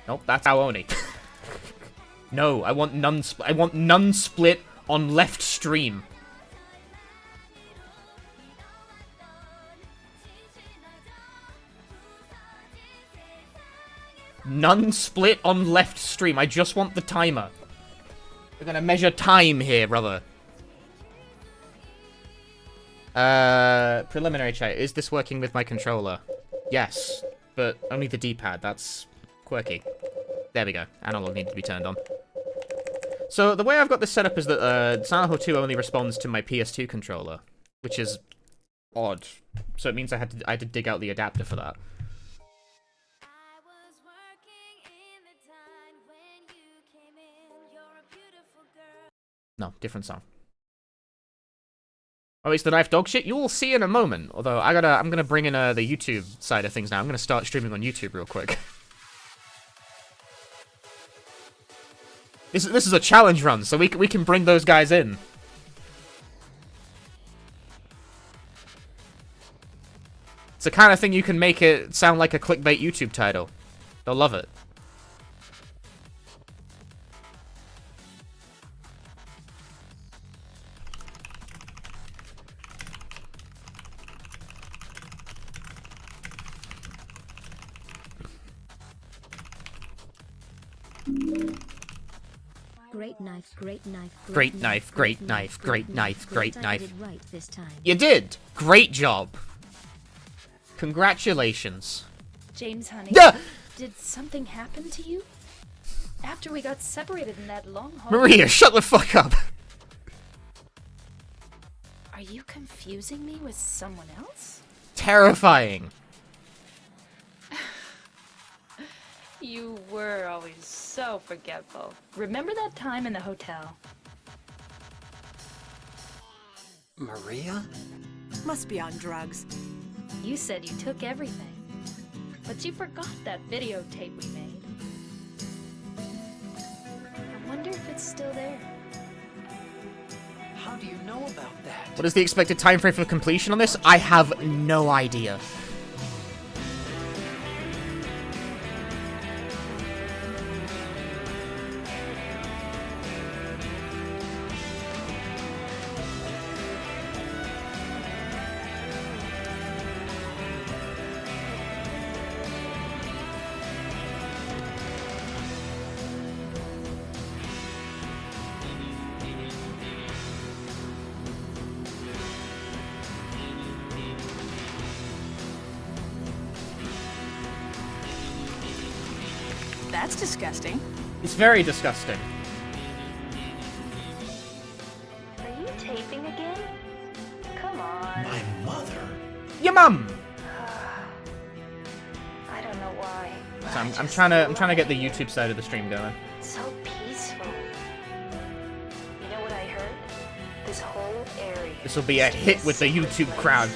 Nope, that's how only. No, I want none split on left stream. None split on left stream. I just want the timer. We're gonna measure time here, brother. Preliminary check. Is this working with my controller? Yes, but only the D-pad. That's quirky. There we go. Analog needed to be turned on. So the way I've got this set up is that Silent Hill 2 only responds to my PS2 controller, which is odd. So it means I had to dig out the adapter for that. No, different song. Oh, it's the knife dog shit? You will see in a moment. Although I'm gonna bring in the YouTube side of things now. I'm gonna start streaming on YouTube real quick. This is a challenge run, so we can bring those guys in. It's the kind of thing you can make it sound like a clickbait YouTube title. They'll love it. Great knife, great knife, great knife, great knife, great knife, great knife. I did right this time. You did! Great job! Congratulations. James, honey, Yeah! did something happen to you? After we got separated in that long haul... Maria, shut the fuck up! Are you confusing me with someone else? Terrifying. You were always so forgetful. Remember that time in the hotel? Maria? Must be on drugs. You said you took everything. But you forgot that videotape we made. I wonder if it's still there. How do you know about that? What is the expected time frame for completion on this? I have no idea. That's disgusting. It's very disgusting. Are you taping again? Come on. My mother? Your mum! I don't know why. So I'm trying to get the YouTube side of the stream going. So peaceful. You know what I heard? This whole area. This will be a hit with the YouTube crowd.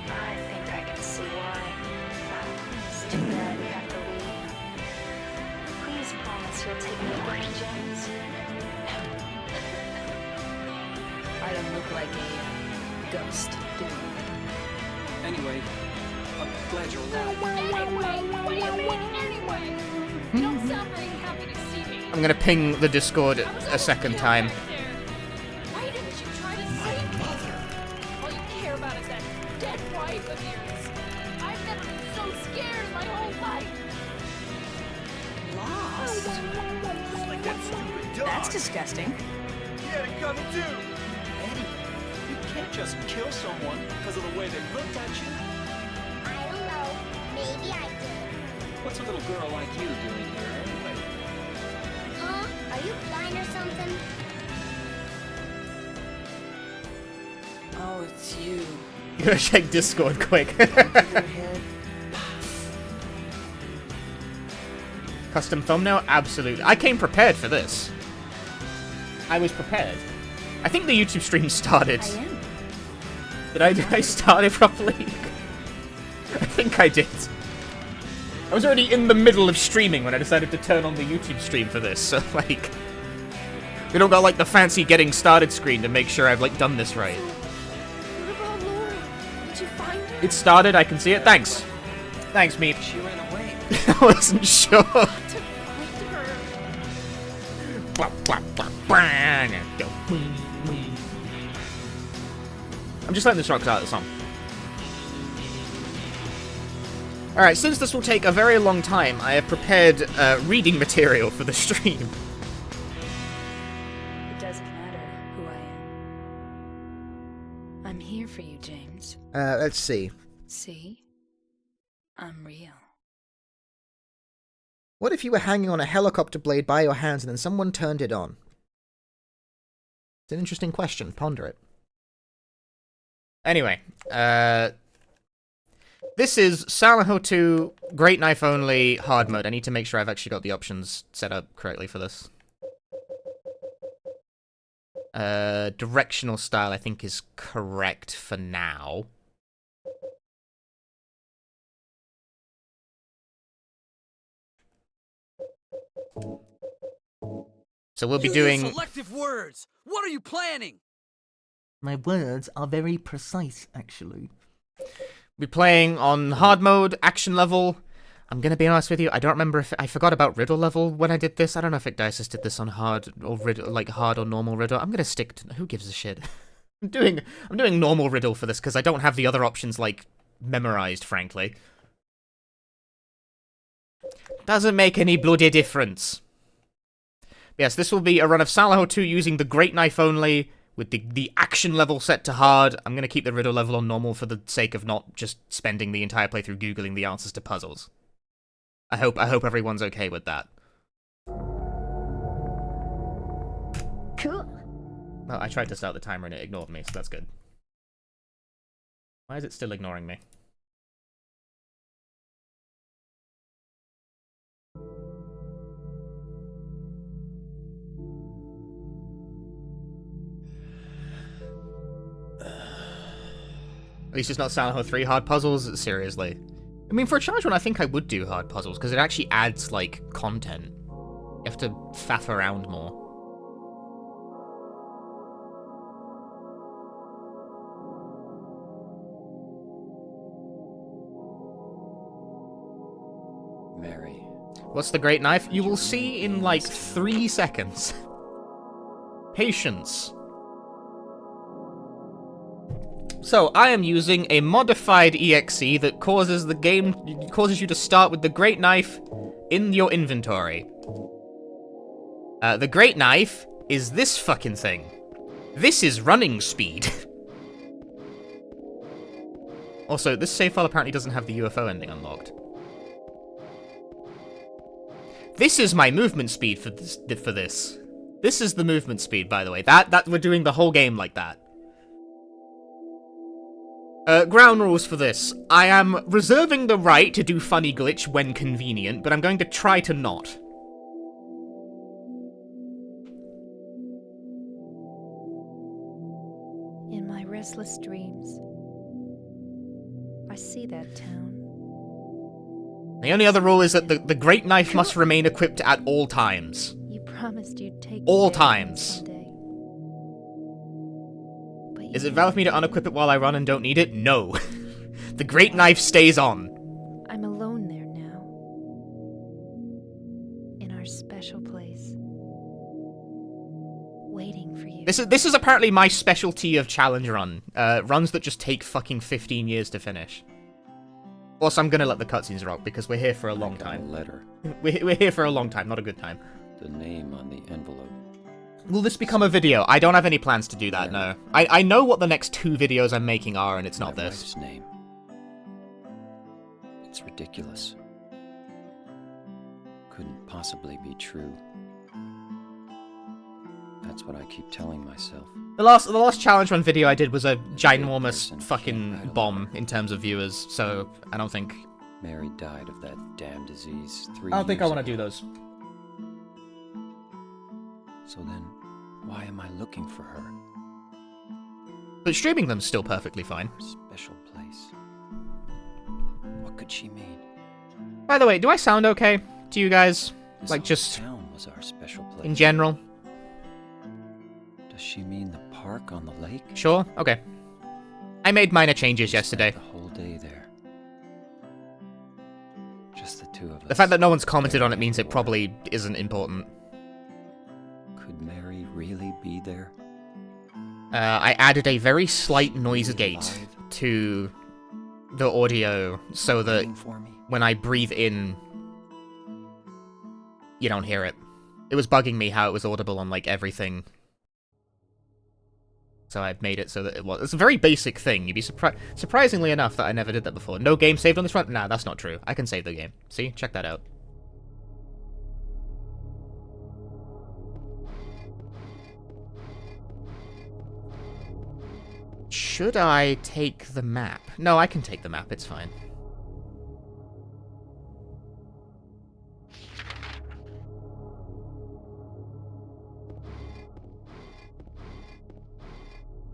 I think I can see why. It's too bad we have to leave. Please promise you'll take me again, James. I don't look like a ghost, do I? Anyway, I'm glad you're alive. Anyway, you don't sound very happy to see me. I'm gonna ping the Discord a second time. Why didn't you try to save me? All you care about is that dead wife of yours. I've never been so scared in my whole life. Lost. Just like that stupid dog. That's disgusting. He had it coming too. Eddie, you can't just kill someone because of the way they looked at you. I don't know. Maybe I did. What's a little girl like you doing here anyway? Huh? Are you blind or something? Oh, it's you. You gotta check Discord quick. Your head. Custom thumbnail? Absolutely. I came prepared for this. I was prepared. I think the YouTube stream started. I am. Did I start it properly? I think I did. I was already in the middle of streaming when I decided to turn on the YouTube stream for this, so like... We don't got like the fancy getting started screen to make sure I've like done this right. What about Laura? Did you find her? It started, I can see it. Thanks. Thanks, Meep. She ran away. I wasn't sure. To find her. I'm just letting this rock out of the song. Alright, since this will take a very long time, I have prepared reading material for the stream. It doesn't matter who I am. I'm here for you, James. Let's see. See? I'm real. What if you were hanging on a helicopter blade by your hands and then someone turned it on? It's an interesting question. Ponder it. Anyway, this is Silent Hill 2, Great Knife Only, Hard Mode. I need to make sure I've actually got the options set up correctly for this. Directional style, I think, is correct for now. So we'll be doing... Selective words! What are you planning? My words are very precise, actually. We're playing on hard mode, action level. I'm gonna be honest with you, I don't remember if I forgot about Riddle level when I did this. I don't know if Ictus did this on hard or Riddle, like hard or normal Riddle. I'm gonna stick to who gives a shit. I'm doing normal Riddle for this because I don't have the other options like memorized, frankly. Doesn't make any bloody difference. Yes, this will be a run of Silent Hill 2 using the Great Knife only, with the action level set to hard. I'm going to keep the Riddle level on normal for the sake of not just spending the entire playthrough Googling the answers to puzzles. I hope everyone's okay with that. Cool. Well, I tried to start the timer and it ignored me, so that's good. Why is it still ignoring me? At least it's not Silent Hill 3 hard puzzles, seriously. I mean, for a challenge one, I think I would do hard puzzles, because it actually adds, like, content. You have to faff around more. Mary. What's the Great Knife? You will see in, like, 3 seconds. Patience. So, I am using a modified EXE that causes you to start with the Great Knife in your inventory. The Great Knife is this fucking thing. This is running speed. Also, this save file apparently doesn't have the UFO ending unlocked. This is my movement speed for this. This is the movement speed, by the way. That we're doing the whole game like that. Ground rules for this. I am reserving the right to do funny glitch when convenient, but I'm going to try to not. In my restless dreams, I see that town. The only other rule is that the Great Knife must remain equipped at all times. You promised you'd take me All there times. someday. But you Is it valid for me to unequip it while I run and don't need it? No. The Great Knife stays on. I'm alone there now. In our special place. Waiting for you. This is apparently my specialty of challenge run. Runs that just take fucking 15 years to finish. Also, I'm gonna let the cutscenes rock because we're here for a long A time. letter. We're here for a long time, not a good time. The name on the envelope. Will this become a video? I don't have any plans to do that, no. I know what the next 2 videos I'm making are, and it's not My this. wife's name. It's ridiculous. Couldn't possibly be true. That's what I keep telling myself. The last challenge run video I did was a ginormous Person fucking can't write a bomb letter. in terms of viewers, so I don't think... Mary died of that damn disease 3 I don't think I years want to do ago. those. So then, why am I looking for her? But streaming them's still perfectly fine. Her special place. What could she mean? By the way, do I sound okay to you guys? This Like, whole just town was our special place. in general? Does she mean the park on the lake? Sure? Okay. I made minor changes We spent yesterday. the whole day there. Just the two of us. The fact that no one's commented on it means it probably isn't important. Could Mary really be there? I added a very slight noise gate to the audio so that Waiting for me. when I breathe in, you don't hear it. It was bugging me how it was audible on, like, everything. So I've made it so that it was. It's a very basic thing. You'd be surprisingly enough that I never did that before. No game saved on this run? Nah, that's not true. I can save the game. See? Check that out. Should I take the map? No, I can take the map. It's fine.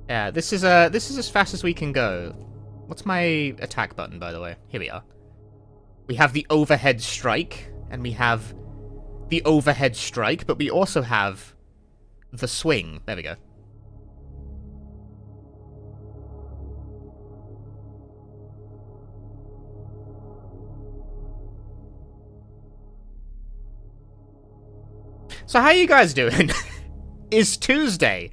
Yeah, this is as fast as we can go. What's my attack button, by the way? Here we are. We have the overhead strike, and we have the overhead strike, but we also have the swing. There we go. So how you guys doing? It's Tuesday.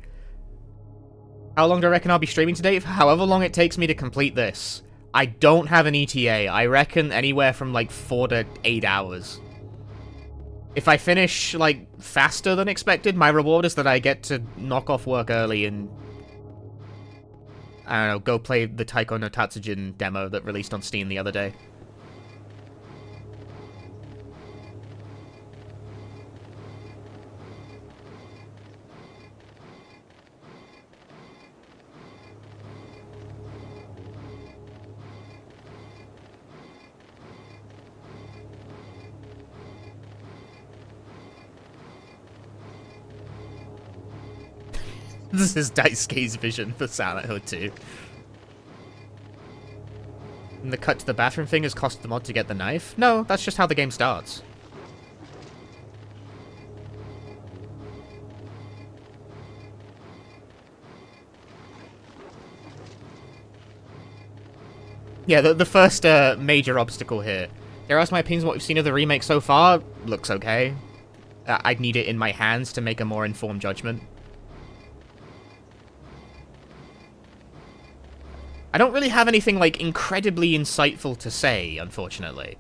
How long do I reckon I'll be streaming today? For however long it takes me to complete this. I don't have an ETA. I reckon anywhere from like 4 to 8 hours. If I finish like faster than expected, my reward is that I get to knock off work early and I don't know, go play the Taiko no Tatsujin demo that released on Steam the other day. This is Daisuke's vision for Silent Hill 2. And the cut to the bathroom thing has cost the mod to get the knife? No, that's just how the game starts. Yeah, the first major obstacle here. There are my opinions on what we've seen of the remake so far. Looks okay. I'd need it in my hands to make a more informed judgment. I don't really have anything, like, incredibly insightful to say, unfortunately.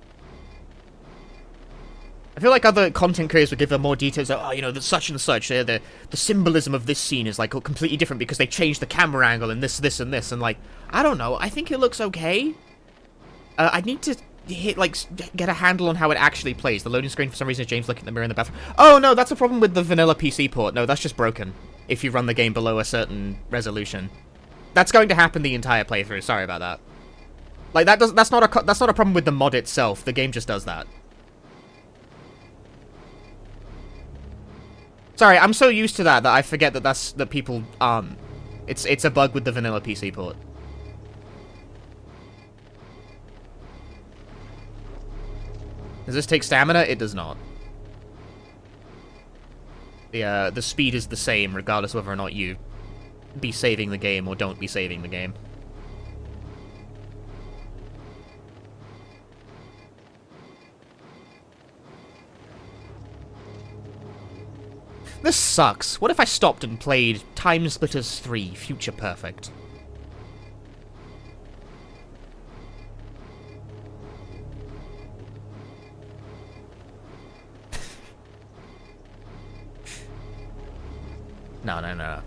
I feel like other content creators would give them more details, like, oh, you know, the such and such, the symbolism of this scene is, like, completely different because they changed the camera angle and this, and this, and, like, I don't know, I think it looks okay. I need to get a handle on how it actually plays. The loading screen, for some reason, is James looking at the mirror in the bathroom. Oh, no, that's a problem with the vanilla PC port. No, that's just broken if you run the game below a certain resolution. That's going to happen the entire playthrough. Sorry about that. Like that's not a problem with the mod itself. The game just does that. Sorry, I'm so used to that I forget that people it's a bug with the vanilla PC port. Does this take stamina? It does not. The speed is the same regardless whether or not you be saving the game or don't be saving the game. This sucks. What if I stopped and played Time Splitters 3 Future Perfect? No.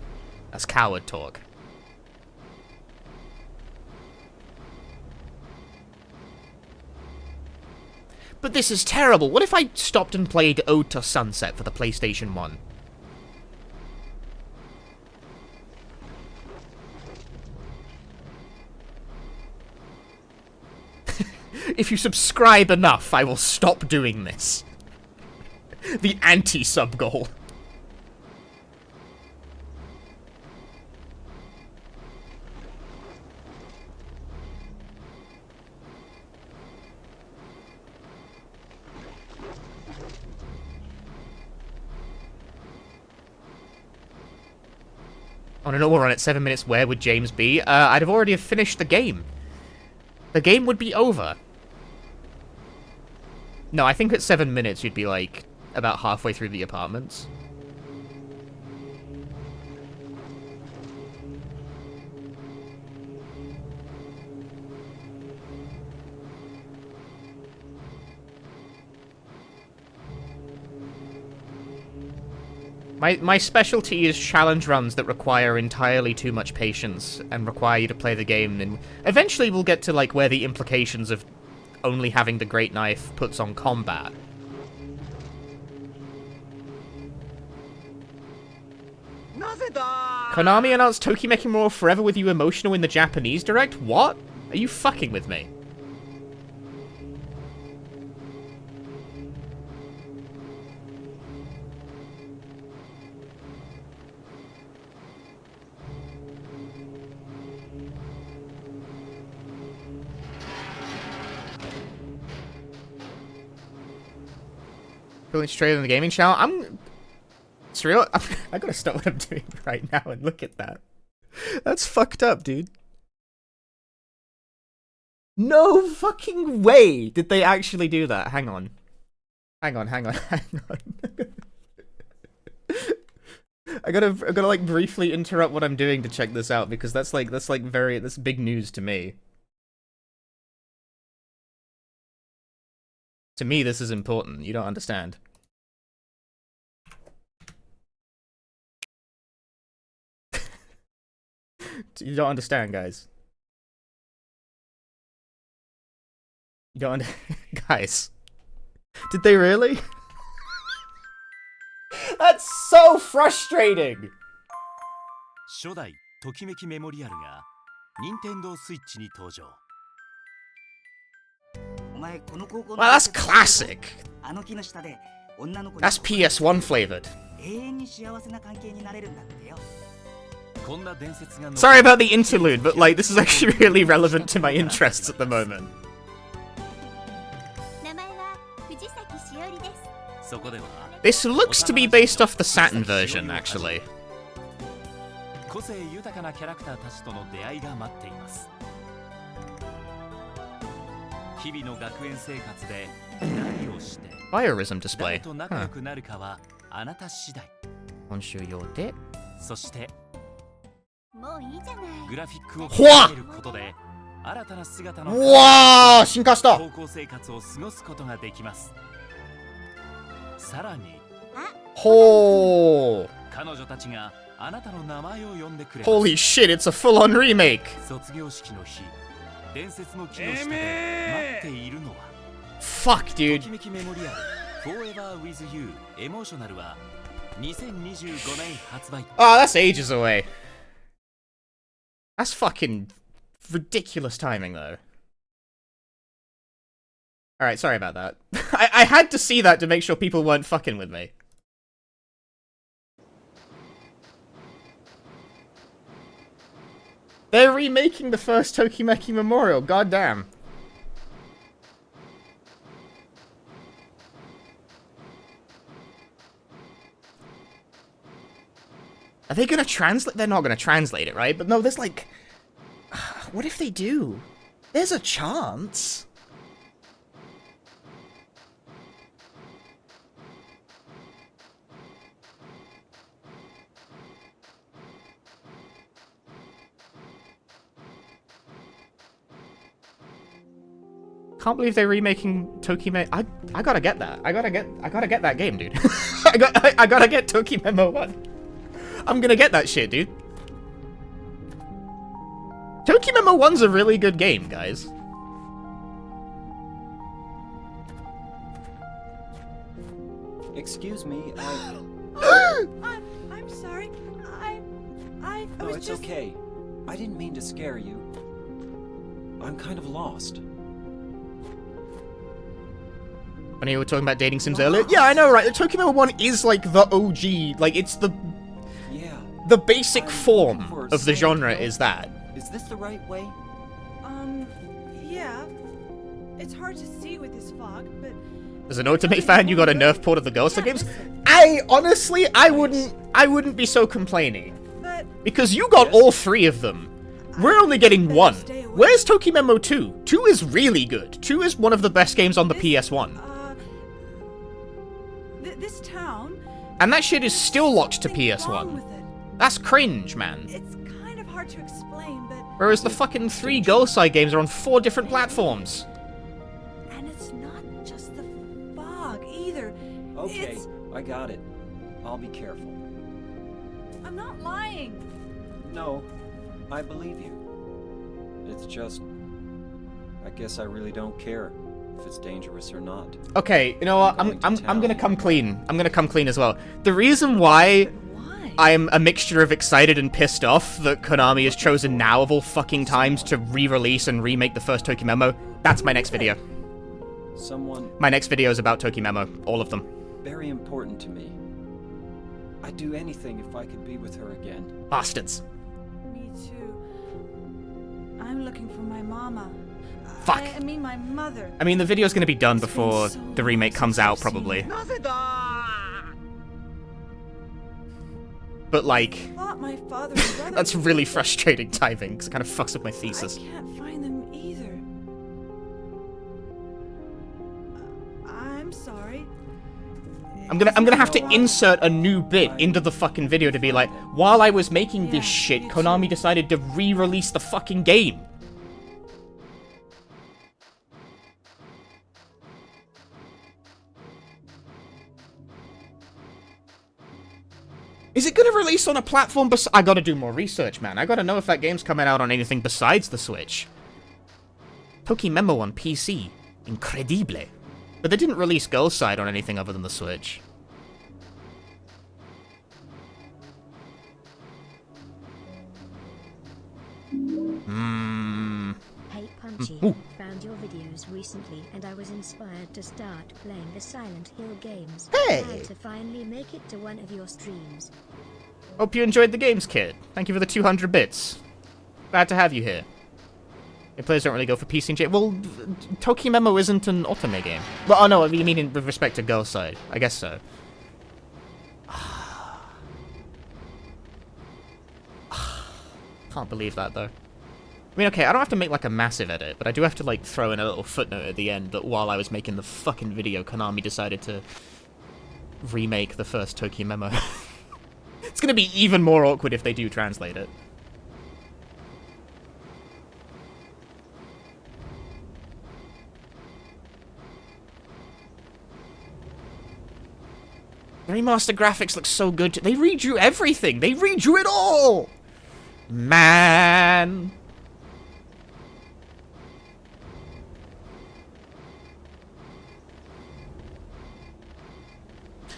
That's coward talk. But this is terrible. What if I stopped and played Ode to Sunset for the PlayStation 1? If you subscribe enough, I will stop doing this. The anti-sub goal. On a normal run at 7 minutes, where would James be? I'd have already finished the game. The game would be over. No, I think at 7 minutes you'd be, like, about halfway through the apartments. My specialty is challenge runs that require entirely too much patience and require you to play the game, and eventually we'll get to, like, where the implications of only having the great knife puts on combat. Konami announced Tokimeki More Forever with You emotional in the Japanese direct? What? Are you fucking with me? Going straight in the gaming channel. It's real. I gotta stop what I'm doing right now and look at that. That's fucked up, dude. No fucking way did they actually do that. Hang on. Hang on. I gotta like briefly interrupt what I'm doing to check this out, because that's big news to me. To me, this is important. You don't understand. You don't understand, guys. You don't guys. Did they really? That's so frustrating! 初代ときめきメモリアルが任天堂スイッチに登場。 Well, that's classic. That's PS1 flavored. Sorry about the interlude, but like, this is actually really relevant to my interests at the moment. This looks to be based off the Saturn version, actually. 個性豊かなキャラクターたちとの出会いが待っています。 日々の学園生活で何をして Biorism display. と仲良くなるかはあなた次第。今週予定。そしてもういいじゃない。グラフィックを変えることで新たな姿のわー、進化した。高校生活を過ごすことができます。さらにほー。彼女たちがあなたの名前を呼んでくれます。 Holy shit, it's a full-on remake. 卒業式の日。 伝説の木の下で待っているのは Fuck, dude. ときめきメモリアル Forever with You エモーショナルは2025年発売 Oh, that's ages away. That's fucking ridiculous timing, though. Alright, sorry about that. I had to see that to make sure people weren't fucking with me. They're remaking the first Tokimeki Memorial, goddamn. Are they gonna translate? They're not gonna translate it, right? But no, there's like... What if they do? There's a chance. Can't believe they're remaking Tokimeki. I gotta get that. I gotta get that game, dude. I gotta get Tokimemo 1. I'm gonna get that shit, dude. Tokimemo 1's a really good game, guys. Excuse me, I'm sorry. I No, was it's just... okay. I didn't mean to scare you. I'm kind of lost. When you were talking about dating sims earlier? Yeah, I know, right? The Tokimemo 1 is like the OG. Like, it's the... Yeah. The basic form of the genre is that. Is this the right way? Yeah. It's hard to see with this fog, but... As an Ultimate fan, you got a nerf port of the Ghost games? I wouldn't be so complaining. But... Because you got all 3 of them. We're only getting 1. Where's Tokimemo 2? 2 is really good. 2 is one of the best games on the PS1. This town. And that shit is still locked to something's wrong PS1. with it. That's cringe, man. It's kind of hard to explain, but. Whereas the fucking 3 Girl Side games are on 4 different platforms. And it's not just the fog either. Okay, It's... I got it. I'll be careful. I'm not lying. No, I believe you. It's just... I guess I really don't care if it's dangerous or not. Okay, you know what? I'm gonna come clean. I'm gonna come clean as well. The reason why Why? I'm a mixture of excited and pissed off that Konami has chosen now of all fucking times to re-release and remake the first Toki Memo, that's my next video. Someone My next video is about Toki Memo, all of them. very important to me. I'd do anything if I could be with her again. Bastards. Me too. I'm looking for my mama. Fuck. I mean my mother. I mean, the video's gonna be done It's been before so the remake long comes since out, I've seen probably. her. But, like, I thought my father and brother. that's really frustrating timing, because it kind of fucks up my thesis. I can't find them either. I'm sorry. I'm gonna have to insert a new bit into the fucking video to be like, while I was making this Yeah, shit, me too. Konami decided to re-release the fucking game. Is it gonna release on a platform I gotta do more research, man. I gotta know if that game's coming out on anything besides the Switch. Toki Memo on PC. Incredible. But they didn't release Girl Side on anything other than the Switch. Hey Punchy, Ooh. found your videos recently and I was inspired to start playing the Silent Hill games. Hey! Glad to finally make it to one of your streams. Hope you enjoyed the games, kid. Thank you for the 200 bits. Glad to have you here. Your players don't really go for PC and J. Well, Toki Memo isn't an otome game. Well, oh no, you mean with respect to Girl Side. I guess so. Can't believe that, though. I mean, okay, I don't have to make, like, a massive edit, but I do have to, like, throw in a little footnote at the end that while I was making the fucking video, Konami decided to remake the first Toki Memo. It's gonna be even more awkward if they do translate it. The remaster graphics look so good. They redrew everything. They redrew it all. Man.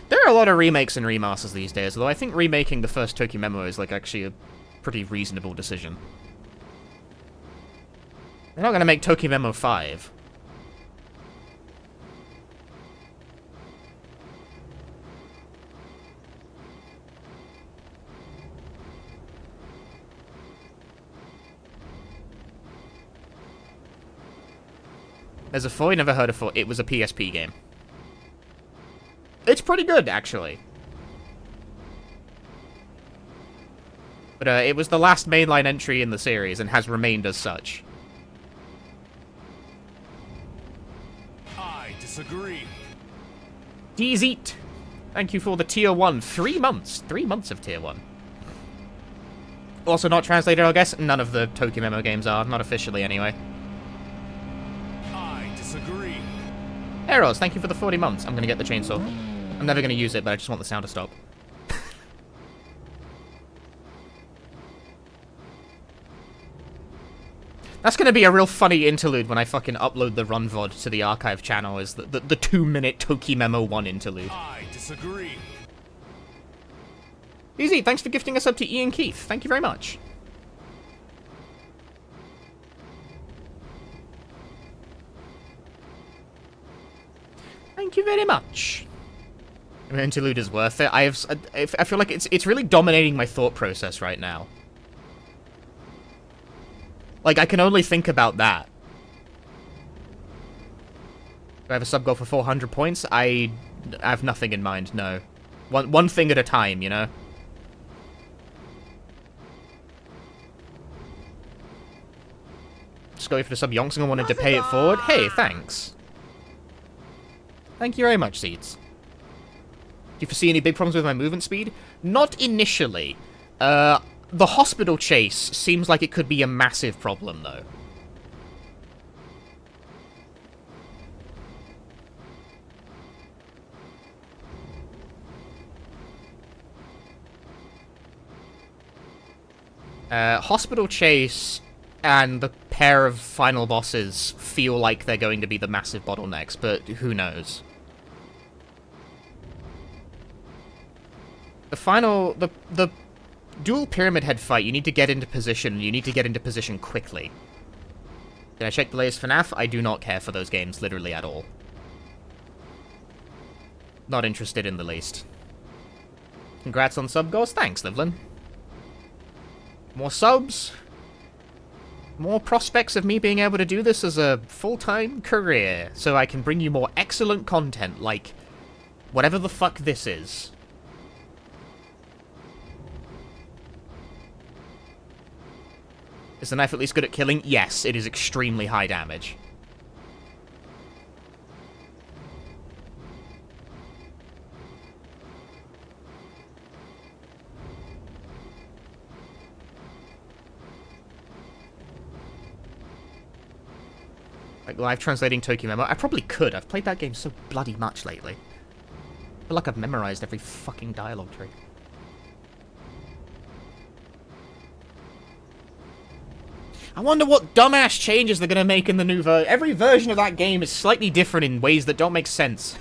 There are a lot of remakes and remasters these days, although I think remaking the first Toki Memo is, like, actually a pretty reasonable decision. They're not gonna make Toki Memo 5. There's a 4 you never heard of 4. It was a PSP game. It's pretty good, actually. But it was the last mainline entry in the series and has remained as such. I disagree. Deezeet. Thank you for the tier 1. 3 months. 3 months of tier 1. Also not translated, I guess. None of the Toki Memo games are. Not officially, anyway. I disagree. Eros, thank you for the 40 months. I'm gonna get the chainsaw. I'm never gonna use it, but I just want the sound to stop. That's gonna be a real funny interlude when I fucking upload the Run VOD to the archive channel, is the 2-minute Toki Memo 1 interlude. I disagree. Easy, thanks for gifting us up to Ian Keith. Thank you very much. Thank you very much. An interlude is worth it. I feel like it's really dominating my thought process right now. Like, I can only think about that. Do I have a sub goal for 400 points? I have nothing in mind, no. One thing at a time, you know? Just going for the sub Yongsung, I wanted to pay it forward. Hey, thanks. Thank you very much, Seeds. you foresee any big problems with my movement speed? Not initially. The hospital chase seems like it could be a massive problem, though. Hospital chase and the pair of final bosses feel like they're going to be the massive bottlenecks, but who knows? The dual pyramid head fight, you need to get into position, and you need to get into position quickly. Did I check the latest FNAF? I do not care for those games, literally at all. Not interested in the least. Congrats on sub goals. Thanks, Livlin. More subs. More prospects of me being able to do this as a full-time career, so I can bring you more excellent content, like whatever the fuck this is. Is the knife at least good at killing? Yes, it is extremely high damage. Like, live translating Tokyo Memo? I probably could. I've played that game so bloody much lately. I feel like I've memorized every fucking dialogue tree. I wonder what dumbass changes they're gonna make in the new version. Every version of that game is slightly different in ways that don't make sense.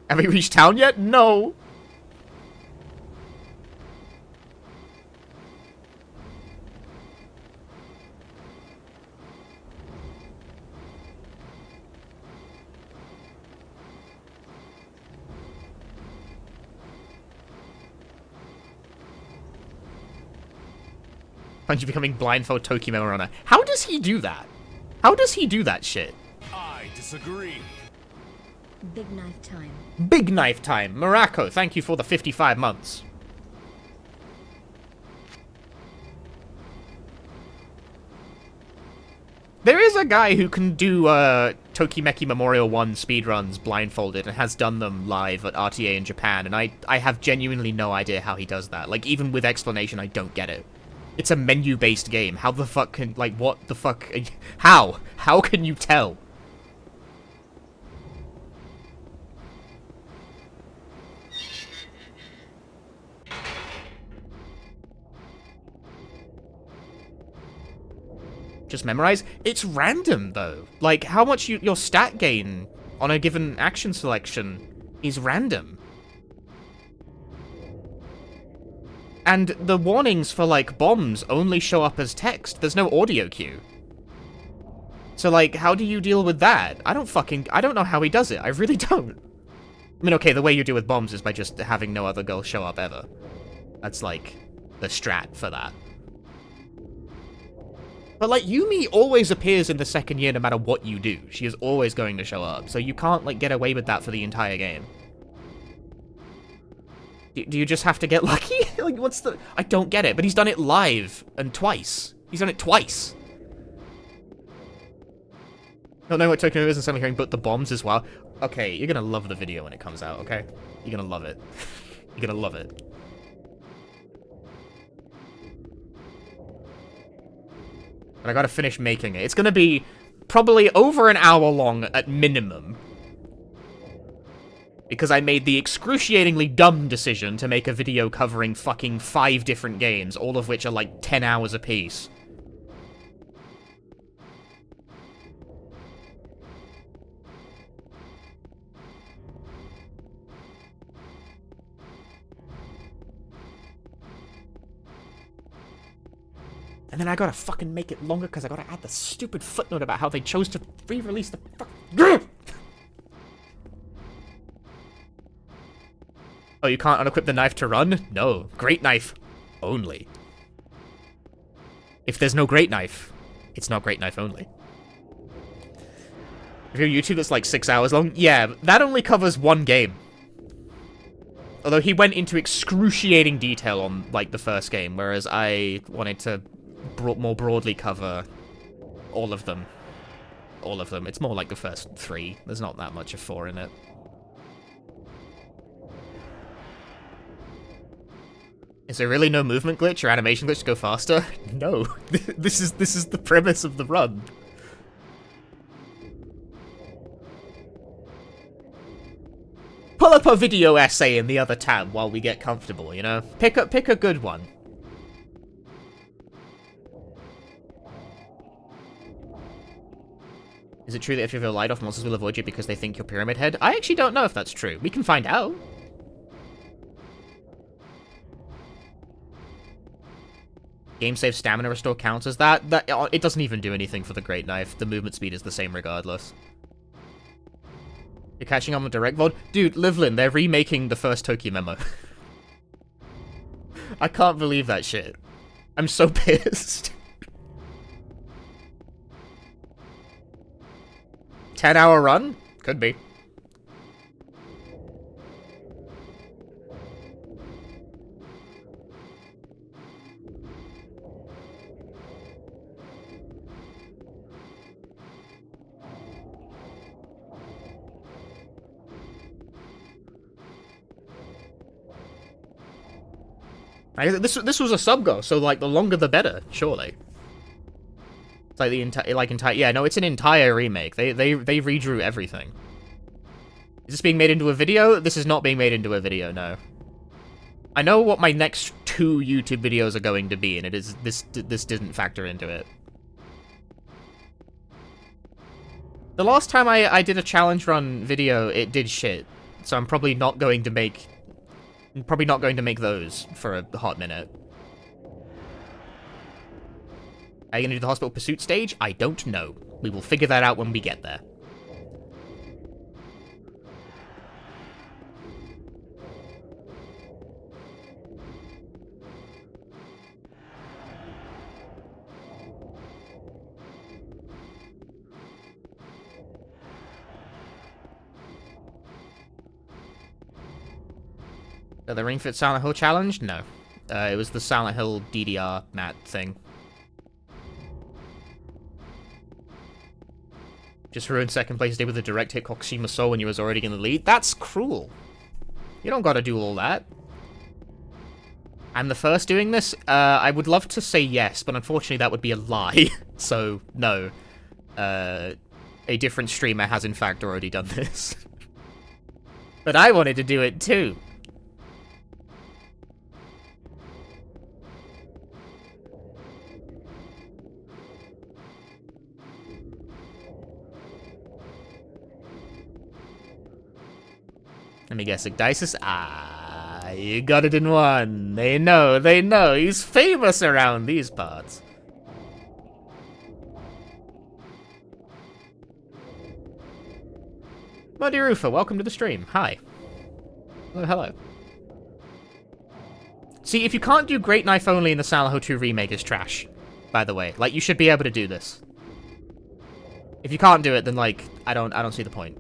Have we reached town yet? No! Bungie becoming blindfold Tokyo runner. How does he do that? How does he do that shit? I disagree. Big knife time. Big knife time. Morocco, thank you for the 55 months. There is a guy who can do Tokimeki Memorial 1 speedruns blindfolded and has done them live at RTA in Japan, and I have genuinely no idea how he does that. Like, even with explanation, I don't get it. It's a menu-based game. How the fuck can, like, what the fuck? How? How can you tell? Just memorize? It's random, though. Like, how much your stat gain on a given action selection is random. And the warnings for, like, bombs only show up as text. There's no audio cue. So, like, how do you deal with that? I don't know how he does it. I really don't. I mean, okay, the way you deal with bombs is by just having no other girl show up ever. That's, like, the strat for that. But, like, Yumi always appears in the second year no matter what you do. She is always going to show up, so you can't, like, get away with that for the entire game. Do you just have to get lucky? Like, what's the... I don't get it, but he's done it live, and twice. He's done it twice. Not knowing what Tokyo is and suddenly hearing but the bombs as well. Okay, you're gonna love the video when it comes out, okay? You're gonna love it. You're gonna love it. But I gotta finish making it. It's gonna be probably over an hour long at minimum. Because I made the excruciatingly dumb decision to make a video covering fucking 5 different games, all of which are like 10 hours apiece. And then I gotta fucking make it longer because I gotta add the stupid footnote about how they chose to re-release the fuck. Oh, you can't unequip the knife to run? No. Great knife only. If there's no great knife, it's not great knife only. If your YouTube that's like 6 hours long, yeah, that only covers one game. Although he went into excruciating detail on, like, the first game, whereas I wanted to more broadly cover all of them. All of them. It's more like the first 3. There's not that much of 4 in it. Is there really no movement glitch or animation glitch to go faster? No. This is the premise of the run. Pull up a video essay in the other tab while we get comfortable, you know? Pick a good one. Is it true that if you have a light off, monsters will avoid you because they think you're Pyramid Head? I actually don't know if that's true. We can find out. Game save stamina restore counts as that. It doesn't even do anything for the Great Knife. The movement speed is the same regardless. You're catching on with direct VOD? Dude, Livlin, they're remaking the first Tokyo Memo. I can't believe that shit. I'm so pissed. 10-hour run? Could be. This was a sub-go, so like the longer the better, surely. It's like the entire yeah, no, it's an entire remake. They redrew everything. Is this being made into a video? This is not being made into a video, no. I know what my next 2 YouTube videos are going to be, and it is this didn't factor into it. The last time I did a challenge run video, it did shit. So I'm probably not going to make those for a hot minute. Are you going to do the hospital pursuit stage? I don't know. We will figure that out when we get there. The Ring Fit Silent Hill challenge? No. It was the Silent Hill DDR mat thing. Just ruined second place today with a direct hit Kokushima Soul when you was already in the lead? That's cruel. You don't gotta do all that. I'm the first doing this? I would love to say yes, but unfortunately that would be a lie. So, no. A different streamer has in fact already done this. But I wanted to do it too. Let me guess, Igdisis? Ah, you got it in one. They know. He's famous around these parts. Muddy Roofer, welcome to the stream. Hi. Hello. See, if you can't do Great Knife only in the Silent Hill 2 remake, it's trash. By the way, like, you should be able to do this. If you can't do it, then, like, I don't see the point.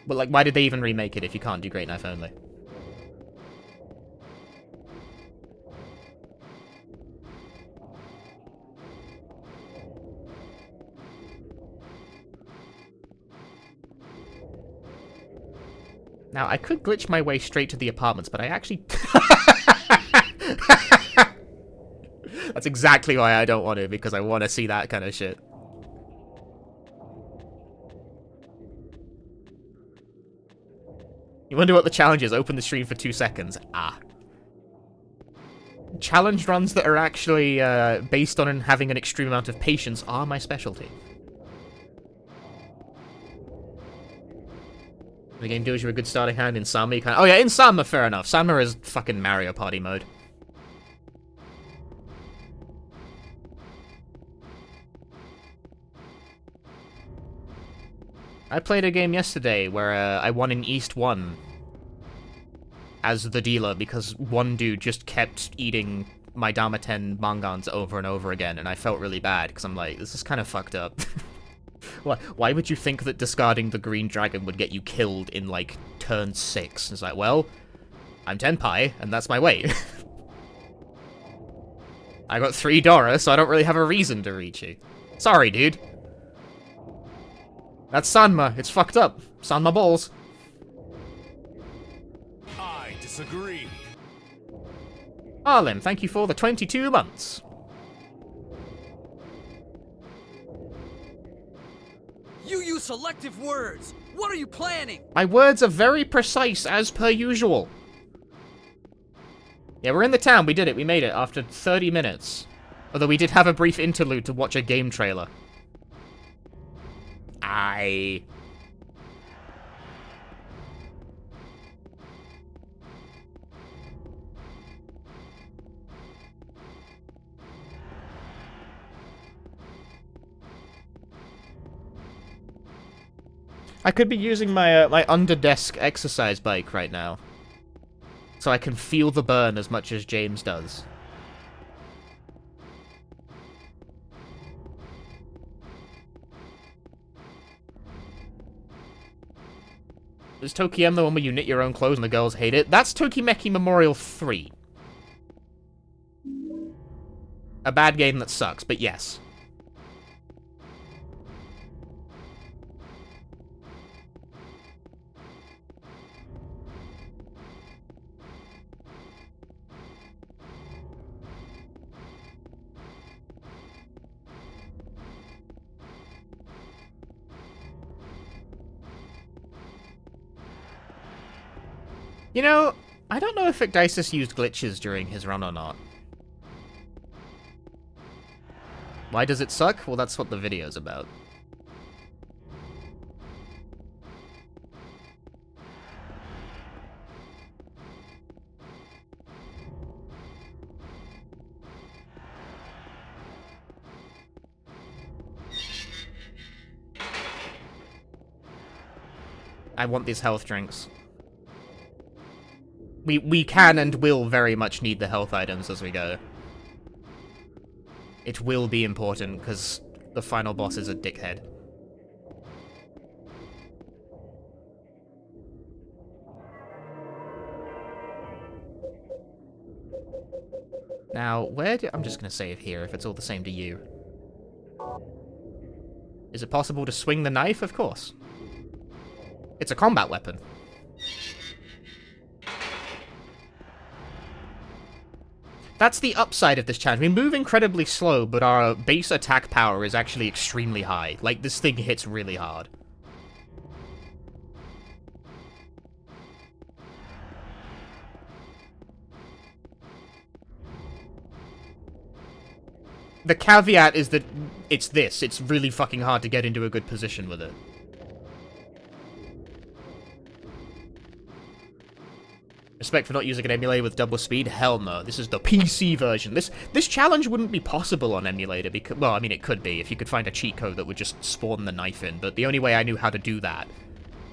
But, like, why did they even remake it if you can't do Great Knife only? Now, I could glitch my way straight to the apartments, but I actually... That's exactly why I don't want to, because I want to see that kind of shit. You wonder what the challenge is? Open the stream for 2 seconds. Ah. Challenge runs that are actually based on having an extreme amount of patience are my specialty. The game deals you a good starting hand in Sama. You can... Oh yeah, in Sama, fair enough. Sama is fucking Mario Party mode. I played a game yesterday where I won in East 1 as the dealer because one dude just kept eating my Dama 10 mangans over and over again, and I felt really bad because I'm like, this is kind of fucked up. Why would you think that discarding the green dragon would get you killed in, like, turn 6? It's like, well, I'm Tenpai, and that's my weight. I got 3 Dora, so I don't really have a reason to reach you. Sorry, dude. That's Sanma. It's fucked up. Sanma balls. I disagree. Arlim, thank you for the 22 months. You use selective words. What are you planning? My words are very precise, as per usual. Yeah, we're in the town. We did it. We made it after 30 minutes. Although we did have a brief interlude to watch a game trailer. I could be using my my under-desk exercise bike right now. So I can feel the burn as much as James does. Is Tokiem the one where you knit your own clothes and the girls hate it? That's Tokimeki Memorial 3. A bad game that sucks, but yes. You know, I don't know if Icdisis used glitches during his run or not. Why does it suck? Well, that's what the video's about. I want these health drinks. We can and will very much need the health items as we go. It will be important, because the final boss is a dickhead. Now, where do... I'm just going to save here, if it's all the same to you. Is it possible to swing the knife? Of course. It's a combat weapon. That's the upside of this challenge. We move incredibly slow, but our base attack power is actually extremely high. Like, this thing hits really hard. The caveat is that it's this. It's really fucking hard to get into a good position with it. Respect for not using an emulator with double speed? Hell no. This is the PC version. This challenge wouldn't be possible on emulator because, well, I mean, it could be if you could find a cheat code that would just spawn the knife in, but the only way I knew how to do that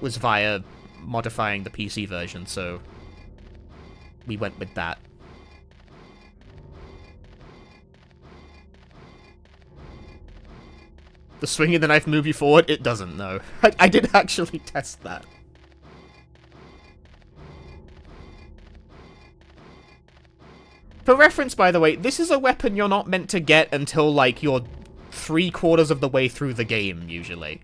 was via modifying the PC version, so we went with that. The swinging the knife move you forward? It doesn't, no. I did actually test that. For reference, by the way, this is a weapon you're not meant to get until, like, you're 3/4 of the way through the game, usually.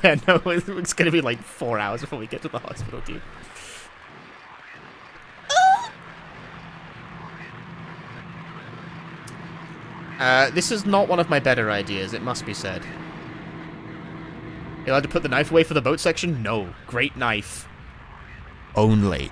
Yeah, no, it's gonna be like 4 hours before we get to the hospital, dude. This is not one of my better ideas, it must be said. You allowed to put the knife away for the boat section? No. Great knife. Only.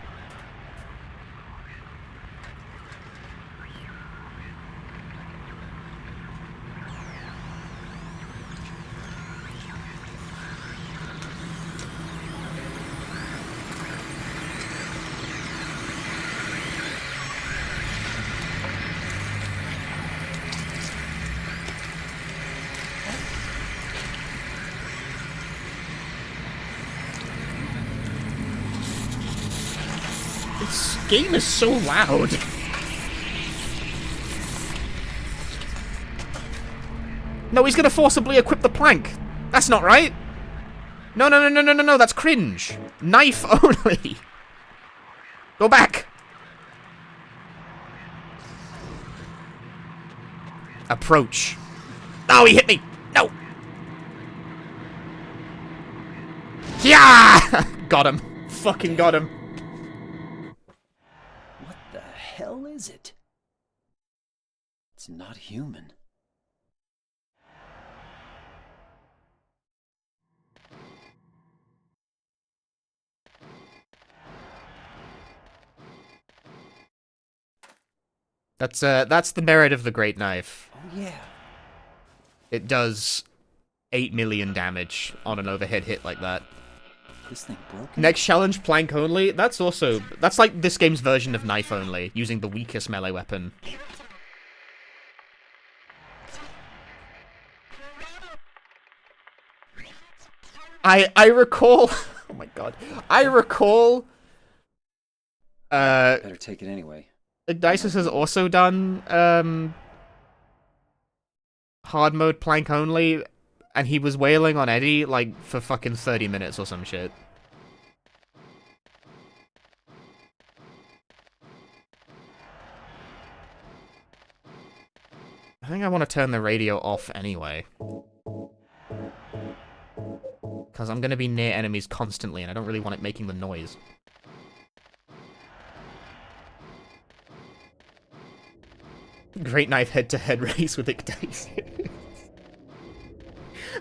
game is so loud. No, he's gonna forcibly equip the plank. That's not right. No, no, no, no, no, no, no, that's cringe. Knife only. Go back. Approach. Oh, he hit me. No. Yeah! Got him. Fucking got him. What the hell is it? It's not human. That's the merit of the Great Knife. Oh yeah. It does 8 million damage on an overhead hit like that. This thing broken? Next challenge, plank only. That's like this game's version of knife only, using the weakest melee weapon. I recall. Oh my god. I recall. Better take it anyway. Ignisus has also done hard mode plank only, and he was wailing on Eddie like for fucking 30 minutes or some shit. I think I want to turn the radio off anyway. Because I'm going to be near enemies constantly, and I don't really want it making the noise. Great Knife head-to-head race with Ignitus.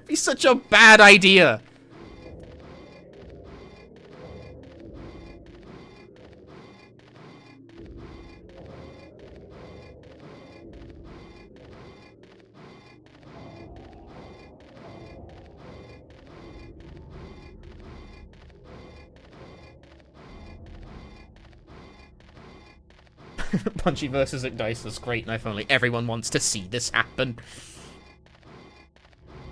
Be such a bad idea. Punchy versus Ignisus, Great Knife only. Everyone wants to see this happen.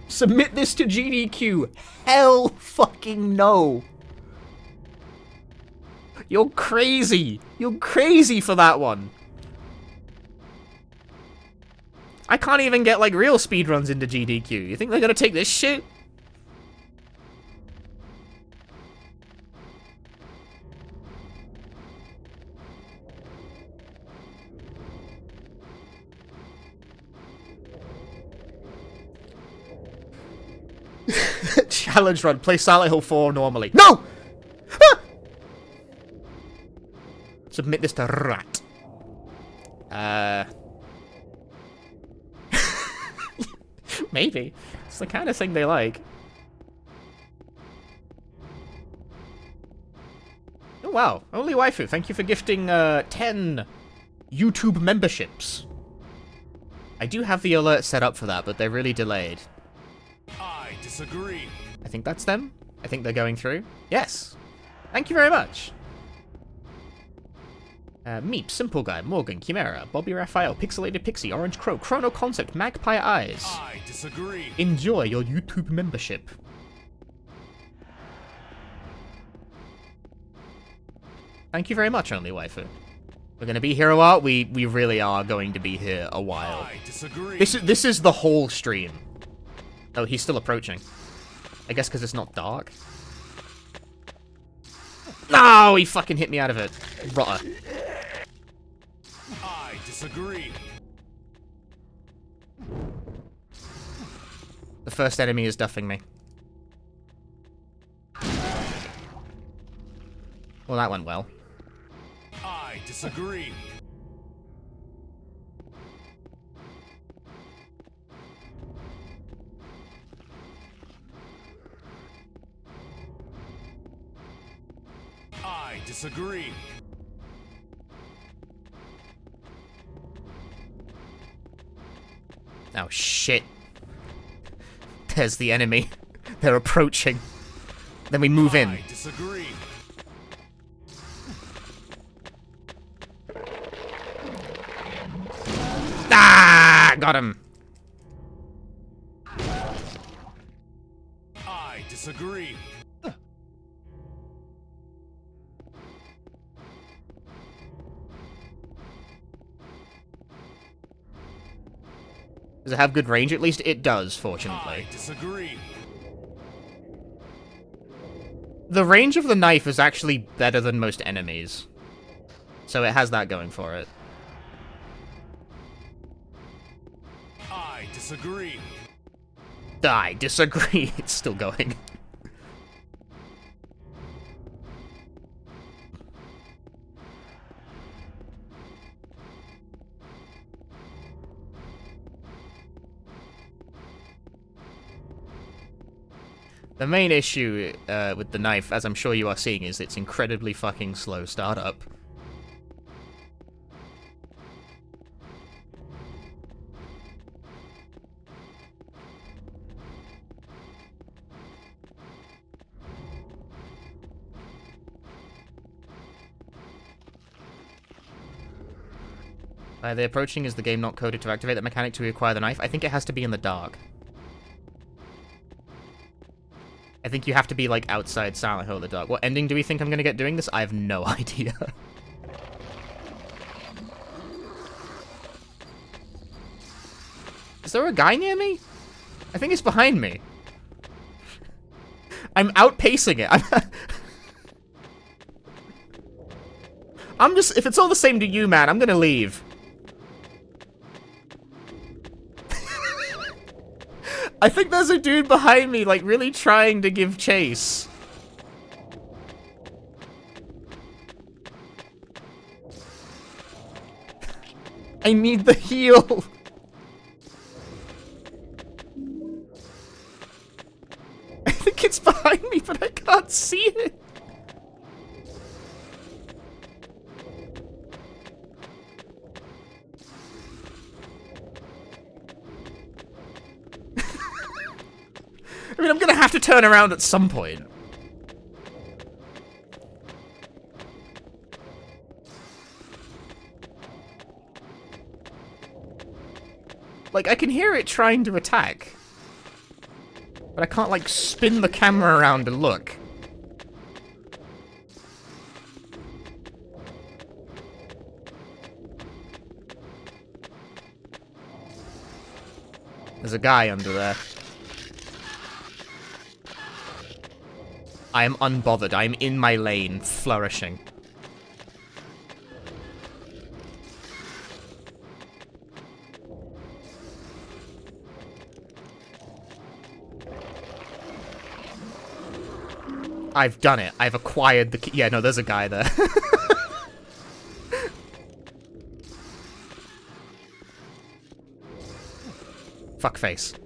Submit this to GDQ. Hell fucking no. You're crazy. You're crazy for that one. I can't even get, like, real speedruns into GDQ. You think they're gonna take this shit? Challenge run. Play Silent Hill 4 normally. No! Ah! Submit this to Rat. Maybe. It's the kind of thing they like. Oh wow. Only Waifu, thank you for gifting 10 YouTube memberships. I do have the alert set up for that, but they're really delayed. I disagree. I think that's them. I think they're going through. Yes. Thank you very much. Meep, Simple Guy, Morgan, Chimera, Bobby Raphael, Pixelated Pixie, Orange Crow, Chrono Concept, Magpie Eyes. I disagree. Enjoy your YouTube membership. Thank you very much, Only Waifu. We're gonna be here a while. We really are going to be here a while. I disagree. This is the whole stream. Oh, he's still approaching. I guess because it's not dark. No, he fucking hit me out of it. Rotter. I disagree. The first enemy is duffing me. Well, that went well. I disagree. I disagree. Oh, shit. There's the enemy. They're approaching. Then we move in. I disagree. Ah! Got him. I disagree. Does it have good range at least? It does, fortunately. I disagree. The range of the knife is actually better than most enemies. So it has that going for it. I disagree. I disagree. It's still going. The main issue with the knife, as I'm sure you are seeing, is its incredibly fucking slow startup. The approaching, is the game not coded to activate that mechanic to acquire the knife? I think it has to be in the dark. I think you have to be, like, outside Silent Hill in the dark. What ending do we think I'm gonna get doing this? I have no idea. Is there a guy near me? I think it's behind me. I'm outpacing it. I'm just... If it's all the same to you, man, I'm gonna leave. I think there's a dude behind me, like, really trying to give chase. I need the heal. I think it's behind me, but I can't see it. I mean, I'm gonna have to turn around at some point. Like, I can hear it trying to attack. But I can't, like, spin the camera around and look. There's a guy under there. I am unbothered. I am in my lane, flourishing. I've done it. I've acquired the key. Yeah, no, there's a guy there. Fuckface.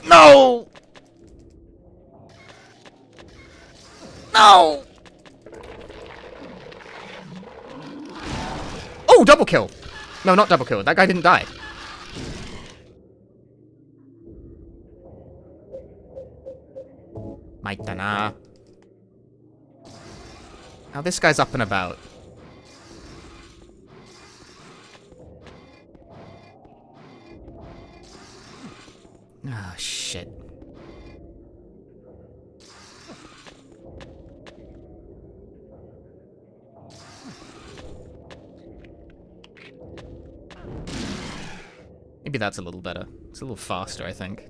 No! No! Oh, double kill! No, not double kill. That guy didn't die. Maitana. Now this guy's up and about. Ah, shit. Maybe that's a little better. It's a little faster, I think.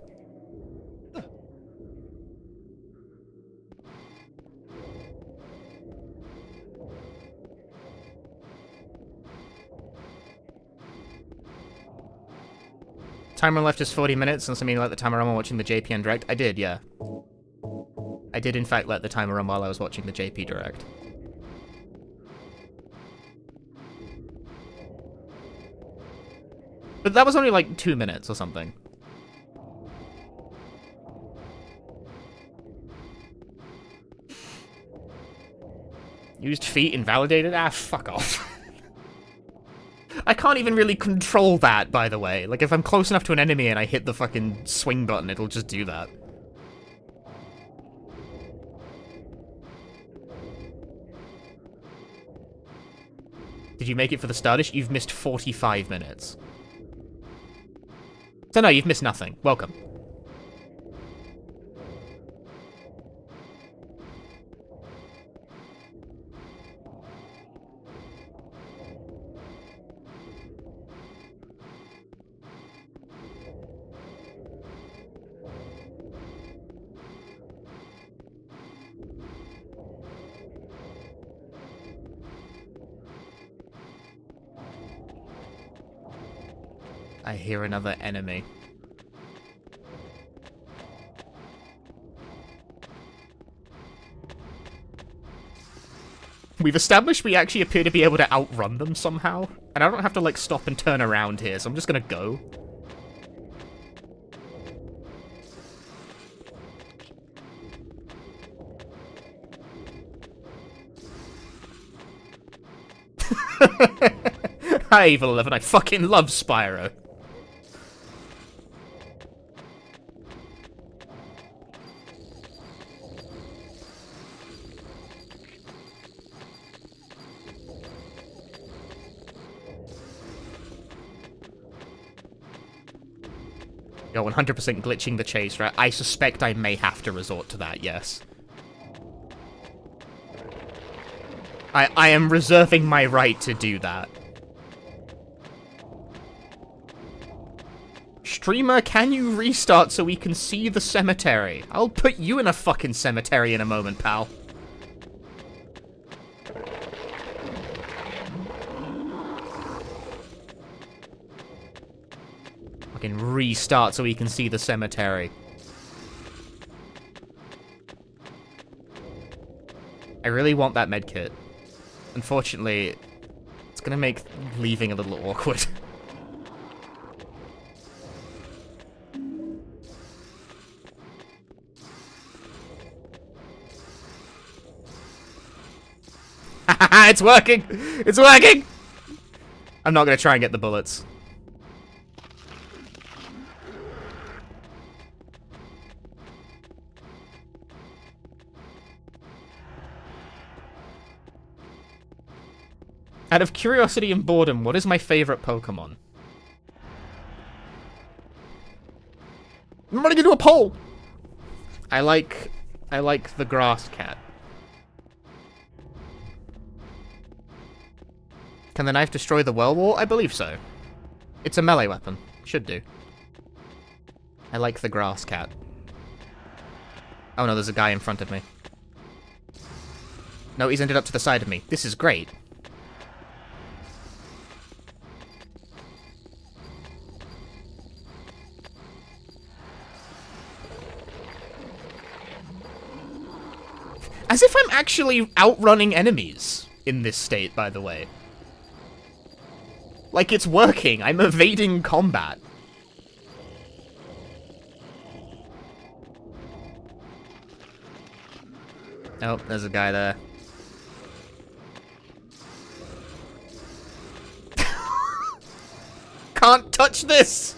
Timer left is 40 minutes, and something like the timer run while watching the JPN Direct. I did, yeah. I did, in fact, let the timer run while I was watching the JP Direct. But that was only like 2 minutes or something. Used feet invalidated? Ah, fuck off. I can't even really control that, by the way. Like, if I'm close enough to an enemy and I hit the fucking swing button, it'll just do that. Did you make it for the Stardish? You've missed 45 minutes. So no, you've missed nothing. Welcome. I hear another enemy. We've established we actually appear to be able to outrun them somehow. And I don't have to, like, stop and turn around here, so I'm just gonna go. Hi, Evil 11, I fucking love Spyro. Yo, 100% glitching the chase, right? I suspect I may have to resort to that, yes. I am reserving my right to do that. Streamer, can you restart so we can see the cemetery? I'll put you in a fucking cemetery in a moment, pal. Fucking restart so we can see the cemetery. I really want that medkit. Unfortunately, it's gonna make leaving a little awkward. It's working! It's working! I'm not gonna try and get the bullets. Out of curiosity and boredom, what is my favorite Pokemon? I'm running into a pole! I like the grass cat. Can the knife destroy the Whirlwall? I believe so. It's a melee weapon. Should do. I like the grass cat. Oh no, there's a guy in front of me. No, he's ended up to the side of me. This is great. As if I'm actually outrunning enemies in this state, by the way. Like, it's working. I'm evading combat. Oh, there's a guy there. Can't touch this!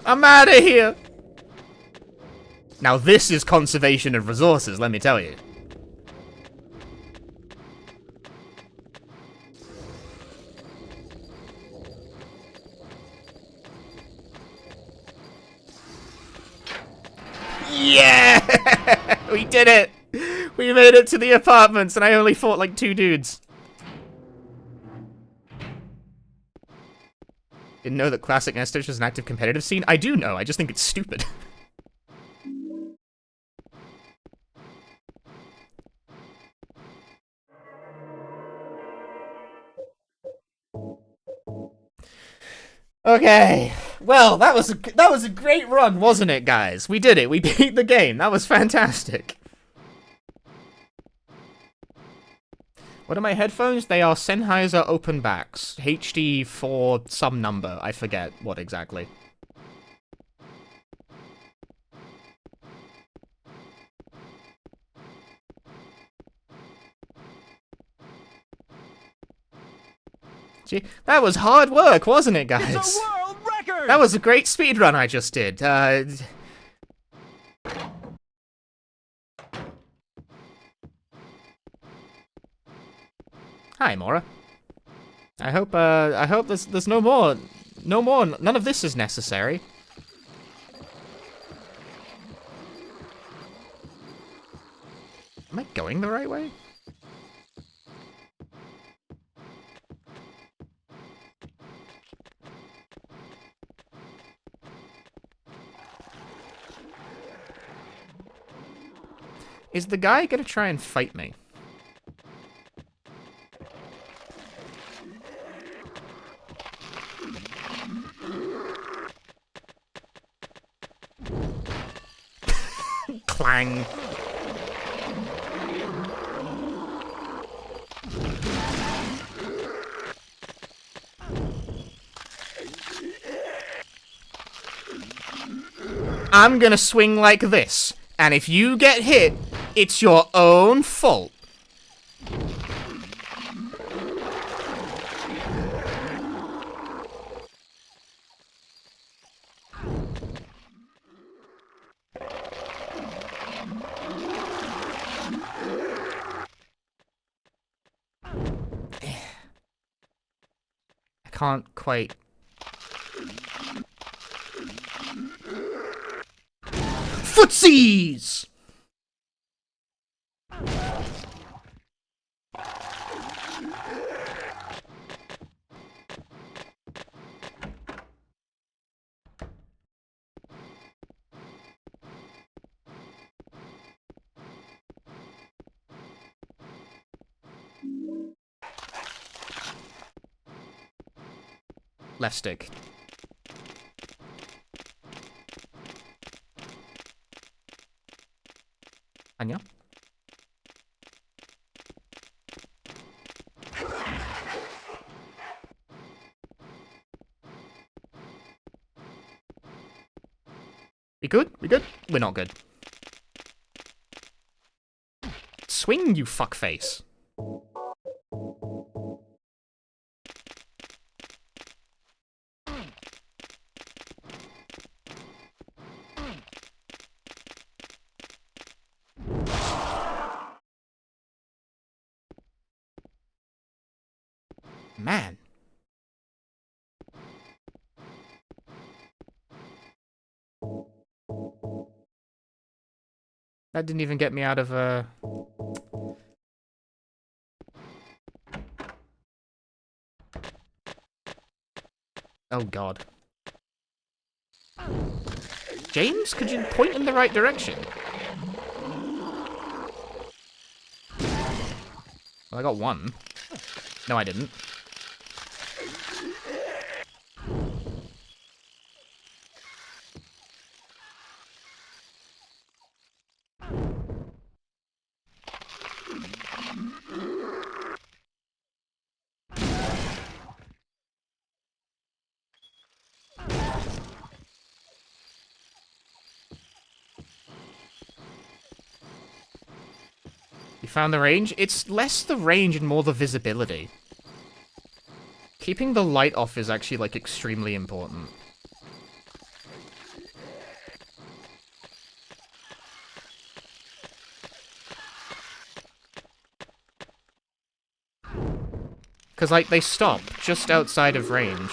I'm out of here! Now this is conservation of resources, let me tell you. Yeah! We did it! We made it to the apartments, and I only fought like 2 dudes. Didn't know that Classic Nestor was an active competitive scene? I do know, I just think it's stupid. Okay, well, that was a great run, wasn't it, guys? We did it. We beat the game. That was fantastic. What are my headphones? They are Sennheiser open backs, HD for some number. I forget what exactly. Gee, that was hard work, wasn't it, guys? It's a world record! That was a great speedrun I just did. Hi, Mora. I hope there's no more, none of this is necessary. Am I going the right way? Is the guy gonna try and fight me? Clang. I'm gonna swing like this, and if you get hit, it's your own fault. I can't quite... Footsies! Left stick. Anya? We good? We good? We're not good. Swing, you fuckface. Man. That didn't even get me out of Oh god. James, could you point in the right direction? Well, I got one. No, I didn't. You found the range? It's less the range and more the visibility. Keeping the light off is actually, like, extremely important. Because, like, they stop just outside of range.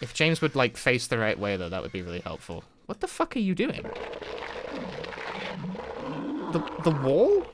If James would, like, face the right way, though, that would be really helpful. What the fuck are you doing? The wall?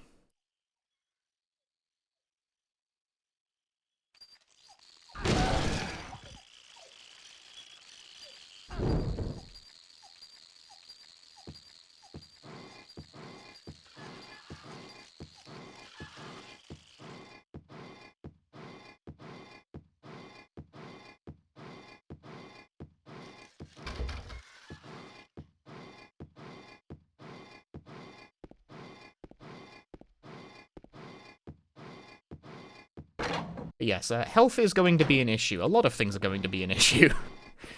Yes, health is going to be an issue. A lot of things are going to be an issue.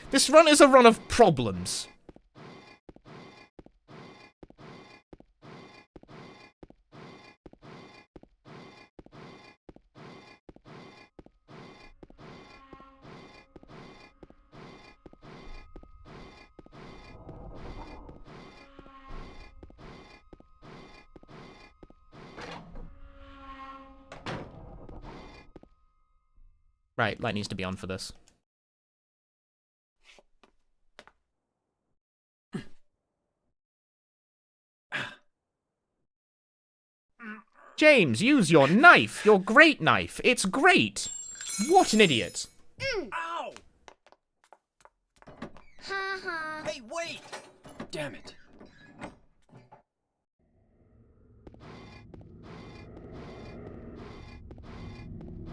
This run is a run of problems. Right, light needs to be on for this. James, use your knife! Your great knife! It's great! What an idiot! Ow! Ha ha. Hey, wait! Damn it.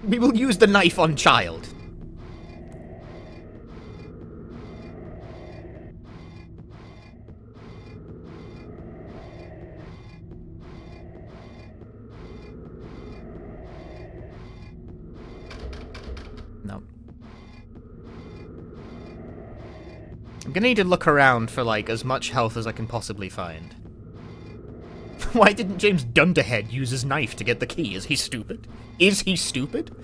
We will use the knife on child. No. I'm gonna need to look around for, like, as much health as I can possibly find. Why didn't James Dunderhead use his knife to get the key? Is he stupid? Is he stupid?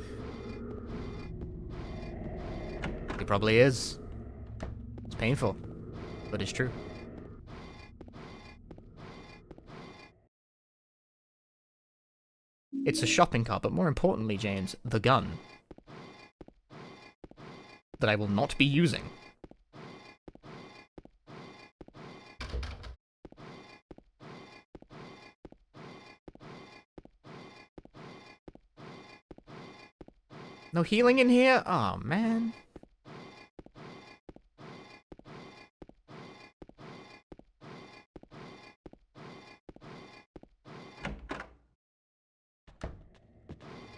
He probably is. It's painful, but it's true. It's a shopping cart, but more importantly, James, the gun. That I will not be using. No healing in here? Oh, man.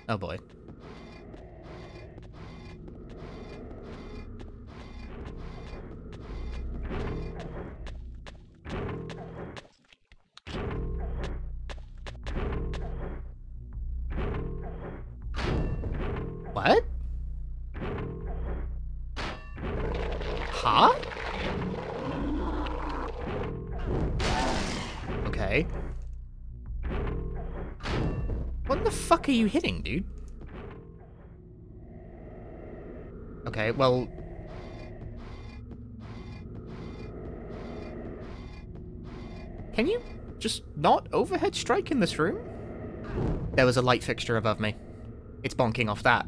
Oh boy. What? Huh? Okay. What the fuck are you hitting, dude? Okay, well... Can you just not overhead strike in this room? There was a light fixture above me. It's bonking off that.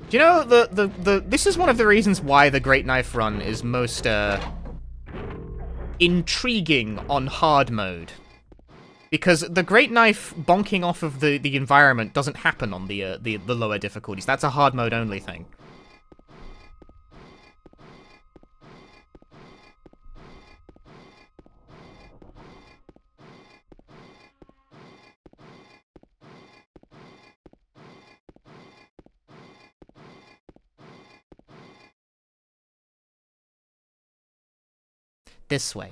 Do you know, this is one of the reasons why the Great Knife Run is most, intriguing on hard mode. Because the Great Knife bonking off of the environment doesn't happen on the lower difficulties. That's a hard mode only thing. This way.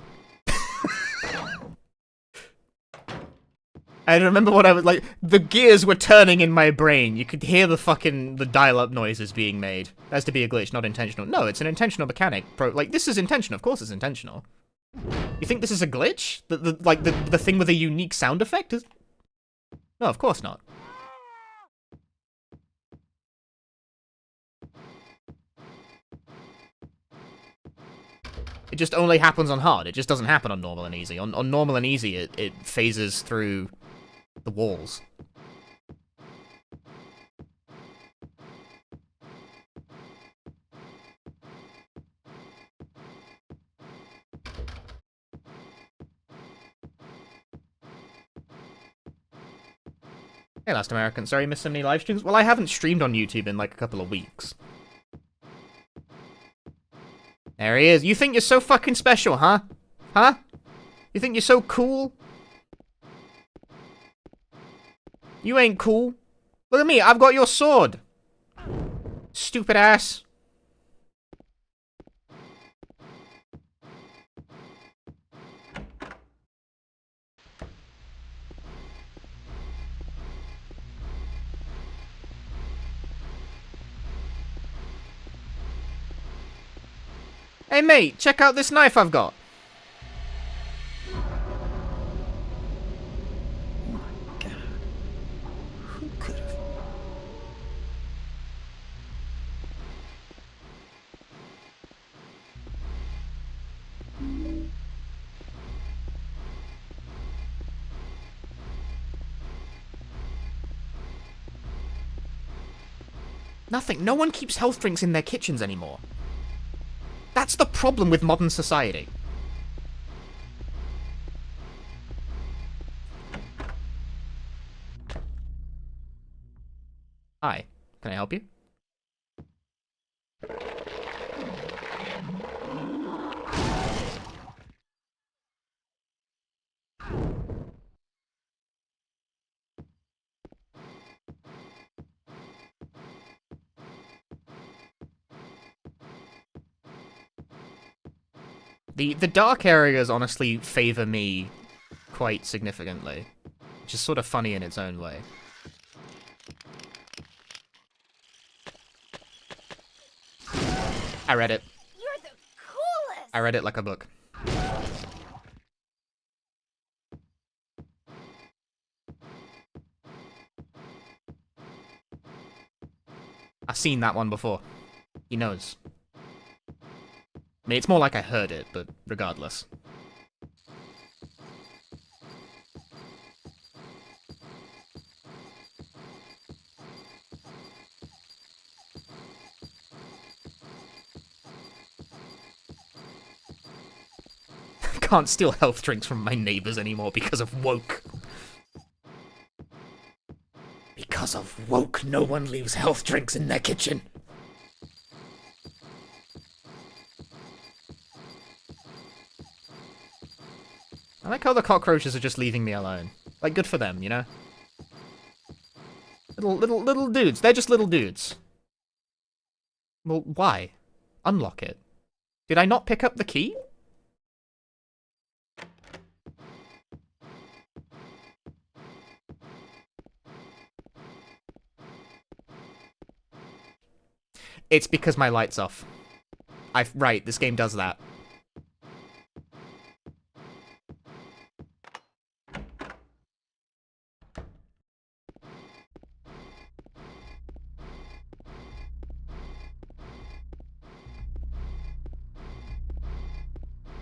I remember what I was like. The gears were turning in my brain. You could hear the dial-up noises being made. It has to be a glitch, not intentional. No, it's an intentional mechanic. Like, this is intentional. Of course it's intentional. You think this is a glitch? The thing with a unique sound effect? No, of course not. It just only happens on hard. It just doesn't happen on normal and easy. On normal and easy, it phases through the walls. Hey, Last American. Sorry you missed so many live streams. Well, I haven't streamed on YouTube in like a couple of weeks. There he is. You think you're so fucking special, huh? Huh? You think you're so cool? You ain't cool. Look at me, I've got your sword. Stupid ass. Hey mate, check out this knife I've got. Oh my god. Who could have? Nothing. No one keeps health drinks in their kitchens anymore. That's the problem with modern society. Hi. Can I help you? The dark areas honestly favor me quite significantly, which is sort of funny in its own way. I read it. You're the coolest! I read it like a book. I've seen that one before. He knows. I mean, it's more like I heard it, but regardless. Can't steal health drinks from my neighbors anymore because of woke. Because of woke, no one leaves health drinks in their kitchen. I like how the cockroaches are just leaving me alone. Like, good for them, you know? Little dudes. They're just little dudes. Well, why? Unlock it. Did I not pick up the key? It's because my light's off. Right, this game does that.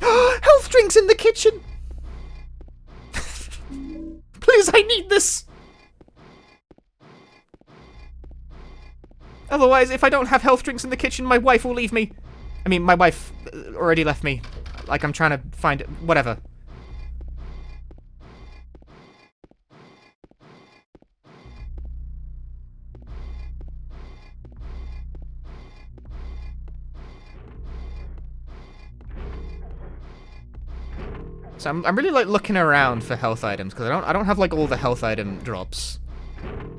Health drinks in the kitchen! Please, I need this! Otherwise, if I don't have health drinks in the kitchen, my wife will leave me. I mean, my wife already left me. Like, I'm trying to find... whatever. So I'm really like looking around for health items because I don't have like all the health item drops.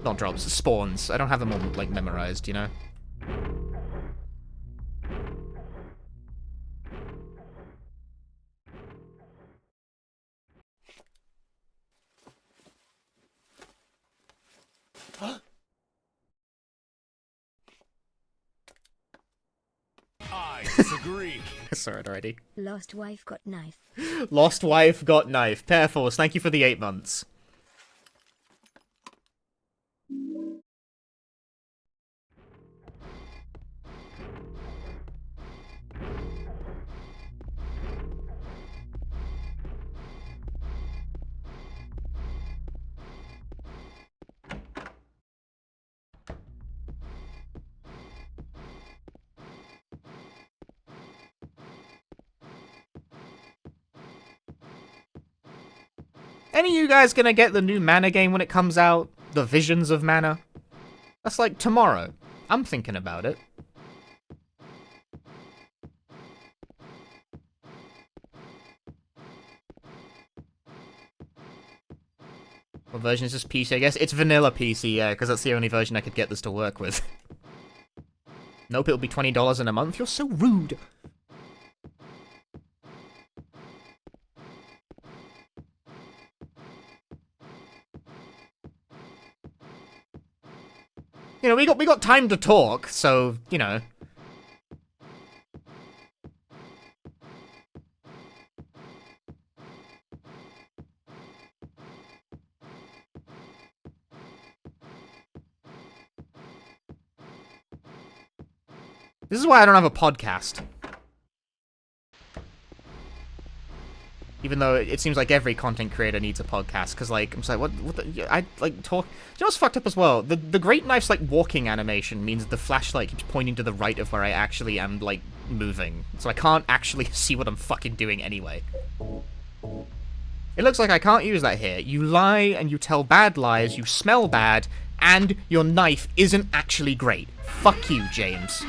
Not drops, spawns. I don't have them all like memorized, you know. I disagree. I saw it already. Lost wife got knife. Lost wife got knife. Pair Force, thank you for the 8 months. Any of you guys gonna get the new Mana game when it comes out? The Visions of Mana? That's like tomorrow. I'm thinking about it. What version is this PC? I guess it's vanilla PC, yeah, because that's the only version I could get this to work with. Nope, it'll be $20 in a month. You're so rude. You know, we got time to talk, so, you know. This is why I don't have a podcast. Even though it seems like every content creator needs a podcast, because, like, I'm just like, what the, I, like, talk, you know what's fucked up as well? The Great Knife's, like, walking animation means the flashlight keeps pointing to the right of where I actually am, like, moving. So I can't actually see what I'm fucking doing anyway. It looks like I can't use that here. You lie and you tell bad lies, you smell bad, and your knife isn't actually great. Fuck you, James.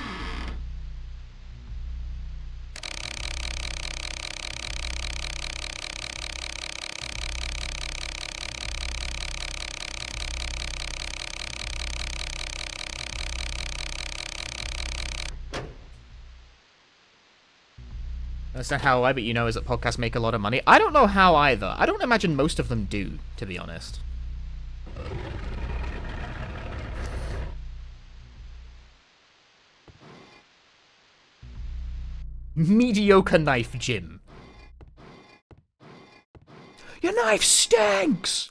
That's not how I bet you know is that podcasts make a lot of money. I don't know how either. I don't imagine most of them do, to be honest. Mediocre knife, Jim. Your knife stinks!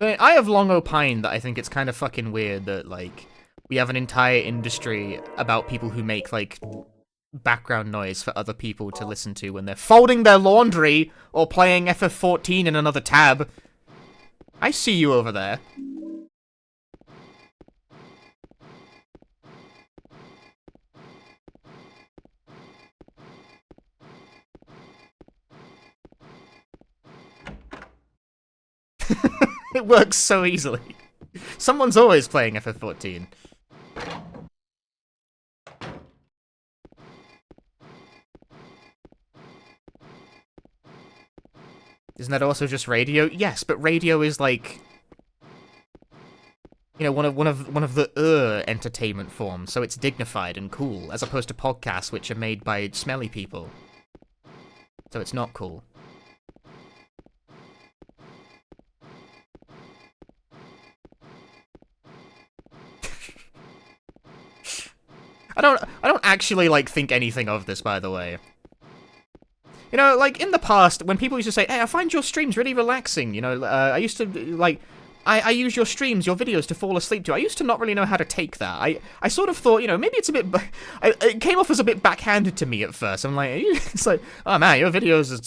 I have long opined that I think it's kind of fucking weird that, like, we have an entire industry about people who make, like, background noise for other people to listen to when they're folding their laundry or playing FF14 in another tab. I see you over there. It works so easily. Someone's always playing FF14. Isn't that also just radio? Yes, but radio is like, you know, one of the entertainment forms, so it's dignified and cool, as opposed to podcasts, which are made by smelly people. So it's not cool. I don't actually, like, think anything of this, by the way. You know, like, in the past, when people used to say, hey, I find your streams really relaxing, you know, I used to, like, I use your streams, your videos to fall asleep to. I used to not really know how to take that. I sort of thought, you know, maybe it's a bit, it came off as a bit backhanded to me at first. I'm like, it's like, oh man, your videos are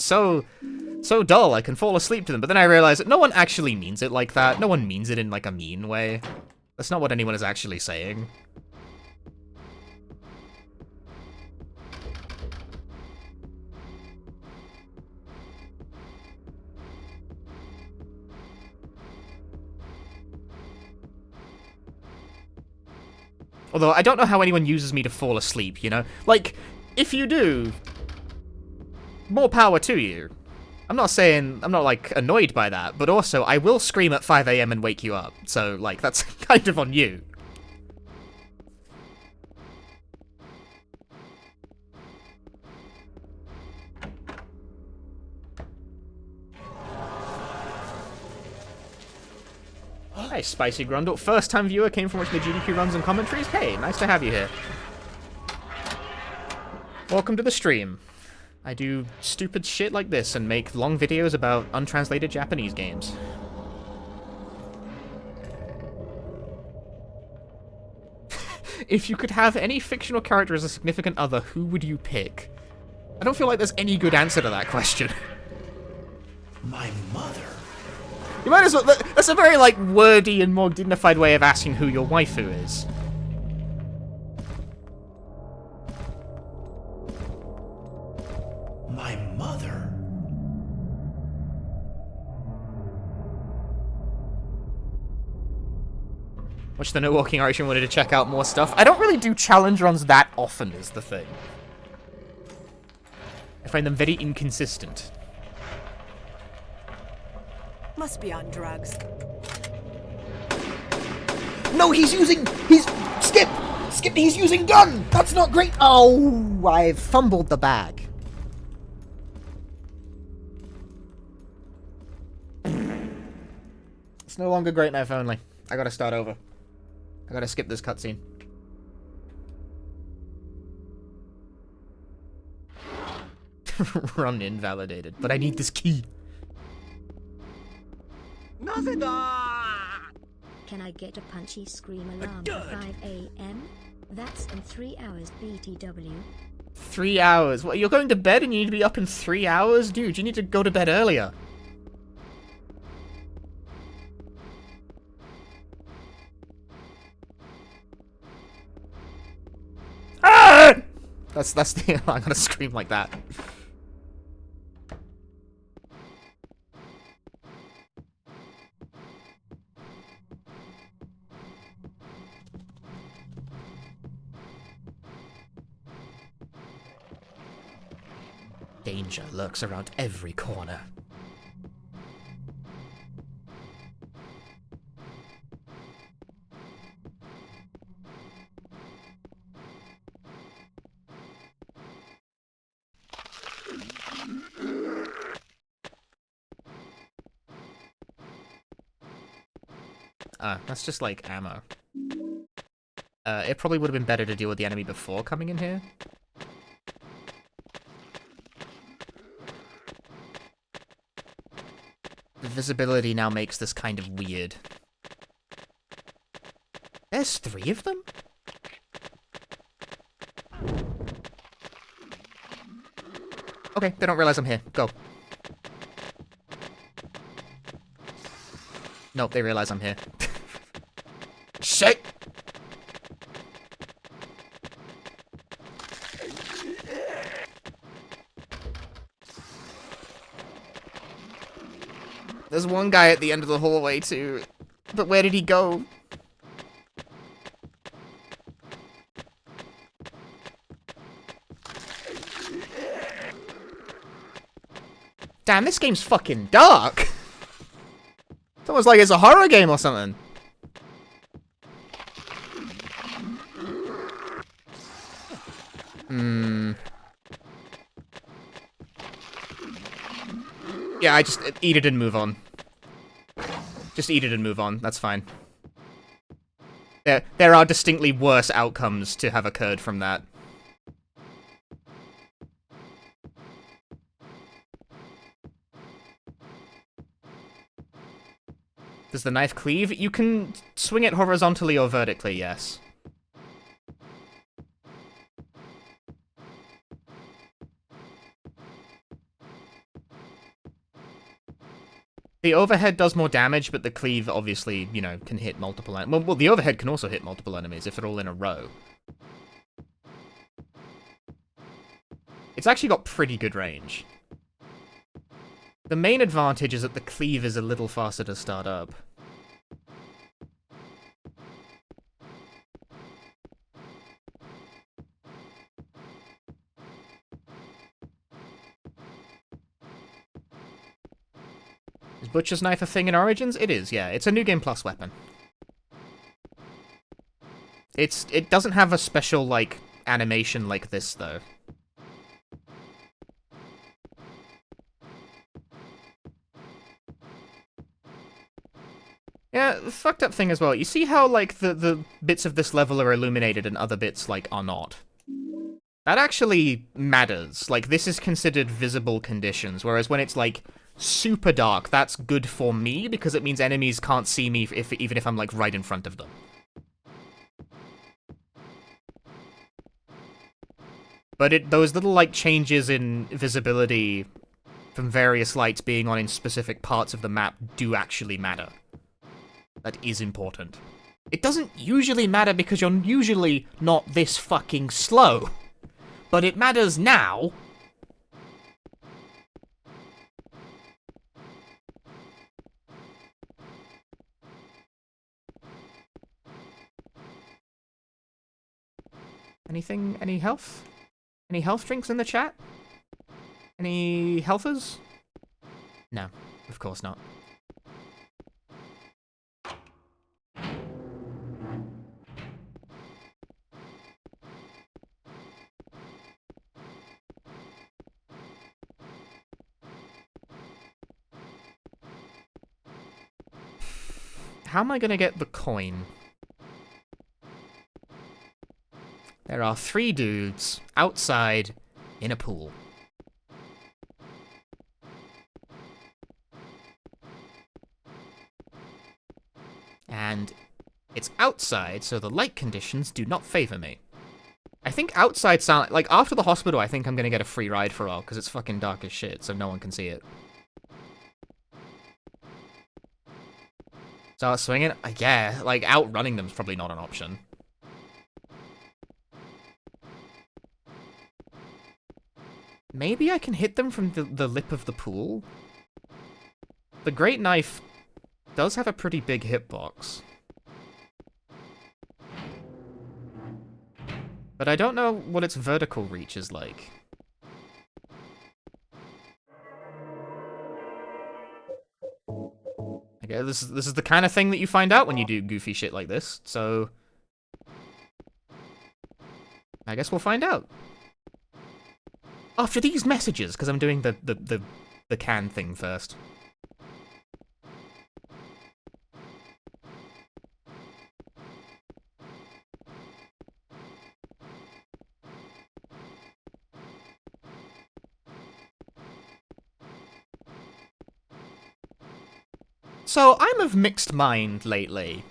so dull, I can fall asleep to them. But then I realized that no one actually means it like that. No one means it in, like, a mean way. That's not what anyone is actually saying. Although, I don't know how anyone uses me to fall asleep, you know? Like, if you do, more power to you. I'm not saying, I'm not, like, annoyed by that, but also, I will scream at 5 AM and wake you up, so, like, that's kind of on you. Hey, Spicy Grundle. First-time viewer, came from watching the GDQ runs and commentaries. Hey, nice to have you here. Welcome to the stream. I do stupid shit like this and make long videos about untranslated Japanese games. If you could have any fictional character as a significant other, who would you pick? I don't feel like there's any good answer to that question. My mother. You might as well. That's a very, like, wordy and more dignified way of asking who your waifu is. My mother. Watch the No Walking Irish and wanted to check out more stuff. I don't really do challenge runs that often, is the thing. I find them very inconsistent. Must be on drugs. No, he's Skip! Skip, he's using gun! That's not great! Oh, I've fumbled the bag. It's no longer great knife only. I gotta start over. I gotta skip this cutscene. Run invalidated, but I need this key. Can I get a punchy scream alarm at 5 AM? That's in 3 hours BTW. 3 hours? What, you're going to bed and you need to be up in 3 hours? Dude, you need to go to bed earlier. Ah! That's the I'm gonna scream like that. Danger lurks around every corner. That's just like ammo. It probably would have been better to deal with the enemy before coming in here. The visibility now makes this kind of weird. There's 3 of them? Okay, they don't realize I'm here. Go. Nope, they realize I'm here. Shit! There's one guy at the end of the hallway too. But where did he go? Damn, this game's fucking dark. It's almost like it's a horror game or something. Yeah, I just eat it and move on. Just eat it and move on. That's fine. There are distinctly worse outcomes to have occurred from that. Does the knife cleave? You can swing it horizontally or vertically, yes. The overhead does more damage, but the cleave obviously, you know, can hit multiple enemies. Well, the overhead can also hit multiple enemies if they're all in a row. It's actually got pretty good range. The main advantage is that the cleave is a little faster to start up. Is Butcher's Knife a thing in Origins? It is, yeah. It's a New Game Plus weapon. It doesn't have a special, like, animation like this, though. Yeah, the fucked up thing as well. You see how, like, the bits of this level are illuminated and other bits, like, are not? That actually matters. Like, this is considered visible conditions, whereas when it's, like, super dark, that's good for me, because it means enemies can't see me even if I'm, like, right in front of them. But those little, like, changes in visibility from various lights being on in specific parts of the map do actually matter. That is important. It doesn't usually matter because you're usually not this fucking slow. But it matters now. Anything? Any health? Any health drinks in the chat? Any healthers? No, of course not. How am I gonna get the coin? There are 3 dudes outside in a pool. And it's outside, so the light conditions do not favor me. I think outside sound like after the hospital, I think I'm gonna get a free ride for all because it's fucking dark as shit, so no one can see it. Start swinging? Yeah, like outrunning them is probably not an option. Maybe I can hit them from the lip of the pool? The Great Knife does have a pretty big hitbox. But I don't know what its vertical reach is like. Okay, this is the kind of thing that you find out when you do goofy shit like this, so I guess we'll find out. After these messages, because I'm doing the can thing first. So, I'm of mixed mind lately.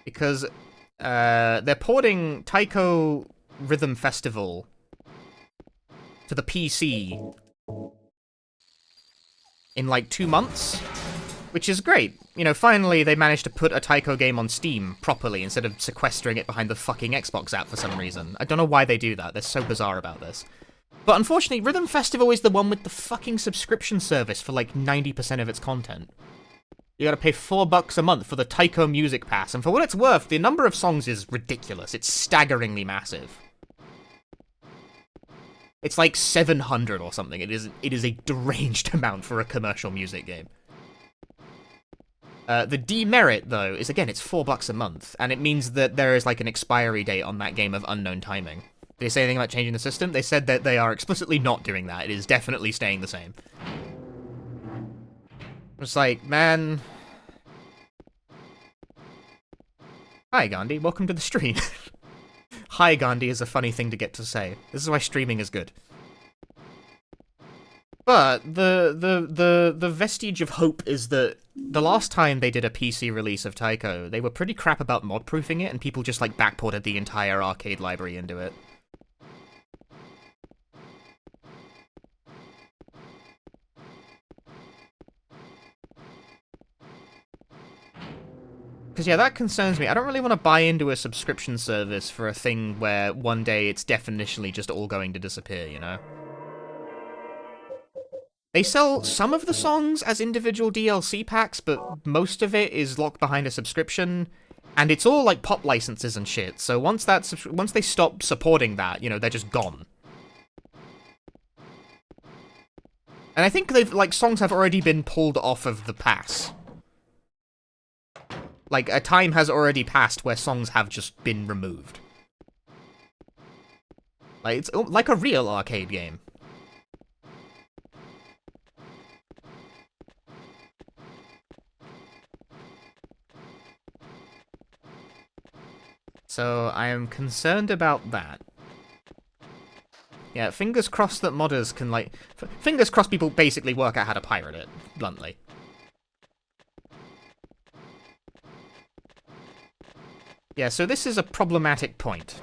Because they're porting Taiko Rhythm Festival to the PC in like 2 months, which is great. You know, finally they managed to put a Taiko game on Steam properly instead of sequestering it behind the fucking Xbox app for some reason. I don't know why they do that. They're so bizarre about this. But unfortunately, Rhythm Festival is the one with the fucking subscription service for like 90% of its content. You gotta pay $4 a month for the Taiko Music Pass, and for what it's worth, the number of songs is ridiculous. It's staggeringly massive. It's like 700 or something. It is a deranged amount for a commercial music game. The demerit, though, is again, it's $4 a month, and it means that there is like an expiry date on that game of unknown timing. Did they say anything about changing the system? They said that they are explicitly not doing that. It is definitely staying the same. It's like, man... Hi, Gandhi. Welcome to the stream. Hi, Gandhi is a funny thing to get to say. This is why streaming is good. But the vestige of hope is that the last time they did a PC release of Taiko, they were pretty crap about mod-proofing it, and people just, like, backported the entire arcade library into it. Because, yeah, that concerns me. I don't really want to buy into a subscription service for a thing where one day it's definitionally just all going to disappear, you know? They sell some of the songs as individual DLC packs, but most of it is locked behind a subscription, and it's all, like, pop licenses and shit, so once they stop supporting that, you know, they're just gone. And I think songs have already been pulled off of the pass. Like, a time has already passed where songs have just been removed. Like, it's like a real arcade game. So, I am concerned about that. Yeah, fingers crossed that modders can, like... Fingers crossed people basically work out how to pirate it, bluntly. Yeah, so this is a problematic point.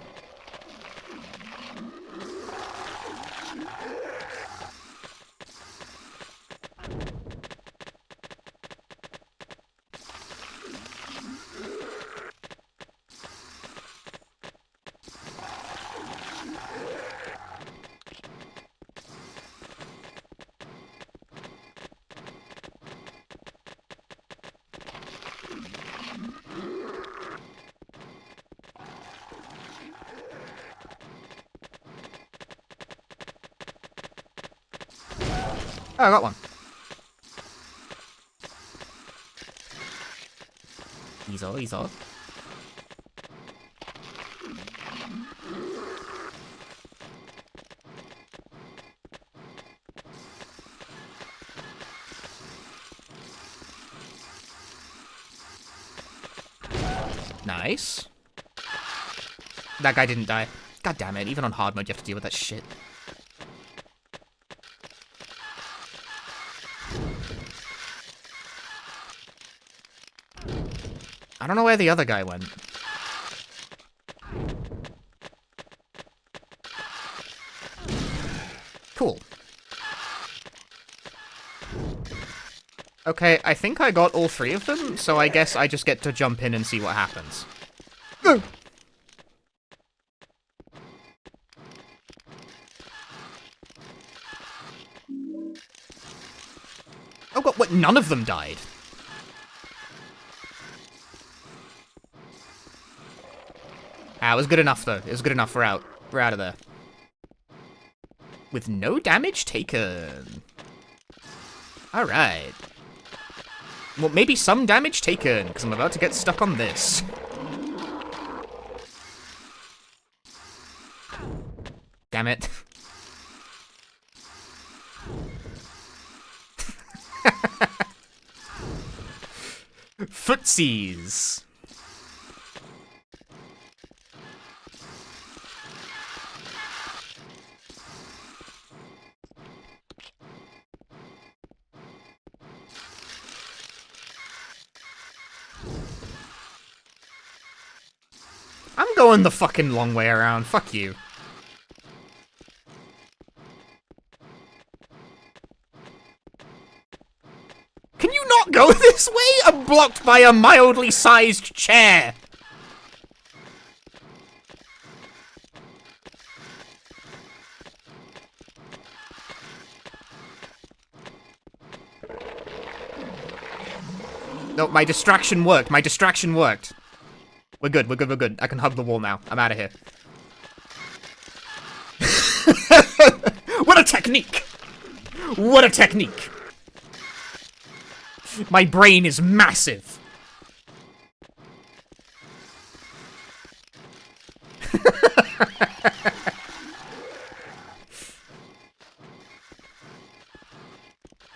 Oh, I got one. Easy. Nice. That guy didn't die. God damn it, even on hard mode you have to deal with that shit. I don't know where the other guy went. Cool. Okay, I think I got all 3 of them, so I guess I just get to jump in and see what happens. Go! Oh god, what? None of them died? Ah, it was good enough, though. It was good enough. We're out. We're out of there. With no damage taken. Alright. Well, maybe some damage taken, because I'm about to get stuck on this. Damn it. Footsies. I'm going the fucking long way around. Fuck you. Can you not go this way? I'm blocked by a mildly sized chair. No, my distraction worked. My distraction worked. We're good, we're good, we're good. I can hug the wall now. I'm out of here. What a technique! What a technique! My brain is massive.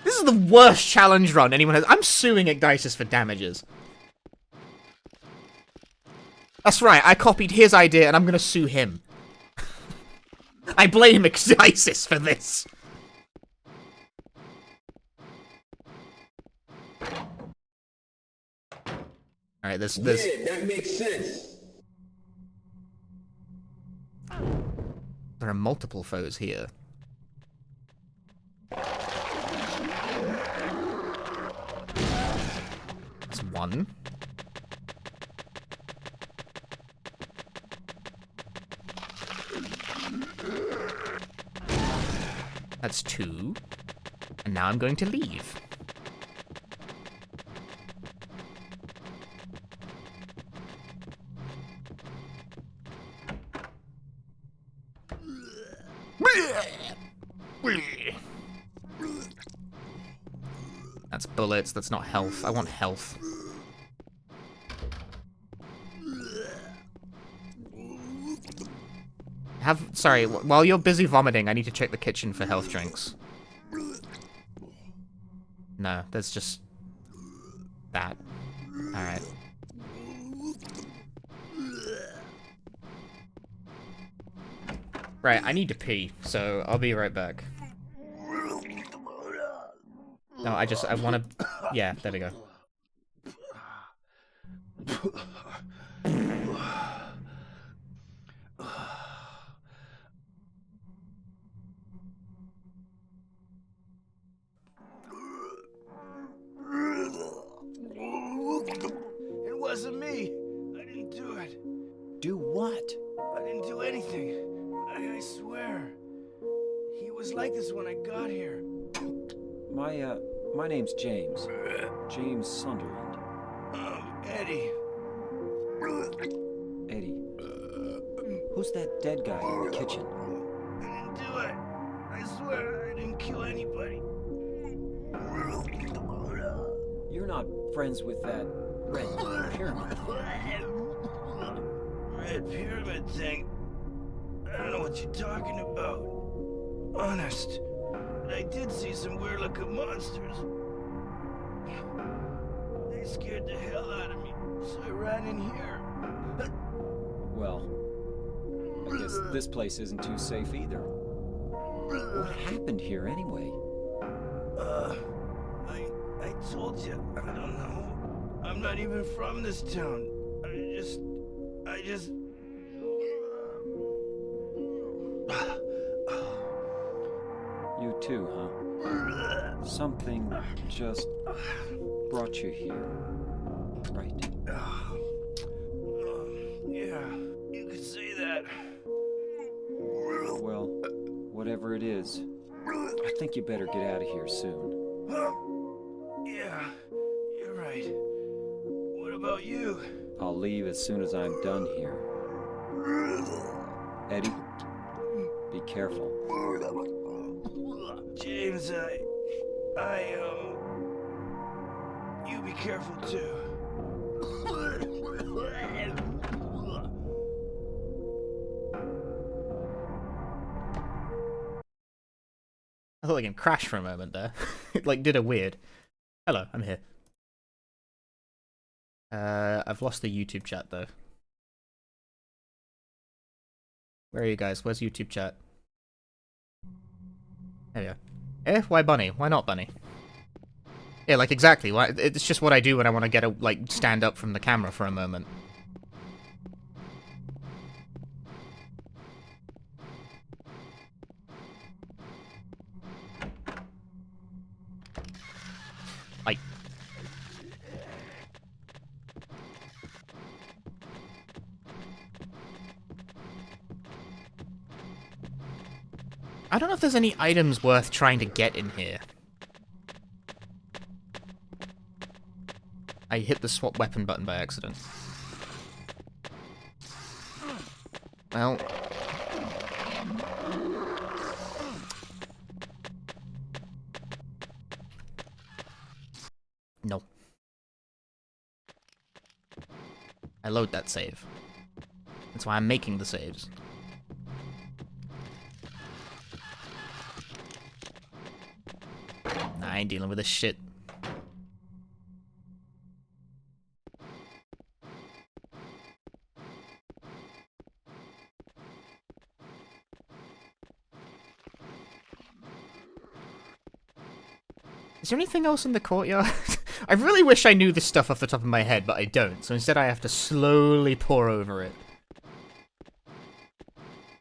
This is the worst challenge run anyone has. I'm suing Ignitis for damages. That's right, I copied his idea and I'm gonna sue him. I blame Ignitis for this. Alright, this... Yeah, that makes sense. There are multiple foes here. That's one. That's two. And now I'm going to leave. That's bullets, that's not health. I want health. Sorry, while you're busy vomiting, I need to check the kitchen for health drinks. No, there's just... that. Alright. Right, I need to pee, so I'll be right back. No, I wanna... yeah, there we go. It wasn't me. I didn't do it. Do what? I didn't do anything. I swear. He was like this when I got here. My name's James. James Sunderland. Eddie. Eddie. Who's that dead guy in the kitchen? I didn't do it. I swear I didn't kill anybody. You're not friends with that red pyramid. Red pyramid thing? I don't know what you're talking about. Honest. But I did see some weird looking monsters. They scared the hell out of me, so I ran in here. Well, I guess this place isn't too safe either. What happened here anyway? I told you, I don't know. I'm not even from this town. I just... You too, huh? Something just brought you here, right? Yeah, you could say that. Well, whatever it is, I think you better get out of here soon. Yeah, you're right. What about you? I'll leave as soon as I'm done here. Eddie, be careful. James, you be careful too. I thought the game crashed for a moment there. It like did a weird. Hello, I'm here. I've lost the YouTube chat though. Where are you guys? Where's YouTube chat? There we go. Eh? Why Bunny? Why not Bunny? Yeah, like exactly. Why? It's just what I do when I want to get a stand up from the camera for a moment. I don't know if there's any items worth trying to get in here. I hit the swap weapon button by accident. Well... No. I load that save. That's why I'm making the saves. Nah, I ain't dealing with this shit. Is there anything else in the courtyard? I really wish I knew this stuff off the top of my head, but I don't, so instead I have to slowly pore over it.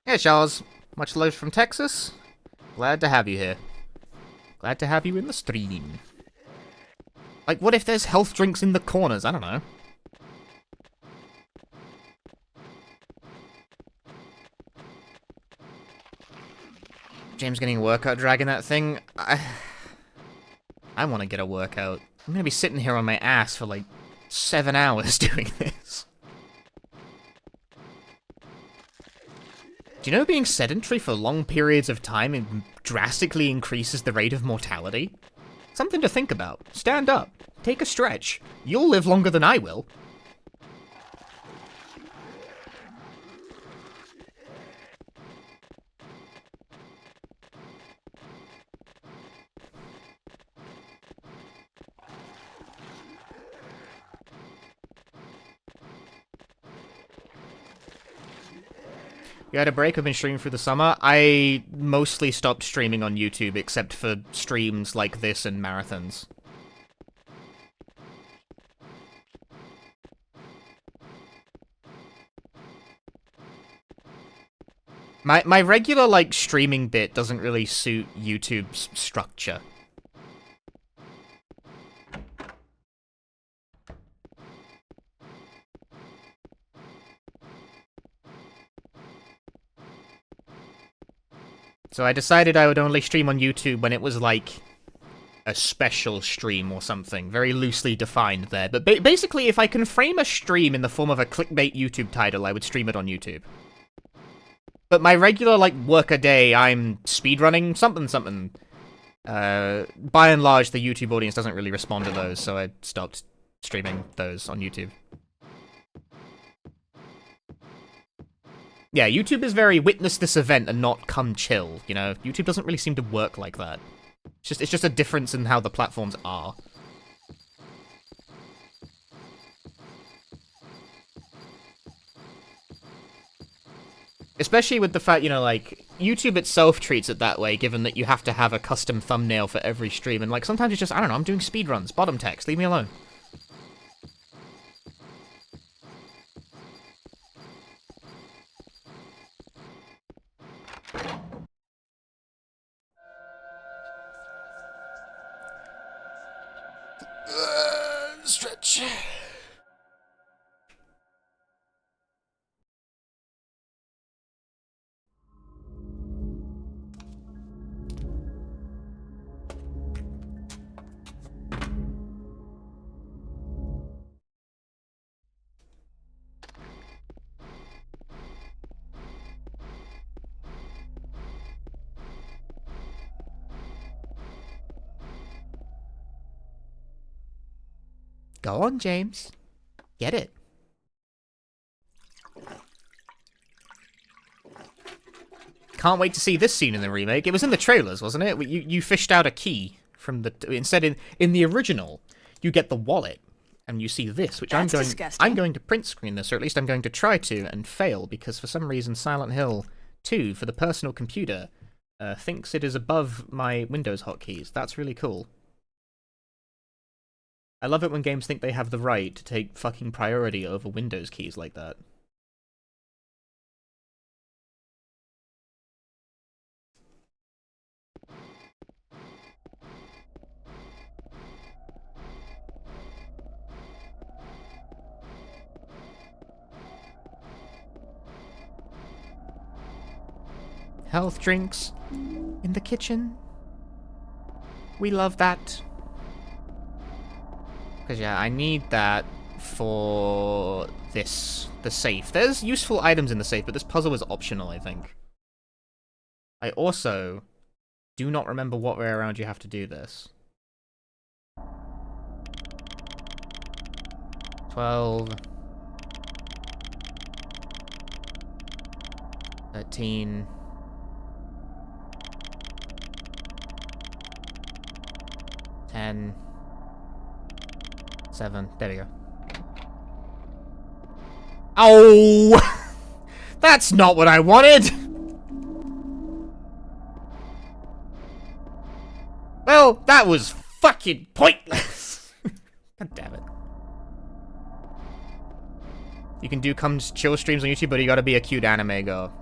Hey, Charles. Much love from Texas. Glad to have you here. Glad to have you in the stream. Like, what if there's health drinks in the corners? I don't know. James getting a workout dragging that thing. I want to get a workout. I'm gonna be sitting here on my ass for like 7 hours doing this. Do you know being sedentary for long periods of time drastically increases the rate of mortality? Something to think about. Stand up. Take a stretch. You'll live longer than I will. You had a break? I've been streaming through the summer. I mostly stopped streaming on YouTube, except for streams like this and marathons. My regular, like, streaming bit doesn't really suit YouTube's structure. So I decided I would only stream on YouTube when it was, like, a special stream or something. Very loosely defined there. But basically, if I can frame a stream in the form of a clickbait YouTube title, I would stream it on YouTube. But my regular, like, work-a-day, I'm speedrunning something. By and large, the YouTube audience doesn't really respond to those, so I stopped streaming those on YouTube. Yeah, YouTube is very witness this event and not come chill, you know? YouTube doesn't really seem to work like that. It's just a difference in how the platforms are. Especially with the fact, you know, like, YouTube itself treats it that way, given that you have to have a custom thumbnail for every stream, and, like, sometimes it's just, I don't know, I'm doing speedruns, bottom text, leave me alone. Stretch. Go on, James. Get it. Can't wait to see this scene in the remake. It was in the trailers, wasn't it? You fished out a key from the... Instead, in the original, you get the wallet, and you see this, which I'm going to print screen this, or at least I'm going to try to, and fail, because for some reason Silent Hill 2, for the personal computer, thinks it is above my Windows hotkeys. That's really cool. I love it when games think they have the right to take fucking priority over Windows keys like that. Health drinks. in the kitchen. We love that. Because, yeah, I need that for this, the safe. There's useful items in the safe, but this puzzle is optional, I think. I also do not remember what way around you have to do this. 12. 13. 10. 7. There we go. Oh! That's not what I wanted! Well, that was fucking pointless! God damn it. You can do come chill streams on YouTube, but you gotta be a cute anime girl.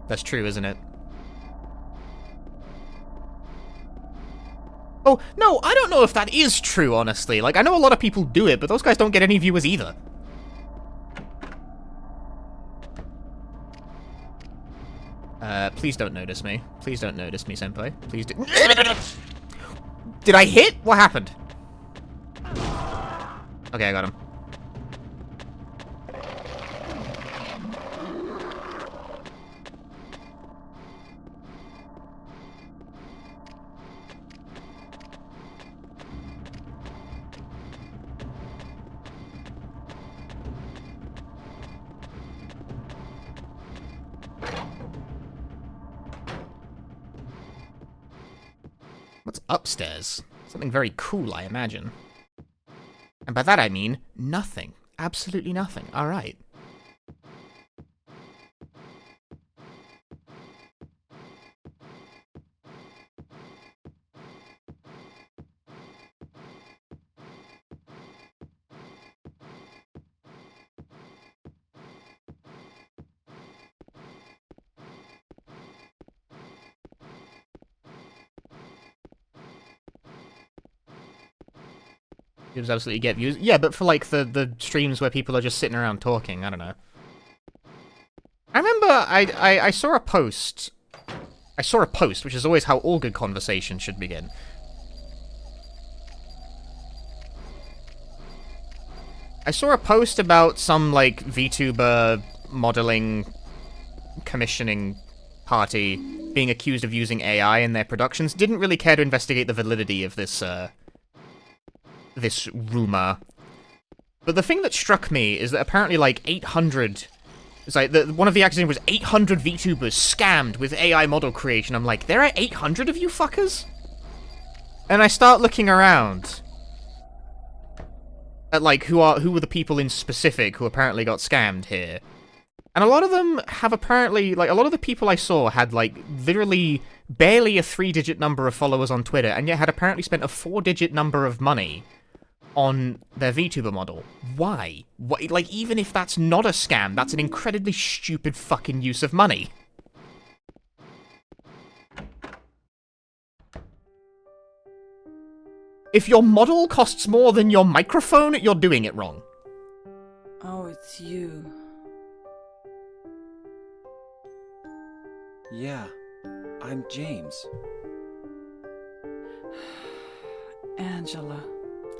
That's true, isn't it? Oh, no, I don't know if that is true, honestly. Like, I know a lot of people do it, but those guys don't get any viewers either. Please don't notice me. Please don't notice me, senpai. Please do- Did I hit? What happened? Okay, I got him. What's upstairs? Something very cool, I imagine. And by that I mean nothing. Absolutely nothing. Alright. It was absolutely get views. Yeah, but for like the streams where people are just sitting around talking, I don't know. I remember I saw a post. I saw a post, which is always how all good conversations should begin. I saw a post about some like VTuber modeling commissioning party being accused of using AI in their productions. Didn't really care to investigate the validity of this this rumor. But the thing that struck me is that apparently like 800... It's like, one of the accusations was 800 VTubers scammed with AI model creation. I'm like, there are 800 of you fuckers? And I start looking around at like, who were the people in specific who apparently got scammed here. And a lot of them have apparently, like, a lot of the people I saw had like, literally barely a 3-digit number of followers on Twitter, and yet had apparently spent a 4-digit number of money on their VTuber model. Why? Like, even if that's not a scam, that's an incredibly stupid fucking use of money. If your model costs more than your microphone, you're doing it wrong. Oh, it's you. Yeah, I'm James. Angela.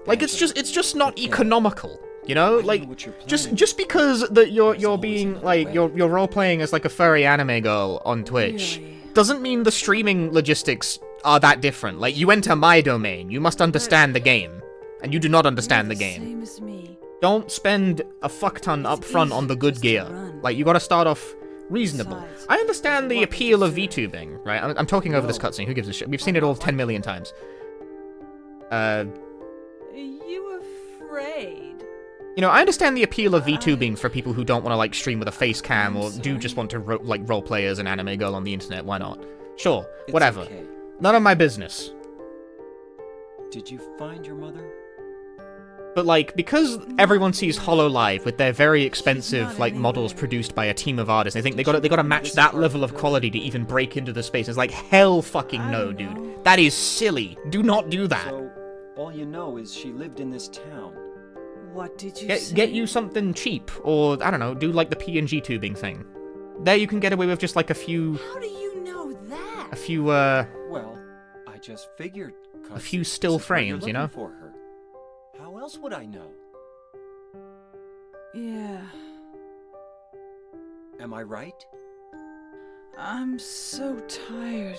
Like, it's just not economical, you know? Like, just because that you're being, like, you're role-playing as, like, a furry anime girl on Twitch, doesn't mean the streaming logistics are that different. Like, you enter my domain, you must understand the game, and you do not understand the game. Same as me. Don't spend a fuck ton up front on the good gear. Like, you gotta start off reasonable. I understand the appeal of VTubing, right? I'm talking over this cutscene, who gives a shit? We've seen it all 10 million times. You afraid? You know, I understand the appeal of VTubing for people who don't want to, like, stream with a face cam or do just want to, like, roleplay as an anime girl on the internet. Why not? Sure, whatever. Okay. None of my business. Did you find your mother? But, like, because everyone sees HoloLive with their very expensive, like, models produced by a team of artists, I think they gotta match that level of quality to even break into the space. It's like, hell fucking no, dude. That is silly. Do not do that. So, all you know is she lived in this town. What did you say? Get you something cheap, or, I don't know, do, like, the PNG tubing thing. There you can get away with just, like, a few... How do you know that? a few, Well, I just figured. a few still this is what you're frames, you know? looking for her. How else would I know? Yeah. Am I right? I'm so tired.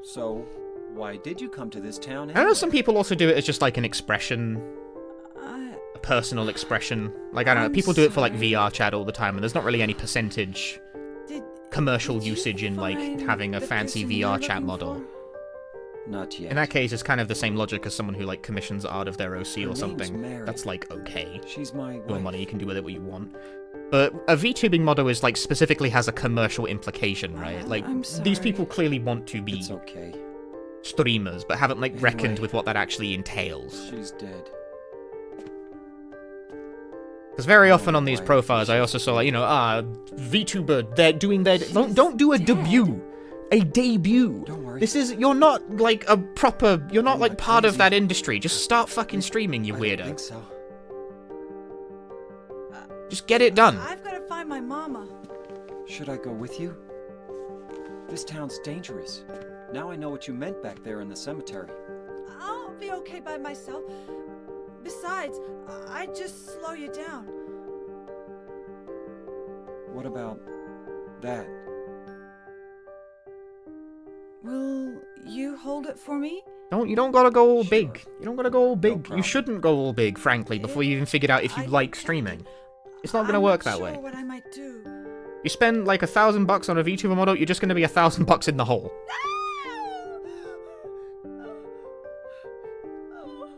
So, why did you come to this town I know some people also do it as just like an expression, I... a personal expression. Like, I don't know, I'm people do it for like sorry. VR chat all the time, and there's not really any percentage commercial did you usage in like find having a the fancy person you're VR chat looking model. for? Not yet. In that case, it's kind of the same logic as someone who like commissions art of their OC Her or name's something. Mary. That's like okay. She's my Your wife. money, you can do with it what you want. But a VTubing model is like specifically has a commercial implication, right? Like I'm these sorry. people clearly want to be It's okay. streamers, but haven't like reckoned Anyway. with what that actually entails. She's dead. Because very often on these Why? profiles, I also saw like, you know, VTuber, they're doing their don't do a debut. A debut. Don't worry. This is you're not like a proper you're not I'm like not part of crazy. that industry. Just start fucking streaming, you I don't weirdo. think so. Just get it done. I've got to find my mama. Should I go with you? This town's dangerous. Now I know what you meant back there in the cemetery. I'll be okay by myself. Besides, I'd just slow you down. What about that? Will you hold it for me? You don't gotta go all Sure. big. You don't gotta go all big. You problem. shouldn't go all big, frankly, before you even figured out if you I- like streaming. It's not gonna I'm work that sure way. what I might do. You spend like $1,000 on a VTuber model, you're just gonna be $1,000 in the hole. Oh,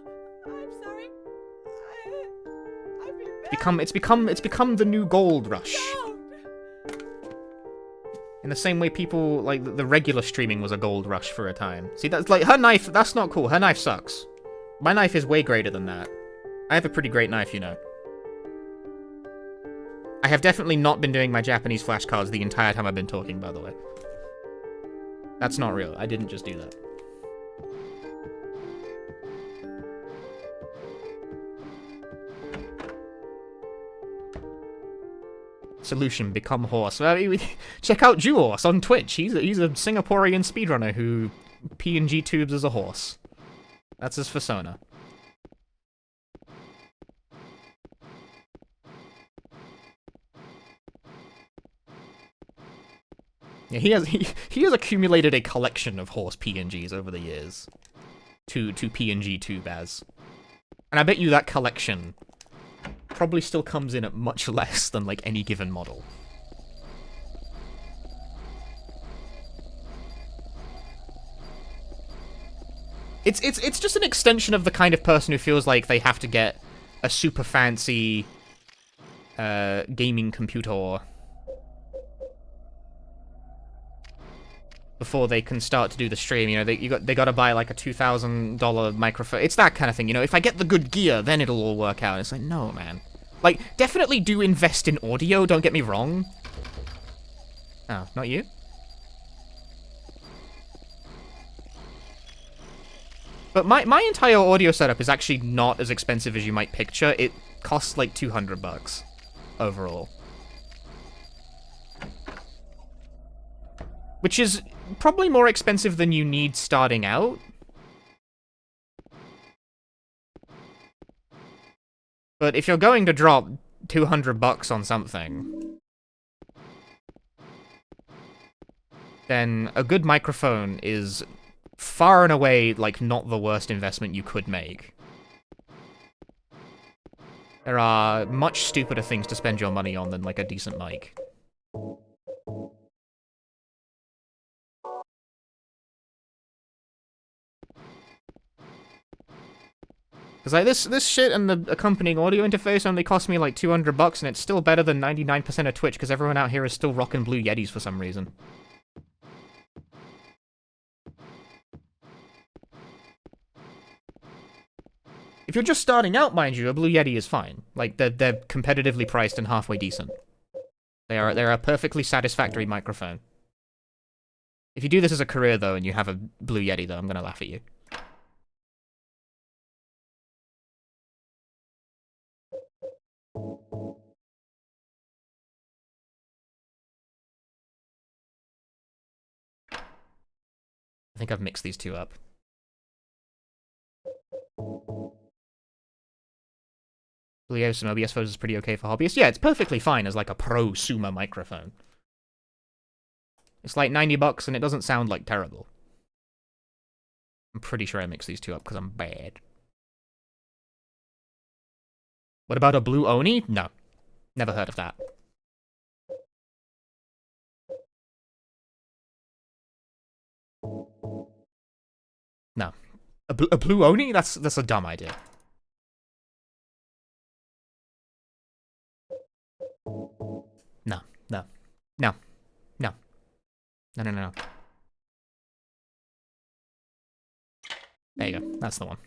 I'm sorry. I've been It's become the new gold rush. In the same way people, like, the regular streaming was a gold rush for a time. See, that's like, her knife, that's not cool. Her knife sucks. My knife is way greater than that. I have a pretty great knife, you know. I have definitely not been doing my Japanese flashcards the entire time I've been talking, by the way. That's not real. I didn't just do that. Solution, become horse. Check out Juhorse on Twitch. He's a Singaporean speedrunner who PNG tubes as a horse. That's his persona. Yeah, he has accumulated a collection of horse PNGs over the years. To PNG tube as. And I bet you that collection probably still comes in at much less than like any given model. It's just an extension of the kind of person who feels like they have to get a super fancy gaming computer before they can start to do the stream. You know, they gotta buy like a $2,000 microphone. It's that kind of thing, you know. If I get the good gear, then it'll all work out. It's like, no, man. Like, definitely do invest in audio, don't get me wrong. Oh, not you? But my entire audio setup is actually not as expensive as you might picture. It costs like $200 overall. Which is probably more expensive than you need starting out. But if you're going to drop $200 on something, then a good microphone is far and away, like, not the worst investment you could make. There are much stupider things to spend your money on than, like, a decent mic. Because, like, this shit and the accompanying audio interface only cost me, like, $200, and it's still better than 99% of Twitch, because everyone out here is still rocking Blue Yetis for some reason. If you're just starting out, mind you, a Blue Yeti is fine. Like, they're competitively priced and halfway decent. They're a perfectly satisfactory microphone. If you do this as a career, though, and you have a Blue Yeti, though, I'm gonna laugh at you. I think I've mixed these two up. Yeah, some OBS photos is pretty okay for hobbyists. Yeah, it's perfectly fine as like a prosumer microphone. It's like $90 and it doesn't sound like terrible. I'm pretty sure I mixed these two up because I'm bad. What about a blue Oni? No. Never heard of that. No. A blue Oni? That's a dumb idea. No. No. No. No. No, no, no. There you go. That's the one.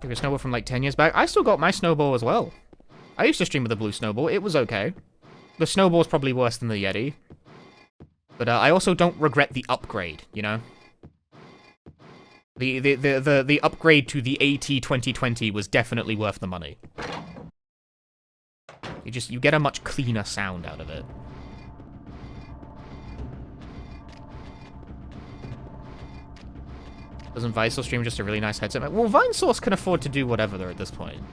Give a snowball from like 10 years back. I still got my snowball as well. I used to stream with a blue snowball. It was okay. The snowball's probably worse than the Yeti. But I also don't regret the upgrade, you know? The upgrade to the AT 2020 was definitely worth the money. You get a much cleaner sound out of it. Doesn't Vicesource stream just a really nice headset? Well, Vicesource can afford to do whatever they're at this point.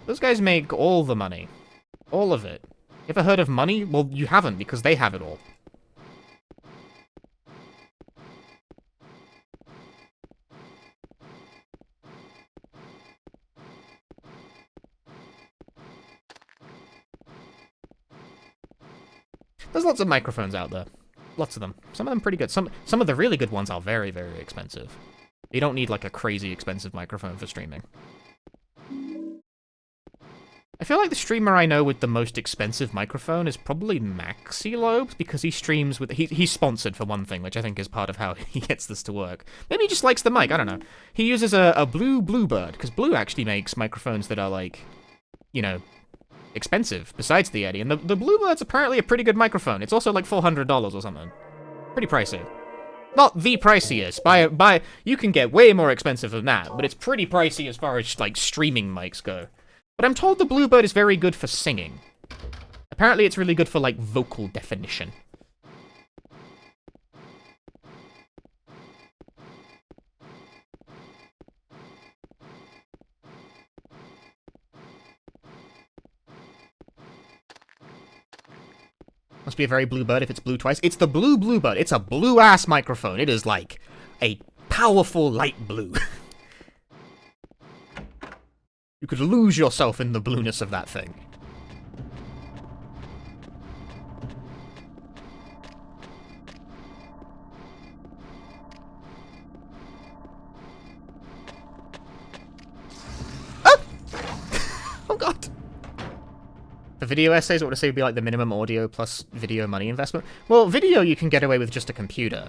Those guys make all the money. All of it. You ever heard of money? Well, you haven't, because they have it all. There's lots of microphones out there. Lots of them. Some of them pretty good. Some of the really good ones are very, very expensive. You don't need, like, a crazy expensive microphone for streaming. I feel like the streamer I know with the most expensive microphone is probably Maxilobes, because he streams with... He's sponsored for one thing, which I think is part of how he gets this to work. Maybe he just likes the mic, I don't know. He uses a blue Bluebird, because Blue actually makes microphones that are, like, you know, expensive, besides the Eddie. And the Bluebird's apparently a pretty good microphone. It's also like $400 or something. Pretty pricey. Not the priciest. You can get way more expensive than that, but it's pretty pricey as far as, like, streaming mics go. But I'm told the Bluebird is very good for singing. Apparently it's really good for, like, vocal definition. Must be a very blue bird if it's blue twice. It's the blue Bluebird. It's a blue-ass microphone. It is, like, a powerful light blue. You could lose yourself in the blueness of that thing. Oh! Oh god! For video essays, what would I say would be like the minimum audio plus video money investment? Well, video you can get away with just a computer.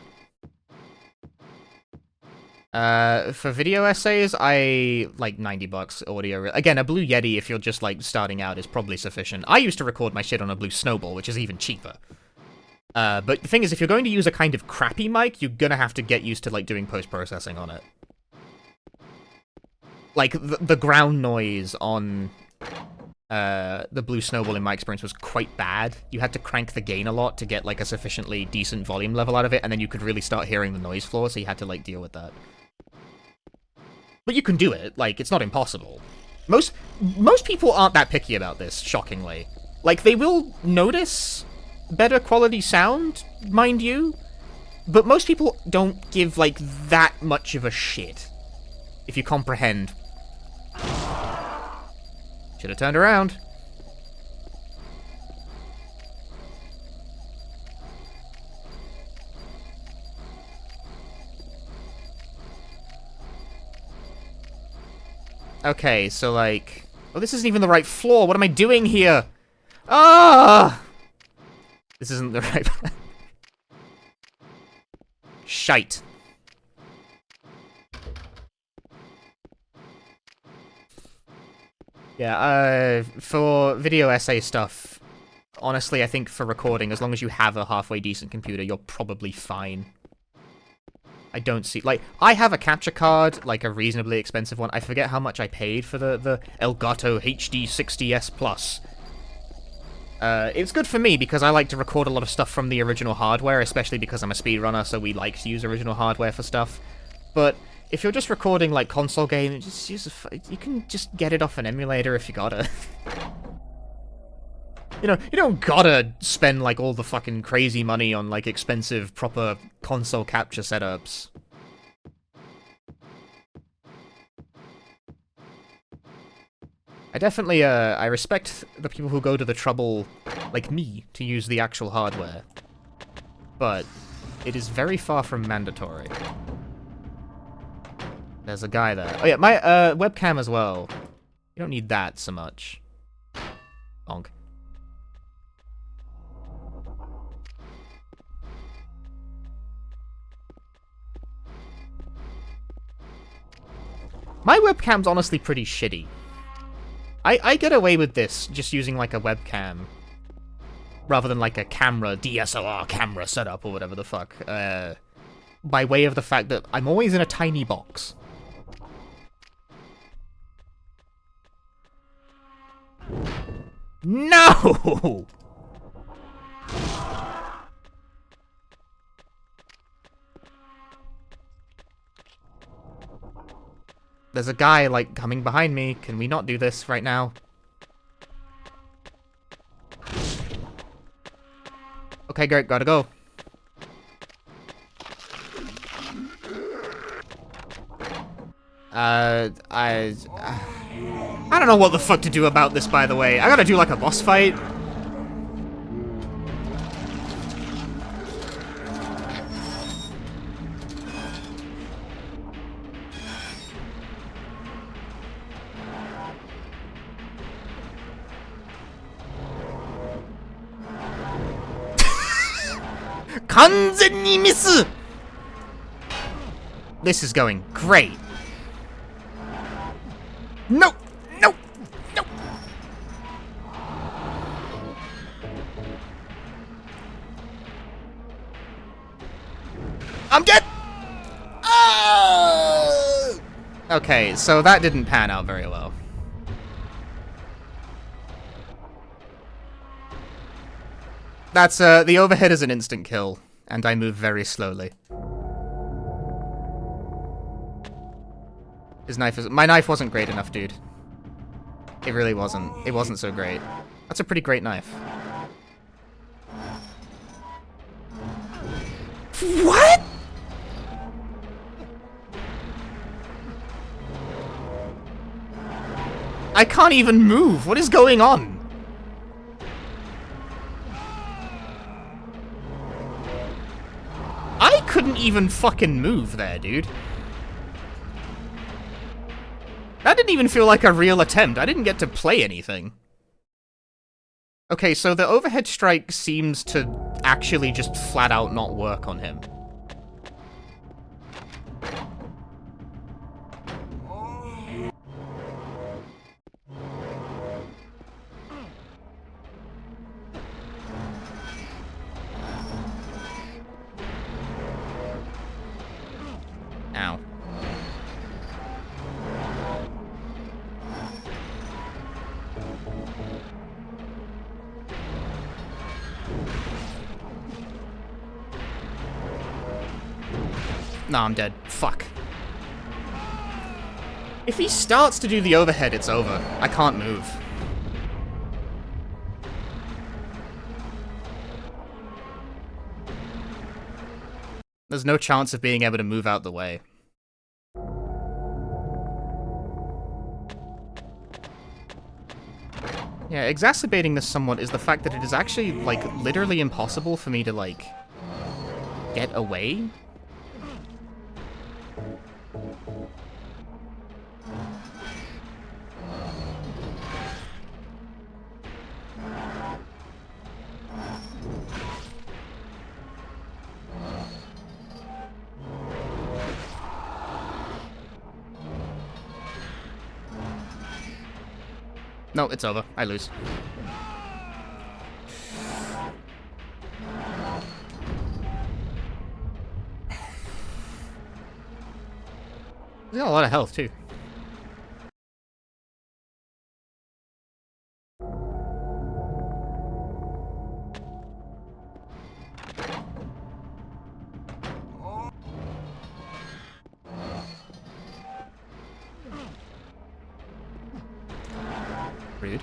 For video essays, I like $90 audio. Again, a Blue Yeti, if you're just like starting out, is probably sufficient. I used to record my shit on a Blue Snowball, which is even cheaper. But the thing is, if you're going to use a kind of crappy mic, you're gonna have to get used to like doing post-processing on it. Like the ground noise on the Blue Snowball, in my experience, was quite bad. You had to crank the gain a lot to get like a sufficiently decent volume level out of it, and then you could really start hearing the noise floor, so you had to like deal with that. But you can do it, like, it's not impossible. Most people aren't that picky about this, shockingly. Like, they will notice better quality sound, mind you, but most people don't give, like, that much of a shit, if you comprehend. Should have turned around. Okay, so like... Oh, this isn't even the right floor. What am I doing here? Ah! This isn't the right... Shite. Yeah, for video essay stuff, honestly, I think for recording, as long as you have a halfway decent computer, you're probably fine. I don't see... Like, I have a capture card, like a reasonably expensive one. I forget how much I paid for the Elgato HD 60S Plus. It's good for me because I like to record a lot of stuff from the original hardware, especially because I'm a speedrunner, so we like to use original hardware for stuff. But if you're just recording, like, console games, just use you can just get it off an emulator if you gotta. You know, you don't gotta spend, like, all the fucking crazy money on, like, expensive, proper console capture setups. I definitely, I respect the people who go to the trouble, like me, to use the actual hardware. But it is very far from mandatory. There's a guy there. Oh yeah, my, webcam as well. You don't need that so much. Bonk. My webcam's honestly pretty shitty. I get away with this just using like a webcam rather than like a camera, DSLR camera setup or whatever the fuck, by way of the fact that I'm always in a tiny box. No! There's a guy, like, coming behind me. Can we not do this right now? Okay, great, gotta go. I don't know what the fuck to do about this, by the way. I gotta do, like, a boss fight. This is going great. No! No! No! I'm dead! Oh! Okay, so that didn't pan out very well. That's, the overhead is an instant kill, and I move very slowly. His knife is... My knife wasn't great enough, dude. It really wasn't. It wasn't so great. That's a pretty great knife. What?! I can't even move! What is going on? I couldn't even fucking move there, dude. That didn't even feel like a real attempt. I didn't get to play anything. Okay, so the overhead strike seems to actually just flat out not work on him. Ow. No, I'm dead. Fuck. If he starts to do the overhead, it's over. I can't move. There's no chance of being able to move out the way. Yeah, exacerbating this somewhat is the fact that it is actually, like, literally impossible for me to, like, get away. No, it's over. I lose. He's got a lot of health, too. Rude.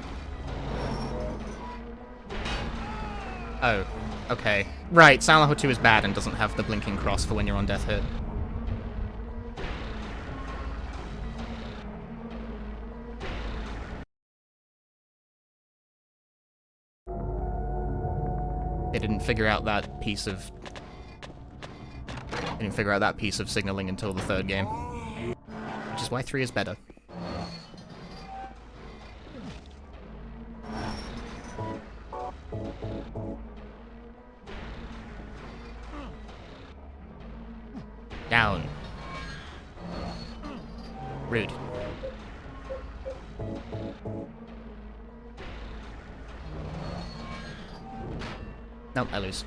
Oh, okay. Right, Silent Hill 2 is bad and doesn't have the blinking cross for when you're on death hit. They didn't figure out that piece of... They didn't figure out that piece of signaling until the third game. Which is why 3 is better. Down. Rude. Nope, I lose.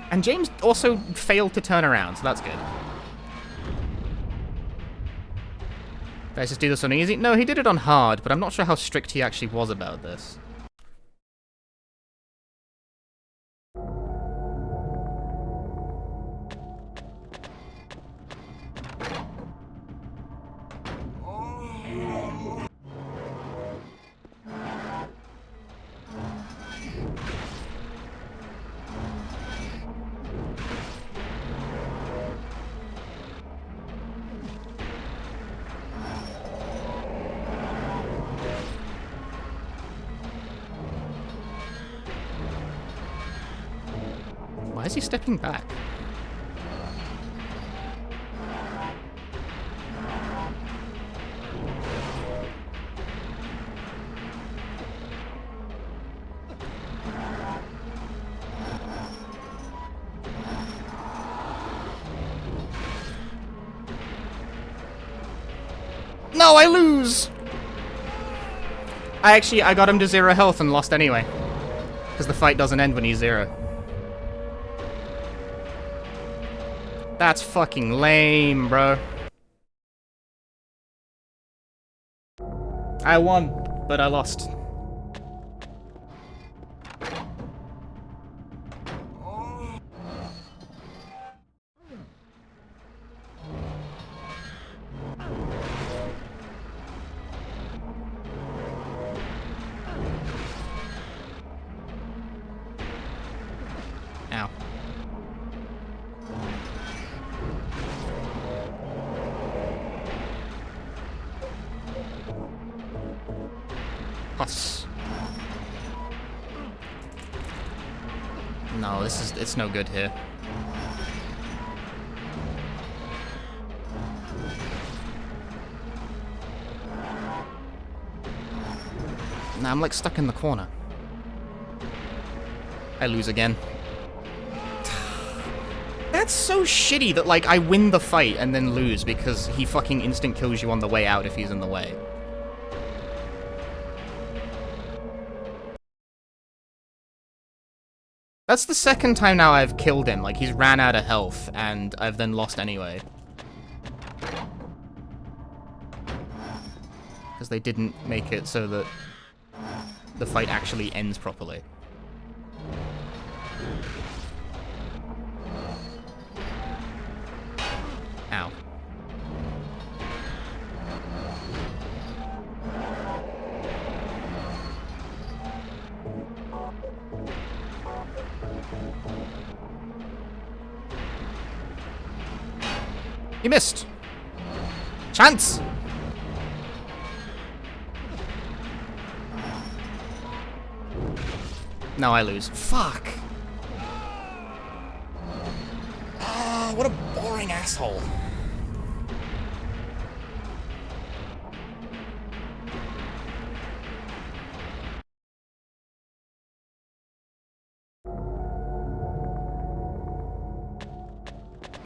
And James also failed to turn around, so that's good. Did I just do this on easy? No, he did it on hard, but I'm not sure how strict he actually was about this. Why is he stepping back? No, I lose! I got him to 0 health and lost anyway. Because the fight doesn't end when he's 0. That's fucking lame, bro. I won, but I lost. Ow. Plus. No, it's no good here. Nah, I'm like stuck in the corner. I lose again. That's so shitty that like I win the fight and then lose because he fucking instant kills you on the way out if he's in the way. That's the second time now I've killed him. Like, he's ran out of health, and I've then lost anyway. Because they didn't make it so that the fight actually ends properly. Ow. You missed. Chance. No, I lose. Fuck. Ah, what a boring asshole.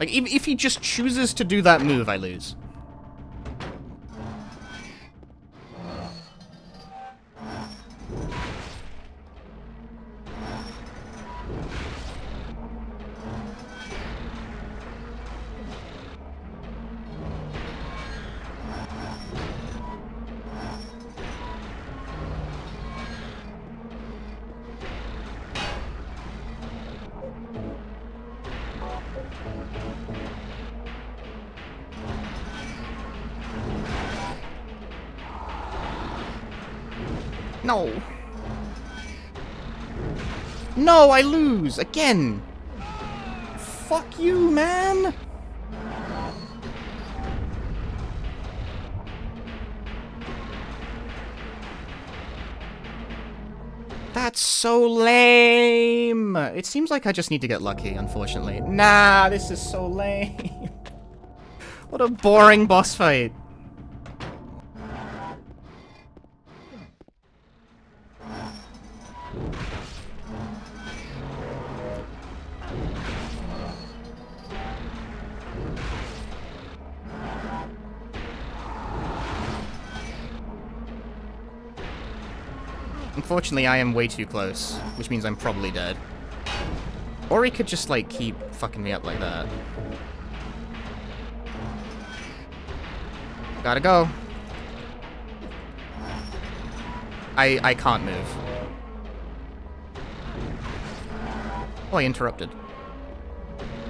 Like, if he just chooses to do that move, I lose. No. No, I lose again. Fuck you, man. That's so lame. It seems like I just need to get lucky, unfortunately. Nah, this is so lame. What a boring boss fight. Unfortunately, I am way too close, which means I'm probably dead. Or he could just, like, keep fucking me up like that. Gotta go. I can't move. Oh, I interrupted.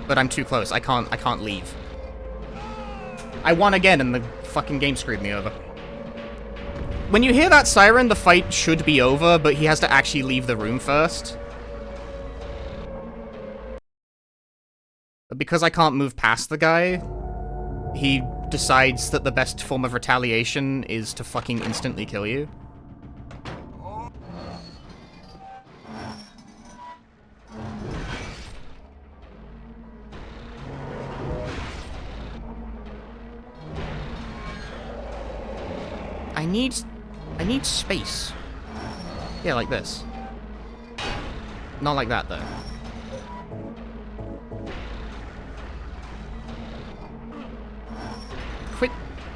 But I'm too close. I can't leave. I won again and the fucking game screwed me over. When you hear that siren, the fight should be over, but he has to actually leave the room first. But because I can't move past the guy, he decides that the best form of retaliation is to fucking instantly kill you. I need space. Yeah, like this. Not like that, though.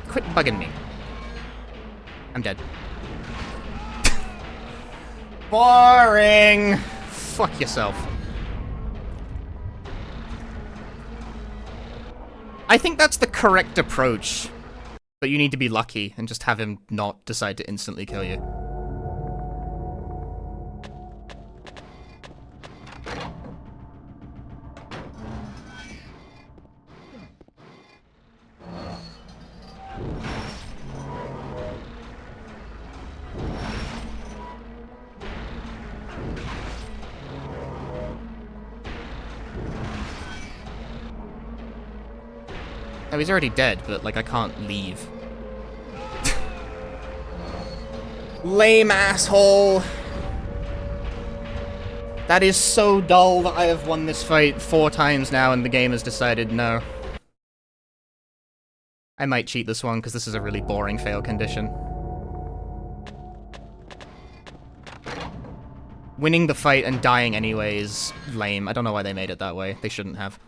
Quit bugging me. I'm dead. Boring! Fuck yourself. I think that's the correct approach. But you need to be lucky and just have him not decide to instantly kill you. Oh, he's already dead, but, like, I can't leave. Lame asshole! That is so dull that I have won this fight 4 times now and the game has decided no. I might cheat this one because this is a really boring fail condition. Winning the fight and dying anyway is lame. I don't know why they made it that way. They shouldn't have.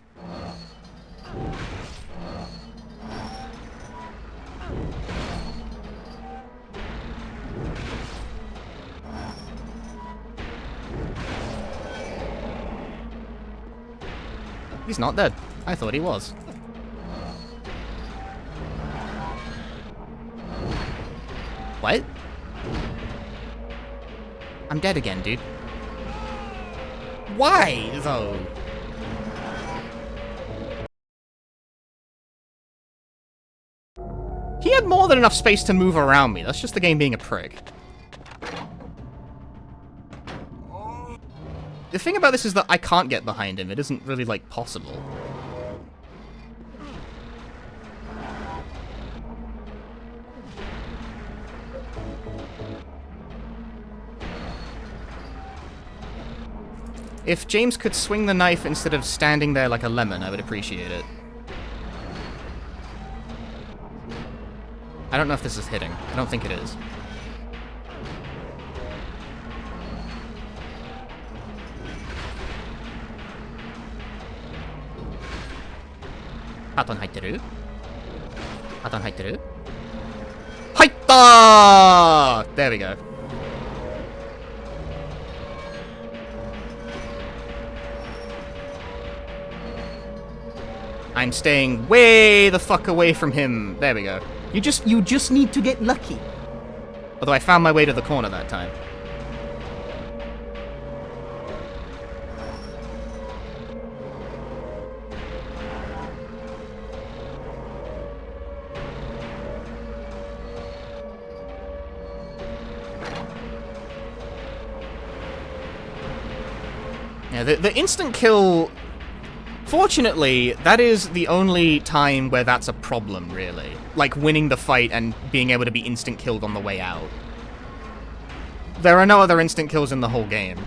He's not dead. I thought he was. What? I'm dead again, dude. Why, though? He had more than enough space to move around me. That's just the game being a prick. The thing about this is that I can't get behind him. It isn't really, like, possible. If James could swing the knife instead of standing there like a lemon, I would appreciate it. I don't know if this is hitting. I don't think it is. Pattern 入ってる? Pattern 入ってる? 入った! There we go. I'm staying way the fuck away from him. There we go. You just need to get lucky. Although I found my way to the corner that time. Yeah, the instant kill... Fortunately, that is the only time where that's a problem, really. Like, winning the fight and being able to be instant killed on the way out. There are no other instant kills in the whole game.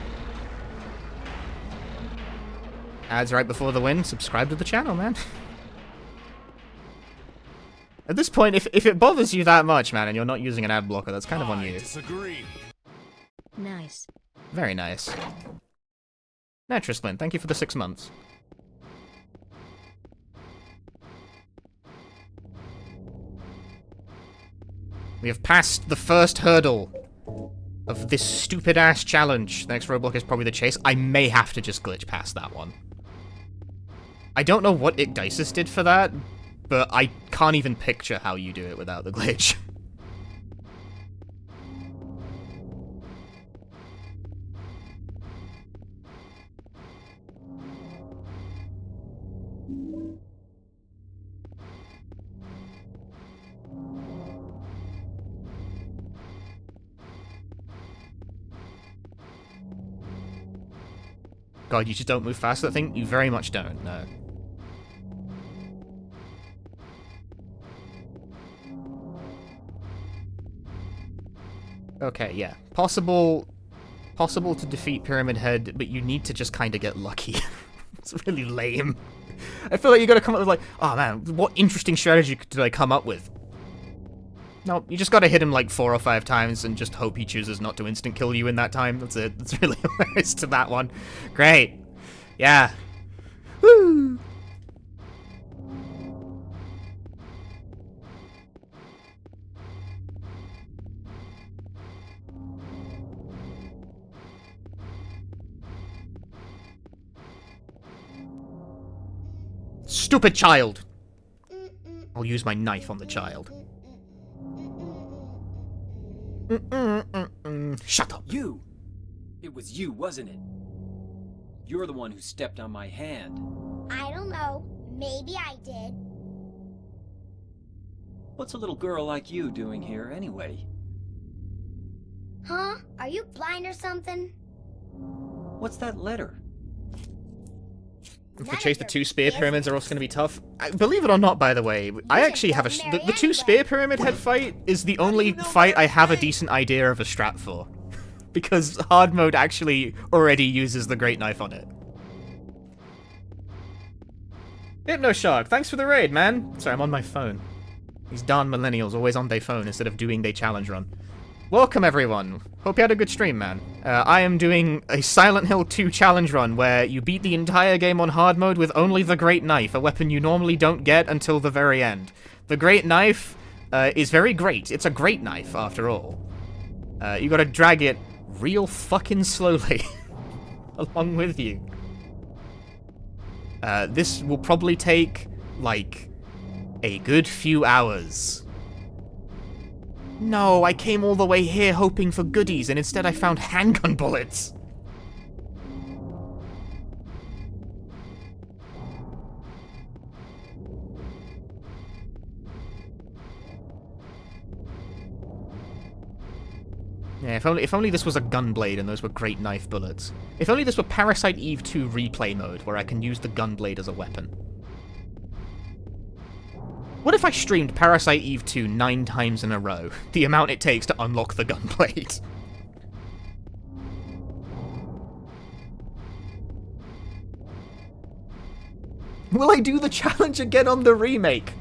Ads right before the win. Subscribe to the channel, man. At this point, if it bothers you that much, man, and you're not using an ad blocker, that's kind of on you. Disagree. Nice. Very nice. Netrislin, thank you for the 6 months. We have passed the first hurdle of this stupid-ass challenge. The next roadblock is probably the chase. I may have to just glitch past that one. I don't know what Igdisis did for that, but I can't even picture how you do it without the glitch. God, you just don't move fast, that thing? You very much don't, no. Okay, yeah. Possible to defeat Pyramid Head, but you need to just kind of get lucky. It's really lame. I feel like you gotta come up with like, oh man, what interesting strategy did I come up with? No, you just gotta hit him like 4 or 5 times and just hope he chooses not to instant kill you in that time. That's it. That's really hilarious to that one. Great. Yeah. Woo! Stupid child! I'll use my knife on the child. Shut up. You! It was you, wasn't it? You're the one who stepped on my hand. I don't know. Maybe I did. What's a little girl like you doing here, anyway? Huh? Are you blind or something? What's that letter? If we chase the 2 spear pyramids are also going to be tough. Believe it or not, by the way, I actually have a... The 2 spear pyramid head fight is the only fight I have a decent idea of a strat for. Because hard mode actually already uses the great knife on it. Hypnoshark, thanks for the raid, man. Sorry, I'm on my phone. These darn millennials always on their phone instead of doing their challenge run. Welcome, everyone. Hope you had a good stream, man. I am doing a Silent Hill 2 challenge run where you beat the entire game on hard mode with only the Great Knife, a weapon you normally don't get until the very end. The Great Knife is very great. It's a great knife, after all. You gotta drag it real fucking slowly along with you. This will probably take, like, a good few hours. No, I came all the way here hoping for goodies, and instead I found handgun bullets. Yeah, if only this was a gunblade and those were great knife bullets. If only this were Parasite Eve 2 replay mode, where I can use the gunblade as a weapon. What if I streamed Parasite Eve 2 9 times in a row? The amount it takes to unlock the gunblade. Will I do the challenge again on the remake?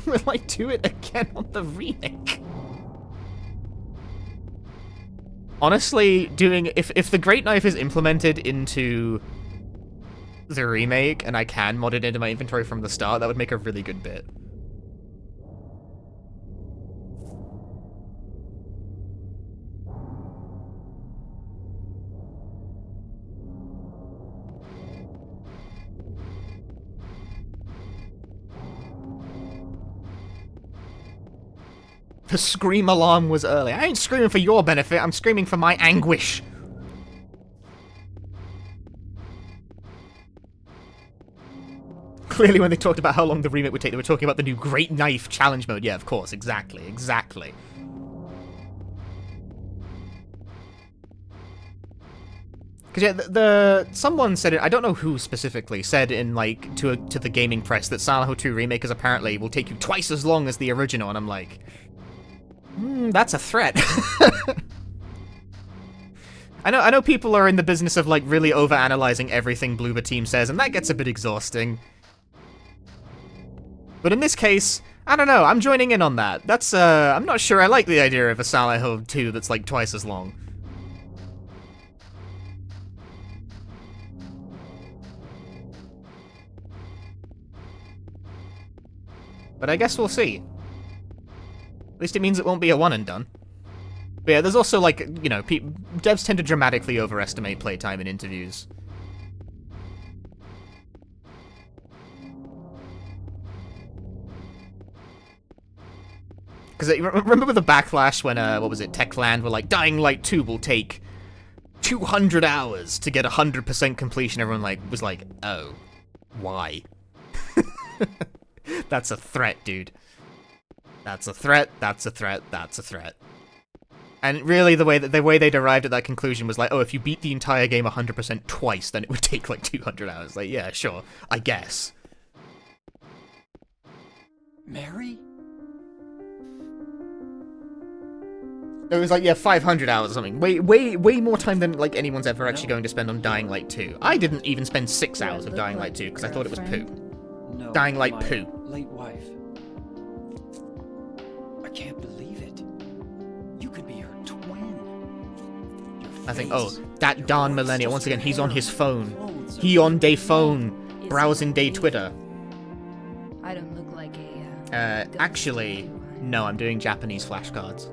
Will I do it again on the remake? Honestly, if the Great Knife is implemented into the remake and I can mod it into my inventory from the start, that would make a really good bit. The scream alarm was early. I ain't screaming for your benefit, I'm screaming for my anguish. clearly when they talked about how long the remake would take, they were talking about the new Great Knife Challenge mode. Yeah, of course, exactly. Because yeah, someone said it, I don't know who specifically, said in, like, to the gaming press that Silent Hill 2 Remake apparently will take you twice as long as the original, and I'm like, that's a threat. I know people are in the business of, like, really overanalyzing everything Bloober Team says, and that gets a bit exhausting. But in this case, I don't know, I'm joining in on that. That's, I'm not sure I like the idea of a Silent Hill 2 that's, like, twice as long. But I guess we'll see. At least it means it won't be a one and done. But yeah, there's also, like, you know, devs tend to dramatically overestimate playtime in interviews. Because remember the backlash when, what was it, Techland were like, Dying Light 2 will take 200 hours to get 100% completion. Everyone was like, oh, why? That's a threat, dude. That's a threat, that's a threat, that's a threat. And really, the way they derived at that conclusion was like, oh, if you beat the entire game 100% twice, then it would take like 200 hours. Like, yeah, sure, I guess. Mary? It was like, yeah, 500 hours or something. Way more time than like anyone's ever actually going to spend on Dying Light 2. I didn't even spend 6 hours of Dying Light 2 because I thought it was poo. No, Dying Light poo. Late wife. I can't believe it. You could be her twin. I think, oh, that darn millennial. Once again, he's on his phone. He on day phone, browsing day Twitter. I don't look like a, actually, no, I'm doing Japanese flashcards.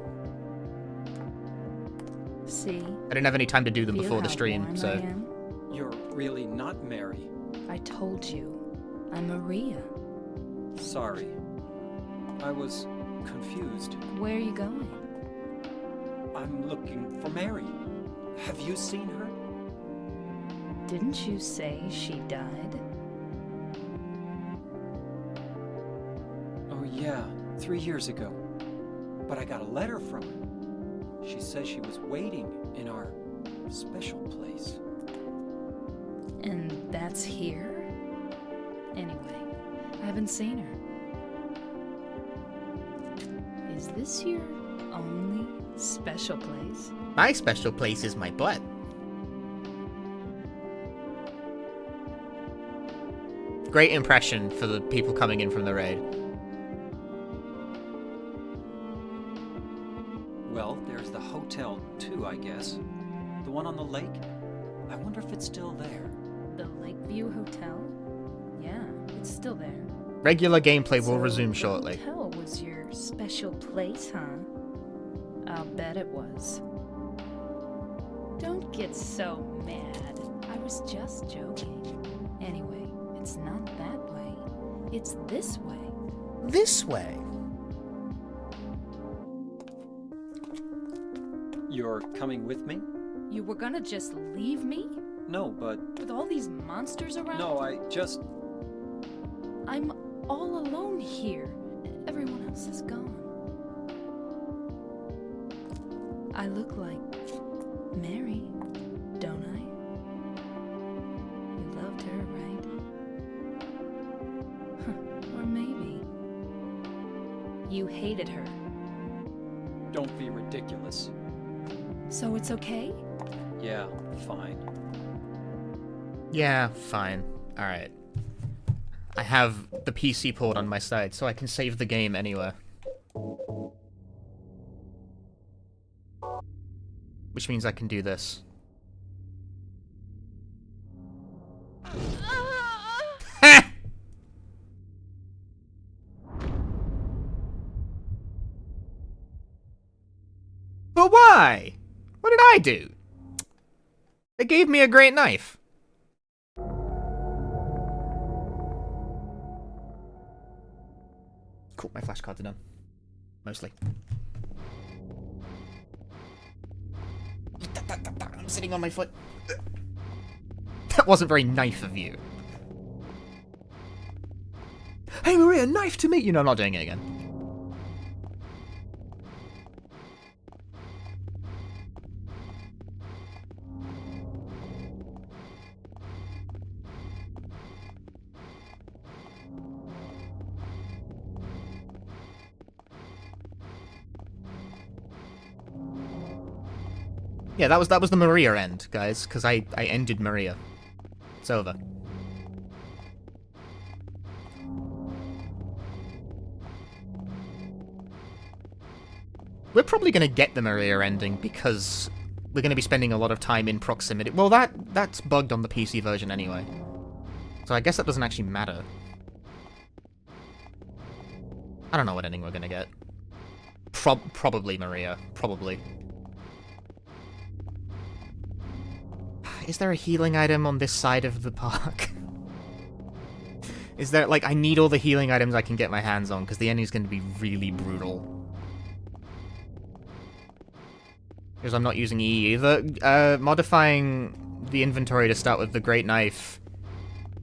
See? I didn't have any time to do them before the stream, so... You're really not Mary. I told you. I'm Maria. Sorry. I was confused. Where are you going? I'm looking for Mary. Have you seen her? Didn't you say she died? Oh yeah, 3 years ago. But I got a letter from her. She says she was waiting in our special place. And that's here? Anyway, I haven't seen her. Is this your only special place? My special place is my butt. Great impression for the people coming in from the raid. Well, there's the hotel too, I guess. The one on the lake? I wonder if it's still there. The Lakeview Hotel? Yeah, it's still there. Regular gameplay will resume shortly. The hotel was your special place, huh? I'll bet it was. Don't get so mad. I was just joking. Anyway, it's not that way. It's this way. This way? You're coming with me? You were gonna just leave me? No, but... With all these monsters around? No, I just... I'm all alone here. Everyone else is gone. I look like Mary, don't I? You loved her, right? Or maybe you hated her. Don't be ridiculous. So it's okay? Yeah, fine. Yeah, fine. Alright. I have the PC port on my side, so I can save the game anywhere. Which means I can do this. But why? What did I do? They gave me a great knife. Cool, my flashcards are done. Mostly. I'm sitting on my foot. That wasn't very knife of you. hey Maria, knife to me! You know, I'm not doing it again. Yeah, that was the Maria end, guys, because I ended Maria. It's over. We're probably going to get the Maria ending because we're going to be spending a lot of time in proximity. Well, that's bugged on the PC version anyway. So I guess that doesn't actually matter. I don't know what ending we're going to get. Probably Maria. Probably. Is there a healing item on this side of the park? Is there, like, I need all the healing items I can get my hands on, because the ending's going to be really brutal. Because I'm not using E either. Modifying the inventory to start with the Great Knife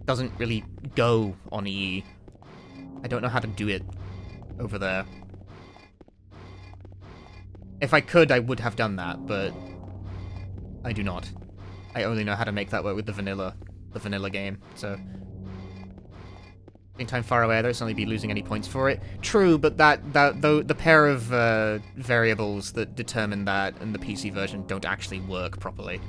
doesn't really go on E. I don't know how to do it over there. If I could, I would have done that, but I do not. I only know how to make that work with the vanilla game, so... Being time far away, I don't certainly be losing any points for it. True, but the pair of variables that determine that and the PC version don't actually work properly.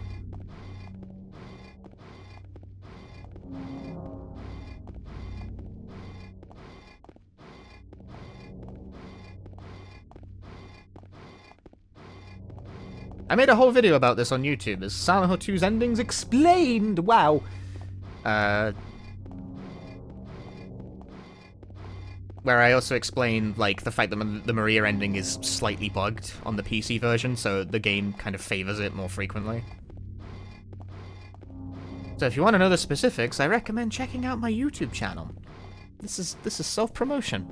I made a whole video about this on YouTube, as Silent Hill 2's endings explained! Wow! Where I also explained, like, the fact that the Maria ending is slightly bugged on the PC version, so the game kind of favors it more frequently. So if you want to know the specifics, I recommend checking out my YouTube channel. This is self-promotion.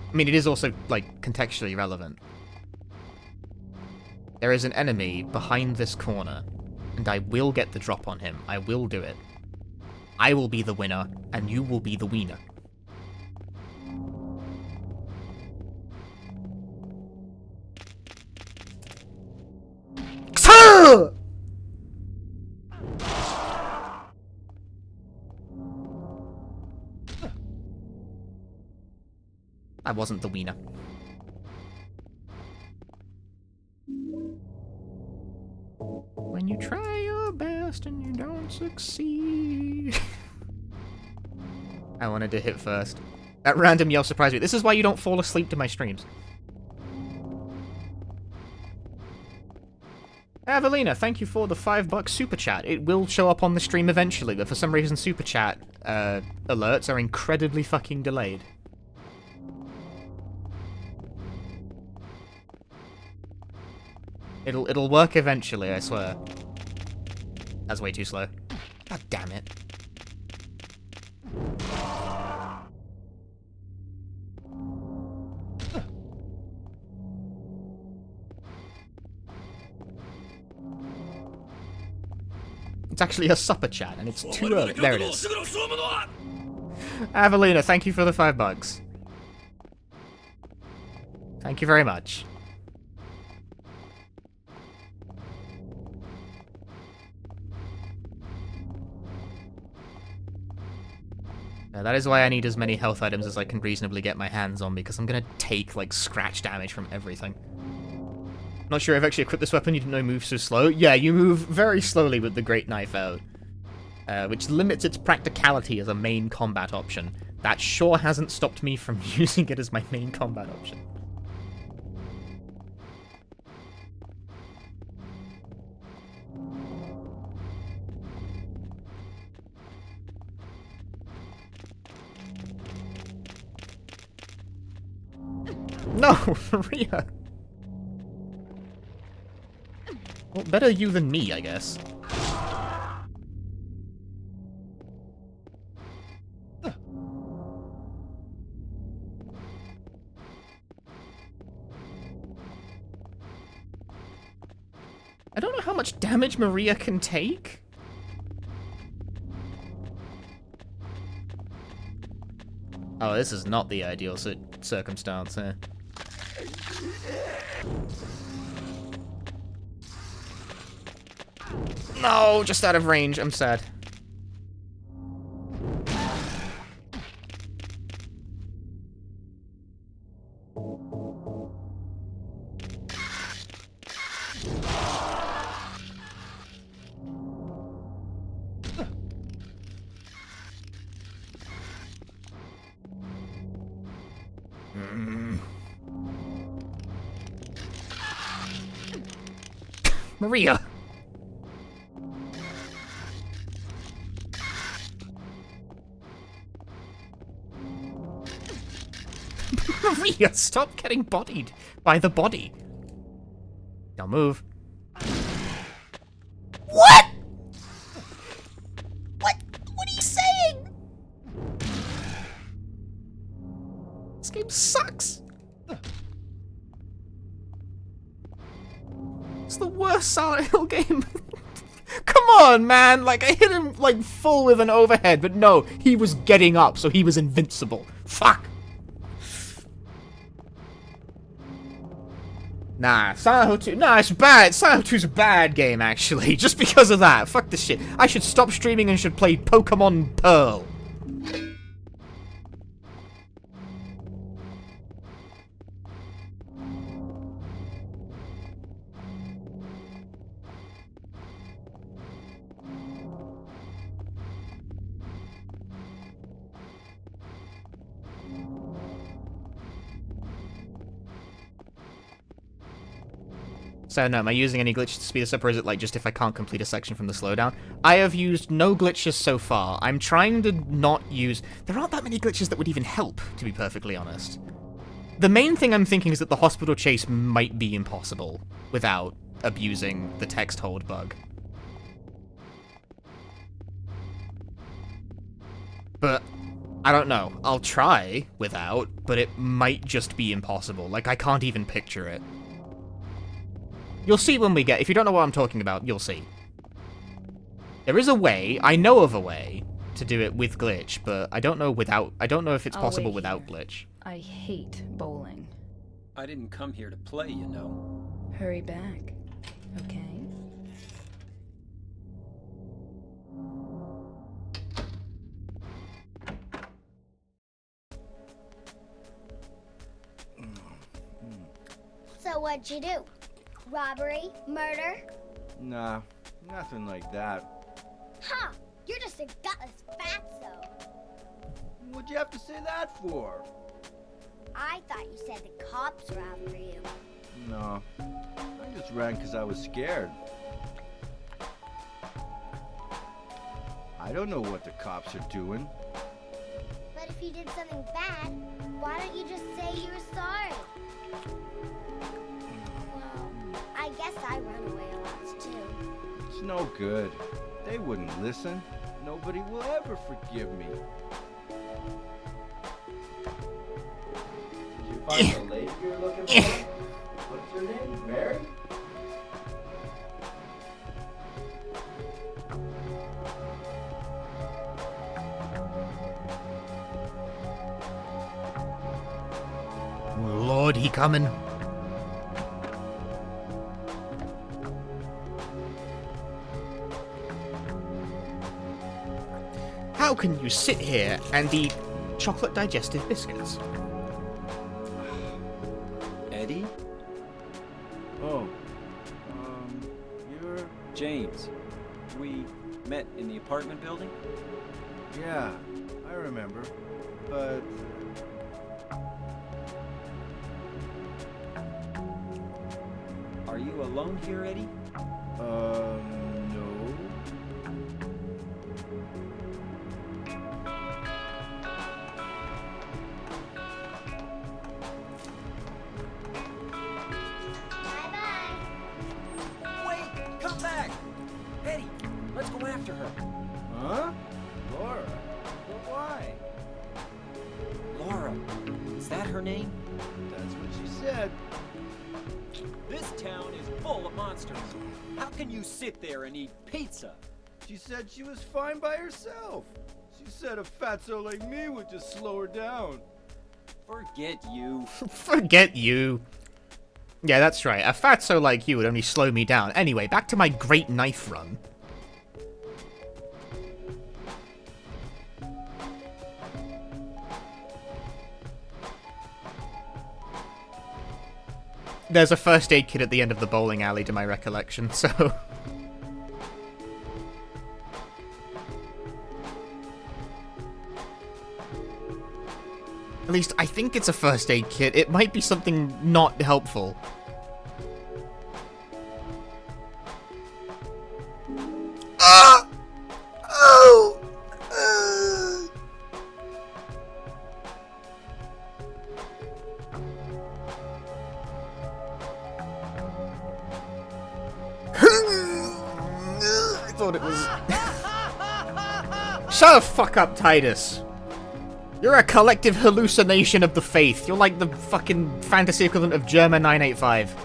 I mean, it is also, like, contextually relevant. There is an enemy behind this corner, and I will get the drop on him. I will do it. I will be the winner, and you will be the wiener. I wasn't the wiener. When you try your best and you don't succeed. I wanted to hit first. That random yell surprised me. This is why you don't fall asleep to my streams. Evelina, thank you for the $5 super chat. It will show up on the stream eventually, but for some reason super chat alerts are incredibly fucking delayed. It'll work eventually, I swear. That's way too slow. God damn it. It's actually a supper chat, and it's too early. There it is. Avelina, thank you for the $5. Thank you very much. That is why I need as many health items as I can reasonably get my hands on, because I'm gonna take, like, scratch damage from everything. Not sure I've actually equipped this weapon, you didn't know it moves so slow. Yeah, you move very slowly with the Great Knife out, which limits its practicality as a main combat option. That sure hasn't stopped me from using it as my main combat option. No, Maria! Well, better you than me, I guess. I don't know how much damage Maria can take. Oh, this is not the ideal circumstance here. No, just out of range. I'm sad. Maria! Maria, stop getting bodied by the body. Don't move. What? What are you saying? This game sucks. It's the worst Silent Hill game. Come on, man. Like, I hit him, like, full with an overhead, but no, he was getting up, so he was invincible. Fuck. Nah, Silent Hill 2, nah, it's bad. Silent Hill 2's a bad game, actually, just because of that. Fuck this shit. I should stop streaming and should play Pokemon Pearl. So no, am I using any glitches to speed this up, or is it like just if I can't complete a section from the slowdown? I have used no glitches so far. I'm trying to not use... There aren't that many glitches that would even help, to be perfectly honest. The main thing I'm thinking is that the hospital chase might be impossible without abusing the text hold bug. But I don't know. I'll try without, but it might just be impossible. Like, I can't even picture it. You'll see when we get... If you don't know what I'm talking about, you'll see. There is a way, I know of a way, to do it with glitch, but I don't know without... I don't know if it's possible without glitch. I hate bowling. I didn't come here to play, you know. Hurry back, okay? So what'd you do? Robbery? Murder? Nah, nothing like that. Huh! You're just a gutless fatso. What'd you have to say that for? I thought you said the cops were after you. No, I just ran because I was scared. I don't know what the cops are doing. But if you did something bad, why don't you just say you were sorry? Well, I guess I run away a lot too. It's no good. They wouldn't listen. Nobody will ever forgive me. Did you find the lady you're looking for? What's her name? Mary? Lord, he coming. How can you sit here and eat chocolate digestive biscuits? Eddie? Oh, you're... James. We met in the apartment building? Yeah, I remember, but... Are you alone here, Eddie? No. Wait! Come back! Eddie, let's go after her. Huh? Laura? But why? Laura. Is that her name? That's what she said. This town is full of monsters. How can you sit there and eat pizza? She said she was fine by herself. She said a fatso like me would just slow her down. Forget you. Forget you. Yeah, that's right. A fatso like you would only slow me down. Anyway, back to my great knife run. There's a first aid kit at the end of the bowling alley to my recollection, so... At least, I think it's a first aid kit. It might be something not helpful. Ah! Oh! I thought it was... Shut the fuck up, Titus. You're a collective hallucination of the faith. You're like the fucking fantasy equivalent of German 985.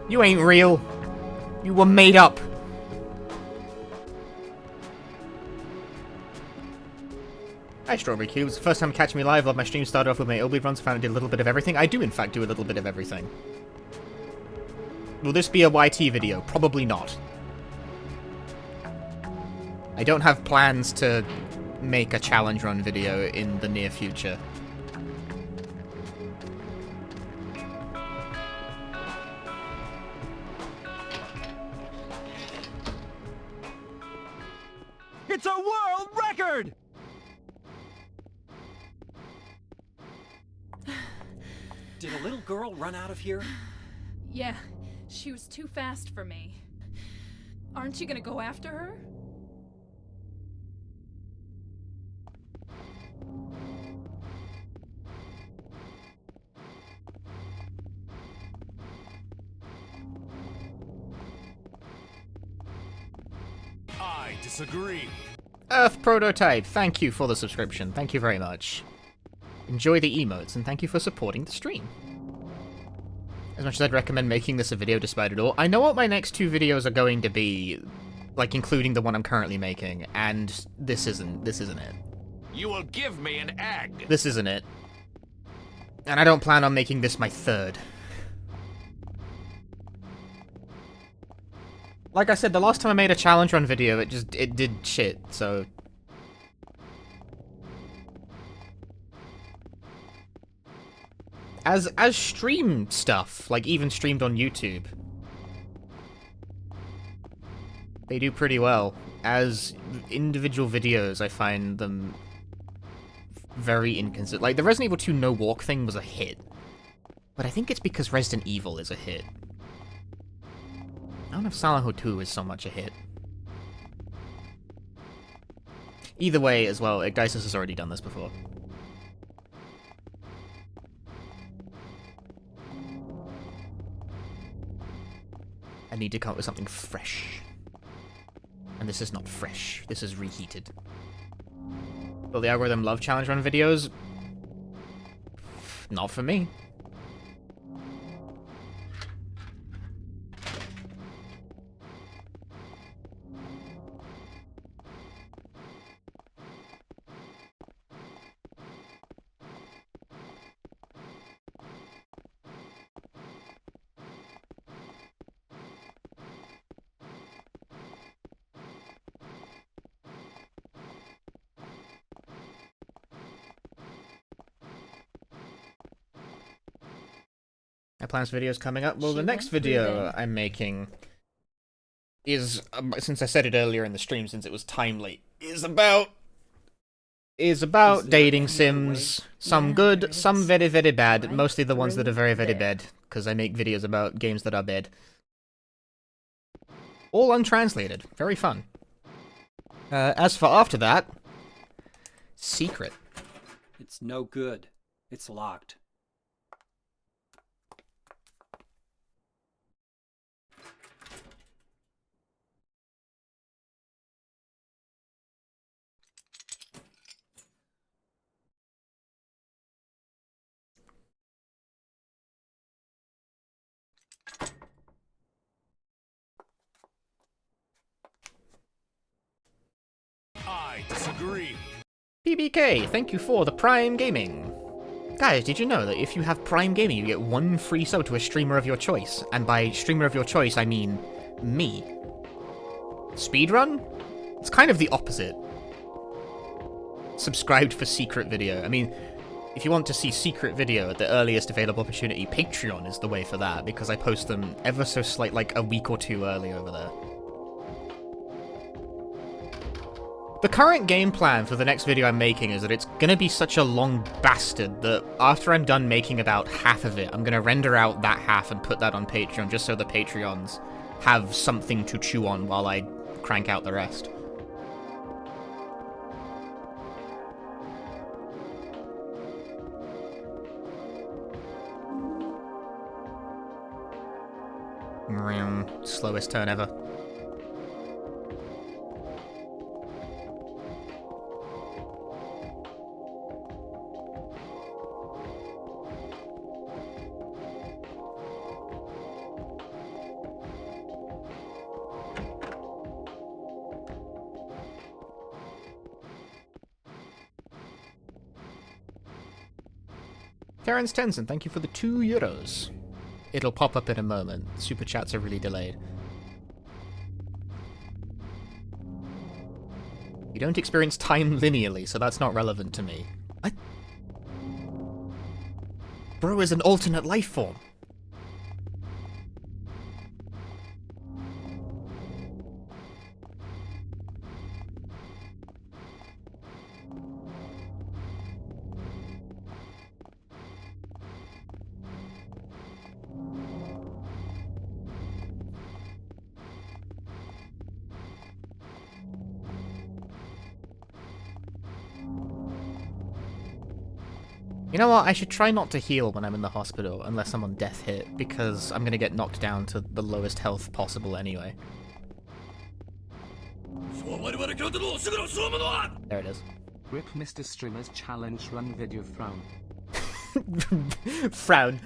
You ain't real. You were made up. Hi, Strawberry Cubes. First time catching me live. Love my stream. Started off with my Ilby runs. Found I did a little bit of everything. I do, in fact, do a little bit of everything. Will this be a YT video? Probably not. I don't have plans to make a challenge run video in the near future. It's a world record! Did a little girl run out of here? Yeah, she was too fast for me. Aren't you gonna go after her? I disagree. Earth Prototype, thank you for the subscription. Thank you very much. Enjoy the emotes, and thank you for supporting the stream. As much as I'd recommend making this a video despite it all, I know what my next two videos are going to be, like including the one I'm currently making, and this isn't it. You will give me an egg. This isn't it. And I don't plan on making this my third. Like I said, the last time I made a challenge run video, it did shit, so... As stream stuff, like even streamed on YouTube, they do pretty well. As individual videos, I find them very inconsistent. Like, the Resident Evil 2 no walk thing was a hit, but I think it's because Resident Evil is a hit. I don't know if Silent Hill 2 is so much a hit. Either way, as well, Geisus has already done this before. I need to come up with something fresh. And this is not fresh. This is reheated. Will the algorithm love challenge run videos? Not for me. My plans for videos coming up. Well, the next video I'm making is, since I said it earlier in the stream, since it was timely, is about dating sims. Some good, some very, very bad. Mostly the ones that are very, very bad, because I make videos about games that are bad. All untranslated. Very fun. As for after that, secret. It's no good. It's locked. I disagree. PBK, thank you for the Prime Gaming. Guys, did you know that if you have Prime Gaming, you get 1 free sub to a streamer of your choice? And by streamer of your choice, I mean me. Speedrun? It's kind of the opposite. Subscribed for secret video. I mean, if you want to see secret video at the earliest available opportunity, Patreon is the way for that, because I post them ever so slight, like a week or 2 early over there. The current game plan for the next video I'm making is that it's gonna be such a long bastard that after I'm done making about half of it, I'm gonna render out that half and put that on Patreon just so the Patreons have something to chew on while I crank out the rest. Slowest turn ever. Terrence Tenzin, thank you for the €2. It'll pop up in a moment. Super chats are really delayed. You don't experience time linearly, so that's not relevant to me. What? Bro is an alternate life form. You know what, I should try not to heal when I'm in the hospital, unless I'm on death hit, because I'm gonna get knocked down to the lowest health possible anyway. There it is. Rip Mr. Streamer's challenge run video frown. Frown.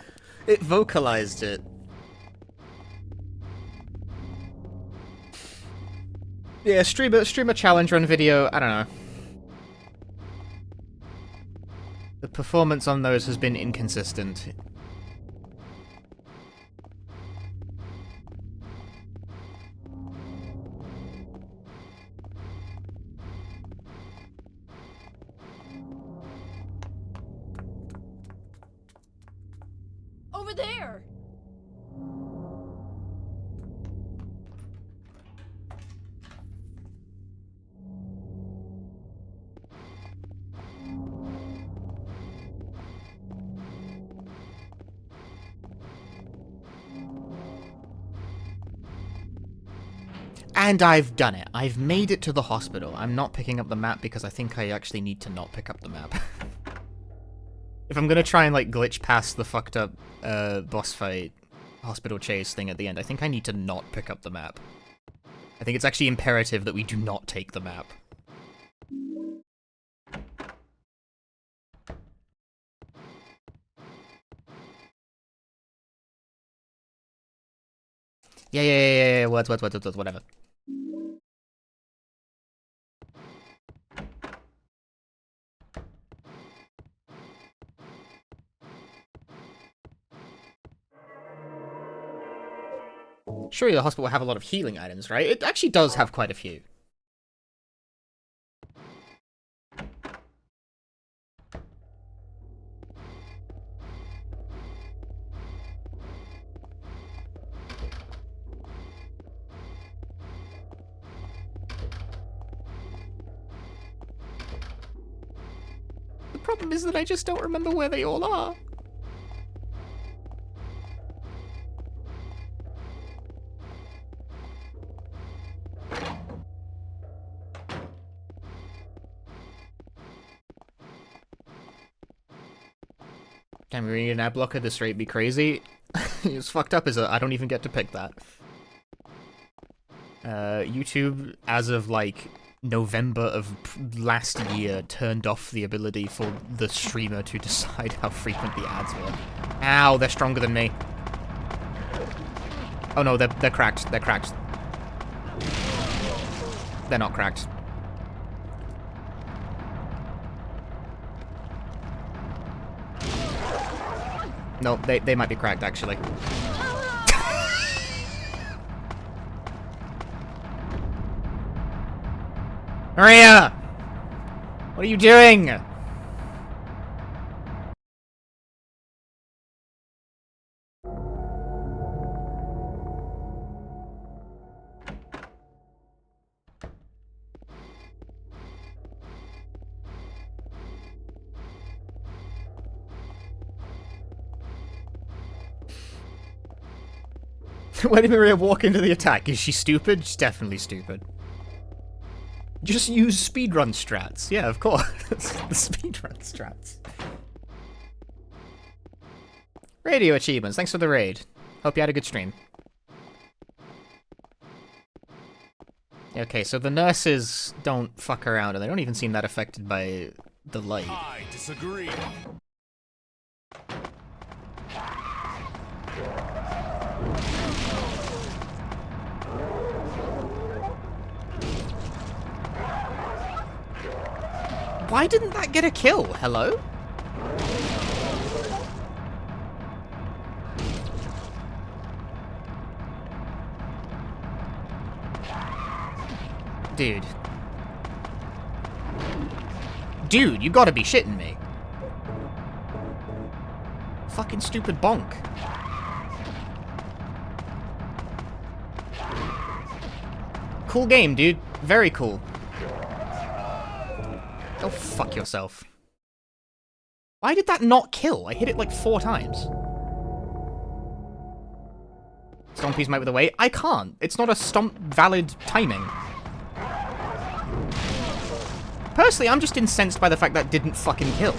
It vocalized it. Yeah, streamer challenge run video, I don't know. The performance on those has been inconsistent. Over there! And I've done it. I've made it to the hospital. I'm not picking up the map because I think I actually need to not pick up the map. If I'm gonna try and like glitch past the fucked up boss fight, hospital chase thing at the end, I think I need to not pick up the map. I think it's actually imperative that we do not take the map. Yeah, words, whatever. Surely the hospital will have a lot of healing items, right? It actually does have quite a few. The problem is that I just don't remember where they all are. Damn, we need an ad blocker, this rate be crazy. It's fucked up, is it? I don't even get to pick that. YouTube, as of like November of last year, turned off the ability for the streamer to decide how frequent the ads were. Ow, they're stronger than me. Oh no, they're cracked. They're cracked. They're not cracked. No, they might be cracked, actually. Maria! What are you doing? Why did Maria walk into the attack? Is she stupid? She's definitely stupid. Just use speedrun strats. Yeah, of course. The speedrun strats. Radio achievements. Thanks for the raid. Hope you had a good stream. Okay, so the nurses don't fuck around, and they don't even seem that affected by the light. I disagree. Why didn't that get a kill? Hello? Dude. Dude, you gotta be shitting me. Fucking stupid bonk. Cool game, dude. Very cool. Oh, fuck yourself. Why did that not kill? I hit it like 4 times. Stompy's might with the way. I can't. It's not a stomp valid timing. Personally, I'm just incensed by the fact that didn't fucking kill.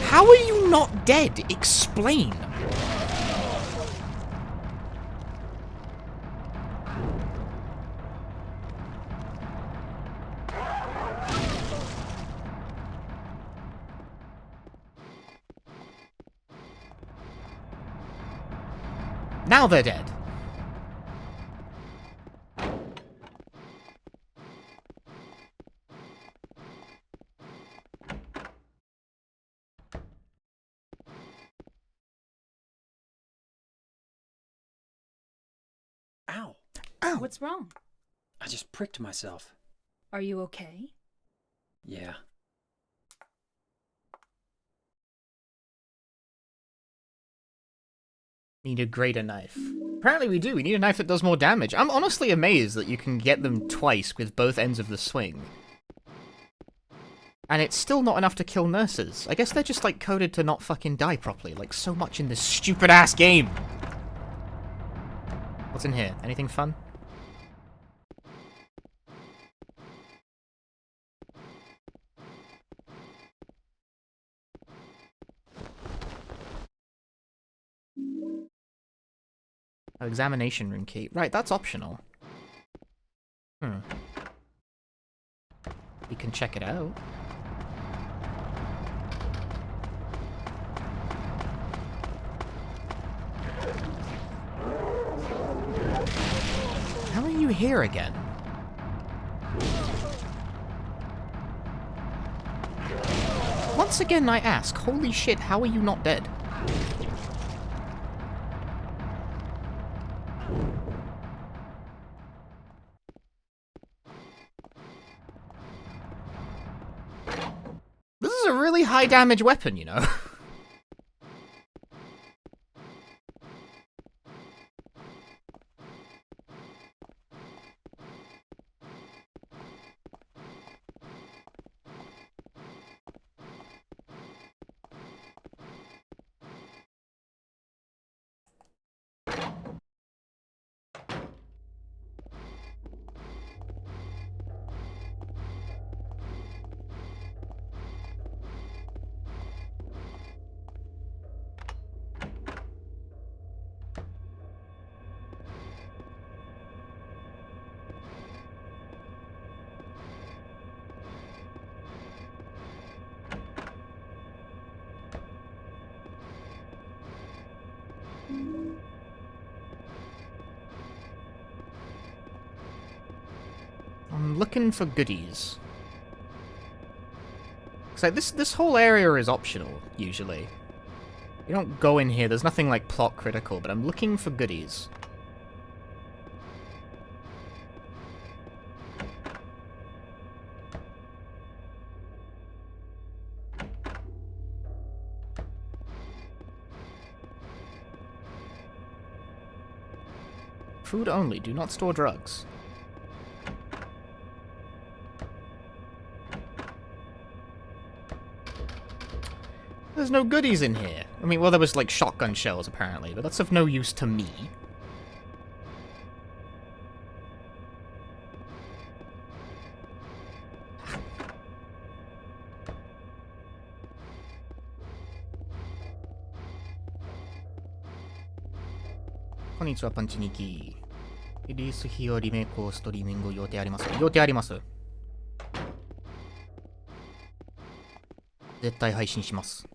How are you not dead? Explain. Now they're dead. Ow. Ow. What's wrong? I just pricked myself. Are you okay? Yeah. Need a greater knife. Apparently we do. We need a knife that does more damage. I'm honestly amazed that you can get them twice with both ends of the swing. And it's still not enough to kill nurses. I guess they're just, like, coded to not fucking die properly, like so much in this stupid-ass game. What's in here? Anything fun? Oh, examination room key. Right, that's optional. We can check it out. How are you here again? Once again, I ask, holy shit, how are you not dead? This is a really high damage weapon, you know? I'm looking for goodies. So this whole area is optional, usually. You don't go in here, there's nothing like plot critical, but I'm looking for goodies. Food only, do not store drugs. There's no goodies in here. I mean, well, there was like shotgun shells apparently, but that's of no use to me. Konnichiwa, パンチニキ。リリース日をリメイクをストリーミング予定あります。予定あります。絶対配信します。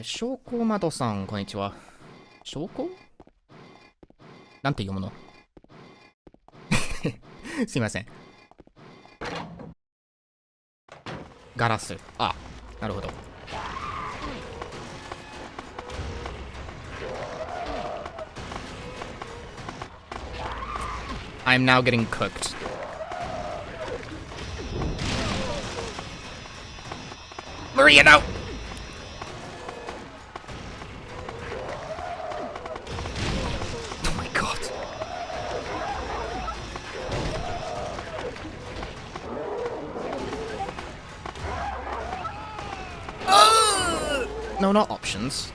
証拠窓さん、こんにちは。証拠なんて読むのすいません。ガラス。あ、なるほど。I'm now getting cooked. Maria, no! Oh my god. No, not options.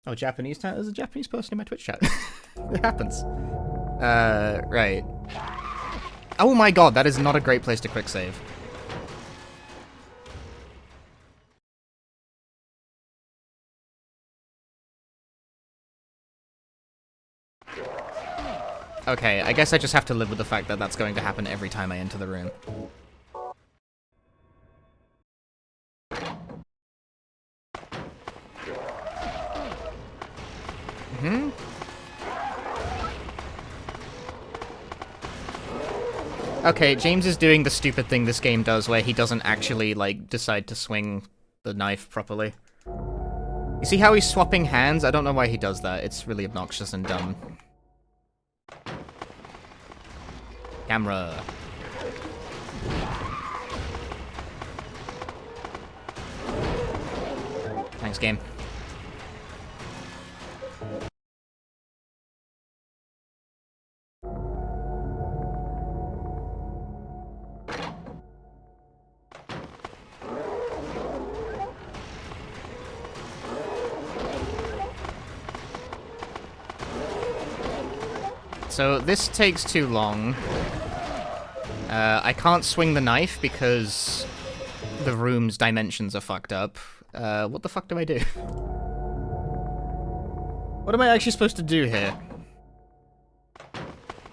Oh, Japanese time? There's a Japanese person in my Twitch chat. It happens. Right. Oh my god, that is not a great place to quick save. Okay, I guess I just have to live with the fact that that's going to happen every time I enter the room. Okay, James is doing the stupid thing this game does where he doesn't actually, like, decide to swing the knife properly. You see how he's swapping hands? I don't know why he does that. It's really obnoxious and dumb. Camera. Thanks, game. So this takes too long. I can't swing the knife because the room's dimensions are fucked up. What the fuck do I do? What am I actually supposed to do here?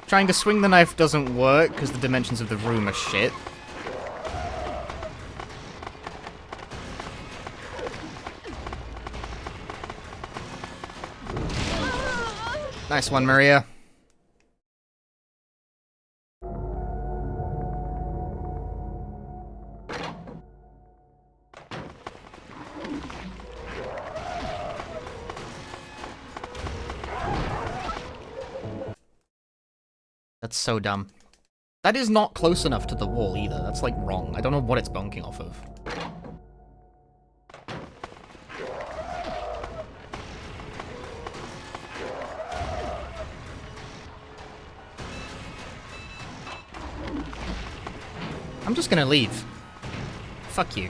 Trying to swing the knife doesn't work because the dimensions of the room are shit. Nice one, Maria. That's so dumb. That is not close enough to the wall either. That's like wrong. I don't know what it's bonking off of. I'm just gonna leave. Fuck you.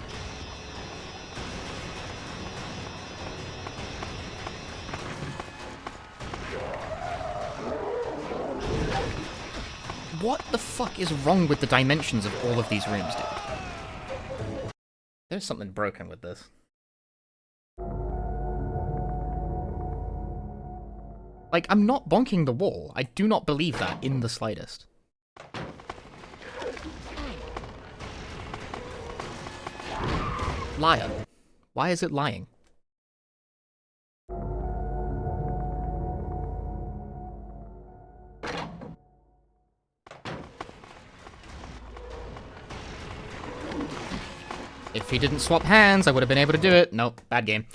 What the fuck is wrong with the dimensions of all of these rooms, dude? There's something broken with this. Like, I'm not bonking the wall. I do not believe that in the slightest. Liar. Why is it lying? If he didn't swap hands, I would have been able to do it. Nope, bad game.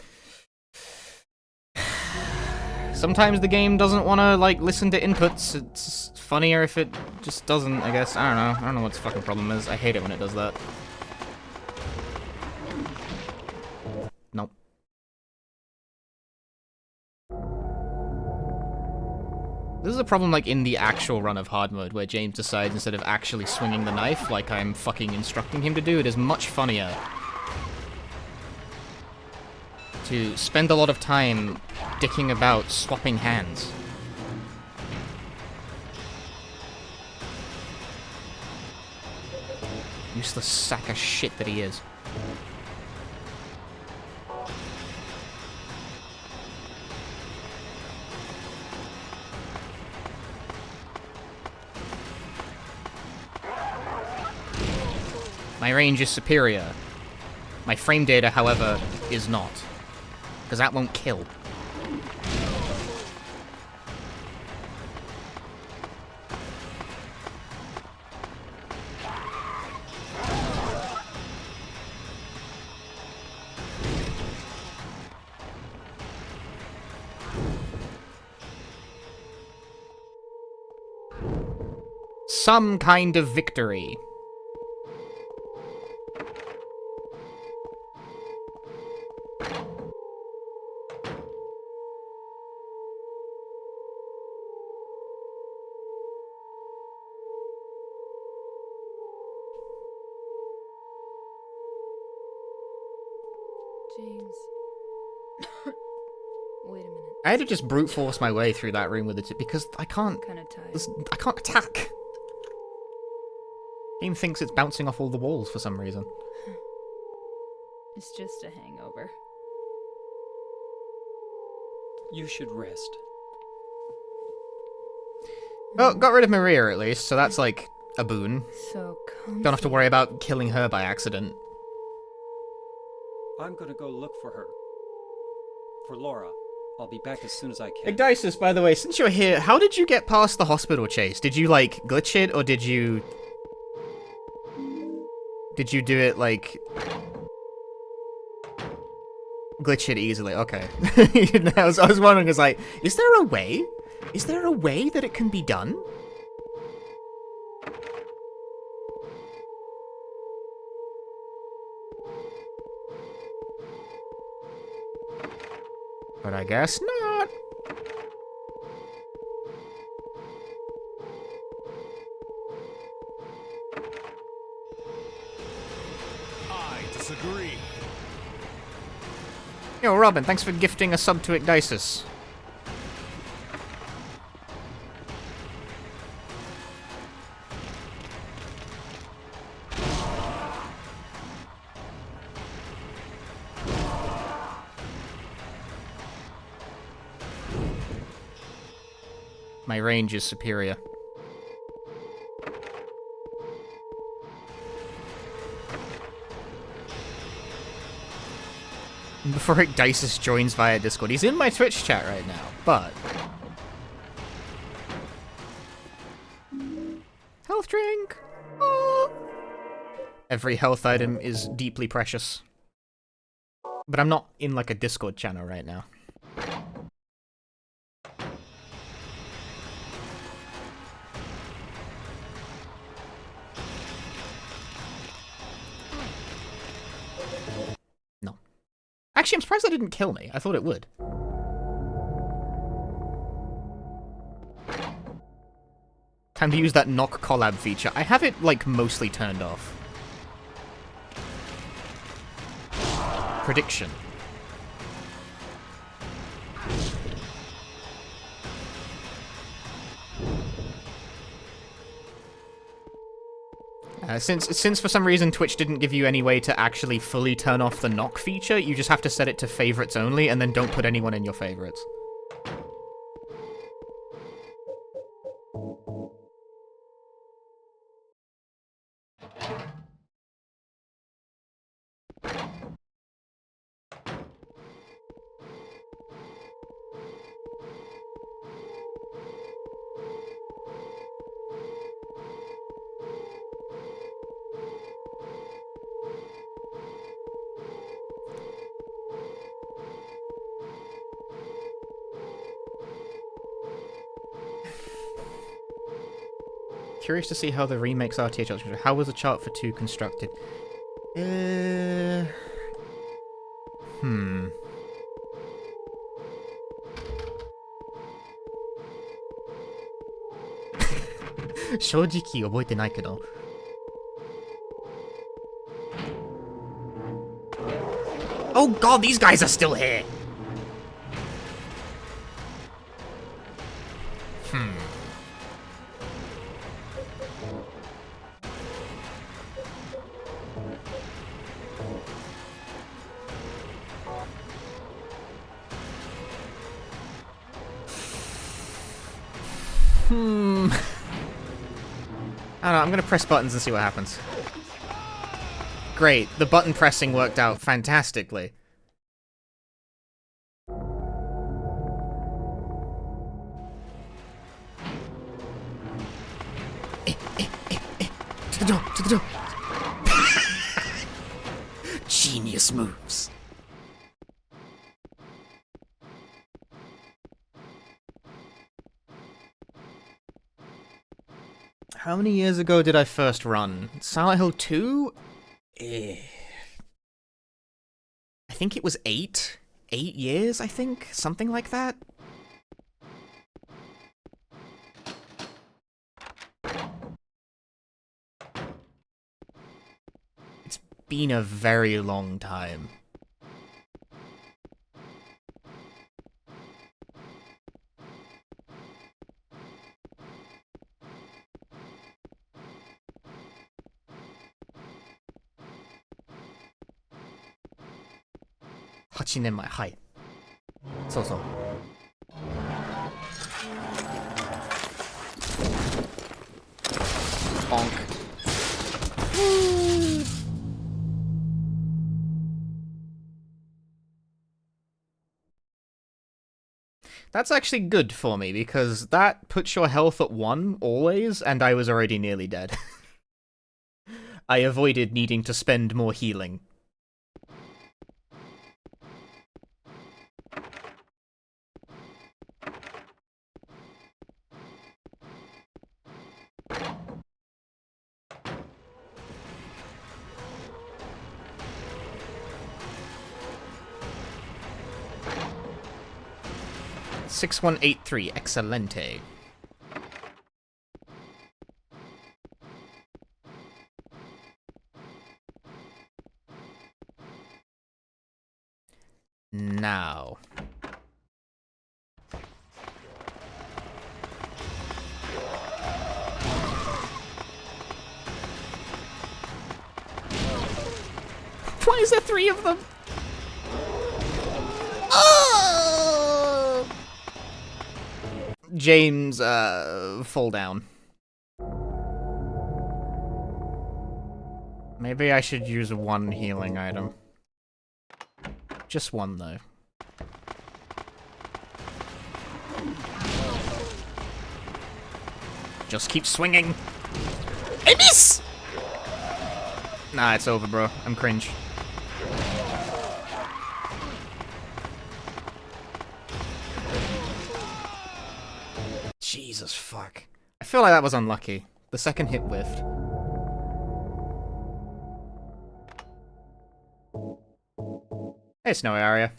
Sometimes the game doesn't want to, like, listen to inputs. It's funnier if it just doesn't, I guess. I don't know. I don't know what the fucking problem is. I hate it when it does that. Nope. This is a problem, like, in the actual run of hard mode, where James decides instead of actually swinging the knife, like I'm fucking instructing him to do, it is much funnier to spend a lot of time dicking about swapping hands. Useless sack of shit that he is. My range is superior. My frame data, however, is not. Because that won't kill. Some kind of victory. James. Wait a minute. I had to just brute force my way through that room with it because I can't. I'm kinda tired. I can't attack. Game thinks it's bouncing off all the walls for some reason. It's just a hangover. You should rest. Oh, got rid of Maria at least, so that's like a boon. So don't have to worry about killing her by accident. I'm gonna go look for her. For Laura. I'll be back as soon as I can. Igdisis, by the way, since you're here, how did you get past the hospital chase? Did you, like, glitch it, or did you... Did you do it, like... Glitch it easily? Okay. I was wondering, I was like, is there a way? Is there a way that it can be done? But I guess not. I disagree. Yo, Robin, thanks for gifting a sub to Igdisis. My range is superior. Before Igdisis joins via Discord, he's in my Twitch chat right now, but... Health drink! Oh. Every health item is deeply precious. But I'm not in, like, a Discord channel right now. Actually, I'm surprised that didn't kill me. I thought it would. Time to use that knock collab feature. I have it, like, mostly turned off. Prediction. Since for some reason Twitch didn't give you any way to actually fully turn off the knock feature, you just have to set it to favorites only and then don't put anyone in your favorites. Curious to see how the remakes RTH option. How was the chart for 2 constructed? Hmm. 正直覚えてないけど。Oh god, these guys are still here! I don't know, I'm gonna press buttons and see what happens. Great, the button pressing worked out fantastically. To the door, to the door! Genius moves. How many years ago did I first run? Silent Hill 2? I think it was 8? 8 years, I think? Something like that? It's been a very long time. Eight years ago, はい。そうそう。Bonk. That's actually good for me, because that puts your health at 1, always, and I was already nearly dead. I avoided needing to spend more healing. $6183, excelente. Now. Why is there 3 of them? Oh! James, fall down. Maybe I should use 1 healing item. Just 1, though. Just keep swinging. I miss! Nah, it's over, bro. I'm cringe. Jesus fuck. I feel like that was unlucky. The second hit whiffed. Hey, snowy area.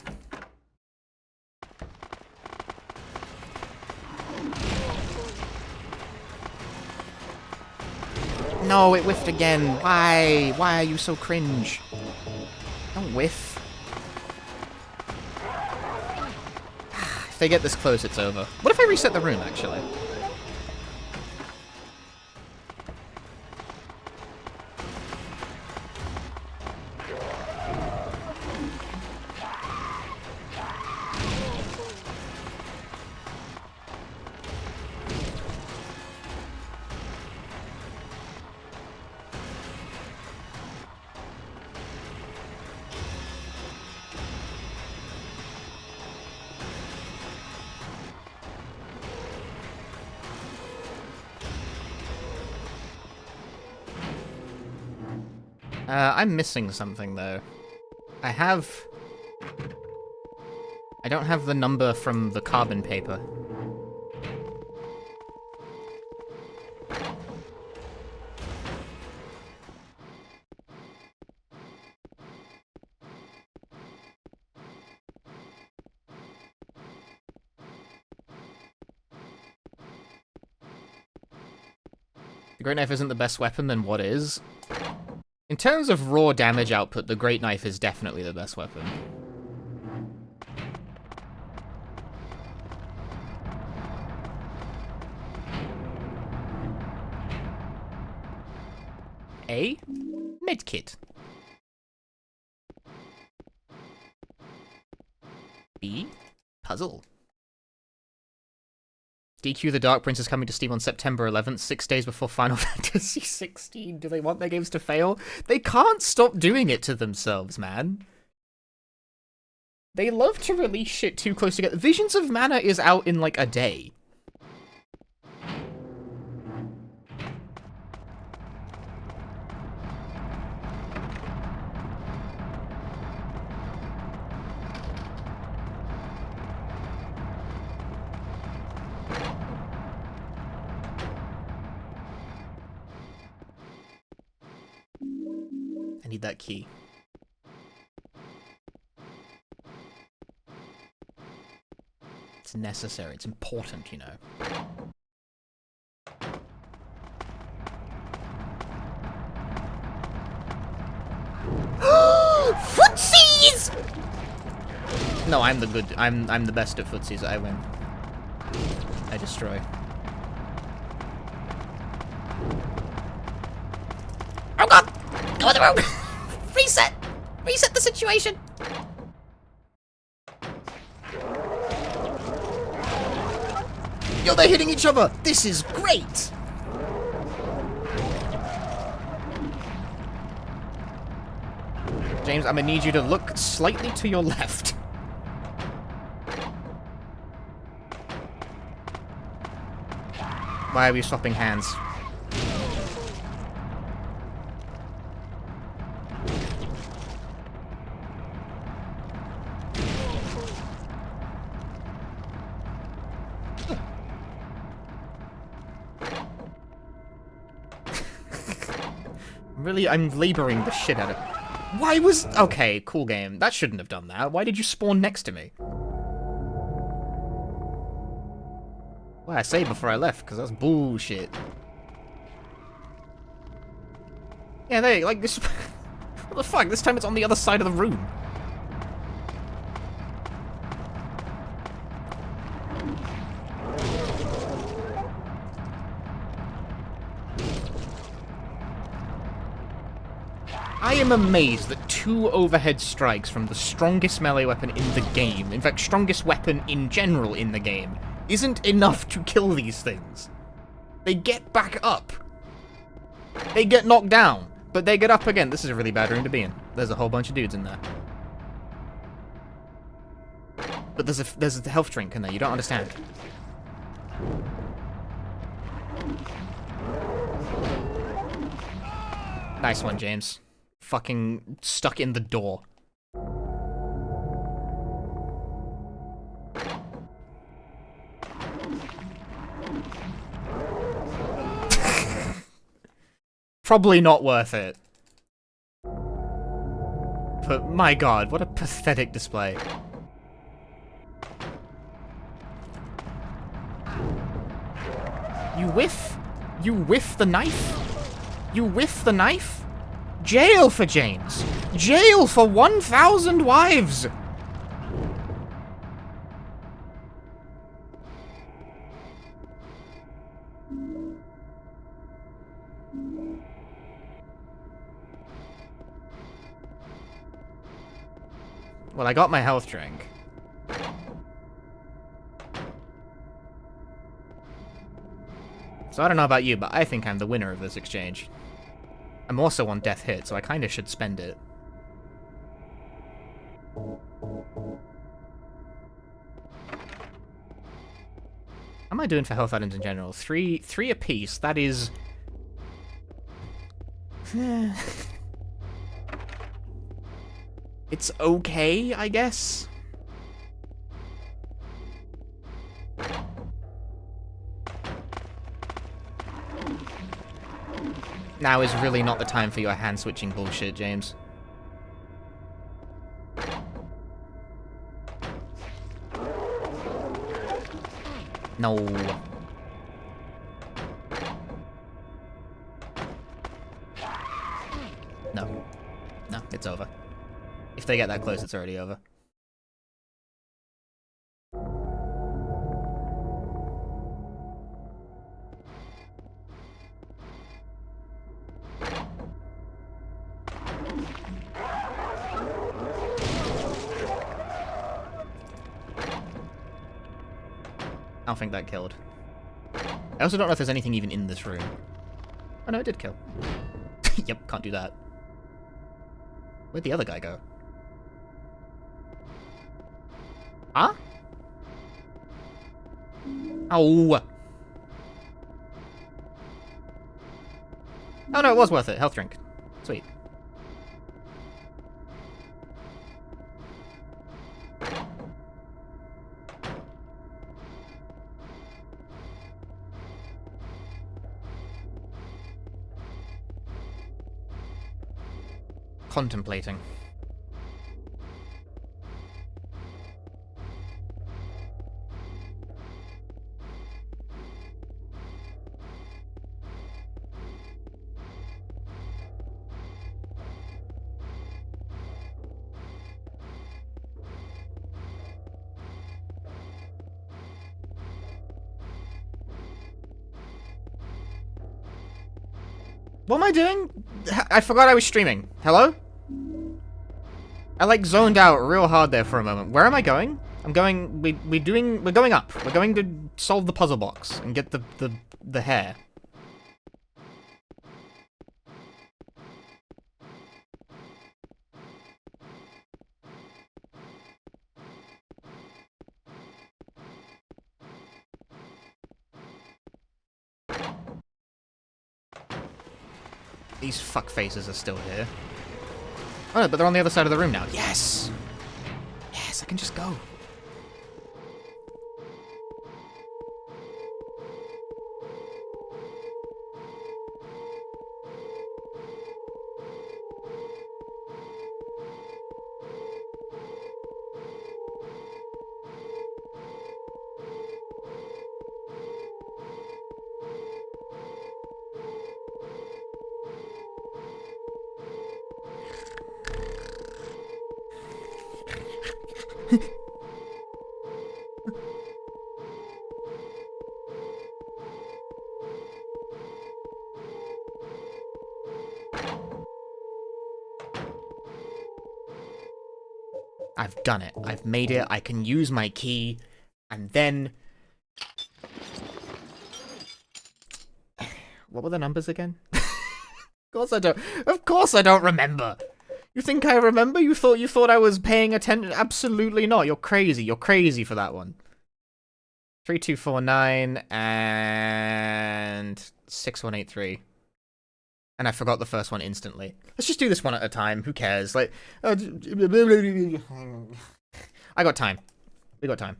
No, it whiffed again. Why? Why are you so cringe? Don't whiff. If they get this close, it's over. What if I reset the room, actually? I'm missing something, though. I don't have the number from the carbon paper. Great Knife isn't the best weapon, then what is? In terms of raw damage output, the Great Knife is definitely the best weapon. A. Medkit. B. Puzzle. DQ The Dark Prince is coming to Steam on September 11th, 6 days before Final Fantasy 16. Do they want their games to fail? They can't stop doing it to themselves, man. They love to release shit too close together. Visions of Mana is out in like a day. I need that key. It's necessary, it's important, you know. Footsies! No, I'm the good. I'm the best at footsies. I win. I destroy. Oh god! Go in the room! Reset! Reset the situation! Yo, they're hitting each other! This is great! James, I'm gonna need you to look slightly to your left. Why are we swapping hands? Really, I'm laboring the shit out of... Why was... Okay, cool game. That shouldn't have done that. Why did you spawn next to me? Well, I saved before I left, because that's bullshit. Yeah, they, like, this... What the fuck? This time it's on the other side of the room. I am amazed that 2 overhead strikes from the strongest melee weapon in the game, in fact, strongest weapon in general in the game, isn't enough to kill these things. They get back up. They get knocked down, but they get up again. This is a really bad room to be in. There's a whole bunch of dudes in there. But there's a health drink in there, you don't understand. Nice one, James. Fucking stuck in the door. Probably not worth it. But my god, what a pathetic display. You whiff? You whiff the knife? You whiff the knife? Jail for James! Jail for 1,000 wives! Well, I got my health drink. So I don't know about you, but I think I'm the winner of this exchange. I'm also on death hit, so I kinda should spend it. How am I doing for health items in general? Three apiece, that is... It's okay, I guess? Now is really not the time for your hand-switching bullshit, James. No. No. No, it's over. If they get that close, it's already over. I don't think that killed. I also don't know if there's anything even in this room. Oh no, it did kill. Yep, can't do that. Where'd the other guy go? Huh? Oh! Oh no, it was worth it. Health drink. Sweet. Contemplating. What am I doing? I forgot I was streaming. Hello? I like zoned out real hard there for a moment. Where am I going? I'm going. We're going up. We're going to solve the puzzle box and get the hair. These fuckfaces are still here. Oh no, but they're on the other side of the room now. Yes! Yes, I can just go. I've done it. I've made it. I can use my key. And then... What were the numbers again? Of course I don't remember. You think I remember? You thought I was paying attention? Absolutely not. You're crazy. You're crazy for that one. 3249 and 6183. And I forgot the first one instantly. Let's just do this one at a time. Who cares? Like, I got time. We got time.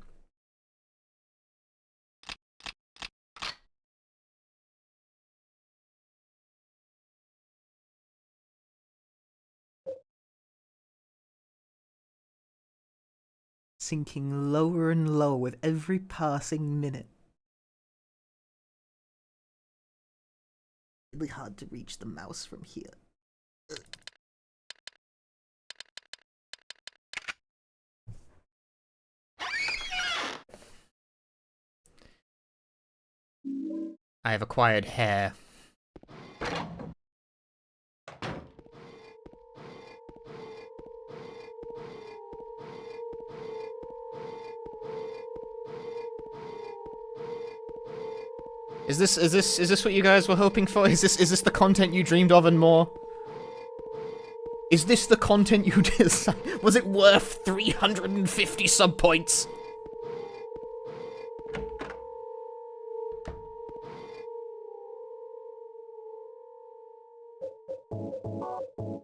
Sinking lower and lower with every passing minute. Really hard to reach the mouse from here. I have acquired hair. Is this what you guys were hoping for? Is this the content you dreamed of and more? Is this the content you designed? Was it worth 350 sub points?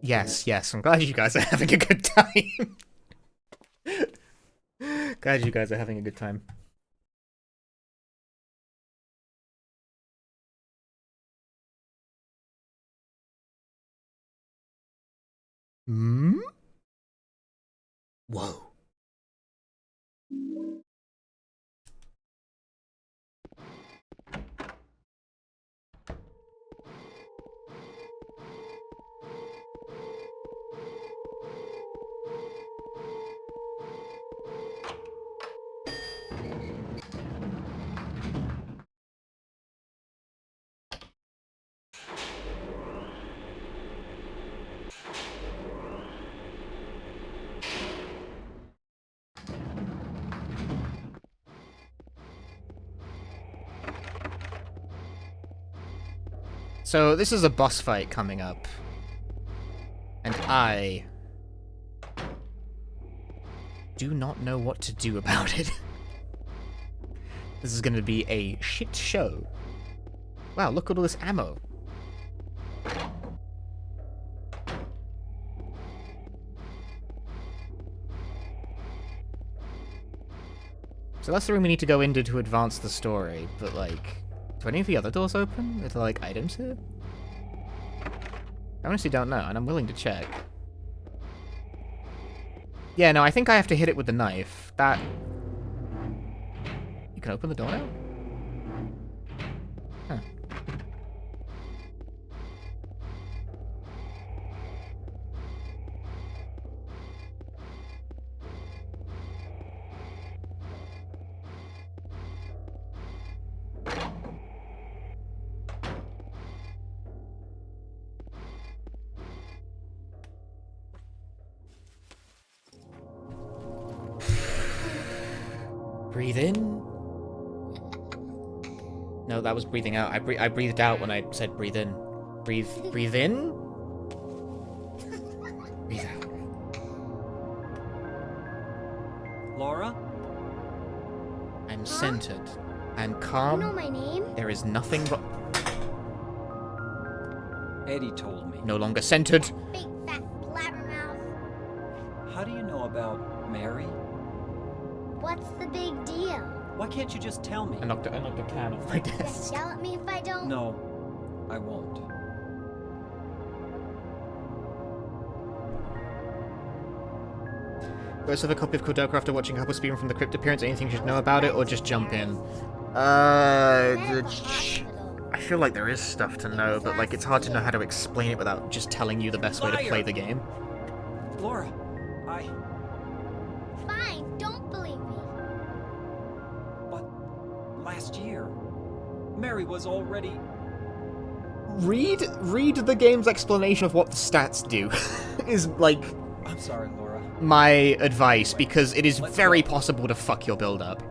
Yes, yes. I'm glad you guys are having a good time. Glad you guys are having a good time. Hmm? Whoa. So this is a boss fight coming up. And I do not know what to do about it. This is going to be a shit show. Wow, look at all this ammo. So that's the room we need to go into to advance the story, but like, do any of the other doors open? Are there like items here? I honestly don't know, and I'm willing to check. Yeah, no, I think I have to hit it with the knife. That... You can open the door now? Huh. Breathe in. No, that was breathing out. I breathed out when I said breathe in. Breathe in. Breathe out. Laura? I'm centered. I'm calm. You know my name? There is nothing but... Eddie told me. No longer centered. Big fat blabbermouth. How do you know about Mary? What's the big deal? Why can't you just tell me? I knocked a can off my Just desk. yell at me if I don't? No, I won't. First, have a copy of Kodoko after watching Couple speedrun from the crypt appearance. Anything you should know about it, or just jump in? I feel like there is stuff to know, but like it's hard to know how to explain it without just telling you the best way to play the game. Laura, Fine, don't believe me. But last year, Mary was already... Read the game's explanation of what the stats do. Is like... I'm sorry, Laura. My advice, because it is very possible to fuck your build up.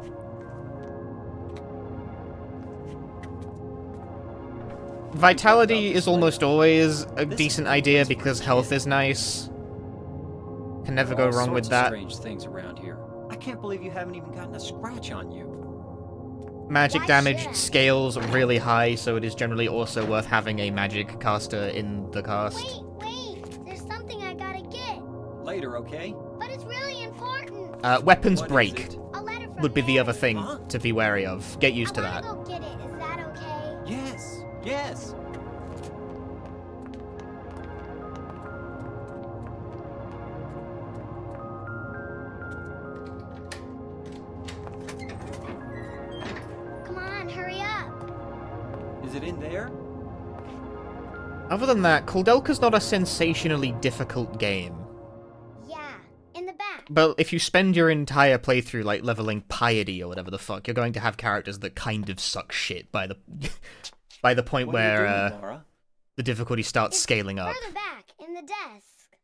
Vitality is almost always a decent idea because health is nice. Can never go wrong with that. Strange things around here. I can't believe you haven't even gotten a scratch on you. Magic damage scales really high, so it is generally also worth having a magic caster in the cast. Wait, there's something I gotta get. Later, okay? But it's really important. Weapons break A letter from would be the other Mary. thing to be wary of. Get used to that. I wanna go get it. Is that okay? Yes. Come on, hurry up. Is it in there? Other than that, Kuldelka's not a sensationally difficult game. Yeah, in the back. But if you spend your entire playthrough, like, leveling piety or whatever the fuck, you're going to have characters that kind of suck shit by the by the point where the difficulty starts scaling up. Further back, in the desk.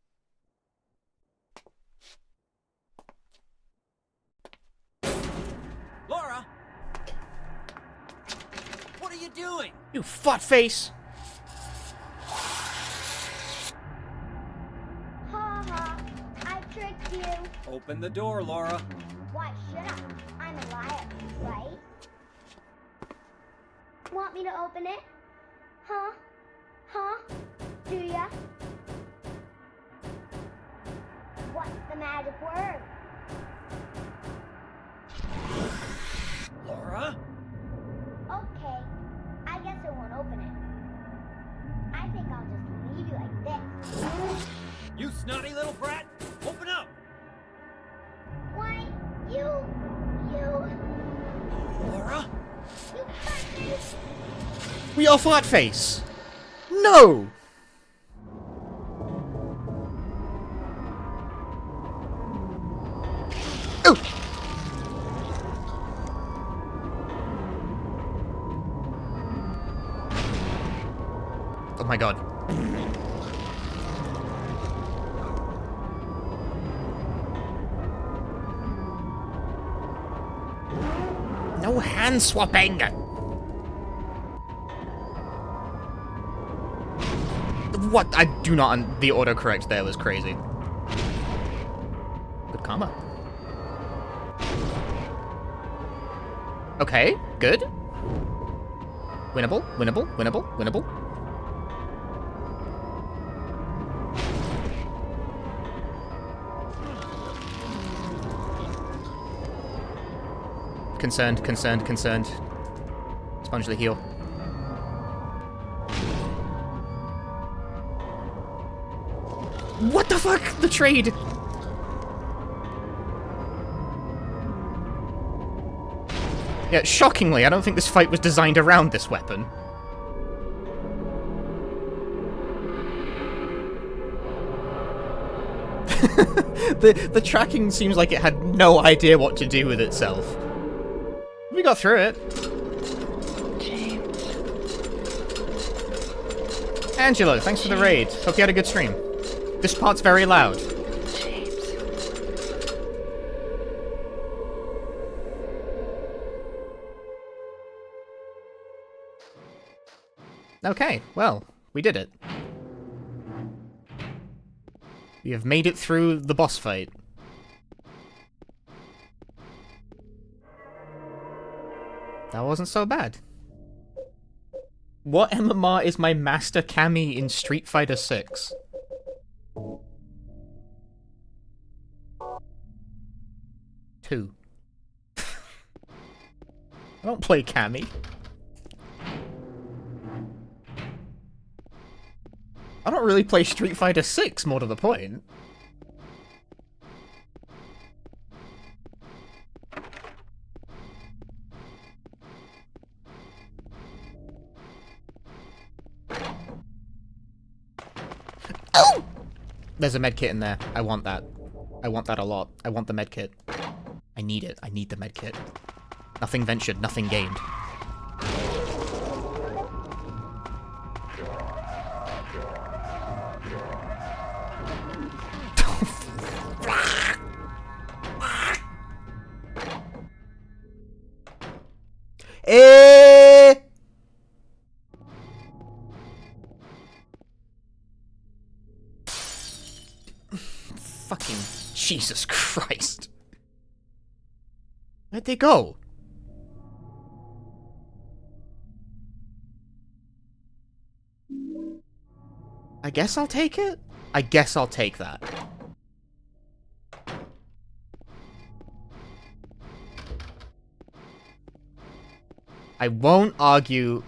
Laura! What are you doing? You fat face! Ha ha, I tricked you. Open the door, Laura. Why should I? I'm a liar, right? Want me to open it? Huh? Do ya? What's the magic word? Laura? Okay, I guess I won't open it. I think I'll just leave you like this. You snotty little brat! Open up! Why, you... Laura? You fuckers! We are fat face! No! Oh! Oh my god. No hand swapping! What? I do not... The autocorrect there was crazy. Good karma. Okay, good. Winnable, winnable, winnable, winnable. Concerned, concerned, concerned. Sponge the heal. What the fuck? The trade! Yeah, shockingly, I don't think this fight was designed around this weapon. The tracking seems like it had no idea what to do with itself. We got through it. James. Angelo, thanks for the raid. Hope you had a good stream. This part's very loud. James. Okay, well, we did it. We have made it through the boss fight. That wasn't so bad. What MMR is my master Cammy in Street Fighter 6? Two. I don't play Cammy. I don't really play Street Fighter 6, more to the point. Oh! There's a medkit in there. I want that. I want that a lot. I want the medkit. I need it. I need the medkit. Nothing ventured, nothing gained. Fucking Jesus Christ. Where'd they go? I guess I'll take it? I guess I'll take that. I won't argue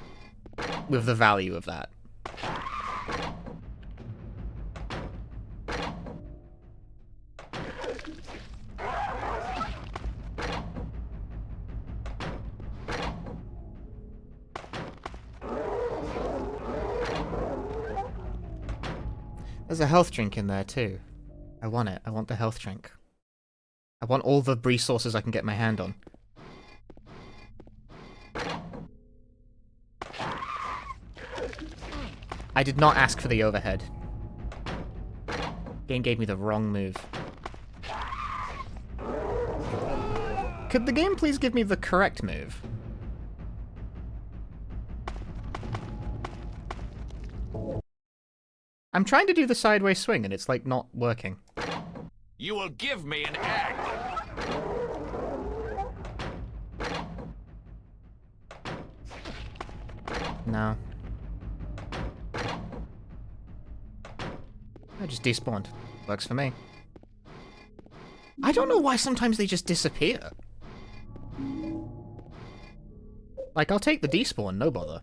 with the value of that. There's a health drink in there too. I want it. I want the health drink. I want all the resources I can get my hand on. I did not ask for the overhead. Game gave me the wrong move. Could the game please give me the correct move? I'm trying to do the sideways swing and it's like not working. You will give me an egg. No. I just despawned. Works for me. I don't know why sometimes they just disappear. Like, I'll take the despawn, no bother.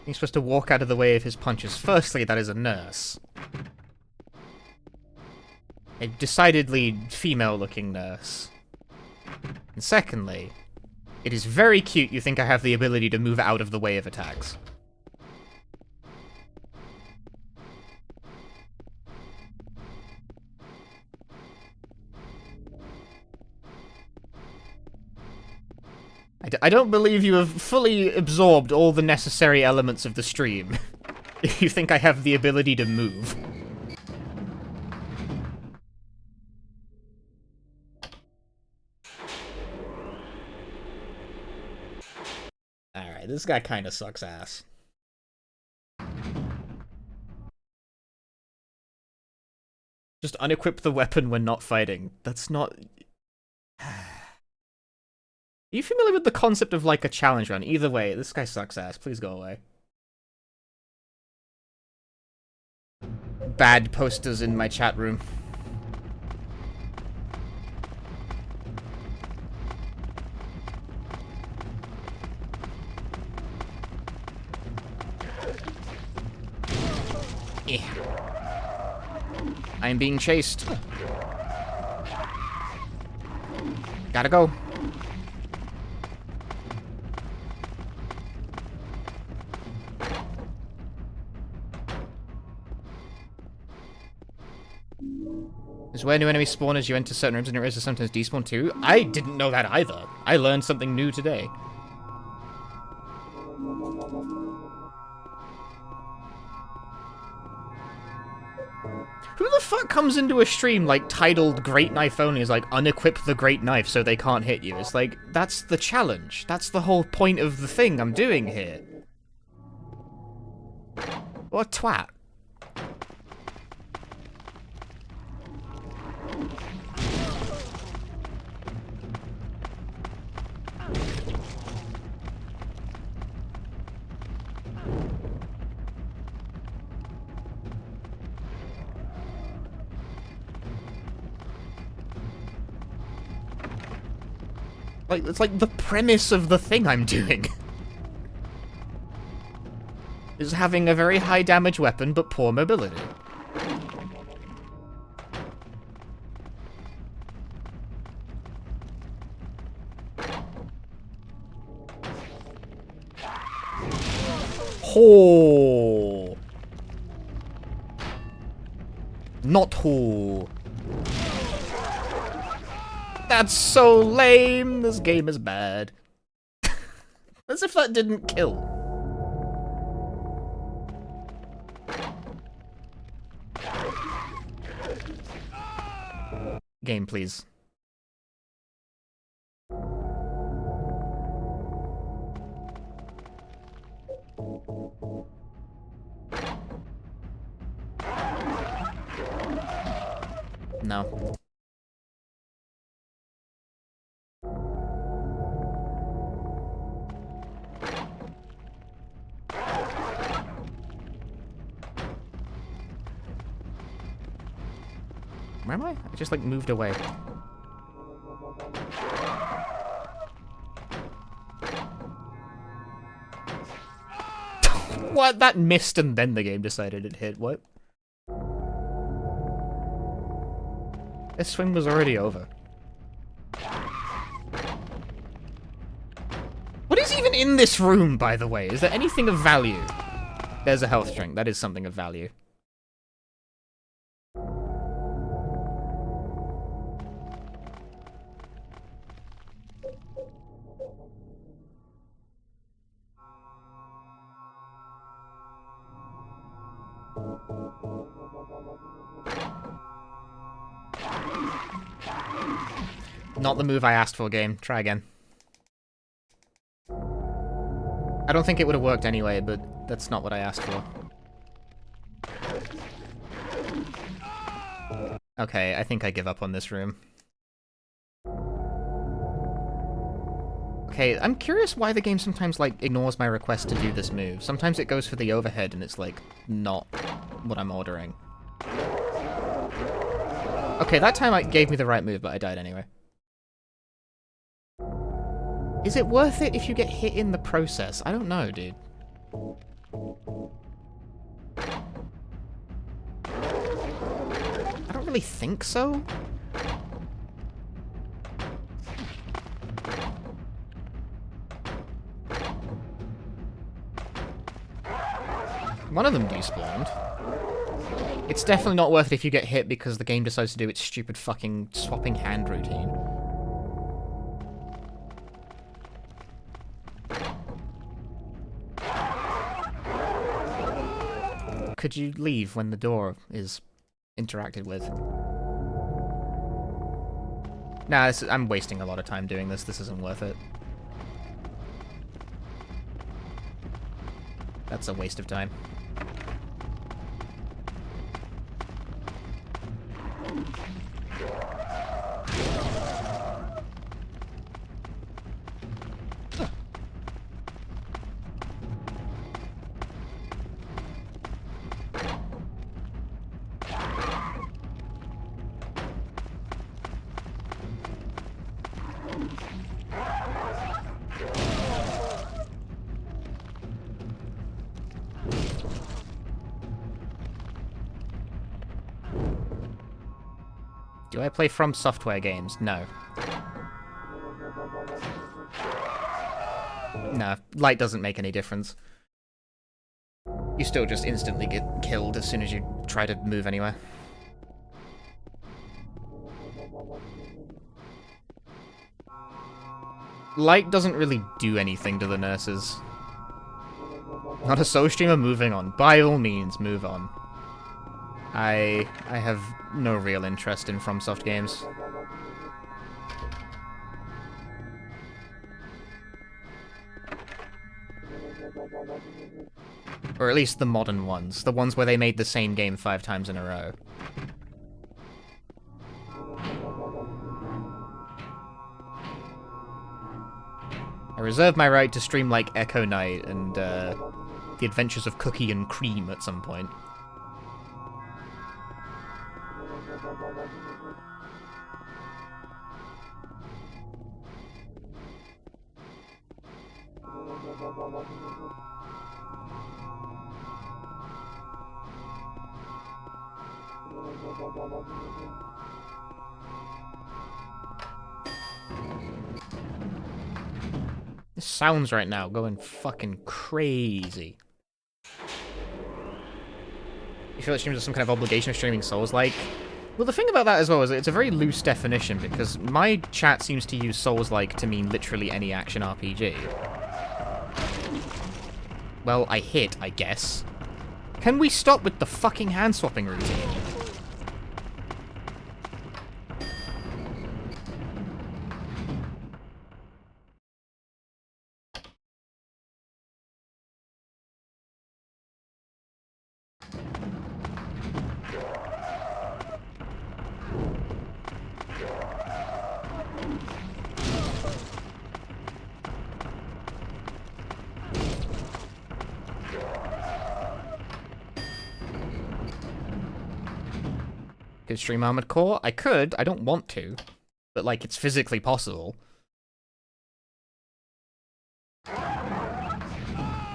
He's supposed to walk out of the way of his punches. Firstly, that is a nurse. A decidedly female-looking nurse. And secondly, it is very cute you think I have the ability to move out of the way of attacks. I don't believe you have fully absorbed all the necessary elements of the stream. If you think I have the ability to move. this guy kind of sucks ass. Just unequip the weapon when not fighting. That's not... Are you familiar with the concept of, like, a challenge run? Either way, this guy sucks ass. Please go away. Bad posters in my chat room. Yeah. I'm being chased. Gotta go. Is where new enemies spawn as you enter certain rooms and areas are sometimes despawn too? I didn't know that either. I learned something new today. Who the fuck comes into a stream, like, titled Great Knife Only, is like, unequip the Great Knife so they can't hit you? It's like, that's the challenge. That's the whole point of the thing I'm doing here. What a twat. Like, it's like the premise of the thing I'm doing. Is having a very high damage weapon, but poor mobility. Ho! Not ho. That's so lame. This game is bad. As if that didn't kill. Game, please. No. Where am I? I just, like, moved away. What? That missed and then the game decided it hit. What? This swing was already over. What is even in this room, by the way? Is there anything of value? There's a health drink. That is something of value. Not the move I asked for, game. Try again. I don't think it would have worked anyway, but that's not what I asked for. Okay, I think I give up on this room. Okay, I'm curious why the game sometimes, like, ignores my request to do this move. Sometimes it goes for the overhead and it's, like, not what I'm ordering. Okay, that time it gave me the right move, but I died anyway. Is it worth it if you get hit in the process? I don't know, dude. I don't really think so. One of them despawned. It's definitely not worth it if you get hit because the game decides to do its stupid fucking swapping hand routine. Could you leave when the door is interacted with? Nah, I'm wasting a lot of time doing this. This isn't worth it. That's a waste of time. Do I play From Software games? No. No, light doesn't make any difference. You still just instantly get killed as soon as you try to move anywhere. Light doesn't really do anything to the nurses. Not a soul streamer, moving on. By all means, move on. I have no real interest in FromSoft games. Or at least the modern ones. The ones where they made the same game 5 times in a row. I reserve my right to stream like Echo Knight and The Adventures of Cookie and Cream at some point. This sounds right now going fucking crazy. You feel like streamers have some kind of obligation of streaming Souls-like? Well, the thing about that as well is that it's a very loose definition, because my chat seems to use Souls-like to mean literally any action RPG. Well, I hit, I guess. Can we stop with the fucking hand-swapping routine? Could stream Armored Core? I could, I don't want to. But, like, it's physically possible.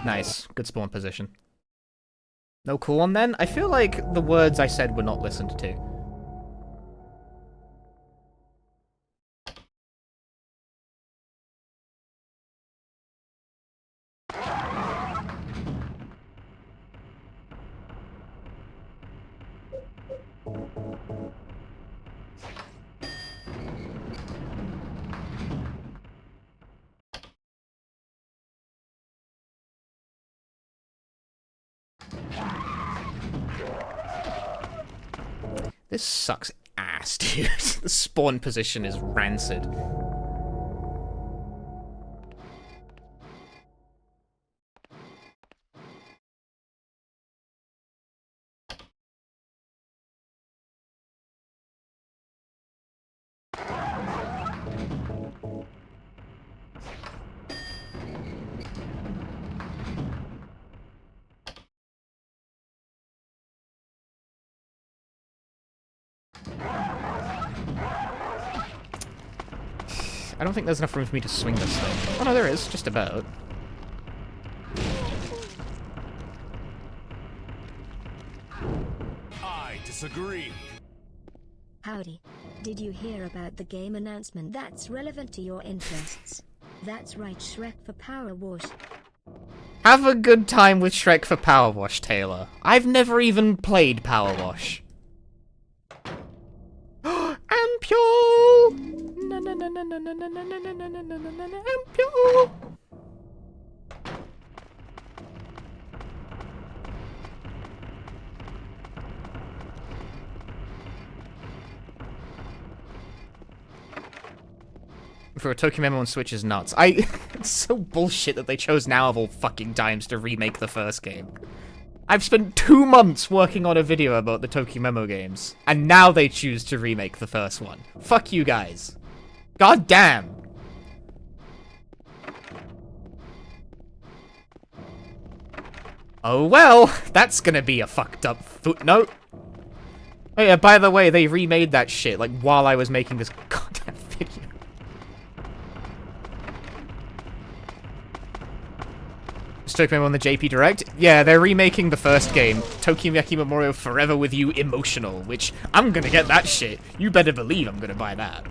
Nice. Good spawn position. No cool one then? I feel like the words I said were not listened to. This sucks ass, dude. The spawn position is rancid. I don't think there's enough room for me to swing this thing. Oh no, there is, just about. I disagree. Howdy. Did you hear about the game announcement that's relevant to your interests? That's right, Shrek for Power Wash. Have a good time with Shrek for Power Wash, Taylor. I've never even played Power Wash. Ampule! Ampule! for a Tokyo Memo on Switch is nuts. It's so bullshit that they chose now of all fucking times to remake the first game. I've spent 2 months working on a video about the Tokyo Memo games, and now they choose to remake the first one. Fuck you guys. God damn. Oh well, that's gonna be a fucked up footnote. Oh yeah, by the way, they remade that shit, like, while I was making this goddamn video. Tokyo Memo on the JP Direct? Yeah, they're remaking the first game, Tokimeki Memorial Forever With You Emotional, which, I'm gonna get that shit. You better believe I'm gonna buy that.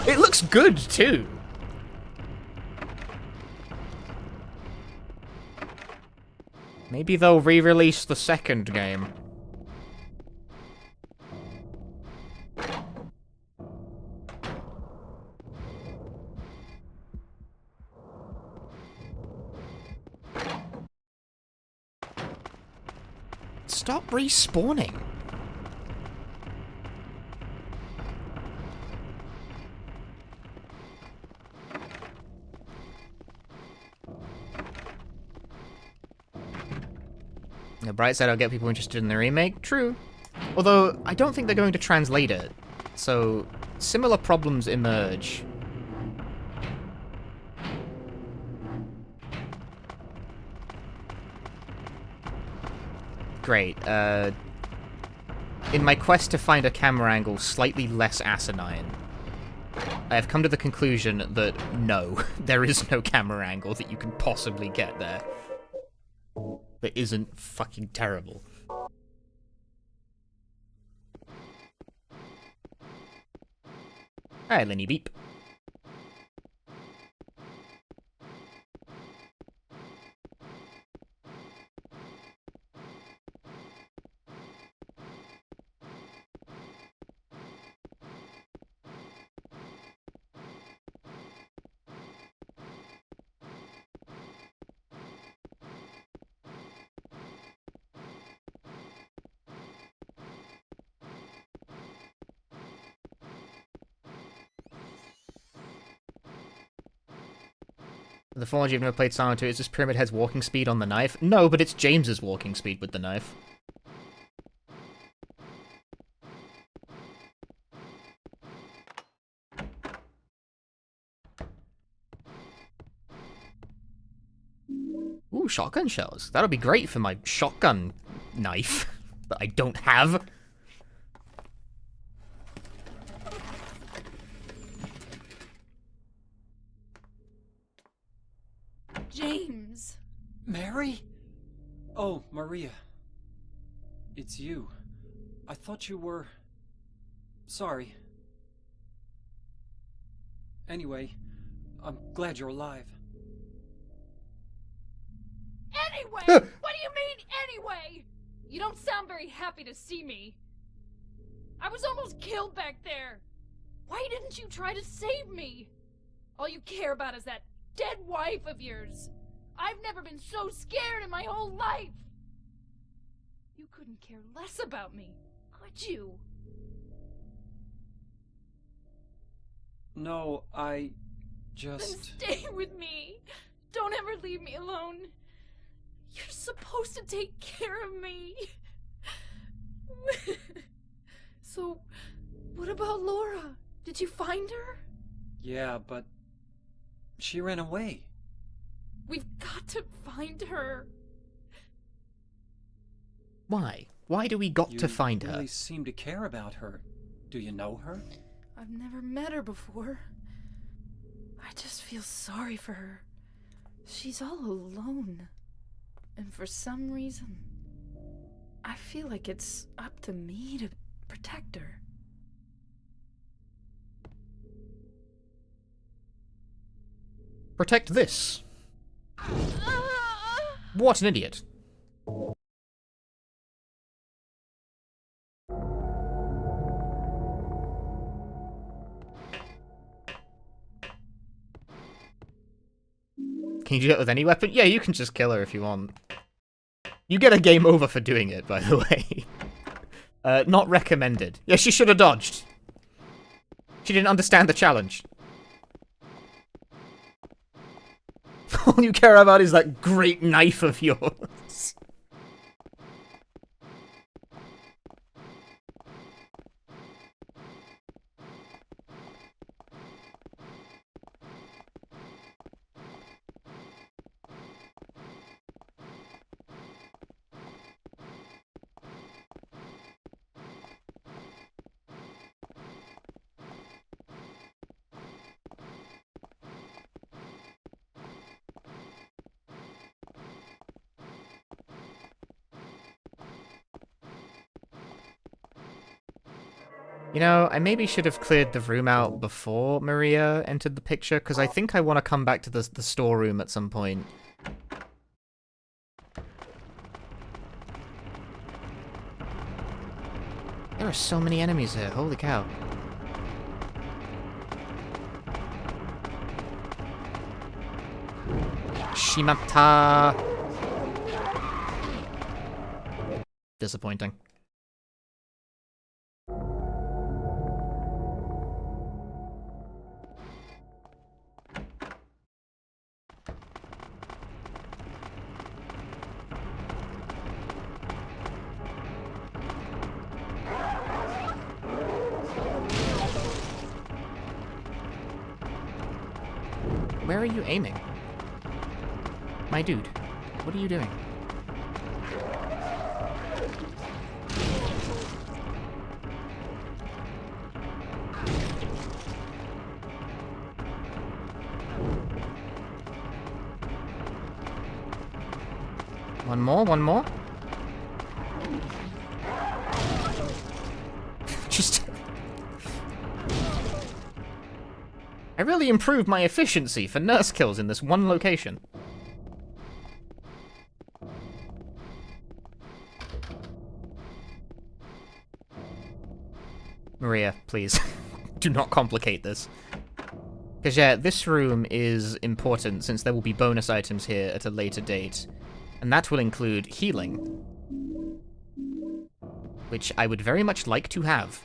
It looks good, too. Maybe they'll re-release the second game. Stop respawning. The bright side, I'll get people interested in the remake. True. Although, I don't think they're going to translate it. So, similar problems emerge. Great. In my quest to find a camera angle slightly less asinine, I have come to the conclusion that no, there is no camera angle that you can possibly get there that isn't fucking terrible. Alright, Lenny Beep. The Fallen you've never played Silent 2, is this Pyramid Head's walking speed on the knife? No, but it's James's walking speed with the knife. Ooh, shotgun shells. That'll be great for my shotgun knife that I don't have. James. Mary? Oh, Maria. It's you. I thought you were... Sorry. Anyway, I'm glad you're alive. Anyway? What do you mean, anyway? You don't sound very happy to see me. I was almost killed back there. Why didn't you try to save me? All you care about is that dead wife of yours. I've never been so scared in my whole life. You couldn't care less about me, could you? No, I just... Then stay with me. Don't ever leave me alone. You're supposed to take care of me. So, what about Laura? Did you find her? Yeah, but she ran away. We've got to find her. Why? Why do we got to find her? You really seem to care about her. Do you know her? I've never met her before. I just feel sorry for her. She's all alone. And for some reason, I feel like it's up to me to protect her. Protect this. What an idiot. Can you do that with any weapon? Yeah, you can just kill her if you want. You get a game over for doing it, by the way. Not recommended. Yeah, she should have dodged. She didn't understand the challenge. All you care about is that great knife of yours. You know, I maybe should have cleared the room out before Maria entered the picture, because I think I want to come back to the storeroom at some point. There are so many enemies here, holy cow. Shimata! Disappointing. Where are you aiming? My dude, what are you doing? One more, one more. Just... I really improved my efficiency for nurse kills in this one location. Maria, please. Do not complicate this. Because yeah, this room is important since there will be bonus items here at a later date. And that will include healing. Which I would very much like to have.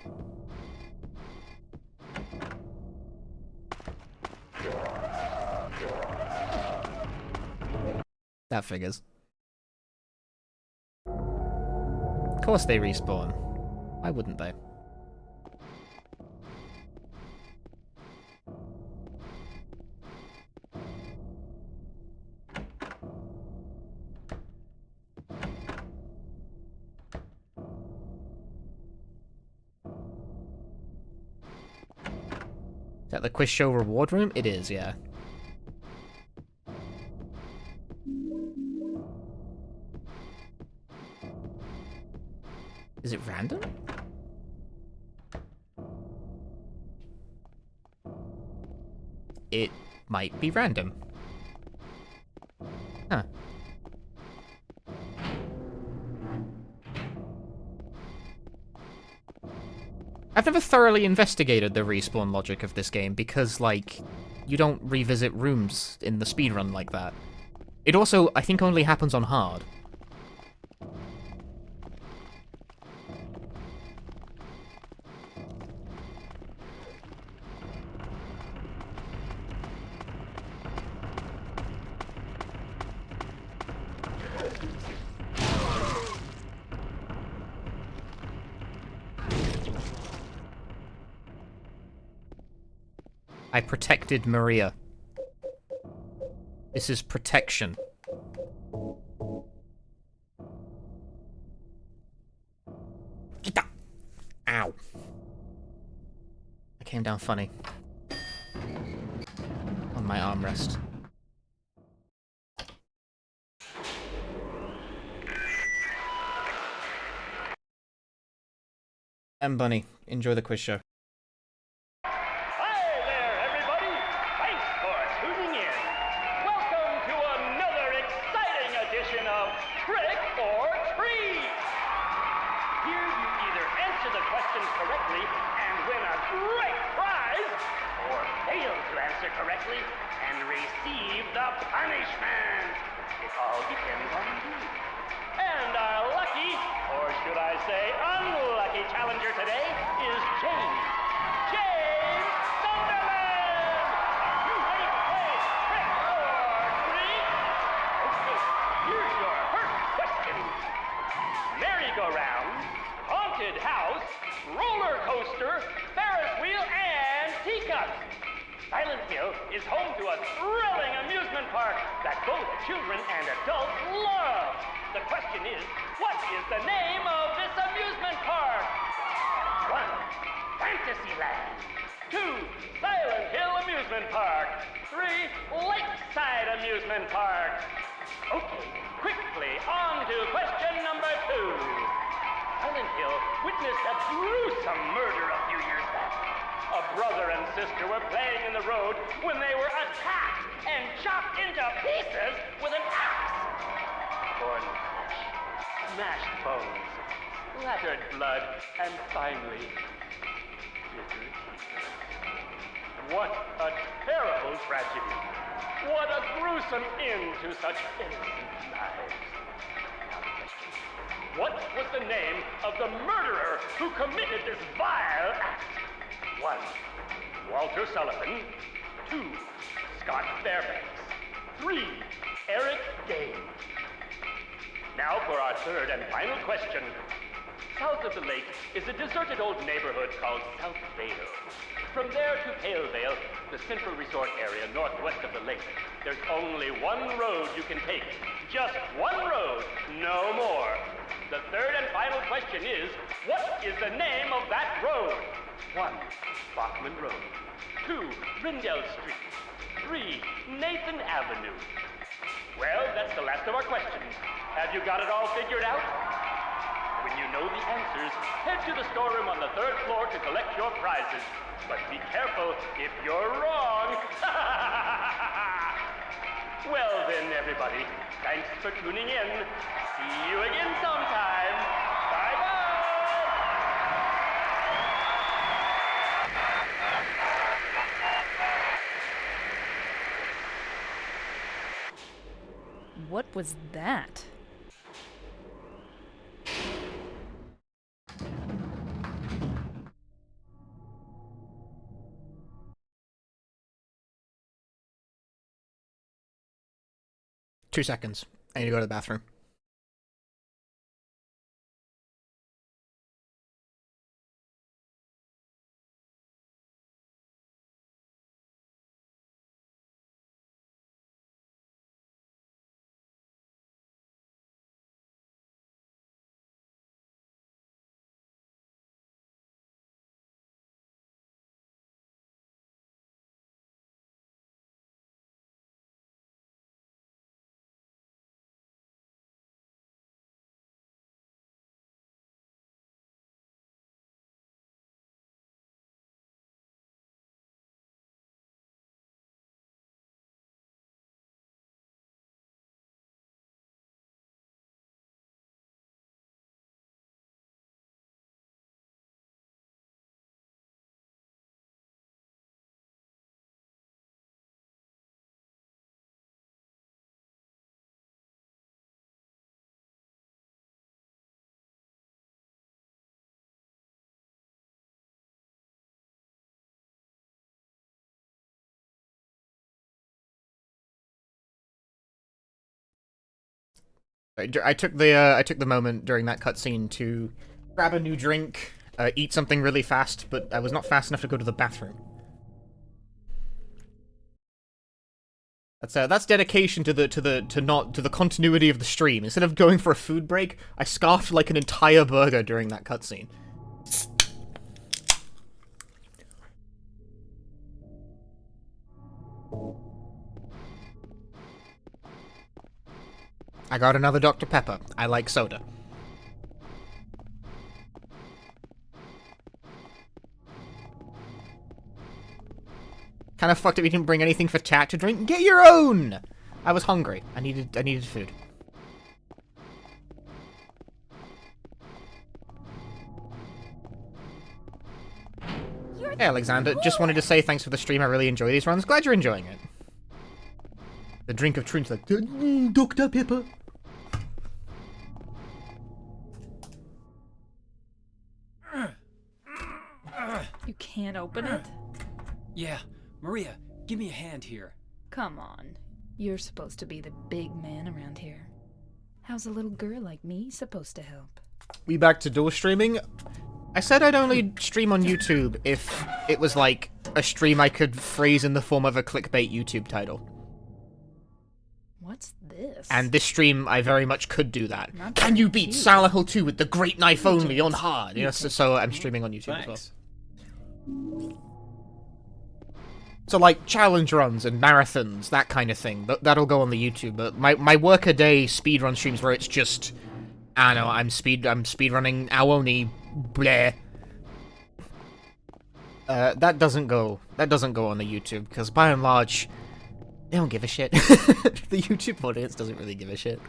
That figures. Of course they respawn. Why wouldn't they? Is that the quiz show reward room? It is, yeah. Is it random? It might be random. Huh. I've never thoroughly investigated the respawn logic of this game because, like, you don't revisit rooms in the speedrun like that. It also, I think, only happens on hard. I protected Maria. This is protection. Ow. I came down funny. On my armrest. And Bunny, enjoy the quiz show. Correctly and receive the punishment. It all depends on you. And our lucky, or should I say unlucky challenger today is James. James Sunderland! You ready to play trick or treat? coaster, Ferris wheel, and teacups. Silent Hill is home to a thrilling amusement park that both children and adults love. The question is, what is the name of this amusement park? 1. Fantasyland. 2. Silent Hill Amusement Park. 3. Lakeside Amusement Park. Okay, quickly on to question number 2. Silent Hill witnessed a gruesome murder a few years back. A brother and sister were playing in the road when they were attacked and chopped into pieces with an axe. Torn flesh, smashed bones, splattered blood, and finally, bitter tears. What a terrible tragedy. What a gruesome end to such innocent lives. Now the question, what was the name of the murderer who committed this vile act? 1. Walter Sullivan. 2. Scott Fairbanks. 3. Eric Dane. Now for our third and final question. South of the lake is a deserted old neighborhood called South Vale. From there to Pale Vale, the central resort area northwest of the lake, there's only one road you can take. Just one road, no more. The third and final question is, what is the name of that road? 1. Bachman Road. 2. Rindell Street. 3. Nathan Avenue. Well, that's the last of our questions. Have you got it all figured out? When you know the answers, head to the storeroom on the 3rd floor to collect your prizes. But be careful if you're wrong. Well then, everybody, thanks for tuning in. See you again sometime. Bye-bye. What was that? Two seconds. I need to go to the bathroom. I took the moment during that cutscene to grab a new drink, eat something really fast, but I was not fast enough to go to the bathroom. That's dedication to the continuity of the stream. Instead of going for a food break, I scarfed like an entire burger during that cutscene. I got another Dr. Pepper. I like soda. Kind of fucked up you didn't bring anything for chat to drink. Get your own! I was hungry. I needed food. Hey, Alexander. Just wanted to say thanks for the stream. I really enjoy these runs. Glad you're enjoying it. The drink of truth, like, Dr. Pepper. You can't open it? Yeah, Maria, give me a hand here. Come on. You're supposed to be the big man around here. How's a little girl like me supposed to help? We back to dual streaming? I said I'd only stream on YouTube if it was like a stream I could phrase in the form of a clickbait YouTube title. What's this? And this stream, I very much could do that. Can you beat Silent Hill 2 with the great knife only on hard? You know, so I'm streaming on YouTube as well. So like challenge runs and marathons, that kind of thing. That'll go on the YouTube. But my workaday speedrun streams where it's just, I don't know, I'm speedrunning Aoni, bleh. That doesn't go on the YouTube because by and large, they don't give a shit. The YouTube audience doesn't really give a shit.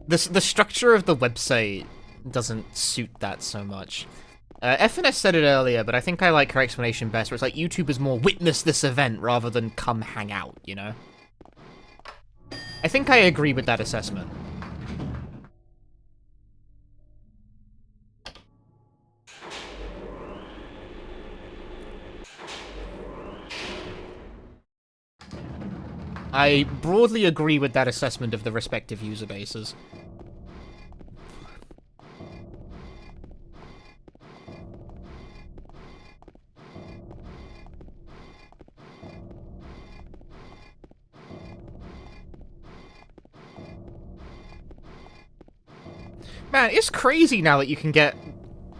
The structure of the website doesn't suit that so much. FNS said it earlier, but I think I like her explanation best, where it's like YouTube is more witness this event rather than come hang out, you know? I think I agree with that assessment. I broadly agree with that assessment of the respective user bases. Man, it's crazy now that you can get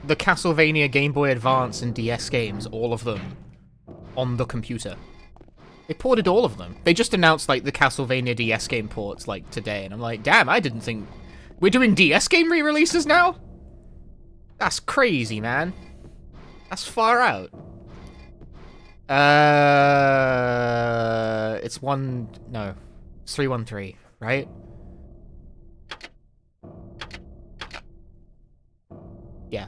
the Castlevania Game Boy Advance and DS games, all of them, on the computer. They ported all of them. They just announced, like, the Castlevania DS game ports, like, today, and I'm like, damn, I didn't think... We're doing DS game re-releases now? That's crazy, man. That's far out. It's 313, right? Yeah.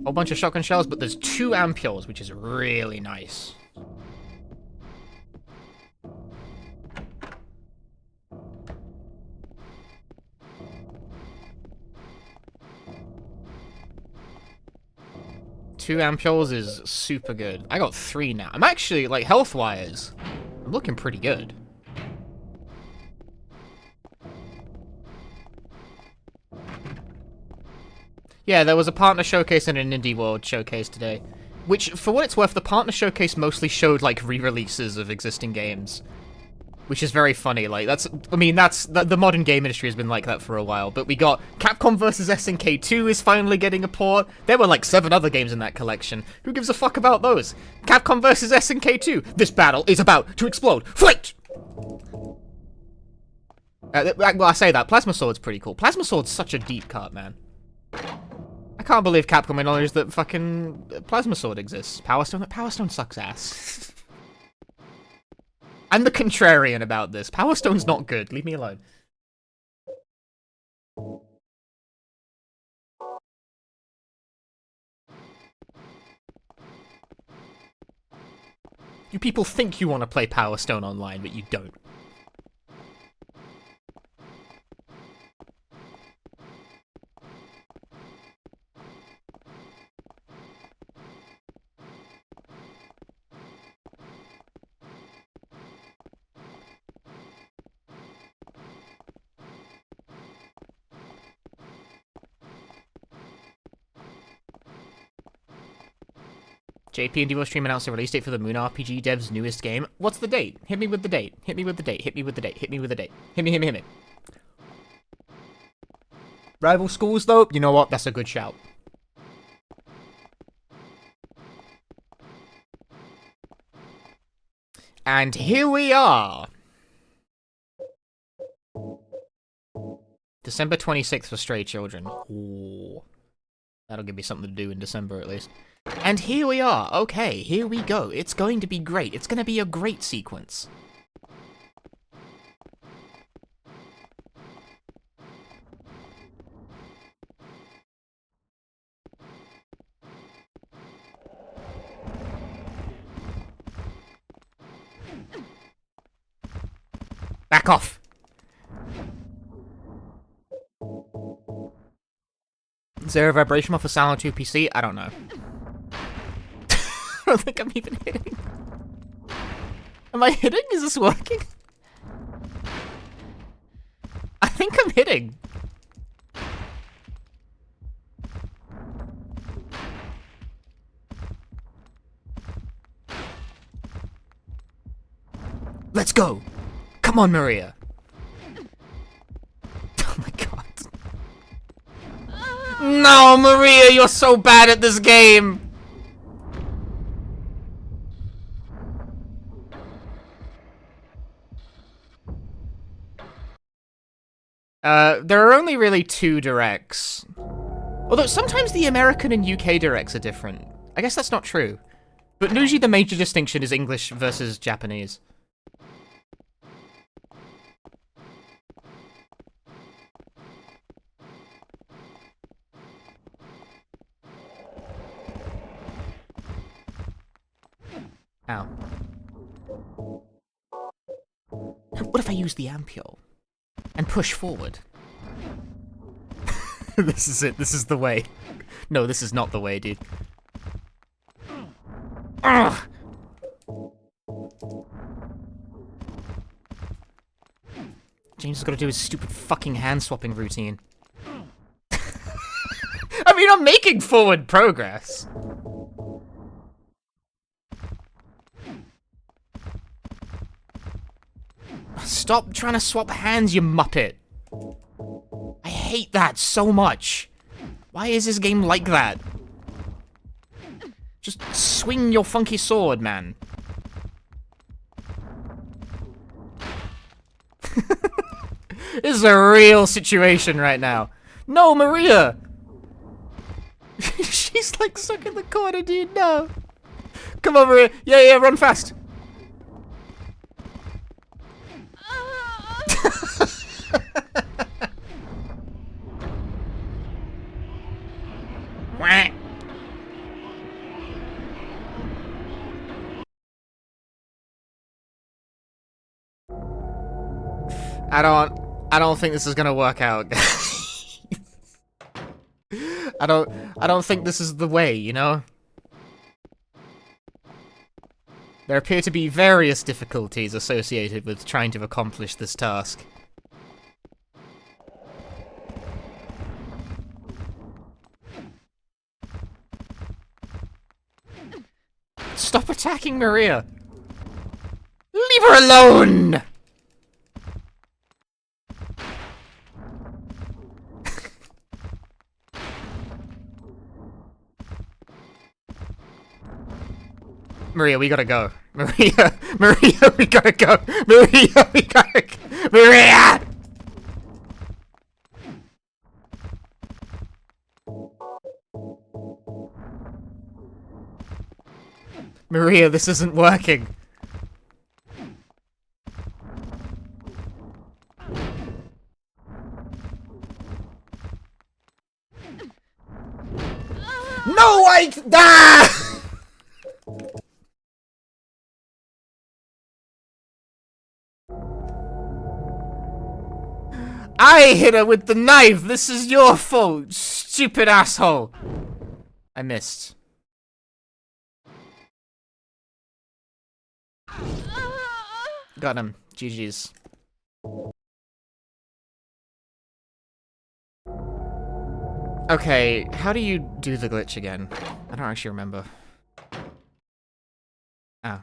Whole bunch of shotgun shells, but there's 2 ampules, which is really nice. Two ampules is super good. I got 3 now. I'm actually, like, health-wise, I'm looking pretty good. Yeah, there was a partner showcase and an Indie World showcase today. Which, for what it's worth, the partner showcase mostly showed, like, re-releases of existing games. Which is very funny, like, the modern game industry has been like that for a while, but we got Capcom vs SNK 2 is finally getting a port. There were, like, 7 other games in that collection. Who gives a fuck about those? Capcom vs SNK 2, this battle is about to explode. Fight! Well, I say that, Plasma Sword's pretty cool. Plasma Sword's such a deep cut, man. I can't believe Capcom acknowledged that fucking Plasma Sword exists. Power Stone sucks ass. I'm the contrarian about this. Power Stone's not good. Leave me alone. You people think you want to play Power Stone online, but you don't. JP and Devo Stream announced a release date for the Moon RPG dev's newest game. What's the date? Hit me with the date. Hit me with the date. Hit me with the date. Hit me with the date. Hit me, hit me, hit me. Rival schools, though? You know what? That's a good shout. And here we are. December 26th for Stray Children. Ooh. That'll give me something to do in December, at least. And here we are. Okay, here we go. It's going to be great. It's going to be a great sequence. Back off! Is there a vibration off of Silent 2 PC? I don't know. I don't think I'm even hitting. Am I hitting? Is this working? I think I'm hitting. Let's go! Come on, Maria! Oh my god. No, Maria, you're so bad at this game! There are only really 2 directs. Although sometimes the American and UK directs are different. I guess that's not true. But usually the major distinction is English versus Japanese. Ow. What if I use the ampule? And push forward? This is it. This is the way. No, this is not the way, dude. Ugh. James has got to do his stupid fucking hand-swapping routine. I mean, I'm making forward progress. Stop trying to swap hands, you muppet. I hate that so much. Why is this game like that? Just swing your funky sword, man. This is a real situation right now. No, Maria! She's like stuck in the corner, dude, no. Come on, Maria. Yeah, run fast. I don't think this is gonna work out. I don't think this is the way, you know? There appear to be various difficulties associated with trying to accomplish this task. Stop attacking Maria! Leave her alone! Maria, we gotta go. Maria, we gotta go. Maria, we gotta go. Maria! Maria, this isn't working. No, I hit her with the knife! This is your fault, stupid asshole! I missed. Got him. GG's. Okay, how do you do the glitch again? I don't actually remember. Oh.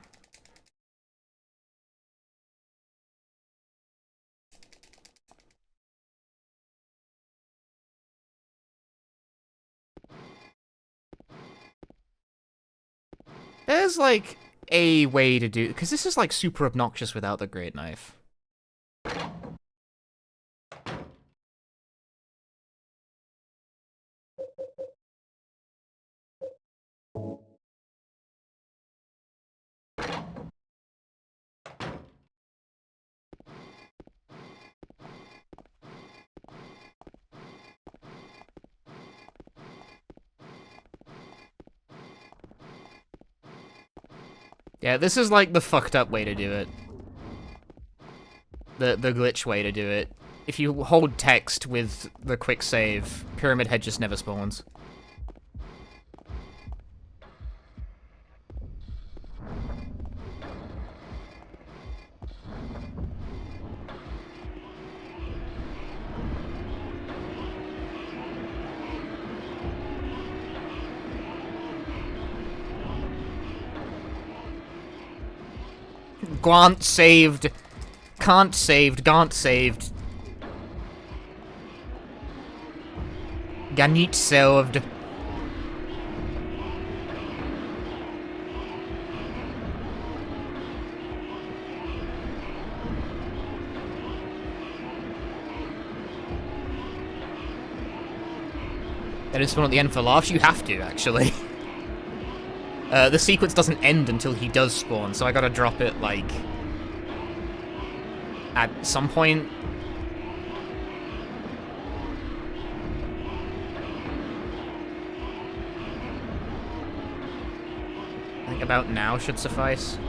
There's like a way to do, because this is like super obnoxious without the great knife. Yeah, this is like the fucked up way to do it. The glitch way to do it. If you hold text with the quick save, Pyramid Head just never spawns. Gwant saved. Can't saved. Gaunt saved. Ganit saved. That is one at the end for laughs. You have to, actually. The sequence doesn't end until he does spawn, so I gotta drop it, like, at some point. I think about now should suffice.